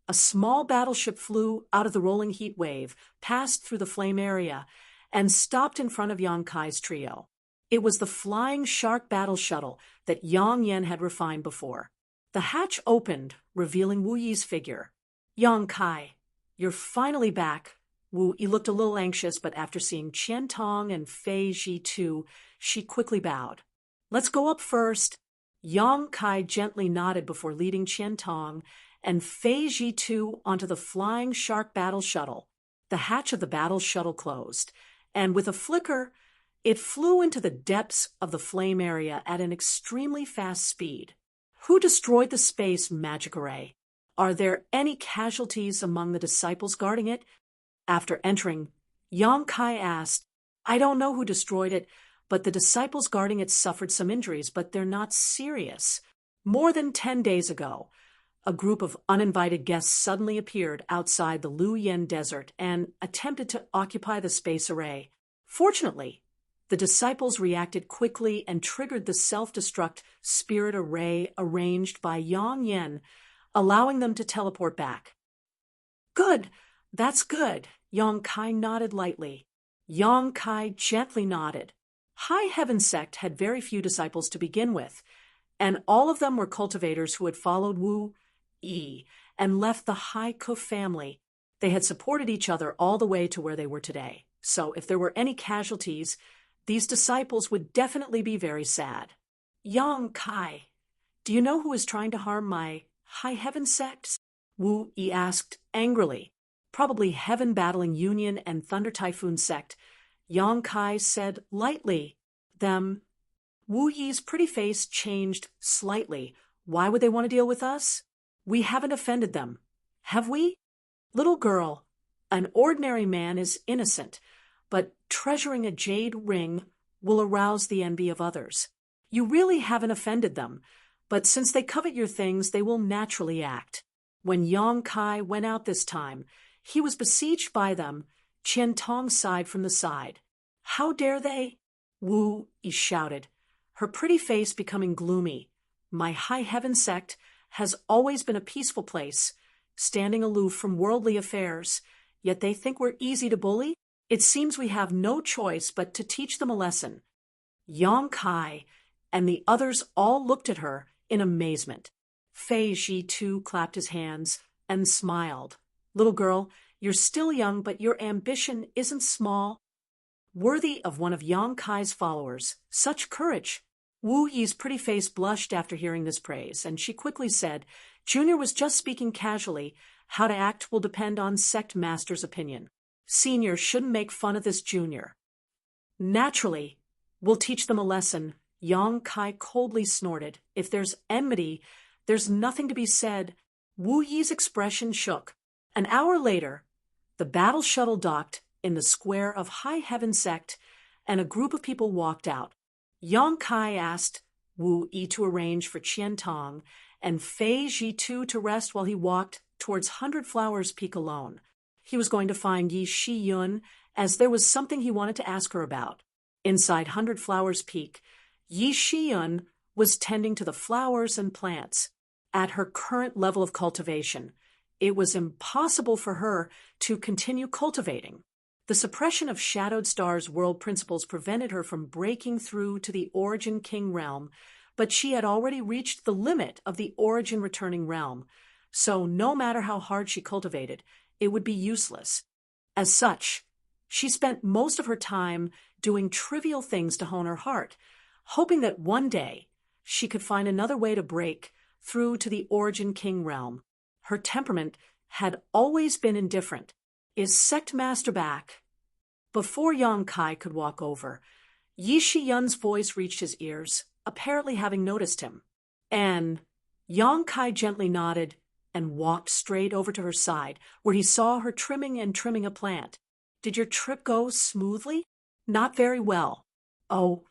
a small battleship flew out of the rolling heat wave, passed through the flame area, and stopped in front of Yang Kai's trio. It was the Flying Shark battle shuttle that Yang Yen had refined before. The hatch opened, revealing Wu Yi's figure. "Yang Kai, you're finally back." Wu Yi looked a little anxious, but after seeing Qian Tong and Fei Ji Tu, she quickly bowed. "Let's go up first." Yang Kai gently nodded before leading Qian Tong and Fei Ji Tu onto the Flying Shark battle shuttle. The hatch of the battle shuttle closed, and with a flicker, it flew into the depths of the flame area at an extremely fast speed. Who destroyed the space magic array? Are there any casualties among the disciples guarding it? After entering, Yang Kai asked, "I don't know who destroyed it, but the disciples guarding it suffered some injuries, but they're not serious." More than 10 days ago, a group of uninvited guests suddenly appeared outside the Lu Yen Desert and attempted to occupy the space array. Fortunately, the disciples reacted quickly and triggered the self-destruct spirit array arranged by Yang Yen, allowing them to teleport back. "Good, that's good." Yang Kai nodded lightly. Yang Kai gently nodded. High Heaven Sect had very few disciples to begin with, and all of them were cultivators who had followed Wu Yi and left the Hai Ke family. They had supported each other all the way to where they were today, so if there were any casualties, these disciples would definitely be very sad. "Yang Kai, Do you know who is trying to harm my high heaven sect? Wu Yi asked angrily. Probably heaven battling Union and Thunder Typhoon sect. Yang Kai said lightly. Them. Wu Yi's pretty face changed slightly. Why would they want to deal with us? We haven't offended them. Have we? Little girl, an ordinary man is innocent, but treasuring a jade ring will arouse the envy of others. You really haven't offended them, but since they covet your things, they will naturally act. When Yang Kai went out this time, he was besieged by them. Qian Tong sighed from the side. How dare they? Wu Yi shouted, her pretty face becoming gloomy. My high heaven sect has always been a peaceful place, standing aloof from worldly affairs, yet they think we're easy to bully? It seems we have no choice but to teach them a lesson. Yang Kai and the others all looked at her in amazement. Fei Zhi too clapped his hands and smiled. Little girl, you're still young, but your ambition isn't small. Worthy of one of Yang Kai's followers. Such courage. Wu Yi's pretty face blushed after hearing this praise, and she quickly said, Junior was just speaking casually. How to act will depend on sect master's opinion. Senior shouldn't make fun of this junior. Naturally, we'll teach them a lesson. Yang Kai coldly snorted. If there's enmity, there's nothing to be said. Wu Yi's expression shook. An hour later, the battle shuttle docked in the square of High Heaven Sect, and a group of people walked out. Yang Kai asked Wu Yi to arrange for Qian Tong and Fei Zhi too to rest while he walked towards 100 Flowers Peak alone. He was going to find Yi Shi Yun, as there was something he wanted to ask her about. Inside 100 Flowers Peak, Yi Shi Yun was tending to the flowers and plants. At her current level of cultivation, it was impossible for her to continue cultivating. The suppression of Shadowed Star's world principles prevented her from breaking through to the Origin King realm, but she had already reached the limit of the Origin Returning realm, so no matter how hard she cultivated, it would be useless. As such, she spent most of her time doing trivial things to hone her heart, hoping that one day she could find another way to break through to the Origin King realm. Her temperament had always been indifferent. Is Sect Master back? Before Yang Kai could walk over, Yi Shi Yun's voice reached his ears, apparently having noticed him. And Yang Kai gently nodded and walked straight over to her side, where he saw her trimming a plant. Did your trip go smoothly? Not very well. Oh.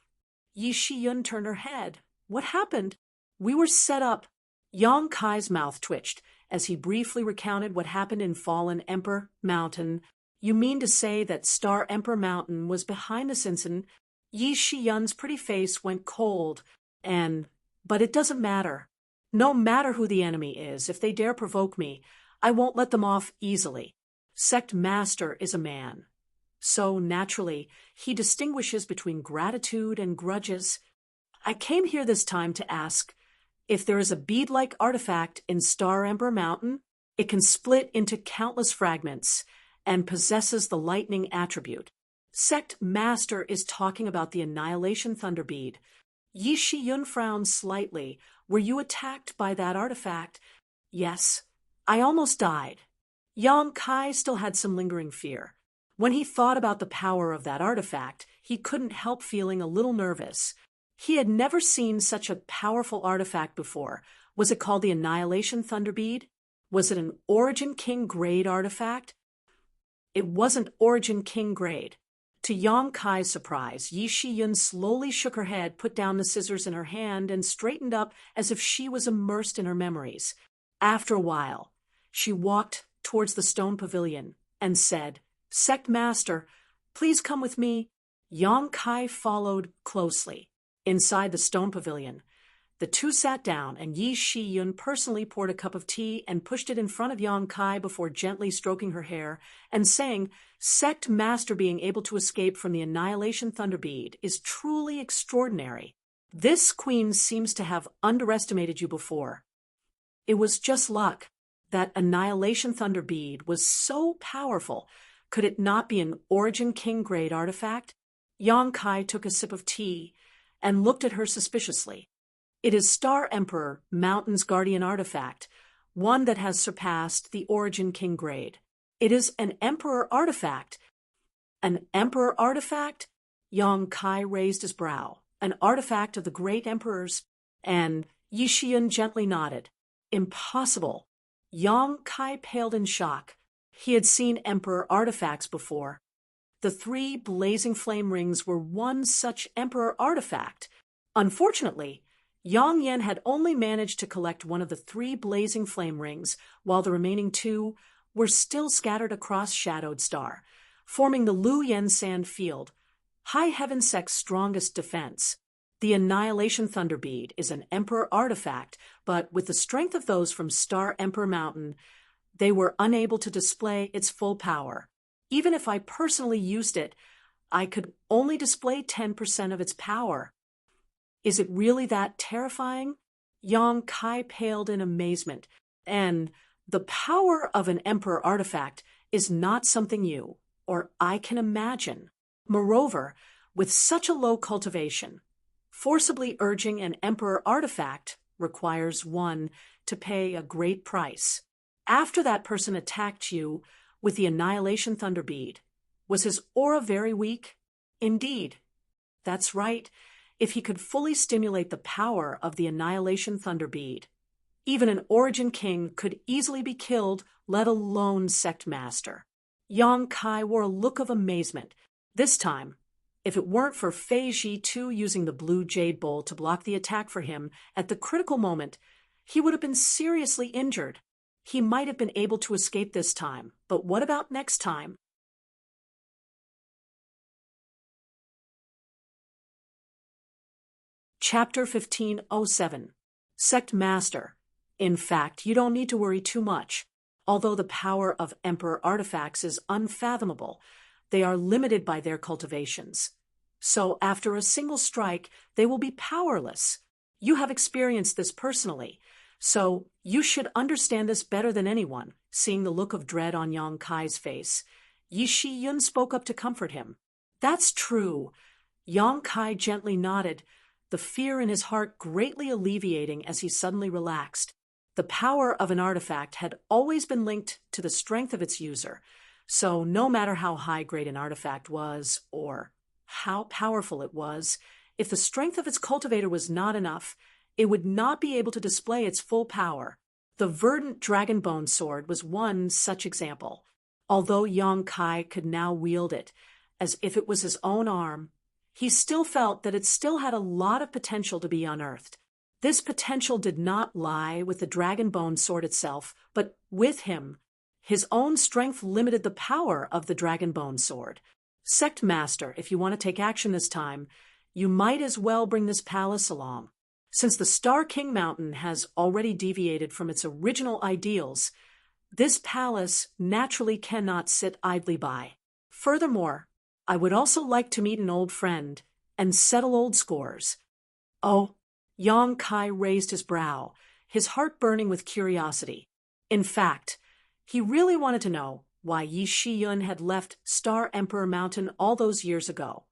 Yi Shi Yun turned her head. What happened? We were set up. Yang Kai's mouth twitched as he briefly recounted what happened in Fallen Emperor Mountain. You mean to say that Star Emperor Mountain was behind this incident? Yi Shi Yun's pretty face went cold, but it doesn't matter. No matter who the enemy is, if they dare provoke me, I won't let them off easily. Sect Master is a man. So, naturally, he distinguishes between gratitude and grudges. I came here this time to ask, if there is a bead-like artifact in Star Emperor Mountain, it can split into countless fragments and possesses the lightning attribute. Sect Master is talking about the Annihilation Thunder Bead. Yi Shi Yun frowned slightly. Were you attacked by that artifact? Yes. I almost died. Yang Kai still had some lingering fear. When he thought about the power of that artifact, he couldn't help feeling a little nervous. He had never seen such a powerful artifact before. Was it called the Annihilation Thunder Bead? Was it an Origin King grade artifact? It wasn't Origin King grade. To Yang Kai's surprise, Yi Shi Yun slowly shook her head, put down the scissors in her hand, and straightened up as if she was immersed in her memories. After a while, she walked towards the stone pavilion and said, Sect Master, please come with me. Yang Kai followed closely. Inside the stone pavilion, the two sat down, and Yi Shi Yun personally poured a cup of tea and pushed it in front of Yang Kai before gently stroking her hair and saying, Sect Master being able to escape from the Annihilation Thunder Bead is truly extraordinary. This queen seems to have underestimated you before. It was just luck. That Annihilation Thunder Bead was so powerful. Could it not be an Origin King grade artifact? Yang Kai took a sip of tea and looked at her suspiciously. It is Star Emperor Mountain's guardian artifact, one that has surpassed the Origin King grade. It is an Emperor artifact. An Emperor artifact? Yang Kai raised his brow. An artifact of the great emperors? And Yi Shiyun gently nodded. Impossible. Yang Kai paled in shock. He had seen Emperor artifacts before. The 3 blazing flame rings were one such Emperor artifact. Unfortunately, Yang Yan had only managed to collect one of the 3 blazing flame rings, while the remaining 2 were still scattered across Shadowed Star, forming the Lu Yen Sand Field, High Heaven Sect's strongest defense. The Annihilation Thunder Bead is an Emperor artifact, but with the strength of those from Star Emperor Mountain, they were unable to display its full power. Even if I personally used it, I could only display 10% of its power. Is it really that terrifying? Yang Kai paled in amazement. And the power of an Emperor artifact is not something you or I can imagine. Moreover, with such a low cultivation, forcibly urging an Emperor artifact requires one to pay a great price. After that person attacked you with the Annihilation Thunder Bead, was his aura very weak? Indeed. That's right. If he could fully stimulate the power of the Annihilation Thunder Bead, even an Origin King could easily be killed, let alone Sect Master. Yang Kai wore a look of amazement. This time, if it weren't for Fei Ji Tu using the blue jade bowl to block the attack for him at the critical moment, he would have been seriously injured. He might have been able to escape this time, but what about next time? Chapter 1507. Sect Master. In fact, you don't need to worry too much. Although the power of Emperor artifacts is unfathomable, they are limited by their cultivations. So after a single strike, they will be powerless. You have experienced this personally, so you should understand this better than anyone. Seeing the look of dread on Yang Kai's face, Yi Shiyun spoke up to comfort him. That's true. Yang Kai gently nodded, the fear in his heart greatly alleviating as he suddenly relaxed. The power of an artifact had always been linked to the strength of its user, so no matter how high-grade an artifact was, or how powerful it was, if the strength of its cultivator was not enough, it would not be able to display its full power. The verdant dragonbone sword was one such example. Although Yang Kai could now wield it, as if it was his own arm, he still felt that it still had a lot of potential to be unearthed. This potential did not lie with the dragonbone sword itself, but with him. His own strength limited the power of the dragonbone sword. Sect Master, if you want to take action this time, you might as well bring this palace along. Since the Star King Mountain has already deviated from its original ideals, this palace naturally cannot sit idly by. Furthermore, I would also like to meet an old friend and settle old scores. Oh, Yang Kai raised his brow, his heart burning with curiosity. In fact, he really wanted to know why Yi Shiyun had left Star Emperor Mountain all those years ago.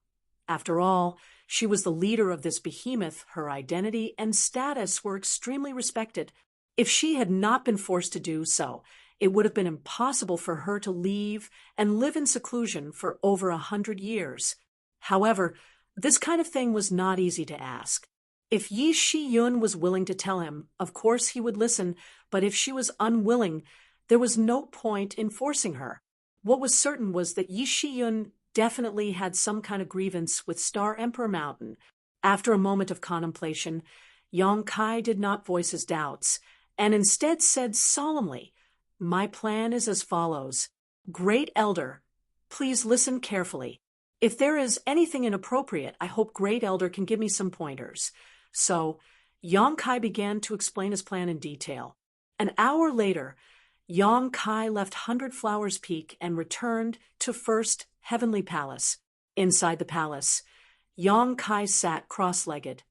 After all, she was the leader of this behemoth. Her identity and status were extremely respected. If she had not been forced to do so, it would have been impossible for her to leave and live in seclusion for over 100 years. However, this kind of thing was not easy to ask. If Yi Shiyun was willing to tell him, of course he would listen, but if she was unwilling, there was no point in forcing her. What was certain was that Yi Shiyun definitely had some kind of grievance with Star Emperor Mountain. After a moment of contemplation, Yang Kai did not voice his doubts, and instead said solemnly, "My plan is as follows. Great Elder, please listen carefully. If there is anything inappropriate, I hope Great Elder can give me some pointers." So, Yang Kai began to explain his plan in detail. An hour later, Yang Kai left 100 Flowers Peak and returned to First Heavenly Palace. Inside the palace, Yang Kai sat cross-legged,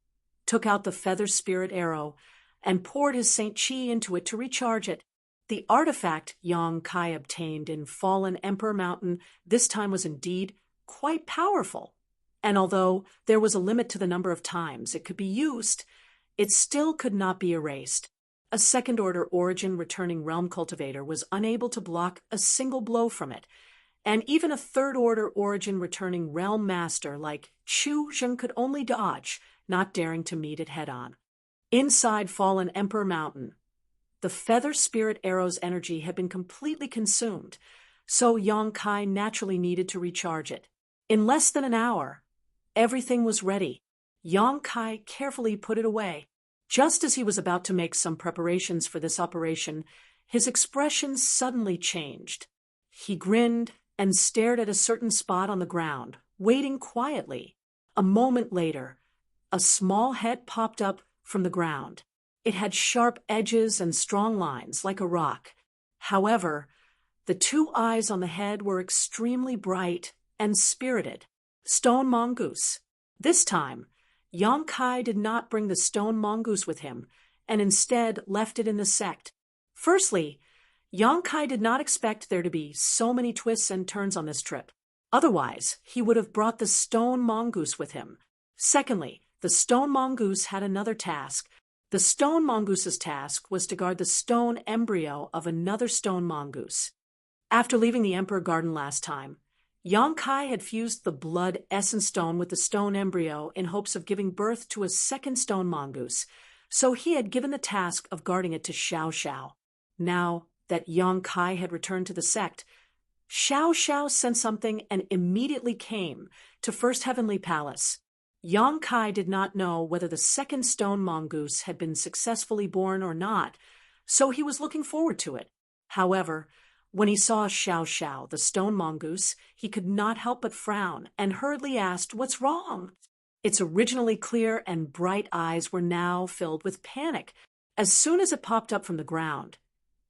took out the Feather Spirit arrow, and poured his Saint Chi into it to recharge it. The artifact Yang Kai obtained in Fallen Emperor Mountain this time was indeed quite powerful. And although there was a limit to the number of times it could be used, It still could not be erased. A second-order origin returning realm cultivator was unable to block a single blow from it, and even a third-order origin returning realm master like Chu Zheng could only dodge, not daring to meet it head-on. Inside Fallen Emperor Mountain, the feather spirit arrow's energy had been completely consumed, so Yang Kai naturally needed to recharge it. In less than an hour, everything was ready. Yang Kai carefully put it away. Just as he was about to make some preparations for this operation, his expression suddenly changed. He grinned and stared at a certain spot on the ground, waiting quietly. A moment later, a small head popped up from the ground. It had sharp edges and strong lines, like a rock. However, the two eyes on the head were extremely bright and spirited. Stone mongoose. This time, Yang Kai did not bring the stone mongoose with him, and instead left it in the sect. Firstly, Yang Kai did not expect there to be so many twists and turns on this trip. Otherwise, he would have brought the stone mongoose with him. Secondly, the stone mongoose had another task. The stone mongoose's task was to guard the stone embryo of another stone mongoose. After leaving the Emperor Garden last time, Yang Kai had fused the blood essence stone with the stone embryo in hopes of giving birth to a second stone mongoose, so he had given the task of guarding it to Xiao Xiao. Now that Yang Kai had returned to the sect, Xiao Xiao sent something and immediately came to First Heavenly Palace. Yang Kai did not know whether the second stone mongoose had been successfully born or not, so he was looking forward to it. However, when he saw Xiao Xiao, the stone mongoose, he could not help but frown and hurriedly asked, "What's wrong?" Its originally clear and bright eyes were now filled with panic. As soon as it popped up from the ground,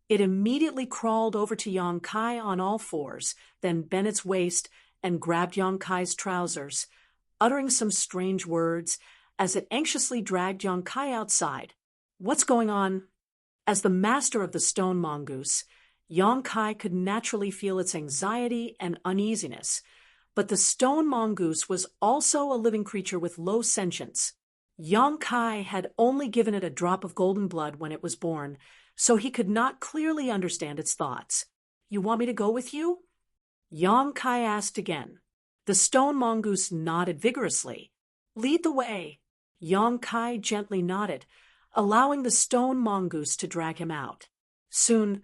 it immediately crawled over to Yang Kai on all fours, then bent its waist and grabbed Yang Kai's trousers, uttering some strange words as it anxiously dragged Yang Kai outside. "What's going on?" As the master of the stone mongoose, Yang Kai could naturally feel its anxiety and uneasiness, but the stone mongoose was also a living creature with low sentience. Yang Kai had only given it a drop of golden blood when it was born, so he could not clearly understand its thoughts. "You want me to go with you?" Yang Kai asked again. The stone mongoose nodded vigorously. "Lead the way." Yang Kai gently nodded, allowing the stone mongoose to drag him out. Soon,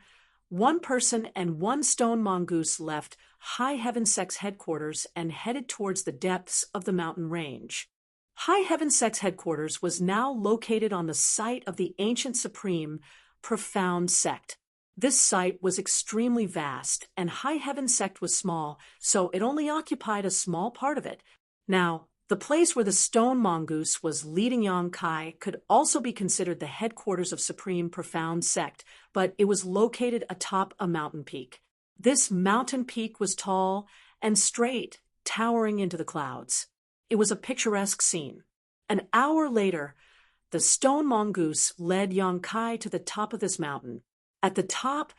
one person and one stone mongoose left High Heaven Sect's headquarters and headed towards the depths of the mountain range. High Heaven Sect's headquarters was now located on the site of the ancient supreme, profound sect. This site was extremely vast, and High Heaven Sect was small, so it only occupied a small part of it. Now, the place where the stone mongoose was leading Yang Kai could also be considered the headquarters of Supreme Profound Sect, but it was located atop a mountain peak. This mountain peak was tall and straight, towering into the clouds. It was a picturesque scene. An hour later, the stone mongoose led Yang Kai to the top of this mountain. At the top,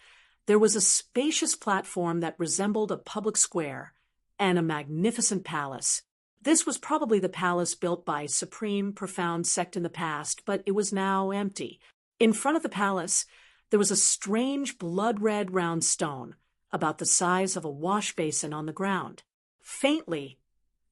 there was a spacious platform that resembled a public square and a magnificent palace. This was probably the palace built by Supreme Profound Sect in the past, but it was now empty. In front of the palace, there was a strange blood-red round stone, about the size of a wash basin on the ground. Faintly,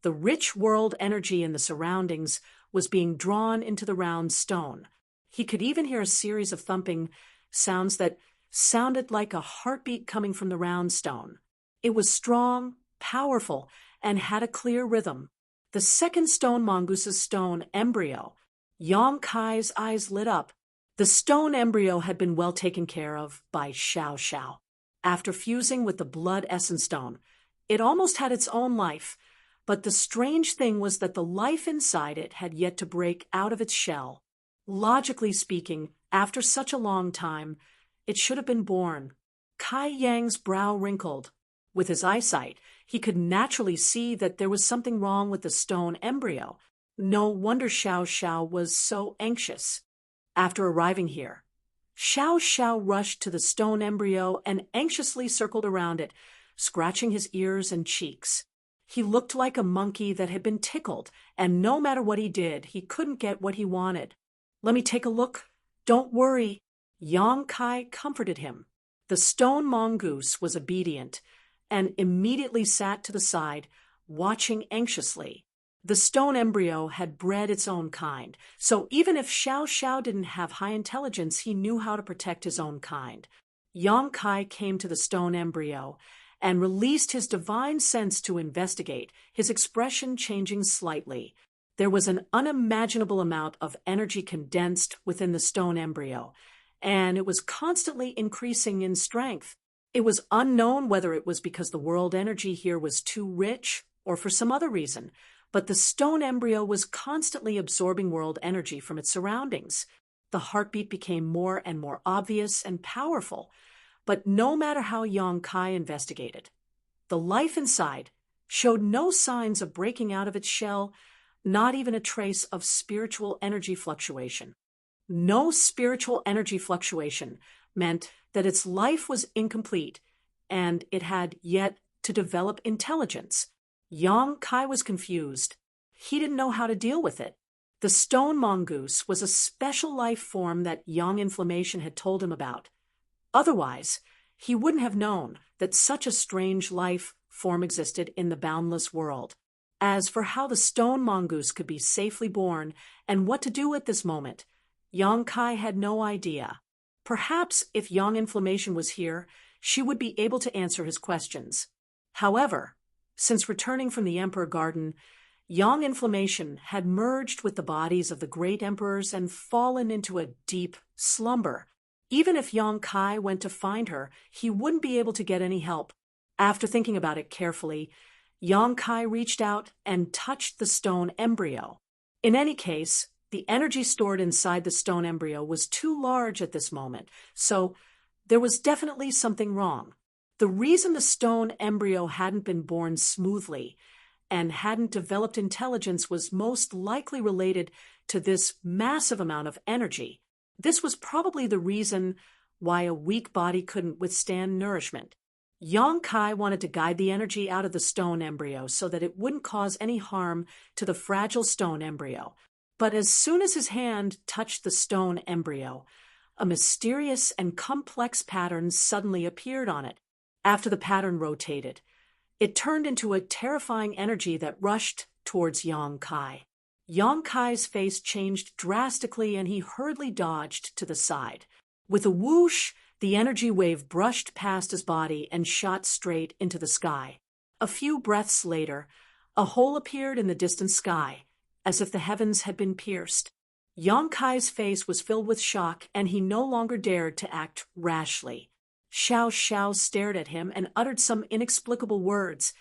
the rich world energy in the surroundings was being drawn into the round stone. He could even hear a series of thumping sounds that sounded like a heartbeat coming from the round stone. It was strong, powerful, and had a clear rhythm. The second stone mongoose's stone embryo. Yang Kai's eyes lit up. The stone embryo had been well taken care of by Xiao Xiao. After fusing with the blood essence stone, it almost had its own life, but the strange thing was that the life inside it had yet to break out of its shell. Logically speaking, after such a long time, it should have been born. Kai Yang's brow wrinkled. With his eyesight, he could naturally see that there was something wrong with the stone embryo. No wonder Xiao Xiao was so anxious. After arriving here, Xiao Xiao rushed to the stone embryo and anxiously circled around it, scratching his ears and cheeks. He looked like a monkey that had been tickled, and no matter what he did, he couldn't get what he wanted. Let me take a look. Don't worry. Yang Kai comforted him. The stone mongoose was obedient and immediately sat to the side, watching anxiously. The stone embryo had bred its own kind, so even if Xiao Xiao didn't have high intelligence, he knew how to protect his own kind. Yang Kai came to the stone embryo and released his divine sense to investigate, his expression changing slightly. There was an unimaginable amount of energy condensed within the stone embryo, and it was constantly increasing in strength. It was unknown whether it was because the world energy here was too rich or for some other reason, but the stone embryo was constantly absorbing world energy from its surroundings. The heartbeat became more and more obvious and powerful, but no matter how Yang Kai investigated, the life inside showed no signs of breaking out of its shell, not even a trace of spiritual energy fluctuation. No spiritual energy fluctuation meant that its life was incomplete and it had yet to develop intelligence. Yang Kai was confused. He didn't know how to deal with it. The stone mongoose was a special life form that Yang Inflammation had told him about. Otherwise, he wouldn't have known that such a strange life form existed in the boundless world. As for how the stone mongoose could be safely born and what to do at this moment, Yang Kai had no idea. Perhaps if Yang Inflammation was here, she would be able to answer his questions. However, since returning from the Emperor Garden, Yang Inflammation had merged with the bodies of the great emperors and fallen into a deep slumber. Even if Yang Kai went to find her, he wouldn't be able to get any help. After thinking about it carefully, Yang Kai reached out and touched the stone embryo. In any case, the energy stored inside the stone embryo was too large at this moment, so there was definitely something wrong. The reason the stone embryo hadn't been born smoothly and hadn't developed intelligence was most likely related to this massive amount of energy. This was probably the reason why a weak body couldn't withstand nourishment. Yang Kai wanted to guide the energy out of the stone embryo so that it wouldn't cause any harm to the fragile stone embryo. But as soon as his hand touched the stone embryo, a mysterious and complex pattern suddenly appeared on it. After the pattern rotated, it turned into a terrifying energy that rushed towards Yang Kai. Yang Kai's face changed drastically and he hurriedly dodged to the side. With a whoosh, the energy wave brushed past his body and shot straight into the sky. A few breaths later, a hole appeared in the distant sky, as if the heavens had been pierced. Yang Kai's face was filled with shock and he no longer dared to act rashly. Xiao Xiao stared at him and uttered some inexplicable words,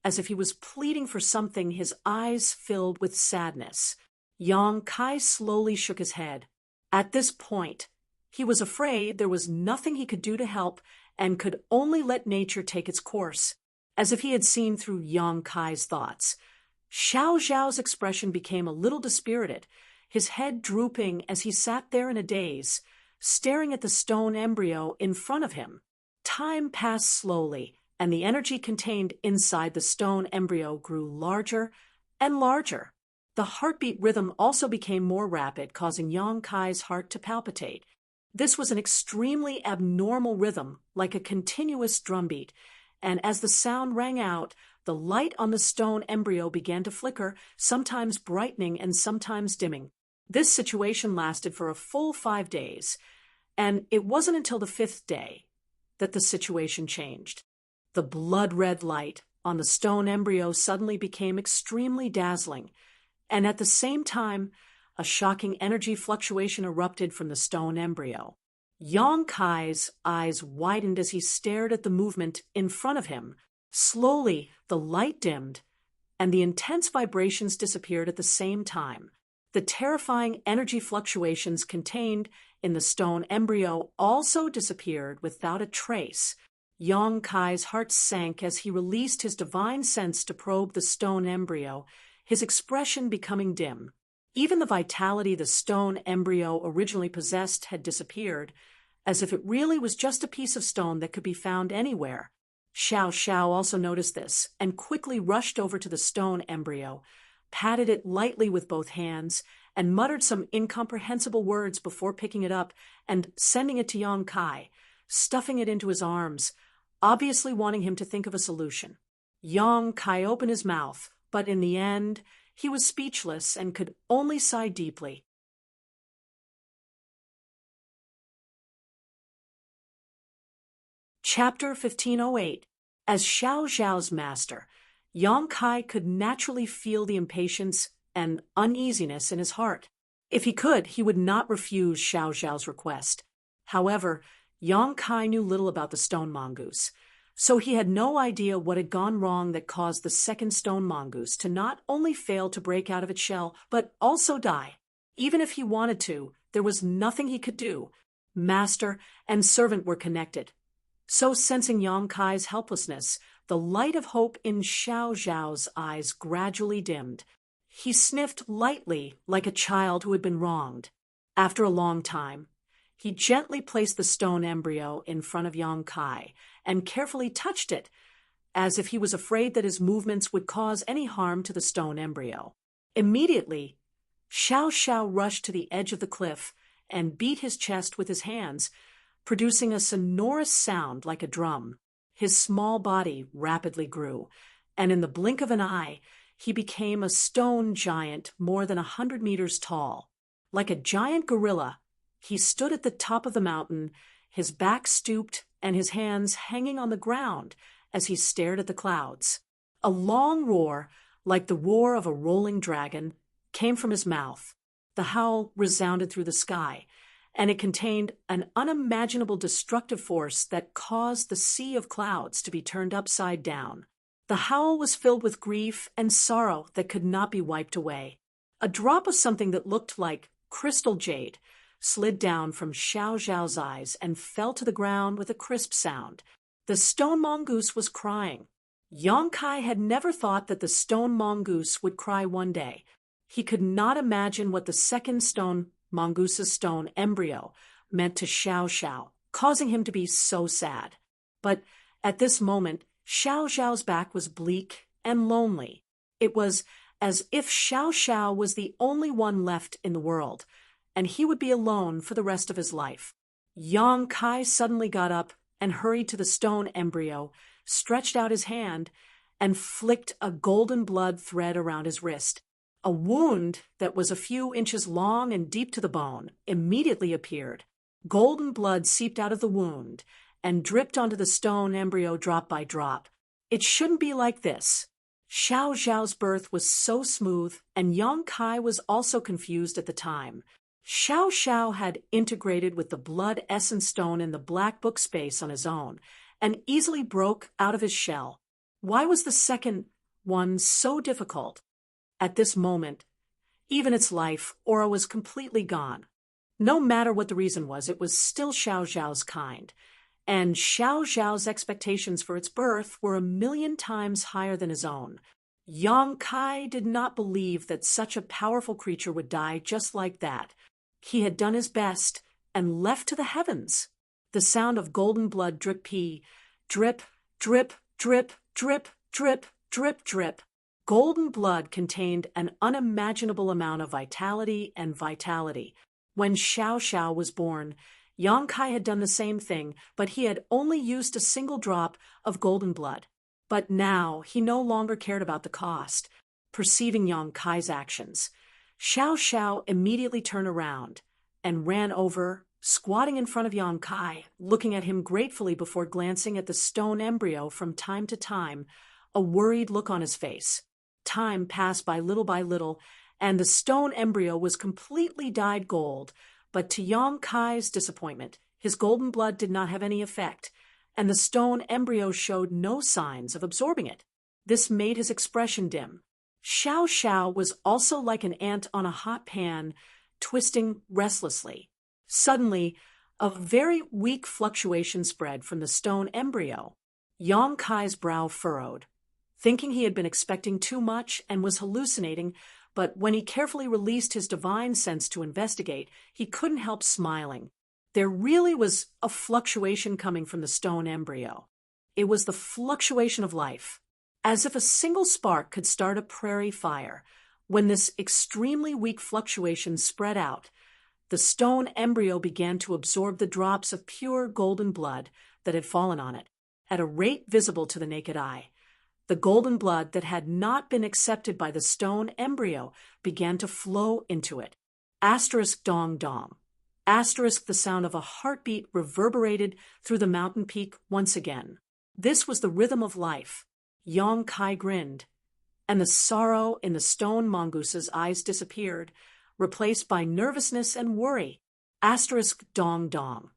as if he was pleading for something, his eyes filled with sadness. Yang Kai slowly shook his head. At this point, he was afraid there was nothing he could do to help and could only let nature take its course, as if he had seen through Yang Kai's thoughts. Xiao Xiao's expression became a little dispirited, his head drooping as he sat there in a daze, staring at the stone embryo in front of him. Time passed slowly, and the energy contained inside the stone embryo grew larger and larger. The heartbeat rhythm also became more rapid, causing Yang Kai's heart to palpitate. This was an extremely abnormal rhythm, like a continuous drumbeat, and as the sound rang out, the light on the stone embryo began to flicker, sometimes brightening and sometimes dimming. This situation lasted for a full 5 days, and it wasn't until the 5th day that the situation changed. The blood-red light on the stone embryo suddenly became extremely dazzling, and at the same time, a shocking energy fluctuation erupted from the stone embryo. Yang Kai's eyes widened as he stared at the movement in front of him. Slowly, the light dimmed, and the intense vibrations disappeared at the same time. The terrifying energy fluctuations contained in the stone embryo also disappeared without a trace. Yang Kai's heart sank as he released his divine sense to probe the stone embryo, his expression becoming dim. Even the vitality the stone embryo originally possessed had disappeared, as if it really was just a piece of stone that could be found anywhere. Xiao Xiao also noticed this and quickly rushed over to the stone embryo, patted it lightly with both hands, and muttered some incomprehensible words before picking it up and sending it to Yang Kai, stuffing it into his arms, obviously wanting him to think of a solution. Yang Kai opened his mouth, but in the end, he was speechless and could only sigh deeply. Chapter 1508. As Xiao Zhao's master, Yang Kai could naturally feel the impatience and uneasiness in his heart. If he could, he would not refuse Xiao Zhao's request. However, Yang Kai knew little about the stone mongoose, so he had no idea what had gone wrong that caused the second stone mongoose to not only fail to break out of its shell, but also die. Even if he wanted to, there was nothing he could do. Master and servant were connected. So sensing Yang Kai's helplessness, the light of hope in Xiao Zhao's eyes gradually dimmed. He sniffed lightly like a child who had been wronged. After a long time, he gently placed the stone embryo in front of Yang Kai and carefully touched it, as if he was afraid that his movements would cause any harm to the stone embryo. Immediately, Xiao Zhao rushed to the edge of the cliff and beat his chest with his hands, producing a sonorous sound like a drum. His small body rapidly grew, and in the blink of an eye, he became a stone giant more than 100 meters tall. Like a giant gorilla, he stood at the top of the mountain, his back stooped and his hands hanging on the ground as he stared at the clouds. A long roar, like the roar of a rolling dragon, came from his mouth. The howl resounded through the sky, and it contained an unimaginable destructive force that caused the sea of clouds to be turned upside down. The howl was filled with grief and sorrow that could not be wiped away. A drop of something that looked like crystal jade slid down from Xiao Zhao's eyes and fell to the ground with a crisp sound. The stone mongoose was crying. Yang Kai had never thought that the stone mongoose would cry one day. He could not imagine what the second stone mongoose's stone embryo meant to Xiao Zhao, causing him to be so sad. But at this moment, Xiao Zhao's back was bleak and lonely. It was as if Xiao Zhao was the only one left in the world, and he would be alone for the rest of his life. Yang Kai suddenly got up and hurried to the stone embryo, stretched out his hand, and flicked a golden blood thread around his wrist. A wound that was a few inches long and deep to the bone immediately appeared. Golden blood seeped out of the wound and dripped onto the stone embryo drop by drop. It shouldn't be like this. Xiao Zhao's birth was so smooth, and Yang Kai was also confused at the time. Xiao Zhao had integrated with the blood essence stone in the black book space on his own, and easily broke out of his shell. Why was the second one so difficult? At this moment, even its life aura was completely gone. No matter what the reason was, it was still Xiao Zhao's kind, and Xiao Zhao's expectations for its birth were 1,000,000 times higher than his own. Yang Kai did not believe that such a powerful creature would die just like that. He had done his best and left to the heavens. The sound of golden blood drip, drip, drip, drip, drip, drip, drip, drip. Golden blood contained an unimaginable amount of vitality and vitality. When Xiao Zhao was born, Yang Kai had done the same thing, but he had only used a single drop of golden blood. But now he no longer cared about the cost. Perceiving Yang Kai's actions, Xiao Zhao immediately turned around and ran over, squatting in front of Yang Kai, looking at him gratefully before glancing at the stone embryo from time to time, a worried look on his face. Time passed by little, and the stone embryo was completely dyed gold, but to Yang Kai's disappointment, his golden blood did not have any effect, and the stone embryo showed no signs of absorbing it. This made his expression dim. Xiao Zhao was also like an ant on a hot pan, twisting restlessly. Suddenly, a very weak fluctuation spread from the stone embryo. Yang Kai's brow furrowed, thinking he had been expecting too much and was hallucinating, but when he carefully released his divine sense to investigate, he couldn't help smiling. There really was a fluctuation coming from the stone embryo. It was the fluctuation of life. As if a single spark could start a prairie fire, When this extremely weak fluctuation spread out, the stone embryo began to absorb the drops of pure golden blood that had fallen on it, at a rate visible to the naked eye. The golden blood that had not been accepted by the stone embryo began to flow into it. Asterisk dong dong. Asterisk the sound of a heartbeat reverberated through the mountain peak once again. This was the rhythm of life. Yong Kai grinned, and the sorrow in the stone mongoose's eyes disappeared, replaced by nervousness and worry. Asterisk dong dong.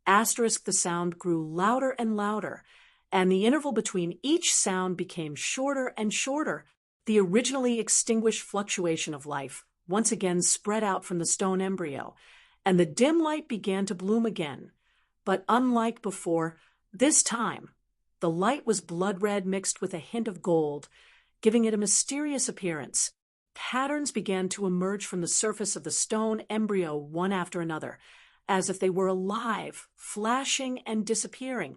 Asterisk the sound grew louder and louder, and the interval between each sound became shorter and shorter. The originally extinguished fluctuation of life once again spread out from the stone embryo, and the dim light began to bloom again. But unlike before, this time, the light was blood red mixed with a hint of gold, giving it a mysterious appearance. Patterns began to emerge from the surface of the stone embryo one after another, as if they were alive, flashing and disappearing.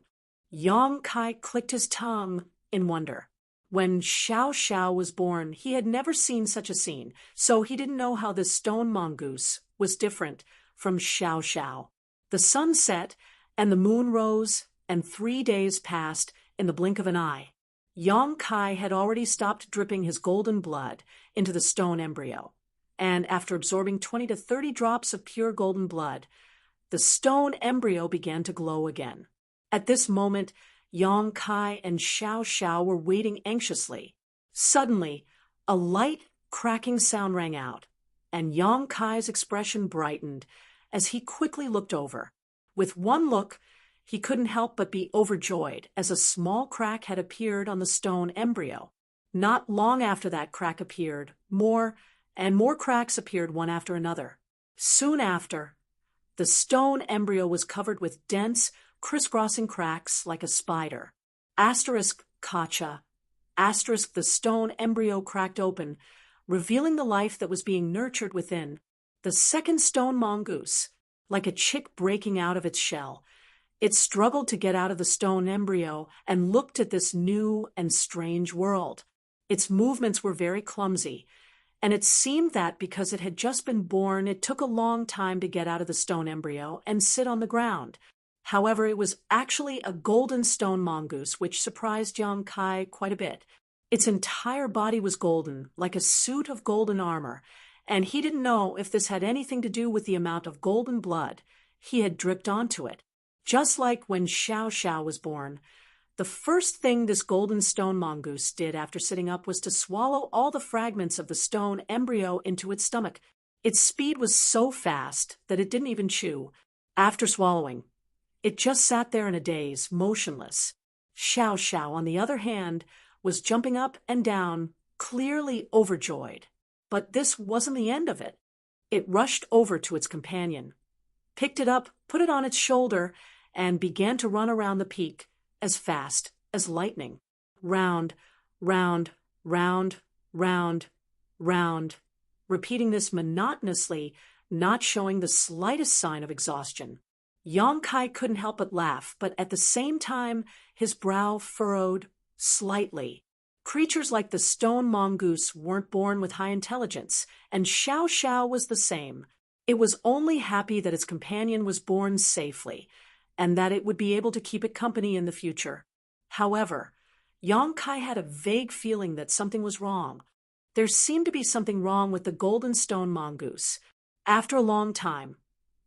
Yong Kai clicked his tongue in wonder. When Xiao Xiao was born, he had never seen such a scene, so he didn't know how this stone mongoose was different from Xiao Xiao. The sun set, and the moon rose, and 3 days passed in the blink of an eye. Yong Kai had already stopped dripping his golden blood into the stone embryo, and after absorbing 20 to 30 drops of pure golden blood, the stone embryo began to glow again. At this moment, Yong Kai and Xiao Xiao were waiting anxiously. Suddenly, a light, cracking sound rang out, and Yong Kai's expression brightened as he quickly looked over. With one look, he couldn't help but be overjoyed, as a small crack had appeared on the stone embryo. Not long after that crack appeared, more and more cracks appeared one after another. Soon after, the stone embryo was covered with dense, crisscrossing cracks like a spider. Asterisk Kacha. Asterisk the stone embryo cracked open, revealing the life that was being nurtured within. The second stone mongoose, like a chick breaking out of its shell. It struggled to get out of the stone embryo and looked at this new and strange world. Its movements were very clumsy, and it seemed that because it had just been born, it took a long time to get out of the stone embryo and sit on the ground. However, it was actually a golden stone mongoose, which surprised Yong Kai quite a bit. Its entire body was golden, like a suit of golden armor, and he didn't know if this had anything to do with the amount of golden blood he had dripped onto it. Just like when Xiao Xiao was born, the first thing this golden stone mongoose did after sitting up was to swallow all the fragments of the stone embryo into its stomach. Its speed was so fast that it didn't even chew. After swallowing, it just sat there in a daze, motionless. Xiao Xiao, on the other hand, was jumping up and down, clearly overjoyed. But this wasn't the end of it. It rushed over to its companion, picked it up, put it on its shoulder, and began to run around the peak as fast as lightning. Round, round, round, round, round, repeating this monotonously, not showing the slightest sign of exhaustion. Yong Kai couldn't help but laugh, but at the same time, his brow furrowed slightly. Creatures like the stone mongoose weren't born with high intelligence, and Xiao Xiao was the same. It was only happy that its companion was born safely, and that it would be able to keep it company in the future. However, Yong Kai had a vague feeling that something was wrong. There seemed to be something wrong with the golden stone mongoose. After a long time,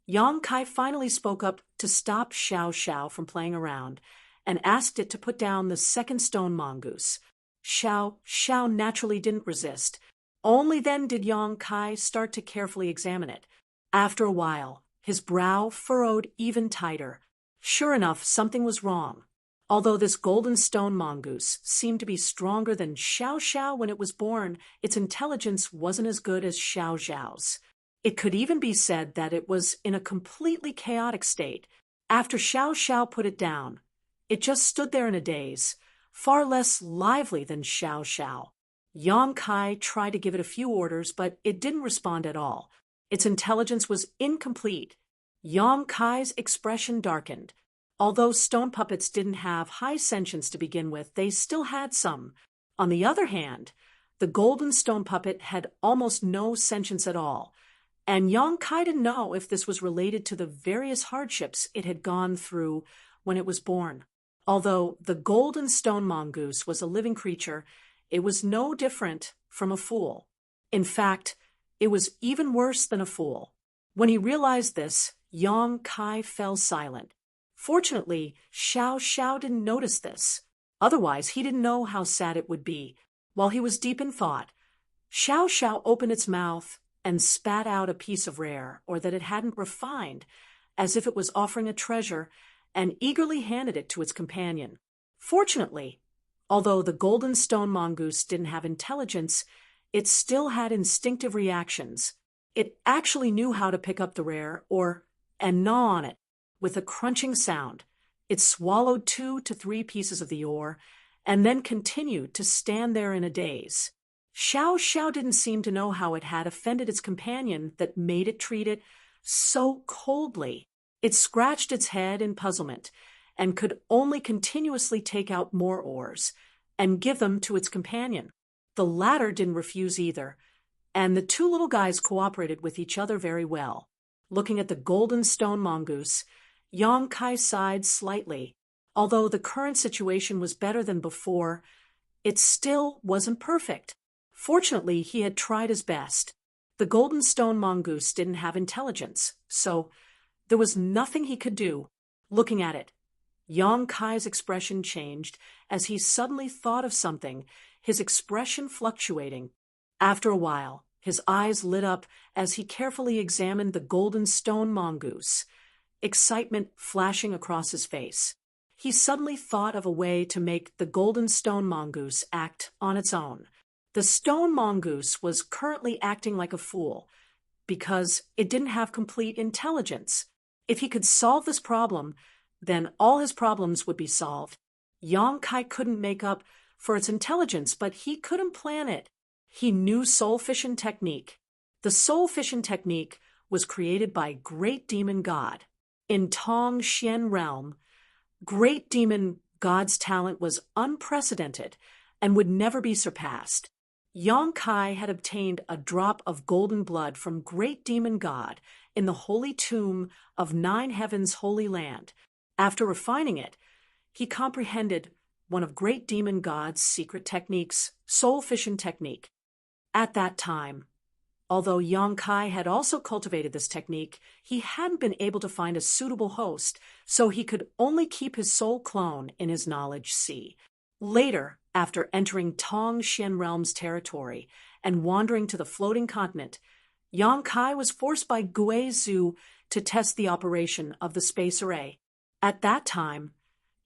Yong Kai finally spoke up to stop Xiao Xiao from playing around, and asked it to put down the second stone mongoose. Xiao Xiao naturally didn't resist. Only then did Yong Kai start to carefully examine it. After a while, his brow furrowed even tighter. Sure enough, something was wrong. Although this golden stone mongoose seemed to be stronger than Xiao Xiao when it was born, its intelligence wasn't as good as Xiao Xiao's. It could even be said that it was in a completely chaotic state. After Xiao Xiao put it down, it just stood there in a daze, far less lively than Xiao Xiao. Yong Kai tried to give it a few orders, but it didn't respond at all. Its intelligence was incomplete. Yong Kai's expression darkened. Although stone puppets didn't have high sentience to begin with, they still had some. On the other hand, The golden stone puppet had almost no sentience at all, and Yang Kai didn't know if this was related to the various hardships it had gone through when it was born. Although the golden stone mongoose was a living creature, it was no different from a fool. In fact, it was even worse than a fool. When he realized this, Yang Kai fell silent. Fortunately, Xiao Xiao didn't notice this. Otherwise, he didn't know how sad it would be. While he was deep in thought, Xiao Xiao opened its mouth and spat out a piece of rare, or that it hadn't refined, as if it was offering a treasure, and eagerly handed it to its companion. Fortunately, although the golden stone mongoose didn't have intelligence, it still had instinctive reactions. It actually knew how to pick up the rare, and gnaw on it. With a crunching sound, it swallowed 2 to 3 pieces of the ore, and then continued to stand there in a daze. Xiao Xiao didn't seem to know how it had offended its companion that made it treat it so coldly. It scratched its head in puzzlement, and could only continuously take out more ores, and give them to its companion. The latter didn't refuse either, and the 2 little guys cooperated with each other very well. Looking at the golden stone mongoose, Yang Kai sighed slightly. Although the current situation was better than before, it still wasn't perfect. Fortunately, he had tried his best. The golden stone mongoose didn't have intelligence, so there was nothing he could do. Looking at it, Yang Kai's expression changed as he suddenly thought of something, his expression fluctuating. After a while, his eyes lit up as he carefully examined the golden stone mongoose, excitement flashing across his face. He suddenly thought of a way to make the golden stone mongoose act on its own. The stone mongoose was currently acting like a fool because it didn't have complete intelligence. If he could solve this problem, then all his problems would be solved. Yang Kai couldn't make up for its intelligence, but he couldn't plan it. He knew soul fission technique. The soul fission technique was created by Great Demon God. In Tong Xian realm, Great Demon God's talent was unprecedented and would never be surpassed. Yang Kai had obtained a drop of golden blood from Great Demon God in the holy tomb of 9 Heavens' holy land. After refining it, he comprehended one of Great Demon God's secret techniques, soul fission technique. At that time, although Yang Kai had also cultivated this technique, he hadn't been able to find a suitable host, so he could only keep his soul clone in his knowledge sea. Later, after entering Tong Xian Realm's territory and wandering to the floating continent, Yang Kai was forced by Gui Zhu to test the operation of the space array. At that time,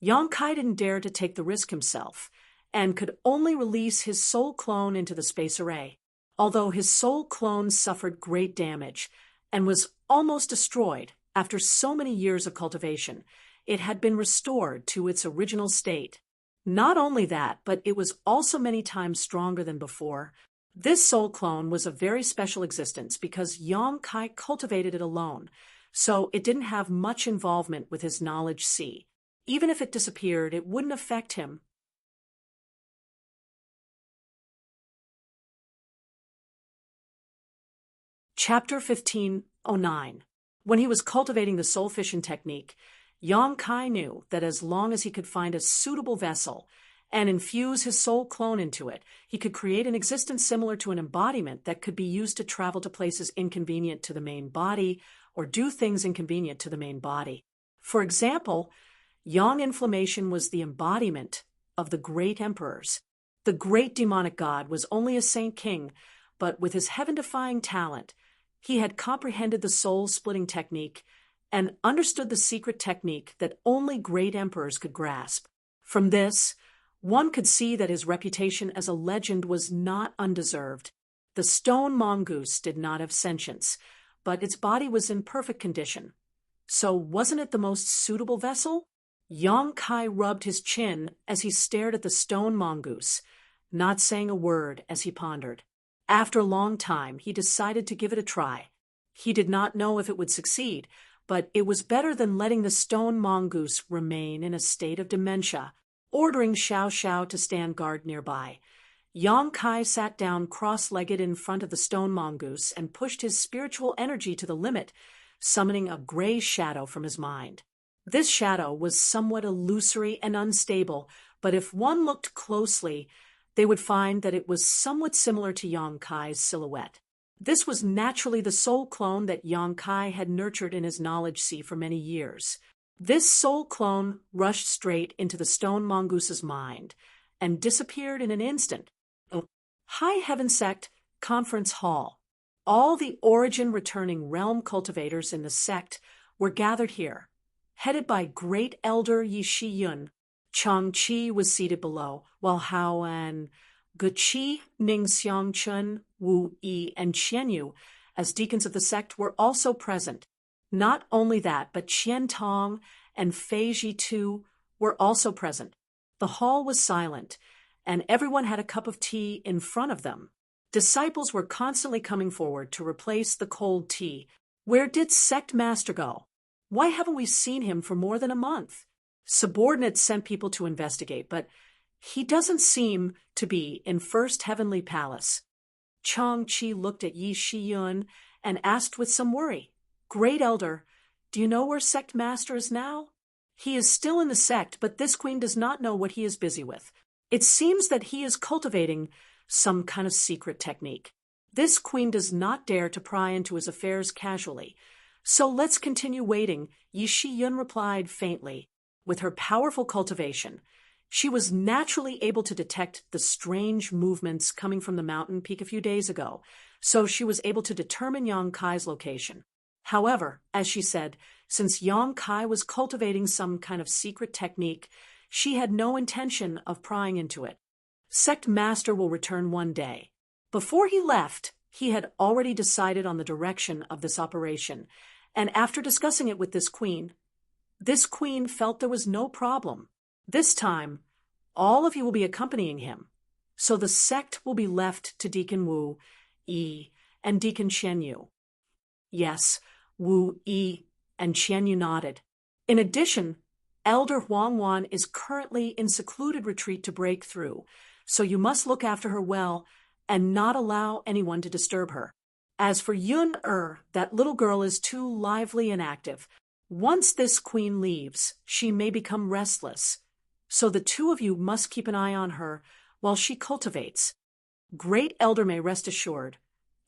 Yang Kai didn't dare to take the risk himself, and could only release his soul clone into the space array. Although his soul clone suffered great damage and was almost destroyed after so many years of cultivation, it had been restored to its original state. Not only that, but it was also many times stronger than before. This soul clone was a very special existence because Yang Kai cultivated it alone, so it didn't have much involvement with his knowledge sea. Even if it disappeared, it wouldn't affect him. Chapter 1509. When he was cultivating the soul fission technique, Yang Kai knew that as long as he could find a suitable vessel and infuse his soul clone into it, he could create an existence similar to an embodiment that could be used to travel to places inconvenient to the main body or do things inconvenient to the main body. For example, Yang Inflammation was the embodiment of the great emperors. The great demonic god was only a saint king, but with his heaven-defying talent, he had comprehended the soul-splitting technique and understood the secret technique that only great emperors could grasp. From this, one could see that his reputation as a legend was not undeserved. The stone mongoose did not have sentience, but its body was in perfect condition. So wasn't it the most suitable vessel? Yang Kai rubbed his chin as he stared at the stone mongoose, not saying a word as he pondered. After a long time, he decided to give it a try. He did not know if it would succeed, but it was better than letting the stone mongoose remain in a state of dementia. Ordering Xiao Xiao to stand guard nearby, Yang Kai sat down cross-legged in front of the stone mongoose and pushed his spiritual energy to the limit, summoning a gray shadow from his mind. This shadow was somewhat illusory and unstable, but if one looked closely, they would find that it was somewhat similar to Yang Kai's silhouette. This was naturally the soul clone that Yang Kai had nurtured in his knowledge sea for many years. This soul clone rushed straight into the stone mongoose's mind and disappeared in an instant. High Heaven Sect Conference Hall. All the origin returning realm cultivators in the sect were gathered here. Headed by Great Elder Yi Shi Yun, Chang Chi was seated below, while Hao and Guqi, Ning Xiang Chun, Wu Yi, and Qian Yu, as deacons of the sect, were also present. Not only that, but Qian Tong and Fei Ji Tu were also present. The hall was silent, and everyone had a cup of tea in front of them. Disciples were constantly coming forward to replace the cold tea. Where did Sect Master go? Why haven't we seen him for more than a month? Subordinates sent people to investigate, but he doesn't seem to be in First Heavenly Palace. Chang Chi looked at Yi Shi Yun and asked with some worry, Great Elder, do you know where Sect Master is now? He is still in the sect, but this queen does not know what he is busy with. It seems that he is cultivating some kind of secret technique. This queen does not dare to pry into his affairs casually. So let's continue waiting, Yi Shi Yun replied faintly. With her powerful cultivation, she was naturally able to detect the strange movements coming from the mountain peak a few days ago, so she was able to determine Yang Kai's location. However, as she said, since Yang Kai was cultivating some kind of secret technique, she had no intention of prying into it. Sect Master will return one day. Before he left, he had already decided on the direction of this operation, and after discussing it with this queen felt there was no problem. This time, all of you will be accompanying him, so the sect will be left to Deacon Wu Yi and Deacon Qian Yu. Yes, Wu Yi and Qian Yu nodded. In addition, Elder Huang Wan is currently in secluded retreat to break through, so you must look after her well and not allow anyone to disturb her. As for Yun that little girl is too lively and active. Once this queen leaves, she may become restless, so the two of you must keep an eye on her while she cultivates. Great Elder may rest assured,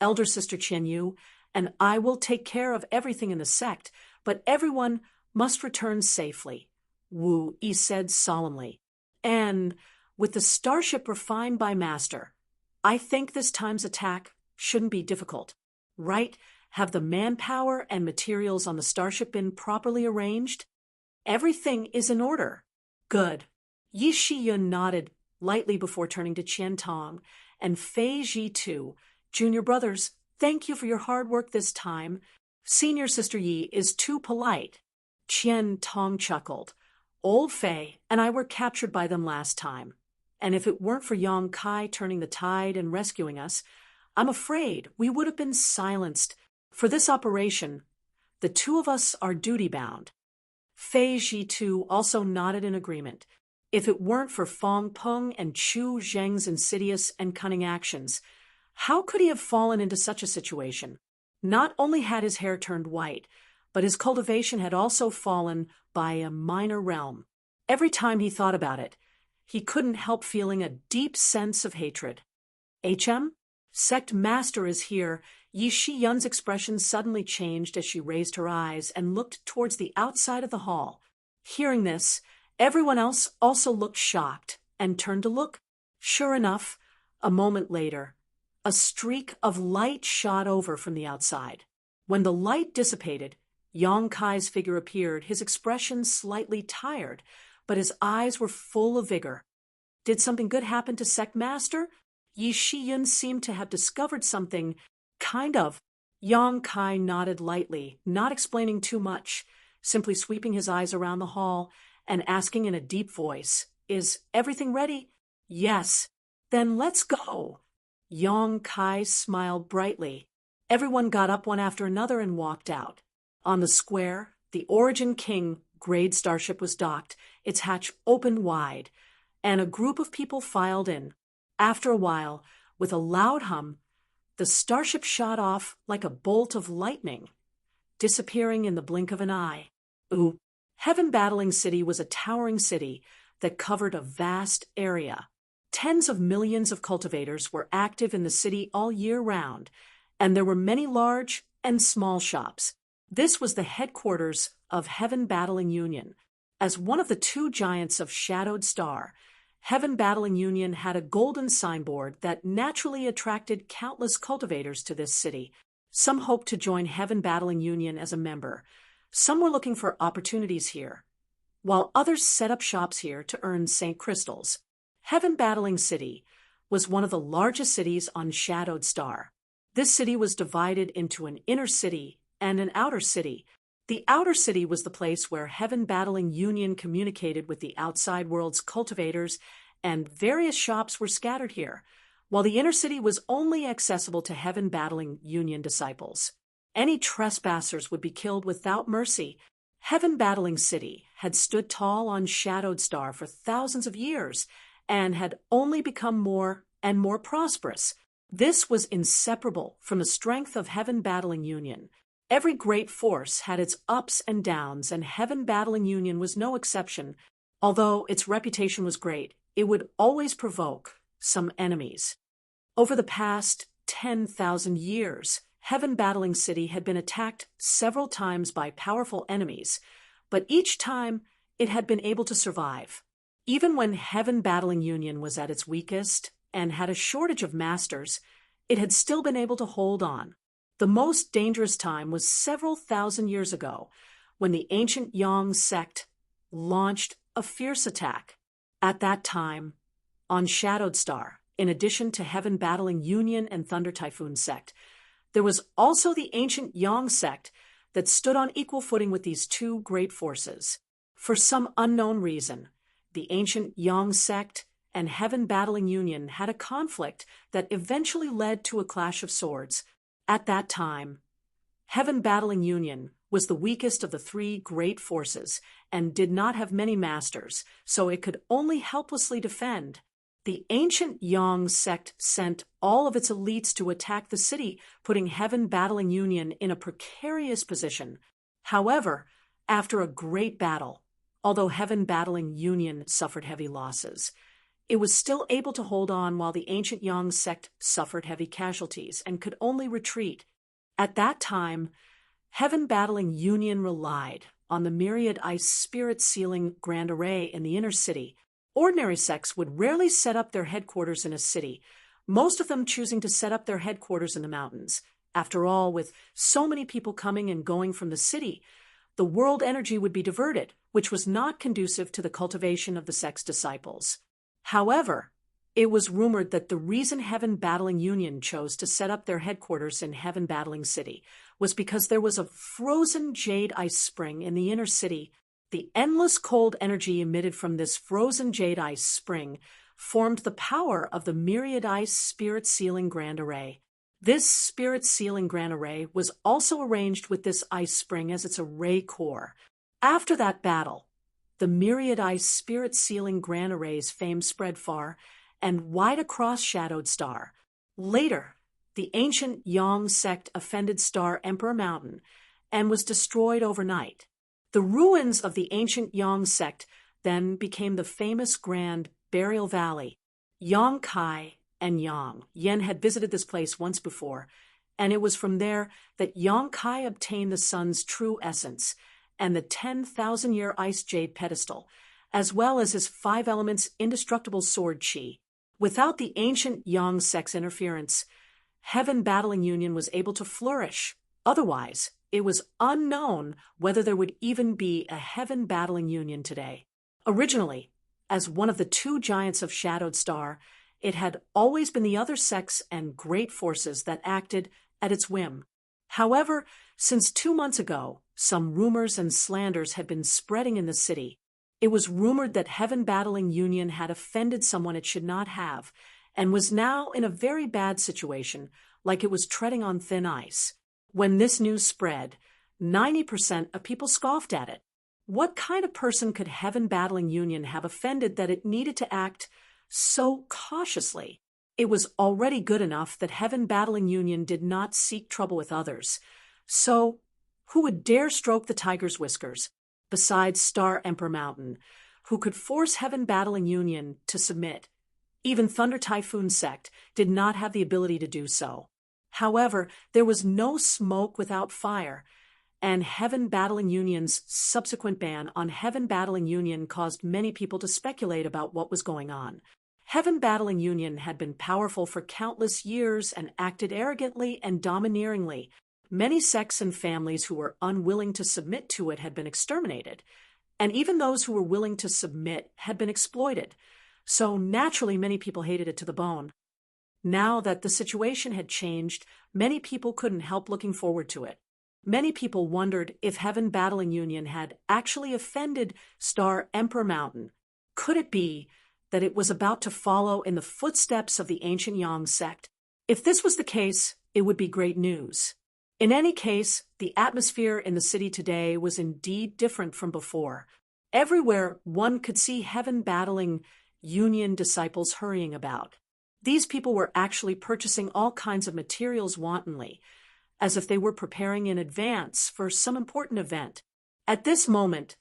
Elder Sister Qian Yu, and I will take care of everything in the sect, but everyone must return safely, Wu Yi said solemnly. And with the starship refined by Master, I think this time's attack shouldn't be difficult, right? Have the manpower and materials on the starship been properly arranged? Everything is in order. Good. Yi Shi Yun nodded lightly before turning to Qian Tong and Fei Ji Tu. Junior brothers, thank you for your hard work this time. Senior Sister Yi is too polite. Qian Tong chuckled. Old Fei and I were captured by them last time, and if it weren't for Yang Kai turning the tide and rescuing us, I'm afraid we would have been silenced. For this operation, the two of us are duty-bound. Fei Ji Tu also nodded in agreement. If it weren't for Fong Peng and Chu Zheng's insidious and cunning actions, how could he have fallen into such a situation? Not only had his hair turned white, but his cultivation had also fallen by a minor realm. Every time he thought about it, he couldn't help feeling a deep sense of hatred. HM? Sect Master is here. Yi Shi Yun's expression suddenly changed as she raised her eyes and looked towards the outside of the hall. Hearing this, everyone else also looked shocked and turned to look. Sure enough, a moment later, a streak of light shot over from the outside. When the light dissipated, Yang Kai's figure appeared, his expression slightly tired, but his eyes were full of vigor. Did something good happen to Sect Master? Yi Shi Yun seemed to have discovered something, kind of. Yang Kai nodded lightly, not explaining too much, simply sweeping his eyes around the hall and asking in a deep voice, Is everything ready? Yes. Then let's go. Yang Kai smiled brightly. Everyone got up one after another and walked out. On the square, the Origin King grade starship was docked, its hatch opened wide, and a group of people filed in. After a while, with a loud hum, the starship shot off like a bolt of lightning, disappearing in the blink of an eye. Ooh. Heaven Battling City was a towering city that covered a vast area. Tens of millions of cultivators were active in the city all year round, and there were many large and small shops. This was the headquarters of Heaven Battling Union. As one of the two giants of Shadowed Star, Heaven Battling Union had a golden signboard that naturally attracted countless cultivators to this city. Some hoped to join Heaven Battling Union as a member. Some were looking for opportunities here, while others set up shops here to earn St. Crystals. Heaven Battling City was one of the largest cities on Shadowed Star. This city was divided into an inner city and an outer city. The outer city was the place where Heaven Battling Union communicated with the outside world's cultivators, and various shops were scattered here, while the inner city was only accessible to Heaven Battling Union disciples. Any trespassers would be killed without mercy. Heaven Battling City had stood tall on Shadowed Star for thousands of years and had only become more and more prosperous. This was inseparable from the strength of Heaven Battling Union. Every great force had its ups and downs, and Heaven Battling Union was no exception. Although its reputation was great, it would always provoke some enemies. Over the past 10,000 years, Heaven Battling City had been attacked several times by powerful enemies, but each time it had been able to survive. Even when Heaven Battling Union was at its weakest and had a shortage of masters, it had still been able to hold on. The most dangerous time was several thousand years ago, when the ancient Yang sect launched a fierce attack. At that time, on Shadowed Star, in addition to Heaven Battling Union and Thunder Typhoon sect, there was also the ancient Yang sect that stood on equal footing with these two great forces. For some unknown reason, the ancient Yang sect and Heaven Battling Union had a conflict that eventually led to a clash of swords. At that time, Heaven Battling Union was the weakest of the three great forces and did not have many masters, so it could only helplessly defend. The ancient Yang sect sent all of its elites to attack the city, putting Heaven Battling Union in a precarious position. However, after a great battle, although Heaven Battling Union suffered heavy losses, it was still able to hold on while the ancient Yang sect suffered heavy casualties and could only retreat. At that time, Heaven Battling Union relied on the myriad ice spirit sealing grand array in the inner city. Ordinary sects would rarely set up their headquarters in a city, most of them choosing to set up their headquarters in the mountains. After all, with so many people coming and going from the city, the world energy would be diverted, which was not conducive to the cultivation of the sect's disciples. However, it was rumored that the reason Heaven Battling Union chose to set up their headquarters in Heaven Battling City was because there was a frozen jade ice spring in the inner city. The endless cold energy emitted from this frozen jade ice spring formed the power of the myriad ice spirit sealing grand array. This spirit sealing grand array was also arranged with this ice spring as its array core. After that battle, the myriad ice spirit sealing grand array's fame spread far and wide across Shadowed Star. Later, the ancient Yang sect offended Star Emperor Mountain and was destroyed overnight. The ruins of the ancient Yang sect then became the famous Grand Burial Valley. Yang Kai and Yang Yen had visited this place once before, and it was from there that Yang Kai obtained the sun's true essence and the 10,000-year ice jade pedestal, as well as his 5 elements indestructible sword chi. Without the ancient Yang sect's interference, Heaven Battling Union was able to flourish. Otherwise, it was unknown whether there would even be a Heaven Battling Union today. Originally, as one of the two giants of Shadowed Star, it had always been the other sects and great forces that acted at its whim. However, since 2 months ago, some rumors and slanders had been spreading in the city. It was rumored that Heaven Battling Union had offended someone it should not have, and was now in a very bad situation, like it was treading on thin ice. When this news spread, 90% of people scoffed at it. What kind of person could Heaven Battling Union have offended that it needed to act so cautiously? It was already good enough that Heaven Battling Union did not seek trouble with others. So, who would dare stroke the tiger's whiskers, besides Star Emperor Mountain, who could force Heaven Battling Union to submit? Even Thunder Typhoon Sect did not have the ability to do so. However, there was no smoke without fire, and Heaven Battling Union's subsequent ban on Heaven Battling Union caused many people to speculate about what was going on. Heaven Battling Union had been powerful for countless years and acted arrogantly and domineeringly. Many sects and families who were unwilling to submit to it had been exterminated, and even those who were willing to submit had been exploited. So naturally, many people hated it to the bone. Now that the situation had changed, many people couldn't help looking forward to it. Many people wondered if Heaven Battling Union had actually offended Star Emperor Mountain. Could it be that it was about to follow in the footsteps of the ancient Yang sect? If this was the case, it would be great news. In any case, the atmosphere in the city today was indeed different from before. Everywhere one could see Heaven Battling Union disciples hurrying about. These people were actually purchasing all kinds of materials wantonly, as if they were preparing in advance for some important event. At this moment,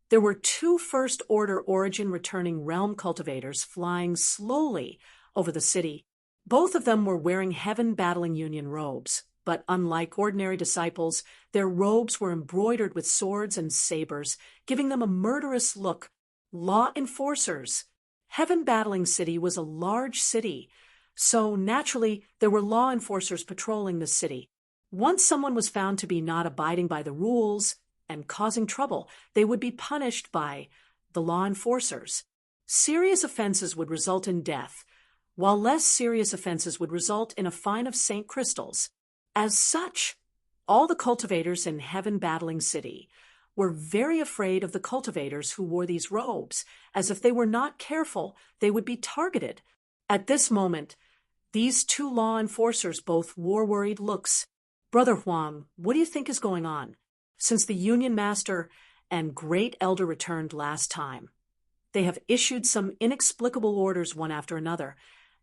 there were 2 First Order Origin returning realm cultivators flying slowly over the city. Both of them were wearing Heaven Battling Union robes, but unlike ordinary disciples, their robes were embroidered with swords and sabers, giving them a murderous look. Law enforcers. Heaven Battling City was a large city, so naturally there were law enforcers patrolling the city. Once someone was found to be not abiding by the rules and causing trouble, they would be punished by the law enforcers. Serious offenses would result in death, while less serious offenses would result in a fine of St. Crystals. As such, all the cultivators in Heaven Battling City were very afraid of the cultivators who wore these robes, as if they were not careful, they would be targeted. At this moment, these 2 law enforcers both wore worried looks. Brother Huang, what do you think is going on? Since the Union Master and Great Elder returned last time, they have issued some inexplicable orders one after another,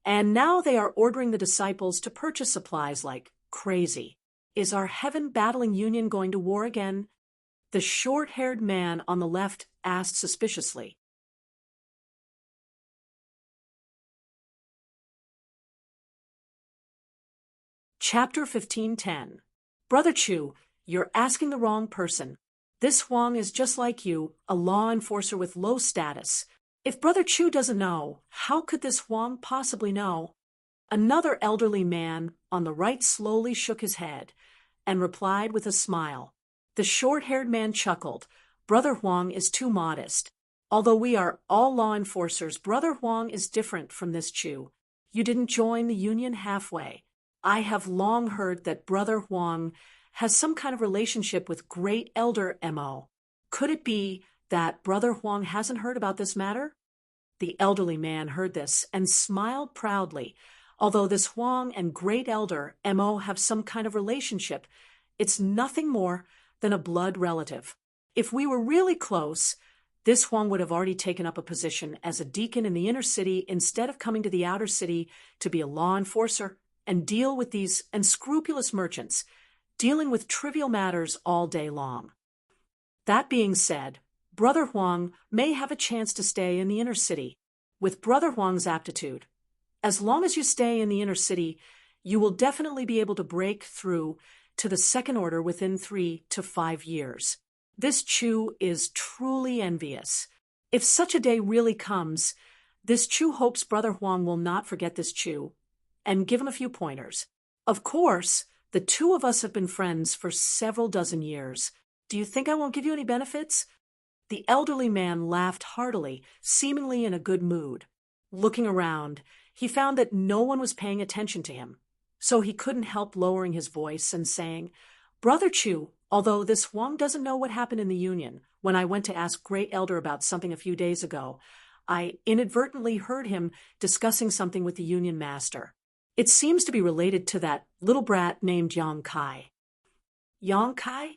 and now they are ordering the disciples to purchase supplies like crazy. Is our Heaven Battling Union going to war again? The short-haired man on the left asked suspiciously. Chapter 15:10. Brother Chu, you're asking the wrong person. This Huang is just like you, a law enforcer with low status. If Brother Chu doesn't know, how could this Huang possibly know? Another elderly man on the right slowly shook his head and replied with a smile. The short-haired man chuckled. Brother Huang is too modest. Although we are all law enforcers, Brother Huang is different from this Chu. You didn't join the Union halfway. I have long heard that Brother Huang has some kind of relationship with Great Elder Mo. Could it be that Brother Huang hasn't heard about this matter? The elderly man heard this and smiled proudly. Although this Huang and Great Elder Mo have some kind of relationship, it's nothing more than a blood relative. If we were really close, this Huang would have already taken up a position as a deacon in the inner city instead of coming to the outer city to be a law enforcer and deal with these unscrupulous merchants, dealing with trivial matters all day long. That being said, Brother Huang may have a chance to stay in the inner city. With Brother Huang's aptitude, as long as you stay in the inner city, you will definitely be able to break through to the Second Order within 3 to 5 years. This Chu is truly envious. If such a day really comes, this Chu hopes Brother Huang will not forget this Chu and give him a few pointers. Of course, the 2 of us have been friends for several dozen years. Do you think I won't give you any benefits? The elderly man laughed heartily, seemingly in a good mood. Looking around, he found that no one was paying attention to him, so he couldn't help lowering his voice and saying, Brother Chu, although this Huang doesn't know what happened in the Union, when I went to ask Great Elder about something a few days ago, I inadvertently heard him discussing something with the Union Master. It seems to be related to that little brat named Yang Kai. Yang Kai?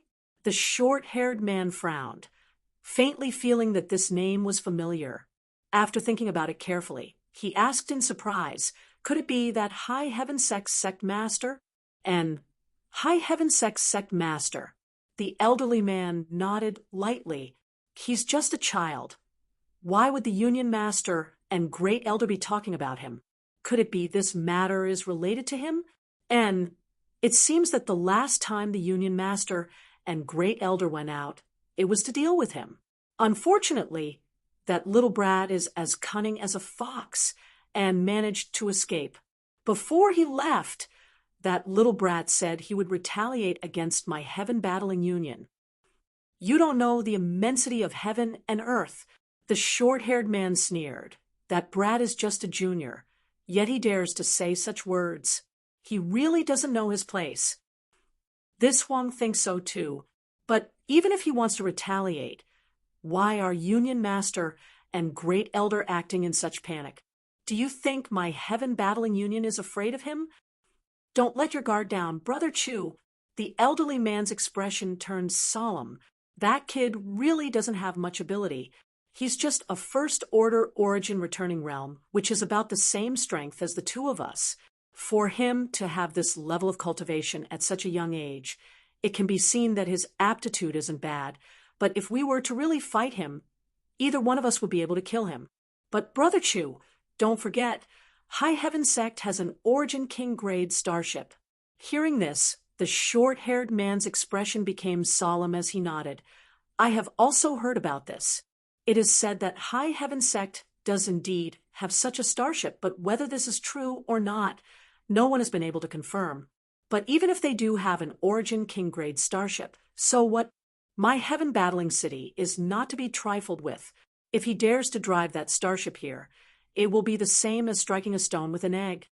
The short-haired man frowned, faintly feeling that this name was familiar. After thinking about it carefully, He asked in surprise, could it be that High Heaven sect master? And High Heaven sect master. The elderly man nodded lightly. He's just a child. Why would the Union Master and Great Elder be talking about him? Could it be this matter is related to him? And it seems that the last time the Union Master and Great Elder went out, it was to deal with him. Unfortunately, that little brat is as cunning as a fox and managed to escape. Before he left, that little brat said he would retaliate against my heaven-battling union. You don't know the immensity of heaven and earth, the short-haired man sneered. That brat is just a junior, yet he dares to say such words. He really doesn't know his place. This Huang thinks so too, but even if he wants to retaliate, why are Union Master and Great Elder acting in such panic? Do you think my heaven-battling union is afraid of him? Don't let your guard down, Brother Chu. The elderly man's expression turned solemn. That kid really doesn't have much ability. He's just a first-order origin returning realm, which is about the same strength as the two of us. For him to have this level of cultivation at such a young age, it can be seen that his aptitude isn't bad, but if we were to really fight him, either one of us would be able to kill him. But Brother Chu, don't forget, High Heaven Sect has an Origin King grade starship. Hearing this, the short-haired man's expression became solemn as he nodded. I have also heard about this. It is said that High Heaven Sect does indeed have such a starship, but whether this is true or not, no one has been able to confirm. But even if they do have an Origin King grade starship, so what? My heaven-battling city is not to be trifled with. If he dares to drive that starship here, it will be the same as striking a stone with an egg.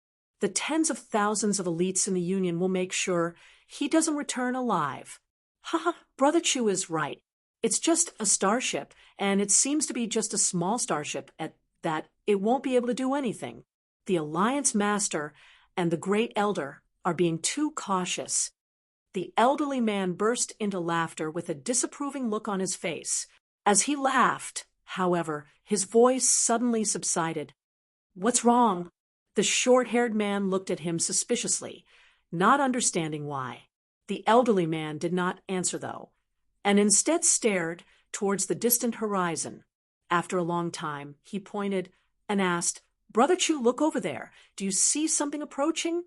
The tens of thousands of elites in the Union will make sure he doesn't return alive. Haha, Brother Chu is right. It's just a starship, and it seems to be just a small starship at that. It won't be able to do anything. The Alliance Master and the Great Elder are being too cautious. The elderly man burst into laughter with a disapproving look on his face. As he laughed, however, his voice suddenly subsided. What's wrong? The short-haired man looked at him suspiciously, not understanding why. The elderly man did not answer, though, and instead stared towards the distant horizon. After a long time, he pointed and asked, Brother Chu, look over there. Do you see something approaching?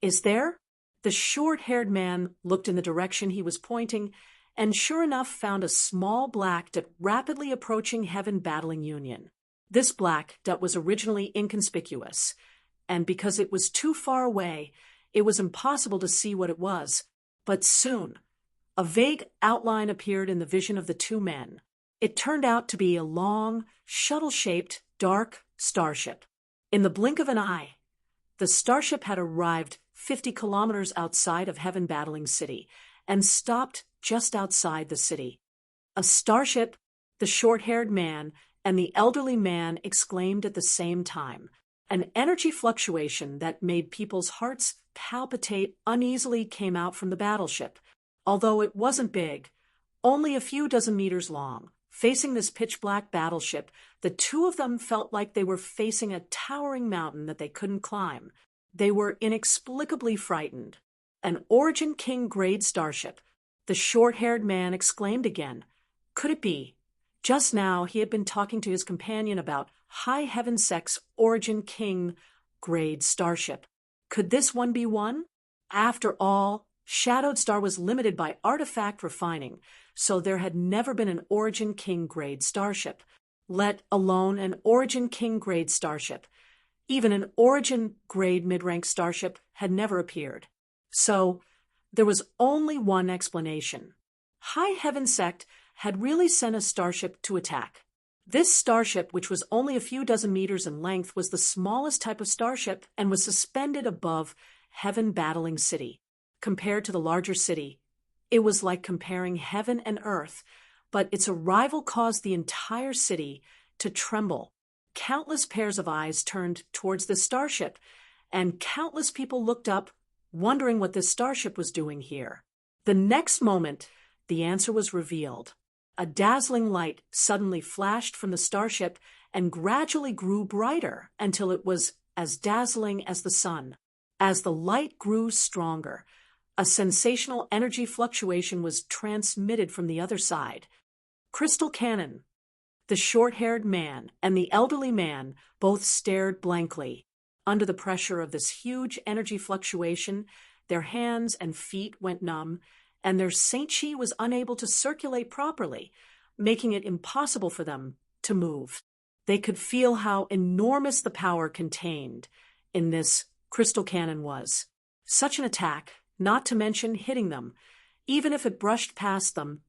Is there? The short-haired man looked in the direction he was pointing, and sure enough found a small black dot rapidly approaching heaven-battling union. This black dot was originally inconspicuous, and because it was too far away, it was impossible to see what it was. But soon, a vague outline appeared in the vision of the two men. It turned out to be a long, shuttle-shaped, dark starship. In the blink of an eye, the starship had arrived 50 kilometers outside of heaven-battling city and stopped just outside the city. A starship, the short-haired man and the elderly man exclaimed at the same time. An energy fluctuation that made people's hearts palpitate uneasily came out from the battleship. Although it wasn't big, only a few dozen meters long, facing this pitch-black battleship, the two of them felt like they were facing a towering mountain that they couldn't climb. They were inexplicably frightened. An Origin King grade starship. The short-haired man exclaimed again. Could it be? Just now he had been talking to his companion about High Heaven Sect's Origin King grade starship. Could this one be one? After all, Shadowed Star was limited by artifact refining, so there had never been an Origin King grade starship, let alone an Origin King grade starship. Even an Origin grade mid-rank starship had never appeared. So, there was only one explanation. High Heaven Sect had really sent a starship to attack. This starship, which was only a few dozen meters in length, was the smallest type of starship and was suspended above heaven-battling city. Compared to the larger city, it was like comparing heaven and earth, but its arrival caused the entire city to tremble. Countless pairs of eyes turned towards the starship, and countless people looked up, wondering what this starship was doing here. The next moment, the answer was revealed. A dazzling light suddenly flashed from the starship, and gradually grew brighter until it was as dazzling as the sun. As the light grew stronger, a sensational energy fluctuation was transmitted from the other side. Crystal Cannon. The short-haired man and the elderly man both stared blankly. Under the pressure of this huge energy fluctuation, their hands and feet went numb, and their Saint Chi was unable to circulate properly, making it impossible for them to move. They could feel how enormous the power contained in this crystal cannon was. Such an attack, not to mention hitting them, even if it brushed past them,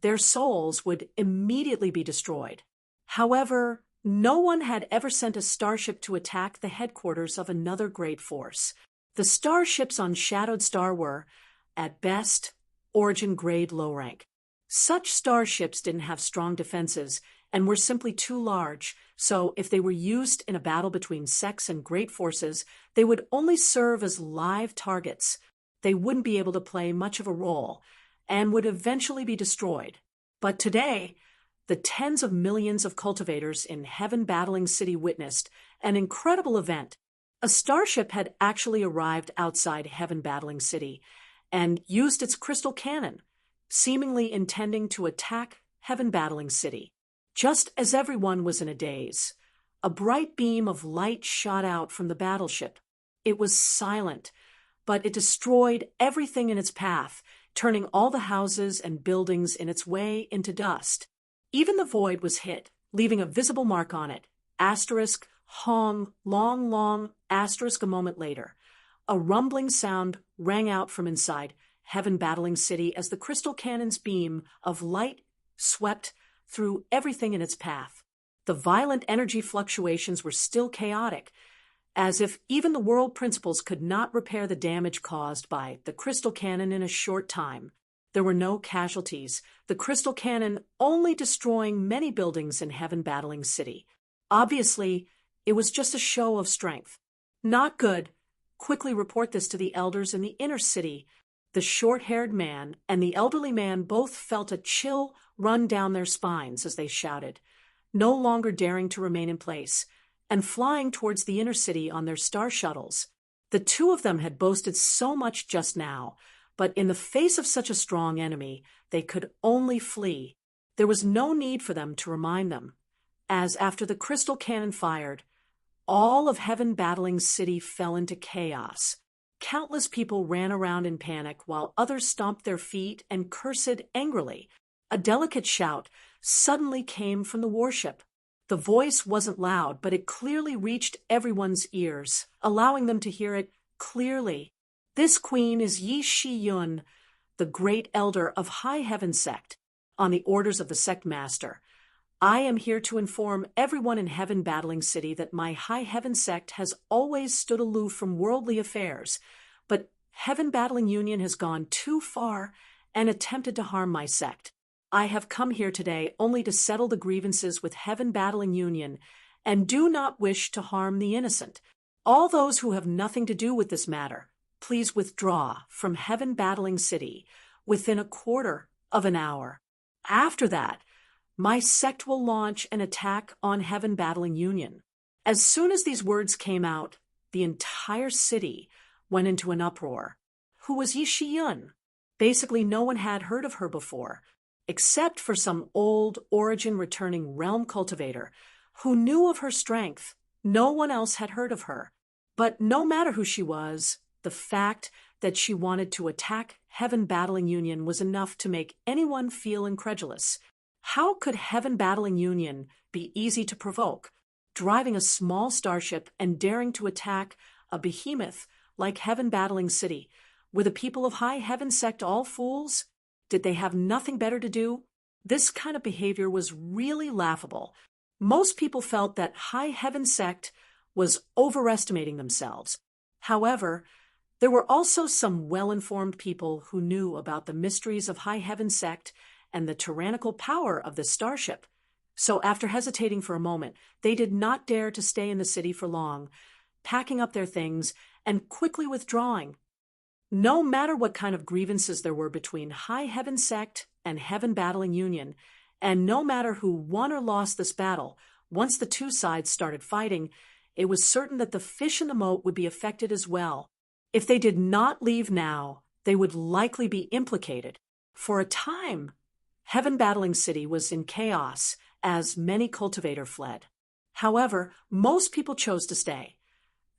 their souls would immediately be destroyed. However, no one had ever sent a starship to attack the headquarters of another great force. The starships on Shadowed Star were, at best, Origin-grade low rank. Such starships didn't have strong defenses and were simply too large, so if they were used in a battle between sects and great forces, they would only serve as live targets. They wouldn't be able to play much of a role and would eventually be destroyed. But today, the tens of millions of cultivators in Heaven Battling City witnessed an incredible event. A starship had actually arrived outside Heaven Battling City and used its crystal cannon, seemingly intending to attack Heaven Battling City. Just as everyone was in a daze, a bright beam of light shot out from the battleship. It was silent, but it destroyed everything in its path, turning all the houses and buildings in its way into dust. Even the void was hit, leaving a visible mark on it. Asterisk, Hong, long, asterisk a moment later. A rumbling sound rang out from inside Heaven Battling City as the crystal cannon's beam of light swept through everything in its path. The violent energy fluctuations were still chaotic, as if even the world principles could not repair the damage caused by the crystal cannon in a short time. There were no casualties, the crystal cannon only destroying many buildings in Heaven Battling City. Obviously, it was just a show of strength. Not good. Quickly report this to the elders in the inner city. The short-haired man and the elderly man both felt a chill run down their spines as they shouted, no longer daring to remain in place, and flying towards the inner city on their star shuttles. The two of them had boasted so much just now, but in the face of such a strong enemy, they could only flee. There was no need for them to remind them, as after the crystal cannon fired, all of Heaven Battling City fell into chaos. Countless people ran around in panic while others stomped their feet and cursed angrily. A delicate shout suddenly came from the warship. The voice wasn't loud, but it clearly reached everyone's ears, allowing them to hear it clearly. This queen is Yi Shi Yun, the great elder of High Heaven Sect. On the orders of the sect master, I am here to inform everyone in Heaven Battling City that my High Heaven Sect has always stood aloof from worldly affairs, but Heaven Battling Union has gone too far and attempted to harm my sect. I have come here today only to settle the grievances with Heaven Battling Union and do not wish to harm the innocent. All those who have nothing to do with this matter, please withdraw from Heaven Battling City within a quarter of an hour. After that, my sect will launch an attack on Heaven Battling Union. As soon as these words came out, the entire city went into an uproar. Who was Yi Shi Yun? Basically, no one had heard of her before, except for some old origin-returning realm cultivator who knew of her strength. No one else had heard of her. But no matter who she was, the fact that she wanted to attack Heaven Battling Union was enough to make anyone feel incredulous. How could Heaven Battling Union be easy to provoke, driving a small starship and daring to attack a behemoth like Heaven Battling City? Were the people of High Heaven Sect all fools? Did they have nothing better to do? This kind of behavior was really laughable. Most people felt that High Heaven Sect was overestimating themselves. However, there were also some well-informed people who knew about the mysteries of High Heaven Sect and the tyrannical power of the starship. So after hesitating for a moment, they did not dare to stay in the city for long, packing up their things and quickly withdrawing. No matter what kind of grievances there were between High Heaven Sect and Heaven Battling Union, and no matter who won or lost this battle, Once the two sides started fighting, it was certain that the fish in the moat would be affected as well. If they did not leave now, they would likely be implicated. For a time, Heaven Battling City was in chaos as many cultivators fled. However, most people chose to stay.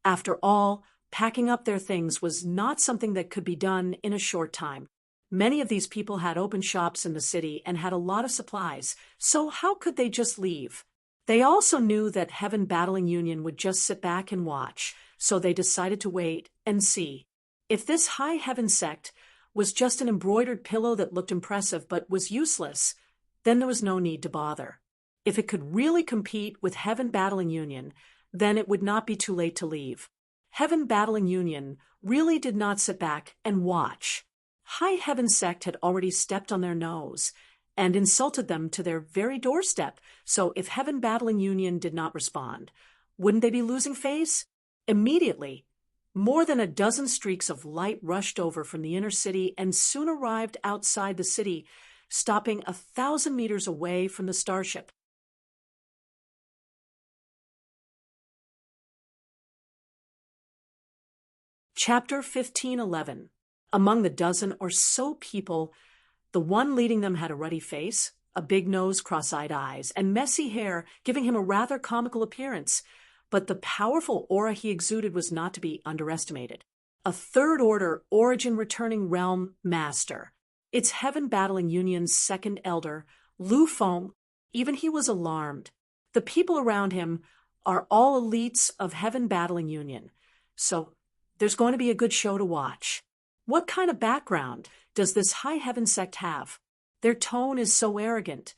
After all, packing up their things was not something that could be done in a short time. Many of these people had open shops in the city and had a lot of supplies, so how could they just leave? They also knew that Heaven Battling Union would just sit back and watch, so they decided to wait and see. If this High Heaven sect was just an embroidered pillow that looked impressive but was useless, then there was no need to bother. If it could really compete with Heaven Battling Union, then it would not be too late to leave. Heaven Battling Union really did not sit back and watch. High Heaven sect had already stepped on their nose and insulted them to their very doorstep, so if Heaven Battling Union did not respond, wouldn't they be losing face? Immediately, more than a dozen streaks of light rushed over from the inner city and soon arrived outside the city, stopping 1,000 meters away from the starship. Chapter 1511. Among the dozen or so people, the one leading them had a ruddy face, a big nose, cross-eyed eyes, and messy hair, giving him a rather comical appearance. But the powerful aura he exuded was not to be underestimated. A third-order origin-returning realm master. It's Heaven Battling Union's second elder, Lu Feng. Even he was alarmed. The people around him are all elites of Heaven Battling Union, so there's going to be a good show to watch. What kind of background does this High Heaven sect have? Their tone is so arrogant.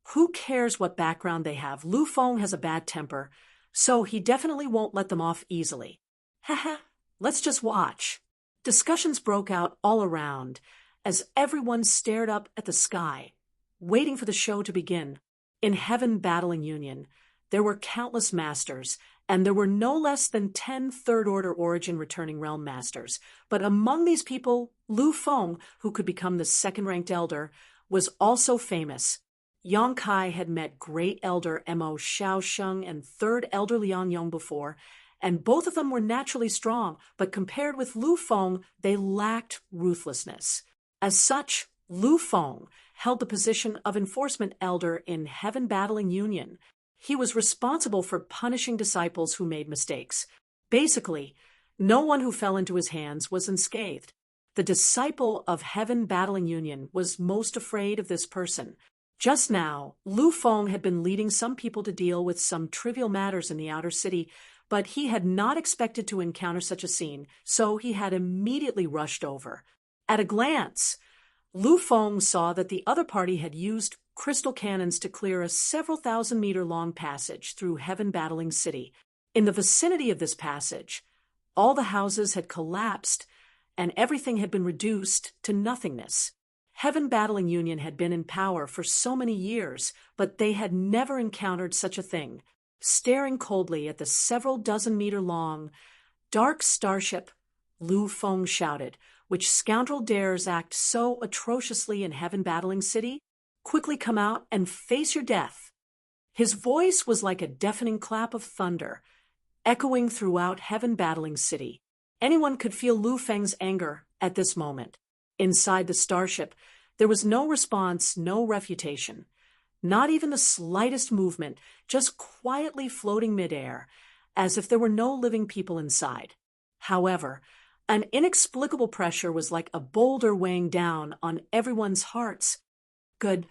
Who cares what background they have? Lu Feng has a bad temper, so he definitely won't let them off easily. Haha, let's just watch. Discussions broke out all around as everyone stared up at the sky, waiting for the show to begin. In Heaven Battling Union, there were countless masters, and there were no less than 10 third-order origin returning realm masters. But among these people, Lu Feng, who could become the second-ranked elder, was also famous. Yang Kai had met Great Elder Mo Xiaosheng and Third Elder Liang Yong before, and both of them were naturally strong, but compared with Lu Feng, they lacked ruthlessness. As such, Lu Feng held the position of Enforcement Elder in Heaven Battling Union. He was responsible for punishing disciples who made mistakes. Basically, no one who fell into his hands was unscathed. The disciple of Heaven Battling Union was most afraid of this person. Just now, Lu Feng had been leading some people to deal with some trivial matters in the outer city, but he had not expected to encounter such a scene, so he had immediately rushed over. At a glance, Lu Feng saw that the other party had used crystal cannons to clear a several thousand-meter-long passage through Heaven Battling City. In the vicinity of this passage, all the houses had collapsed and everything had been reduced to nothingness. Heaven Battling Union had been in power for so many years, but they had never encountered such a thing. Staring coldly at the several dozen-meter-long, dark starship, Lu Feng shouted, "Which scoundrel dares act so atrociously in Heaven Battling City? Quickly come out and face your death." His voice was like a deafening clap of thunder, echoing throughout Heaven Battling City. Anyone could feel Lu Feng's anger at this moment. Inside the starship, there was no response, no refutation. Not even the slightest movement, just quietly floating midair, as if there were no living people inside. However, an inexplicable pressure was like a boulder weighing down on everyone's hearts. Good.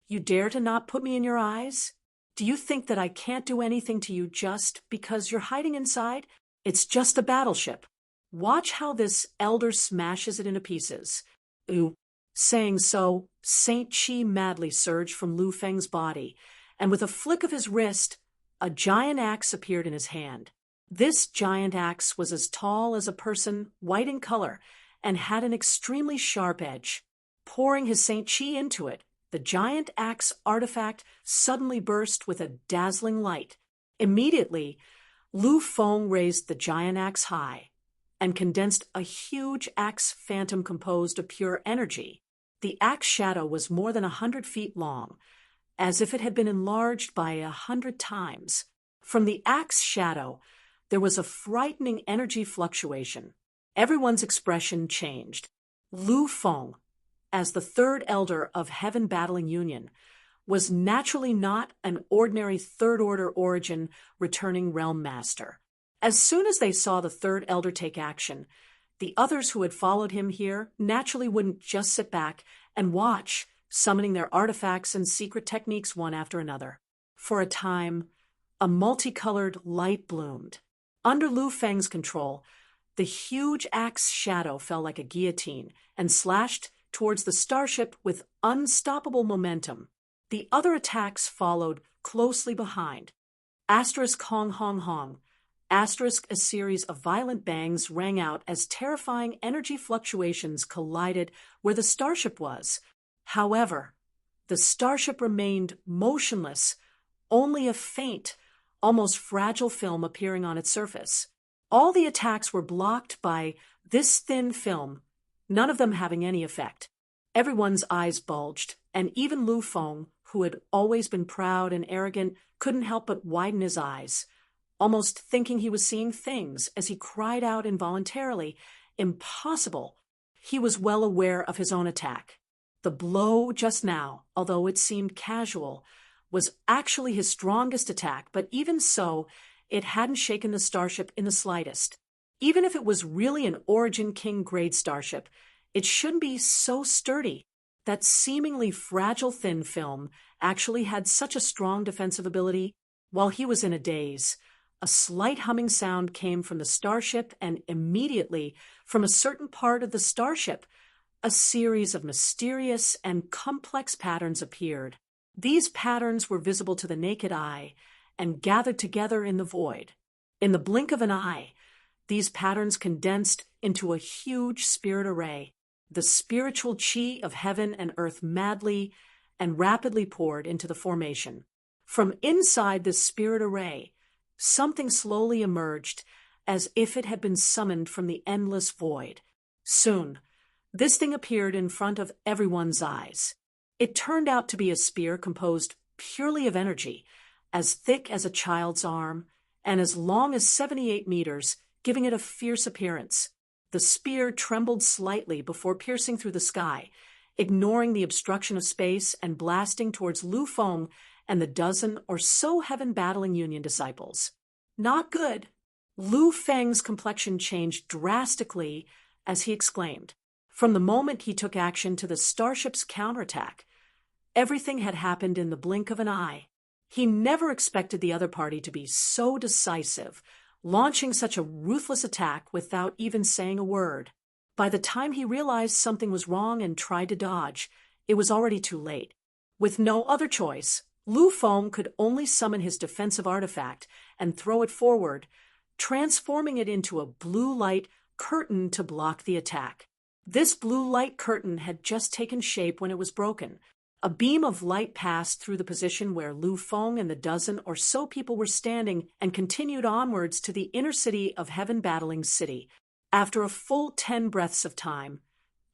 You dare to not put me in your eyes? Do you think that I can't do anything to you just because you're hiding inside? It's just a battleship. Watch how this elder smashes it into pieces. Ooh. Saying so, Saint Chi madly surged from Lu Feng's body, and with a flick of his wrist, a giant axe appeared in his hand. This giant axe was as tall as a person, white in color, and had an extremely sharp edge. Pouring his Saint Chi into it, the giant axe artifact suddenly burst with a dazzling light. Immediately, Lu Feng raised the giant axe high and condensed a huge axe phantom composed of pure energy. The axe shadow was more than 100 feet long, as if it had been enlarged by 100 times. From the axe shadow, there was a frightening energy fluctuation. Everyone's expression changed. Lu Feng, as the third elder of Heaven Battling Union, was naturally not an ordinary third-order origin returning realm master. As soon as they saw the third elder take action, the others who had followed him here naturally wouldn't just sit back and watch, summoning their artifacts and secret techniques one after another. For a time, a multicolored light bloomed. Under Lu Feng's control, the huge axe shadow fell like a guillotine and slashed towards the starship with unstoppable momentum. The other attacks followed closely behind. Asterisk Hong Hong Hong. Asterisk a series of violent bangs rang out as terrifying energy fluctuations collided where the starship was. However, the starship remained motionless, only a faint, almost fragile film appearing on its surface. All the attacks were blocked by this thin film, none of them having any effect. Everyone's eyes bulged, and even Lu Feng, who had always been proud and arrogant, couldn't help but widen his eyes, almost thinking he was seeing things as he cried out involuntarily, "Impossible!" He was well aware of his own attack. The blow just now, although it seemed casual, was actually his strongest attack, but even so, it hadn't shaken the starship in the slightest. Even if it was really an Origin King-grade starship, it shouldn't be so sturdy. That seemingly fragile thin film actually had such a strong defensive ability. While he was in a daze, a slight humming sound came from the starship, and immediately, from a certain part of the starship, a series of mysterious and complex patterns appeared. These patterns were visible to the naked eye and gathered together in the void. In the blink of an eye, these patterns condensed into a huge spirit array. The spiritual chi of heaven and earth madly and rapidly poured into the formation. From inside this spirit array, something slowly emerged as if it had been summoned from the endless void. Soon, this thing appeared in front of everyone's eyes. It turned out to be a spear composed purely of energy, as thick as a child's arm and as long as 78 meters, giving it a fierce appearance. The spear trembled slightly before piercing through the sky, ignoring the obstruction of space and blasting towards Lu Feng and the dozen or so Heaven Battling Union disciples. Not good. Lu Feng's complexion changed drastically as he exclaimed. From the moment he took action to the starship's counterattack, everything had happened in the blink of an eye. He never expected the other party to be so decisive, launching such a ruthless attack without even saying a word. By the time he realized something was wrong and tried to dodge, it was already too late. With no other choice, Lu Feng could only summon his defensive artifact and throw it forward, transforming it into a blue light curtain to block the attack. This blue light curtain had just taken shape when it was broken. A beam of light passed through the position where Lu Feng and the dozen or so people were standing and continued onwards to the inner city of Heaven Battling City. After a full 10 breaths of time,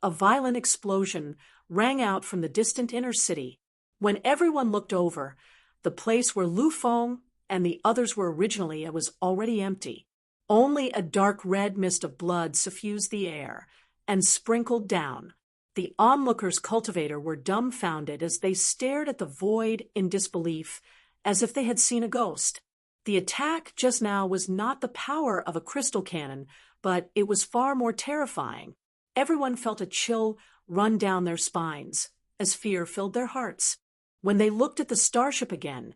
a violent explosion rang out from the distant inner city. When everyone looked over, the place where Lu Feng and the others were originally was already empty. Only a dark red mist of blood suffused the air and sprinkled down. The onlookers' cultivator were dumbfounded as they stared at the void in disbelief, as if they had seen a ghost. The attack just now was not the power of a crystal cannon, but it was far more terrifying. Everyone felt a chill run down their spines as fear filled their hearts. When they looked at the starship again,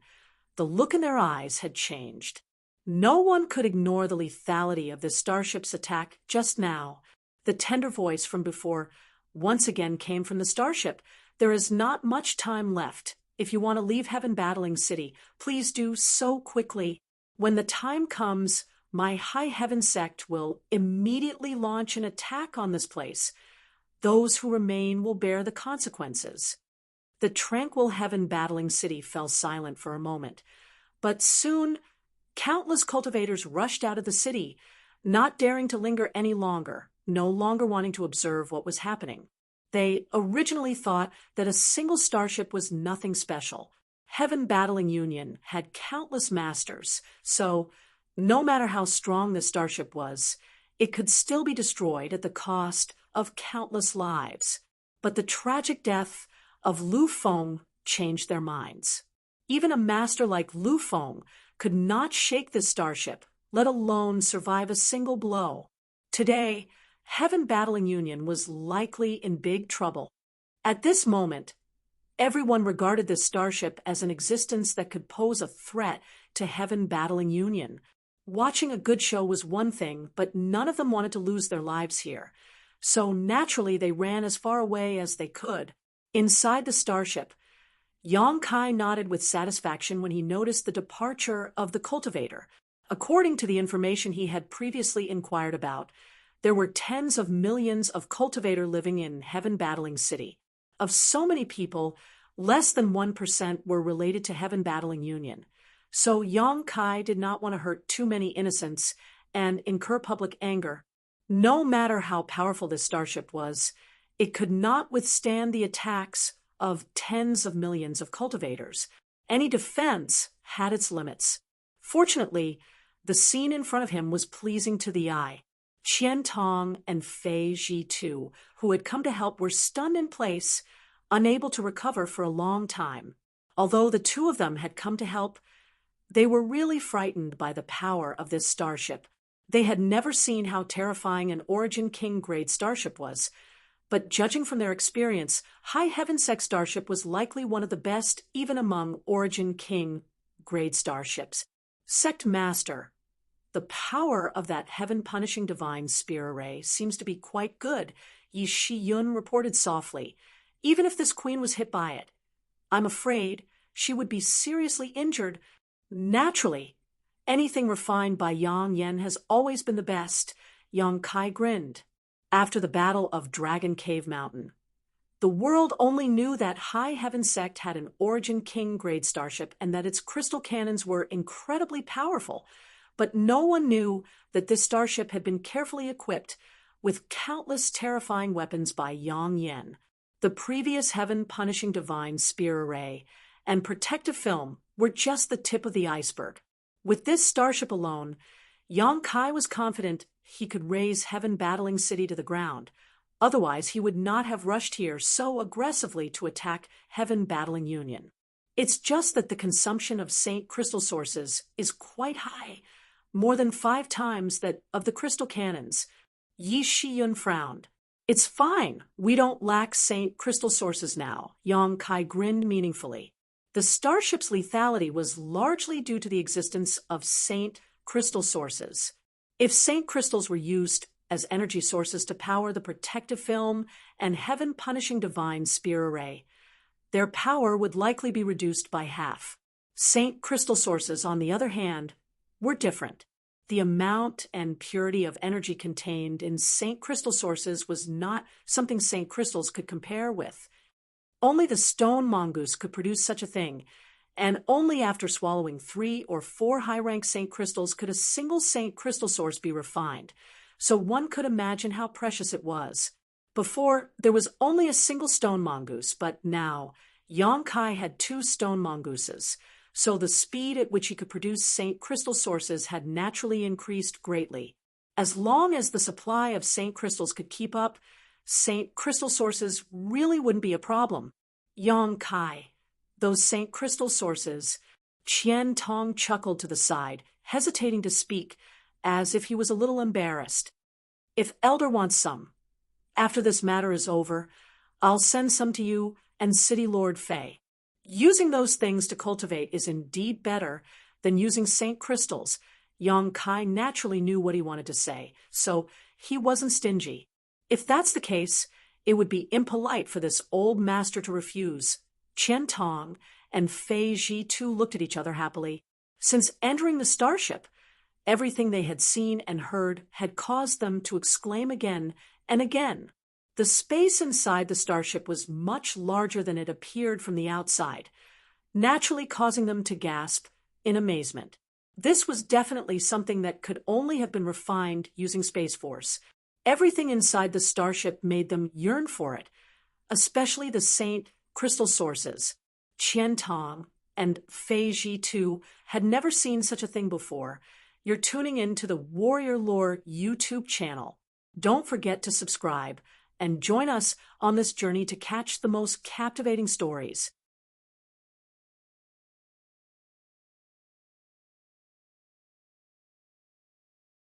the look in their eyes had changed. No one could ignore the lethality of the starship's attack just now. The tender voice from before once again came from the starship. There is not much time left. If you want to leave Heaven Battling City, please do so quickly. When the time comes, my High Heaven sect will immediately launch an attack on this place. Those who remain will bear the consequences. The tranquil Heaven Battling City fell silent for a moment, but soon countless cultivators rushed out of the city, not daring to linger any longer, no longer wanting to observe what was happening. They originally thought that a single starship was nothing special, Heaven Battling Union had countless masters, so no matter how strong the starship was, it could still be destroyed at the cost of countless lives. But the tragic death of Lu Feng changed their minds. Even a master like Lu Feng could not shake this starship, let alone survive a single blow. Today, Heaven Battling Union was likely in big trouble. At this moment, everyone regarded this starship as an existence that could pose a threat to Heaven Battling Union. Watching a good show was one thing, but none of them wanted to lose their lives here. So naturally, they ran as far away as they could. Inside the starship, Yang Kai nodded with satisfaction when he noticed the departure of the cultivator. According to the information he had previously inquired about, there were tens of millions of cultivator living in Heaven Battling City. Of so many people, less than 1% were related to Heaven Battling Union. So Yang Kai did not want to hurt too many innocents and incur public anger. No matter how powerful this starship was, it could not withstand the attacks of tens of millions of cultivators. Any defense had its limits. Fortunately, the scene in front of him was pleasing to the eye. Qian Tong and Fei Zhi, who had come to help, were stunned in place, unable to recover for a long time. Although the two of them had come to help, they were really frightened by the power of this starship. They had never seen how terrifying an Origin King grade starship was, but judging from their experience, High Heaven Sect starship was likely one of the best even among Origin King grade starships. Sect Master, the power of that heaven-punishing divine spear array seems to be quite good, Yi Shi-yun reported softly. Even if this queen was hit by it, I'm afraid she would be seriously injured. Naturally, anything refined by Yang Yen has always been the best, Yang Kai grinned. After the Battle of Dragon Cave Mountain, the world only knew that High Heaven Sect had an Origin King grade starship and that its crystal cannons were incredibly powerful, but no one knew that this starship had been carefully equipped with countless terrifying weapons by Yang Yen. The previous heaven-punishing divine spear array and protective film were just the tip of the iceberg. With this starship alone, Yang Kai was confident he could raze Heaven Battling City to the ground. Otherwise, he would not have rushed here so aggressively to attack Heaven Battling Union. It's just that the consumption of Saint Crystal sources is quite high, more than 5 times that of the crystal cannons. Yi Shi-yun frowned. It's fine. We don't lack Saint Crystal sources now, Yang Kai grinned meaningfully. The starship's lethality was largely due to the existence of Saint Crystal sources. If Saint Crystals were used as energy sources to power the protective film and heaven-punishing divine spear array, their power would likely be reduced by half. Saint Crystal sources, on the other hand, were different. The amount and purity of energy contained in Saint Crystal sources was not something Saint Crystals could compare with. Only the stone mongoose could produce such a thing, and only after swallowing 3 or 4 high-rank Saint Crystals could a single Saint Crystal source be refined, so one could imagine how precious it was. Before, there was only a single stone mongoose, but now, Yang Kai had 2 stone mongooses, so the speed at which he could produce Saint Crystal sources had naturally increased greatly. As long as the supply of Saint Crystals could keep up, Saint Crystal sources really wouldn't be a problem. Yang Kai, those Saint Crystal sources. Qian Tong chuckled to the side, hesitating to speak, as if he was a little embarrassed. If Elder wants some, after this matter is over, I'll send some to you and City Lord Fei. Using those things to cultivate is indeed better than using Saint Crystals. Yang Kai naturally knew what he wanted to say, so he wasn't stingy. If that's the case, it would be impolite for this old master to refuse. Qian Tong and Fei Zhi looked at each other happily. Since entering the starship, everything they had seen and heard had caused them to exclaim again and again. The space inside the starship was much larger than it appeared from the outside, naturally causing them to gasp in amazement. This was definitely something that could only have been refined using Space Force. Everything inside the starship made them yearn for it, especially the Saint Crystal sources. Qian Tong and Fei Ji too had never seen such a thing before. You're tuning in to the Warrior Lore YouTube channel. Don't forget to subscribe and join us on this journey to catch the most captivating stories.